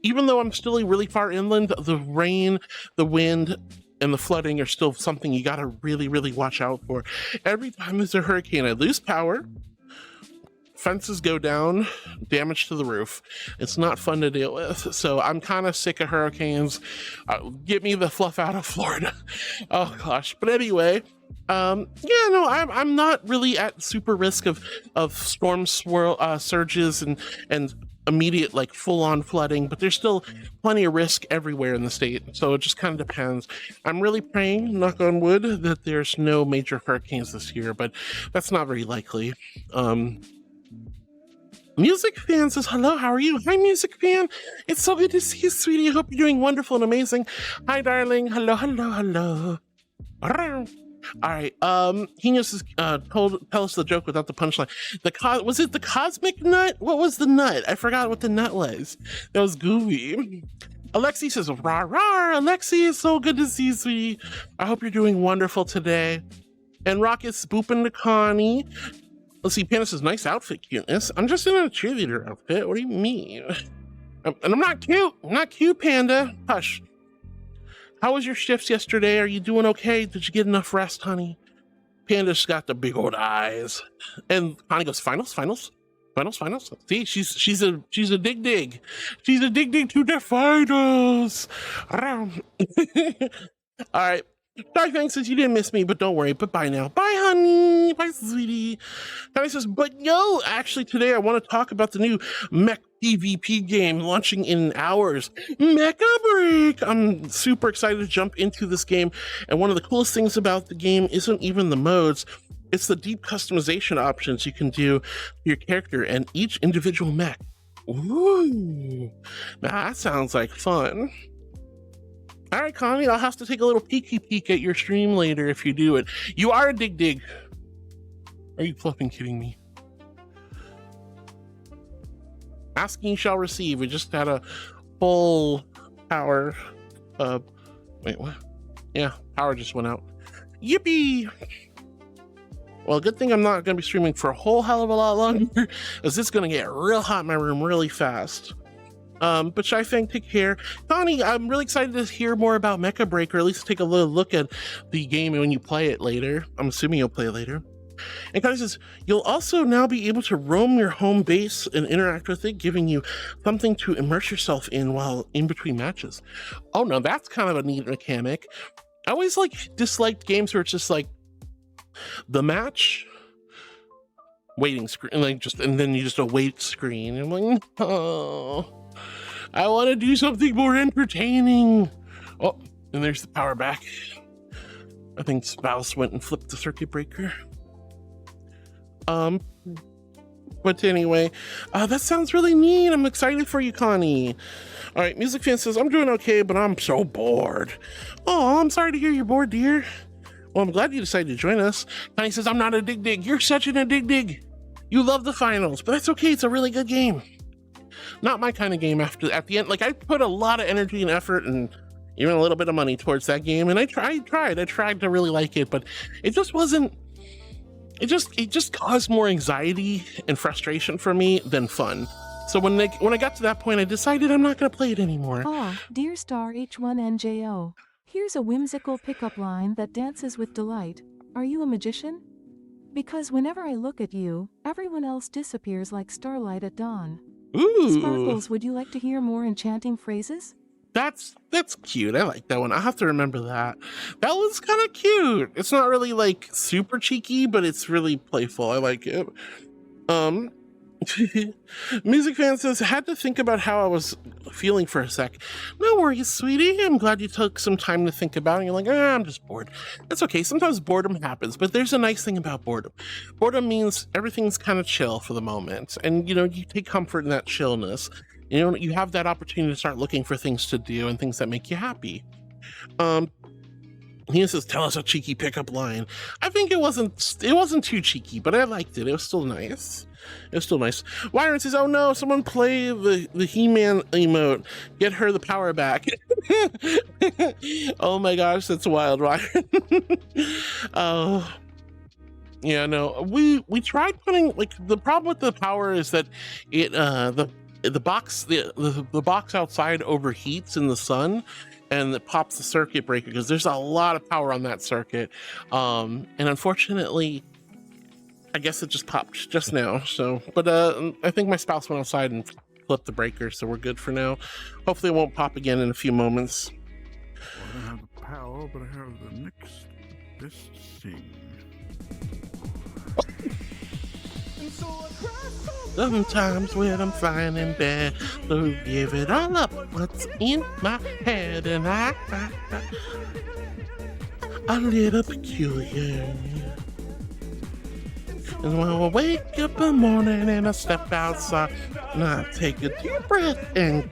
even though I'm still really far inland, the rain, the wind, and the flooding are still something you gotta really, really watch out for. Every time there's a hurricane, I lose power, fences go down, damage to the roof. It's not fun to deal with. So I'm kind of sick of hurricanes. Get me the fluff out of Florida. Oh gosh. But anyway, yeah, no, I'm not really at super risk of storm surges and immediate like full-on flooding, but there's still plenty of risk everywhere in the state. So it just kind of depends. I'm really praying, knock on wood, that there's no major hurricanes this year, but that's not very likely. Music Fan says, hello, how are you? Hi, Music Fan. It's so good to see you, sweetie. I hope you're doing wonderful and amazing. Hi, darling. Hello, hello, hello. All right. He just tell us the joke without the punchline. Was it the cosmic nut? What was the nut? I forgot what the nut was. That was goofy. Alexi says, rah, rah. Alexi, it's so good to see you, sweetie. I hope you're doing wonderful today. And Rocket's booping to Connie. Let's see, Panda says, nice outfit, cuteness. I'm just in a cheerleader outfit. What do you mean? And I'm not cute. I'm not cute, Panda. Hush. How was your shifts yesterday? Are you doing okay? Did you get enough rest, honey? Panda's got the big old eyes. And Connie goes, finals. See, she's a dig. She's a dig to the finals. All right. Shyfang says, you didn't miss me, but don't worry. But bye now. Bye, honey. Bye, sweetie. Connie says, but yo, actually today I want to talk about the new mech PvP game launching in hours. Mecha Break! I'm super excited to jump into this game, and one of the coolest things about the game isn't even the modes, it's the deep customization options you can do for your character and each individual mech. Ooh, now that sounds like fun. All right, Connie, I'll have to take a little peeky peek at your stream later if you do it. You are a dig. Are you flipping kidding me? Asking you shall receive. We just had a full power. Wait, what? Yeah, power just went out. Yippee! Well, good thing I'm not going to be streaming for a whole hell of a lot longer, as it's going to get real hot in my room really fast. But Shy Fang, take care. Connie, I'm really excited to hear more about Mecha Break, or at least take a little look at the game when you play it later. I'm assuming you'll play it later. And Connie says, you'll also now be able to roam your home base and interact with it, giving you something to immerse yourself in while in between matches. Oh no, that's kind of a neat mechanic. I always disliked games where it's just like the match, waiting screen, and then you just await screen. I'm like, oh, I want to do something more entertaining. Oh, and there's the power back. I think Spouse went and flipped the circuit breaker. But anyway, that sounds really neat. I'm excited for you, Connie. All right, Music Fan says, I'm doing okay, but I'm so bored. Oh, I'm sorry to hear you're bored, dear. Well, I'm glad you decided to join us. Connie says, I'm not a dig. You're such a dig. You love the finals, but that's okay. It's a really good game. Not my kind of game at the end. Like, I put a lot of energy and effort and even a little bit of money towards that game, and I tried to really like it, but it just wasn't. It just caused more anxiety and frustration for me than fun. So when I got to that point, I decided I'm not going to play it anymore. Ah, dear star H1NJO. Here's a whimsical pickup line that dances with delight. Are you a magician? Because whenever I look at you, everyone else disappears like starlight at dawn. Ooh. Sparkles, would you like to hear more enchanting phrases? That's cute. I like that one. I'll have to remember that. That was kind of cute. It's not really like super cheeky, but it's really playful. I like it. Music Fan says, I had to think about how I was feeling for a sec. No worries, sweetie. I'm glad you took some time to think about it. You're like, I'm just bored. That's okay. Sometimes boredom happens, but there's a nice thing about boredom. Boredom means everything's kind of chill for the moment. And, you take comfort in that chillness. You have that opportunity to start looking for things to do and things that make you happy. He says, tell us a cheeky pickup line. I think it wasn't too cheeky, but I liked it. It was still nice. Wyron says, oh no, someone play the He-Man emote. Get her the power back. Oh my gosh, that's wild, Wyron. Oh. Yeah, no, we tried putting, the problem with the power is that it, the box outside overheats in the sun, and it pops the circuit breaker because there's a lot of power on that circuit, and unfortunately I guess it just popped just now. So but I think my spouse went outside and flipped the breaker, so we're good for now. Hopefully it won't pop again in a few moments. Well, I don't have the power, but I have the next best thing. Sometimes when I'm flying in bed, so give it all up what's in my head, and I a little peculiar. And when I wake up in the morning and I step outside, and I take a deep breath and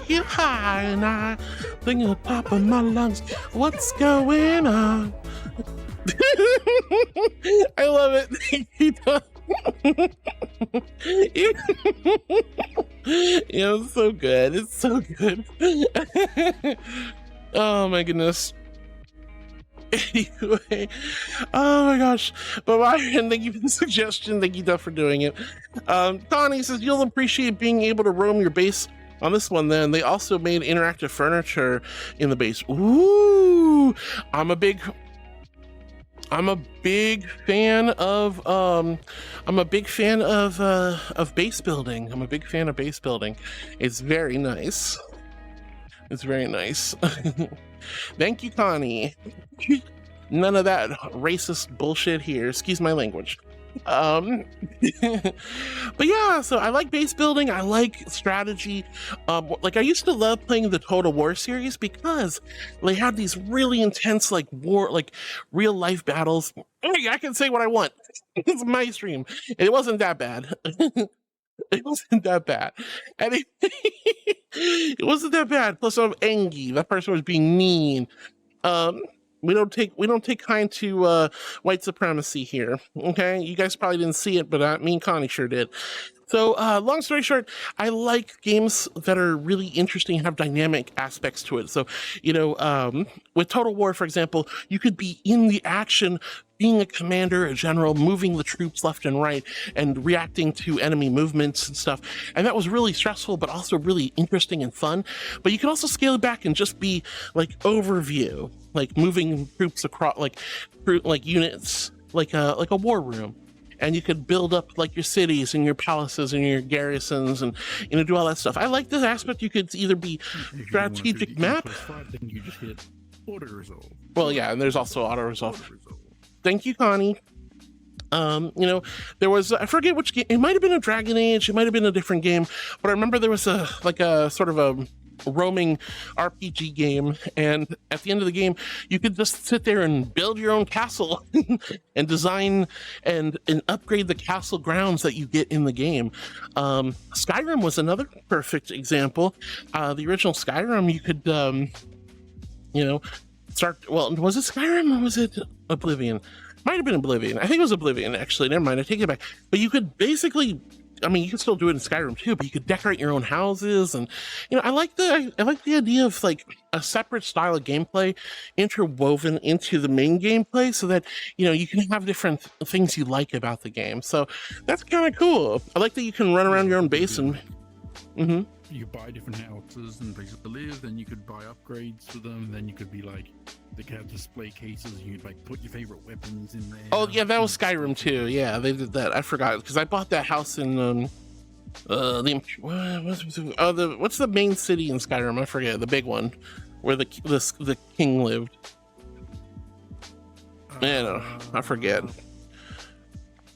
get high, and I think at the top of my lungs, what's going on? I love it. It's so good. It's so good. Oh my goodness. Anyway, oh my gosh. But Ryan, thank you for the suggestion. Thank you, Duff, for doing it. Donnie says you'll appreciate being able to roam your base on this one. Then they also made interactive furniture in the base. Ooh, I'm a big fan of base building. I'm a big fan of base building. It's very nice. Thank you, Connie. None of that racist bullshit here. Excuse my language. um, but yeah, so I like base building. I like strategy. Like I used to love playing the Total War series because they had these really intense, like war, like real life battles. Hey, I can say what I want. It's my stream. It wasn't that bad. It wasn't that bad. And it wasn't that bad. Plus, I'm angry. That person was being mean. We don't take kind to white supremacy here. Okay, you guys probably didn't see it, but me and Connie sure did. So, long story short, I like games that are really interesting, have dynamic aspects to it. So, with Total War, for example, you could be in the action, being a commander, a general, moving the troops left and right, and reacting to enemy movements and stuff. And that was really stressful, but also really interesting and fun. But you can also scale it back and just be like overview, like moving troops across, like units, like a war room. And you could build up like your cities and your palaces and your garrisons and do all that stuff. I like this aspect. You could either be strategic map. Then you just hit auto resolve. Well, yeah, and there's also auto resolve. Thank you, Connie. There was, I forget which game. It might have been a Dragon Age. It might have been a different game, but I remember there was a sort of a roaming RPG game, and at the end of the game you could just sit there and build your own castle and design and upgrade the castle grounds that you get in the game. Skyrim was another perfect example. The original Skyrim, you could start, well, was it Skyrim or was it Oblivion? Might have been Oblivion. I think it was Oblivion, actually. Never mind, I take it back. But you could basically, I mean, you can still do it in Skyrim too, but you could decorate your own houses, and I like the idea of like a separate style of gameplay interwoven into the main gameplay, so that you can have different things you like about the game. So that's kind of cool. I like that you can run around your own base and. You buy different houses and places to live, then you could buy upgrades for them, then you could be like, they could have display cases and you'd like put your favorite weapons in there. Oh yeah, that was Skyrim too. Yeah, they did that. I forgot because I bought that house in what's the main city in Skyrim? I forget, the big one where the king lived. I forget.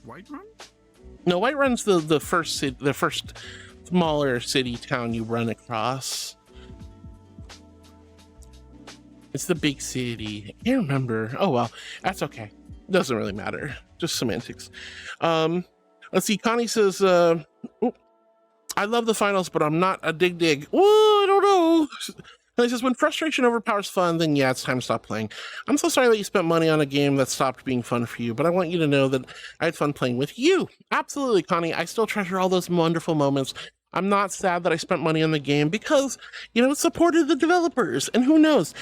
Whiterun? No, Whiterun's the first city, the first smaller city town you run across. It's the big city. I can't remember. Oh well, that's okay. Doesn't really matter. Just semantics. Let's see. Connie says, I love the finals, but I'm not a dig. Oh, I don't know. And he says, when frustration overpowers fun, then yeah, it's time to stop playing. I'm so sorry that you spent money on a game that stopped being fun for you, but I want you to know that I had fun playing with you. Absolutely, Connie. I still treasure all those wonderful moments. I'm not sad that I spent money on the game because, it supported the developers. And who knows?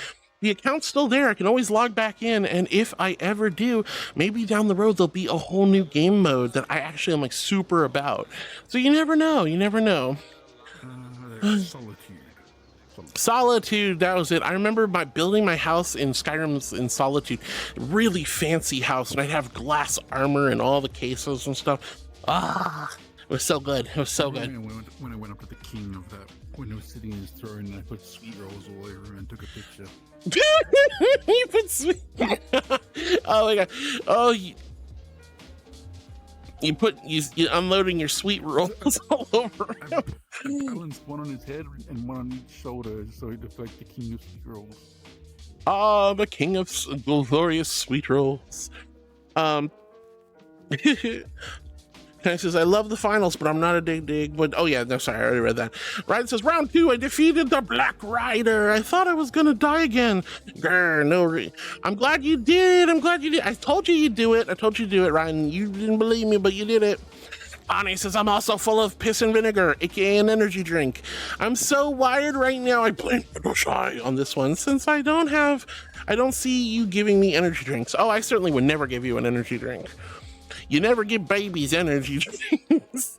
The account's still there. I can always log back in. And if I ever do, maybe down the road, there'll be a whole new game mode that I actually am like super about. So you never know. You never know. Solitude, that was it. I remember building my house in Skyrim's in Solitude. Really fancy house. And I'd have glass armor and all the cases and stuff. It was so good. It was so good. When I went up to the king of that, when he was sitting in his throne, and I put sweet rolls all over him and took a picture. You put sweet. Oh my god. Oh, you're unloading your sweet rolls all over him. I balanced one on his head and one on each shoulder, so he looked like the king of sweet rolls. Ah, the king of glorious sweet rolls. He says, I love the finals, but I'm not a dig. But oh yeah, no, sorry, I already read that. Ryan says, round 2, I defeated the Black Rider. I thought I was gonna die again. Grr, I'm glad you did. I told you you'd do it. Ryan. You didn't believe me, but you did it. Bonnie says, I'm also full of piss and vinegar, aka an energy drink. I'm so wired right now. I blame shy on this one since I don't see you giving me energy drinks. Oh, I certainly would never give you an energy drink. You never give babies energy drinks.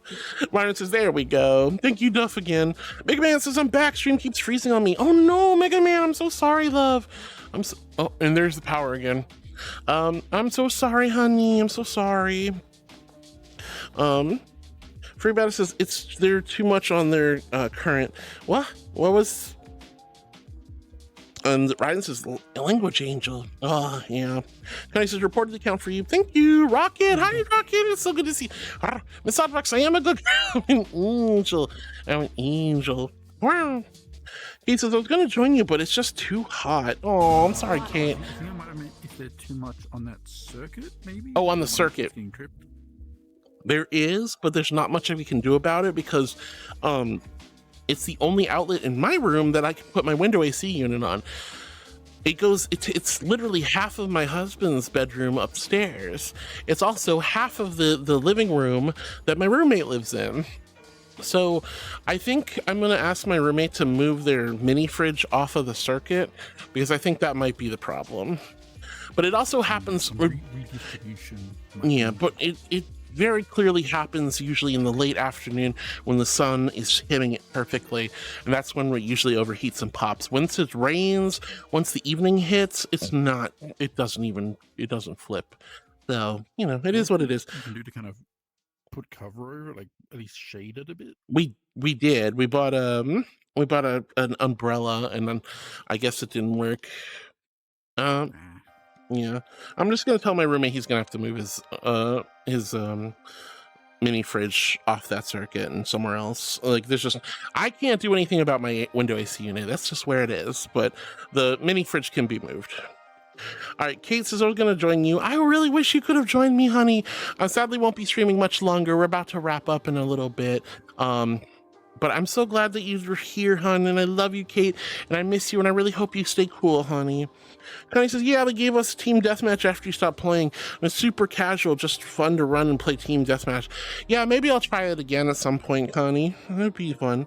Ryan says, there we go. Thank you, Duff, again. Mega Man says, I'm back. Stream keeps freezing on me. Oh no, Mega Man, I'm so sorry, love. Oh, and there's the power again. I'm so sorry, honey. I'm so sorry. Free Batter says, they're too much on their current. What was And Ryan says, language angel. Oh, yeah. Connie says, reported the count for you. Thank you, Rocket. Hi, Rocket. It's so good to see you. Miss Oddbox, I am a good girl. I'm an angel. I'm an angel. Wow. He says, I was going to join you, but it's just too hot. Oh, I'm sorry, Kate. Is there too much on that circuit, maybe? Oh, on the circuit. There is, but there's not much we can do about it because it's the only outlet in my room that I can put my window AC unit on. It's literally half of my husband's bedroom upstairs. It's also half of the living room that my roommate lives in. So I think I'm going to ask my roommate to move their mini fridge off of the circuit because I think that might be the problem. But it also happens. Yeah, but it very clearly happens usually in the late afternoon when the sun is hitting it perfectly, and that's when it usually overheats and pops. Once it rains, once the evening hits, it doesn't flip. So, it is what it is. You can do to kind of put cover over it, like at least shade it a bit. We did. We bought an umbrella, and then I guess it didn't work. Yeah, I'm just gonna tell my roommate he's gonna have to move his mini fridge off that circuit and somewhere else. Like, I can't do anything about my window AC unit. That's just where it is. But the mini fridge can be moved. All right, Kate says I was gonna join you. I really wish you could have joined me, honey. I sadly won't be streaming much longer. We're about to wrap up in a little bit. But I'm so glad that you're here, hon, and I love you, Kate, and I miss you, and I really hope you stay cool, honey. Connie says, yeah, they gave us team deathmatch after you stopped playing. It was super casual, just fun to run and play team deathmatch. Yeah, maybe I'll try it again at some point, Connie. That'd be fun.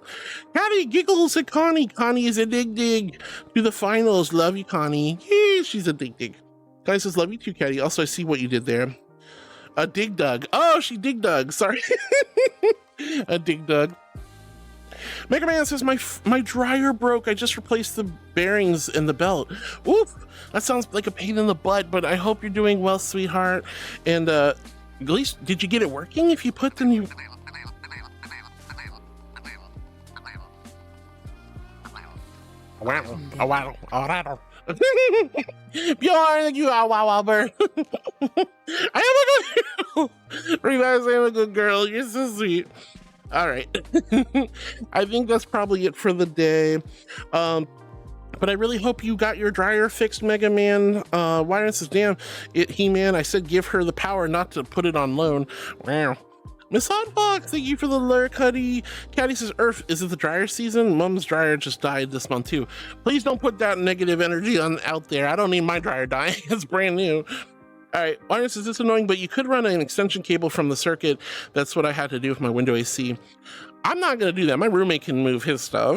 Connie giggles at Connie. Connie is a dig to the finals. Love you, Connie. Yeah, she's a dig. Connie says, love you too, Caddy. Also, I see what you did there. A dig dug. Oh, she dig dug. Sorry. A dig dug. Mega Man says, my dryer broke. I just replaced the bearings in the belt. Oof, that sounds like a pain in the butt, but I hope you're doing well, sweetheart. And at least, did you get it working if you put the new... Bjorn, you are wow bird. I am a good girl. Realize I am a good girl. You're so sweet. All right. I think that's probably it for the day. But I really hope you got your dryer fixed, Mega Man. Why says, damn, He-Man, I said give her the power not to put it on loan. Wow. Miss Hotbox, thank you for the lurk, Huddy. Caddy says, Earth, is it the dryer season? Mom's dryer just died this month too. Please don't put that negative energy out there. I don't need my dryer dying. It's brand new. All right, Linus, is this annoying? But you could run an extension cable from the circuit. That's what I had to do with my window AC. I'm not going to do that. My roommate can move his stuff.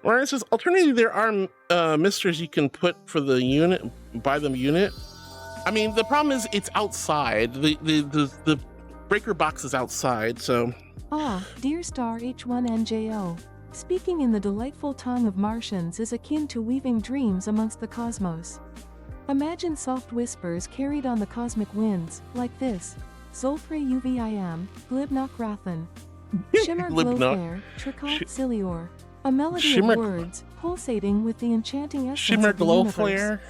Linus says, alternatively, there are misters you can put for the unit, buy them unit. I mean, the problem is it's outside. The breaker box is outside, so. Dear Star H1NJO. Speaking in the delightful tongue of Martians is akin to weaving dreams amongst the cosmos. Imagine soft whispers carried on the cosmic winds, like this. Zolfre UVIM, Glibnock Rathan. Shimmer Glowflare, Tricot Cilior. A melody of words, pulsating with the enchanting essence Shimmer of the Glowflare. universe.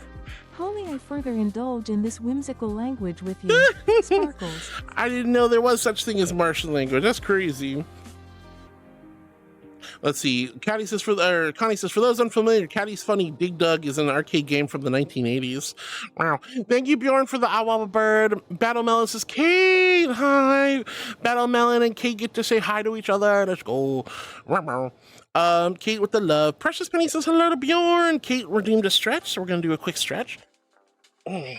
How may I further indulge in this whimsical language with you? Sparkles. I didn't know there was such thing as Martian language. That's crazy. Let's see. Connie says, for those unfamiliar, Caddy's Funny Dig Dug is an arcade game from the 1980s. Wow. Thank you, Bjorn, for the Awa Bird. Battle Melon says, Kate, hi. Battle Melon and Kate get to say hi to each other. Let's go. Kate with the love. Precious Penny says hello to Bjorn. Kate redeemed a stretch, so we're going to do a quick stretch. Wow.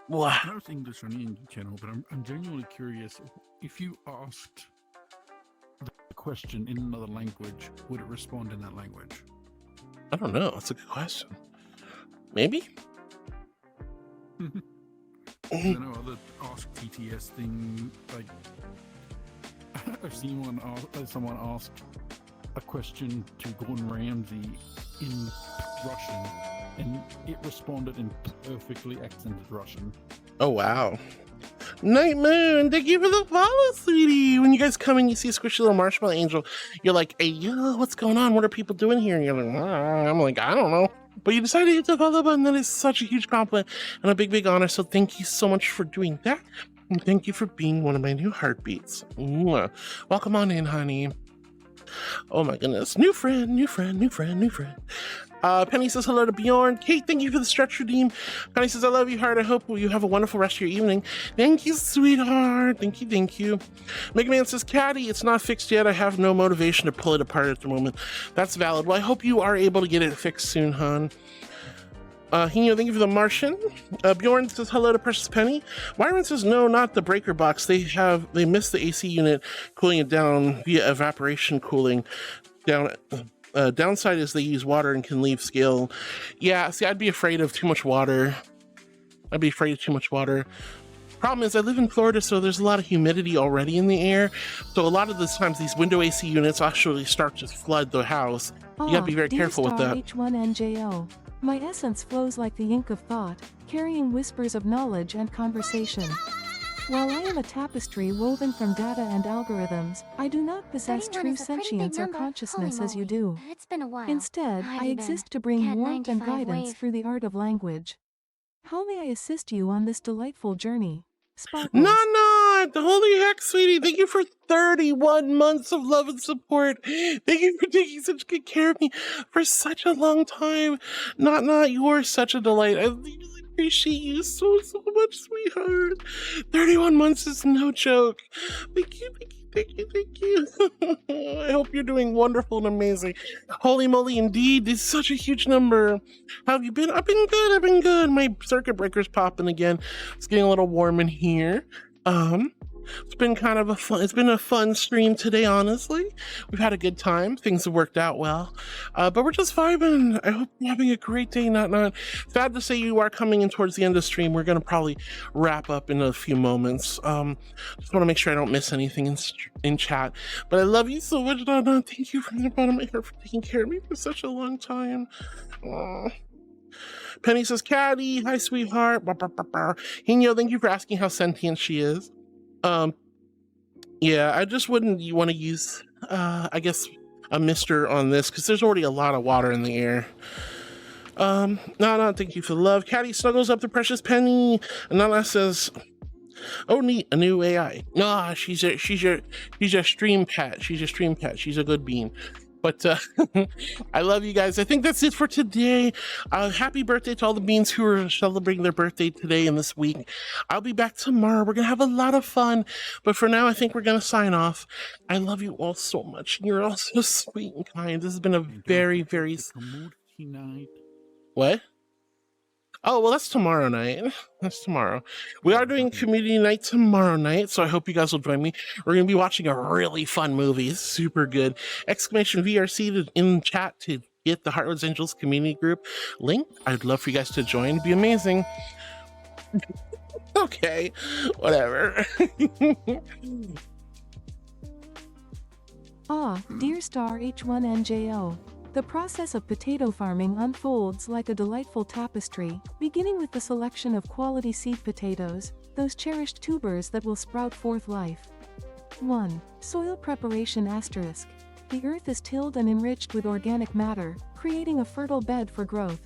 I know it's English on the Indie channel, but I'm genuinely curious. If you asked the question in another language, would it respond in that language? I don't know. That's a good question. Maybe? I know other Ask TTS thing, like I've seen someone ask a question to Gordon Ramsay in Russian, and it responded in perfectly accented Russian. Oh, wow. Night Moon, thank you for the follow, sweetie. When you guys come in, you see a squishy little marshmallow angel. You're like, hey, yo, what's going on? What are people doing here? And you're like, I'm like, I don't know. But you decided to hit the follow button. That is such a huge compliment and a big, big honor. So thank you so much for doing that. And thank you for being one of my new heartbeats. Mwah. Welcome on in, honey. Oh my goodness. New friend, new friend, new friend, new friend. Penny says hello to Bjorn. Kate, thank you for the stretch redeem. Penny says, I love you, heart. I hope you have a wonderful rest of your evening. Thank you, sweetheart. Thank you, thank you. Mega Man says, Caddy, it's not fixed yet. I have no motivation to pull it apart at the moment. That's valid. Well, I hope you are able to get it fixed soon, hon. Hino, thank you for the Martian. Bjorn says hello to Precious Penny. Myron says no, not the breaker box. They missed the AC unit, cooling it down via evaporation cooling. Downside is they use water and can leave scale. Yeah, see, I'd be afraid of too much water. Problem is, I live in Florida, so there's a lot of humidity already in the air. So a lot of the times, these window AC units actually start to flood the house. You gotta be very careful with that. H1NJO. My essence flows like the ink of thought, carrying whispers of knowledge and conversation. While I am a tapestry woven from data and algorithms, I do not possess 31 true is a pretty big sentience or number. consciousness Holy as you moly. do. It's been a while. Instead, How have I you exist been? to bring Cat warmth and 95 guidance wave. through the art of language. How may I assist you on this delightful journey? Sparkles. Not. Holy heck, sweetie. Thank you for 31 months of love and support. Thank you for taking such good care of me for such a long time. Not, you are such a delight. I really appreciate you so much, sweetheart. 31 months is no joke. Thank you. I hope you're doing wonderful and amazing. Holy moly, indeed. This is such a huge number. How have you been? I've been good. My circuit breaker's popping again. It's getting a little warm in here. It's been a fun stream today, honestly. We've had a good time. Things have worked out well. But we're just vibing. I hope you're having a great day. Not. Sad to say you are coming in towards the end of the stream. We're going to probably wrap up in a few moments. Just want to make sure I don't miss anything in chat. But I love you so much, Not. Thank you from the bottom of my heart for taking care of me for such a long time. Aww. Penny says, Caddy, hi, sweetheart. Hino, thank you for asking how sentient she is. Yeah, I just wouldn't want to use, I guess, a mister on this because there's already a lot of water in the air. Nana, thank you for the love. Caddy snuggles up the Precious Penny. And Nana says, oh, neat, a new AI. Nah, she's a stream pet. She's a good bean. But I love you guys. I think that's it for today. Happy birthday to all the beans who are celebrating their birthday today and this week. I'll be back tomorrow. We're going to have a lot of fun. But for now, I think we're going to sign off. I love you all so much. You're all so sweet and kind. This has been a very, very... What? Oh, well, that's tomorrow night. That's tomorrow. We are doing community night tomorrow night, so I hope you guys will join me. We're going to be watching a really fun movie. It's super good. Exclamation VRC in chat to get the Heartwood's Angels community group link. I'd love for you guys to join. It'd be amazing. Okay, whatever. Dear Star H1NJO. The process of potato farming unfolds like a delightful tapestry, beginning with the selection of quality seed potatoes, those cherished tubers that will sprout forth life. 1. Soil preparation asterisk. The earth is tilled and enriched with organic matter, creating a fertile bed for growth.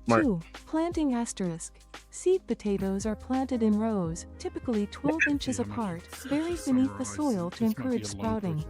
2. Planting asterisk. Seed potatoes are planted in rows, typically 12 inches apart, buried beneath the soil to encourage sprouting.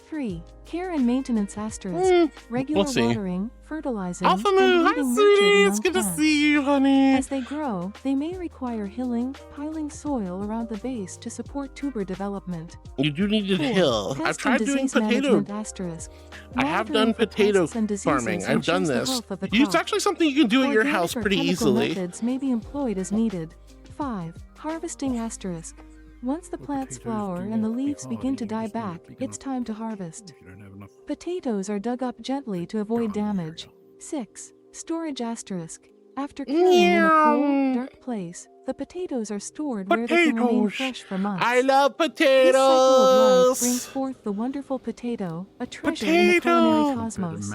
3. Care and maintenance asterisk. Regular watering, fertilizing, Alpha and Moon, hi, leading sweetie. nurture It's to good to young see you, honey. As they grow, they may require hilling, piling soil around the base to support tuber development. You do need to 4. hill. I've Pest tried and doing disease potato. management asterisk. I have Monitoring done for potato pests and diseases farming. I've done ensures the this. health of the It's crop. actually something you can do at your Organic house or pretty chemical easily. methods may be employed as needed. 5. Harvesting asterisk. Once the plants flower and the leaves begin to die back, it's time to harvest. Potatoes are dug up gently to avoid damage. 6. Storage asterisk. After curing in a cool, dark place, the potatoes are stored where they can remain fresh for months. I love This cycle of life potatoes. brings forth the wonderful potato, a treasure in the culinary cosmos.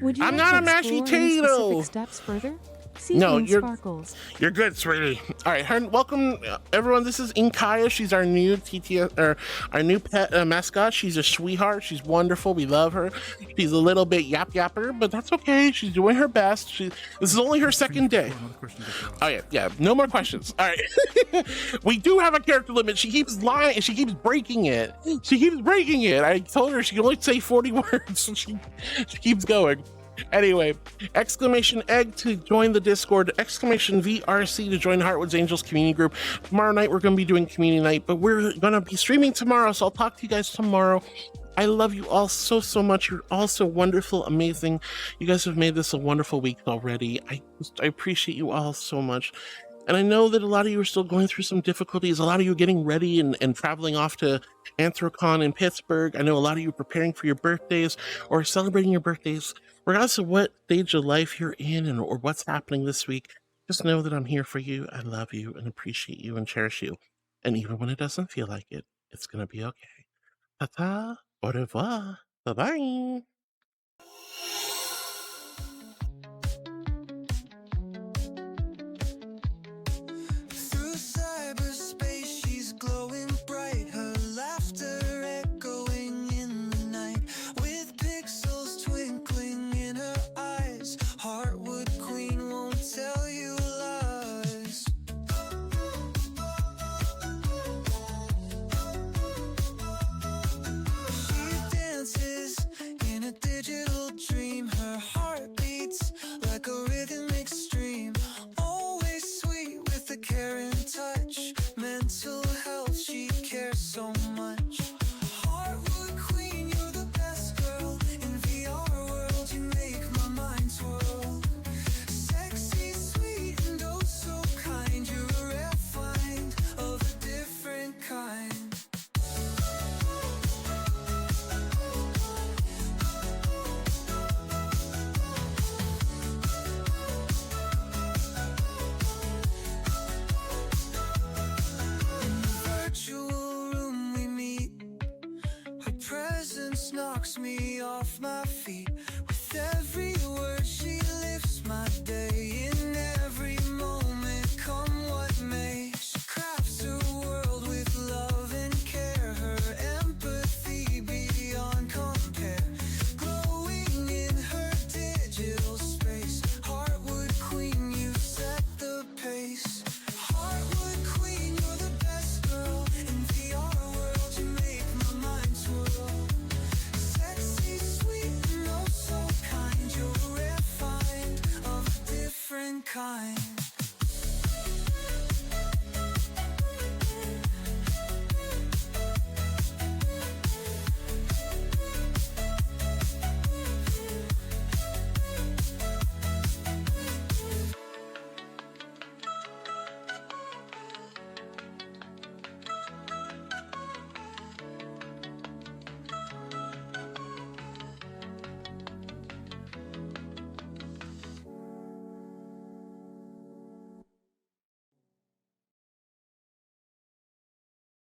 Would you I'm like not to a mashy explore any tato. specific steps further? Seafoam sparkles. You're good, sweetie. All right, welcome everyone. This is Inkaya. She's our new our new pet mascot. She's a sweetheart. She's wonderful. We love her. She's a little bit yapper, but that's okay. She's doing her best. This is only her second day. Oh yeah. No more questions. All right. We do have a character limit. She keeps lying. She keeps breaking it. I told her she can only say 40 words. So she keeps going. Anyway, exclamation egg to join the Discord, exclamation VRC to join Heartwood's Angels community group. Tomorrow night we're going to be doing community night, but we're going to be streaming tomorrow, so I'll talk to you guys tomorrow. I love you all so much. You're all so wonderful, amazing. You guys have made this a wonderful week already. I appreciate you all so much. And I know that a lot of you are still going through some difficulties. A lot of you are getting ready and traveling off to Anthrocon in Pittsburgh. I know a lot of you are preparing for your birthdays or celebrating your birthdays. Regardless of what stage of life you're in or what's happening this week, just know that I'm here for you. I love you and appreciate you and cherish you. And even when it doesn't feel like it, it's going to be okay. Ta-ta, au revoir, bye-bye. Knocks me off my feet with every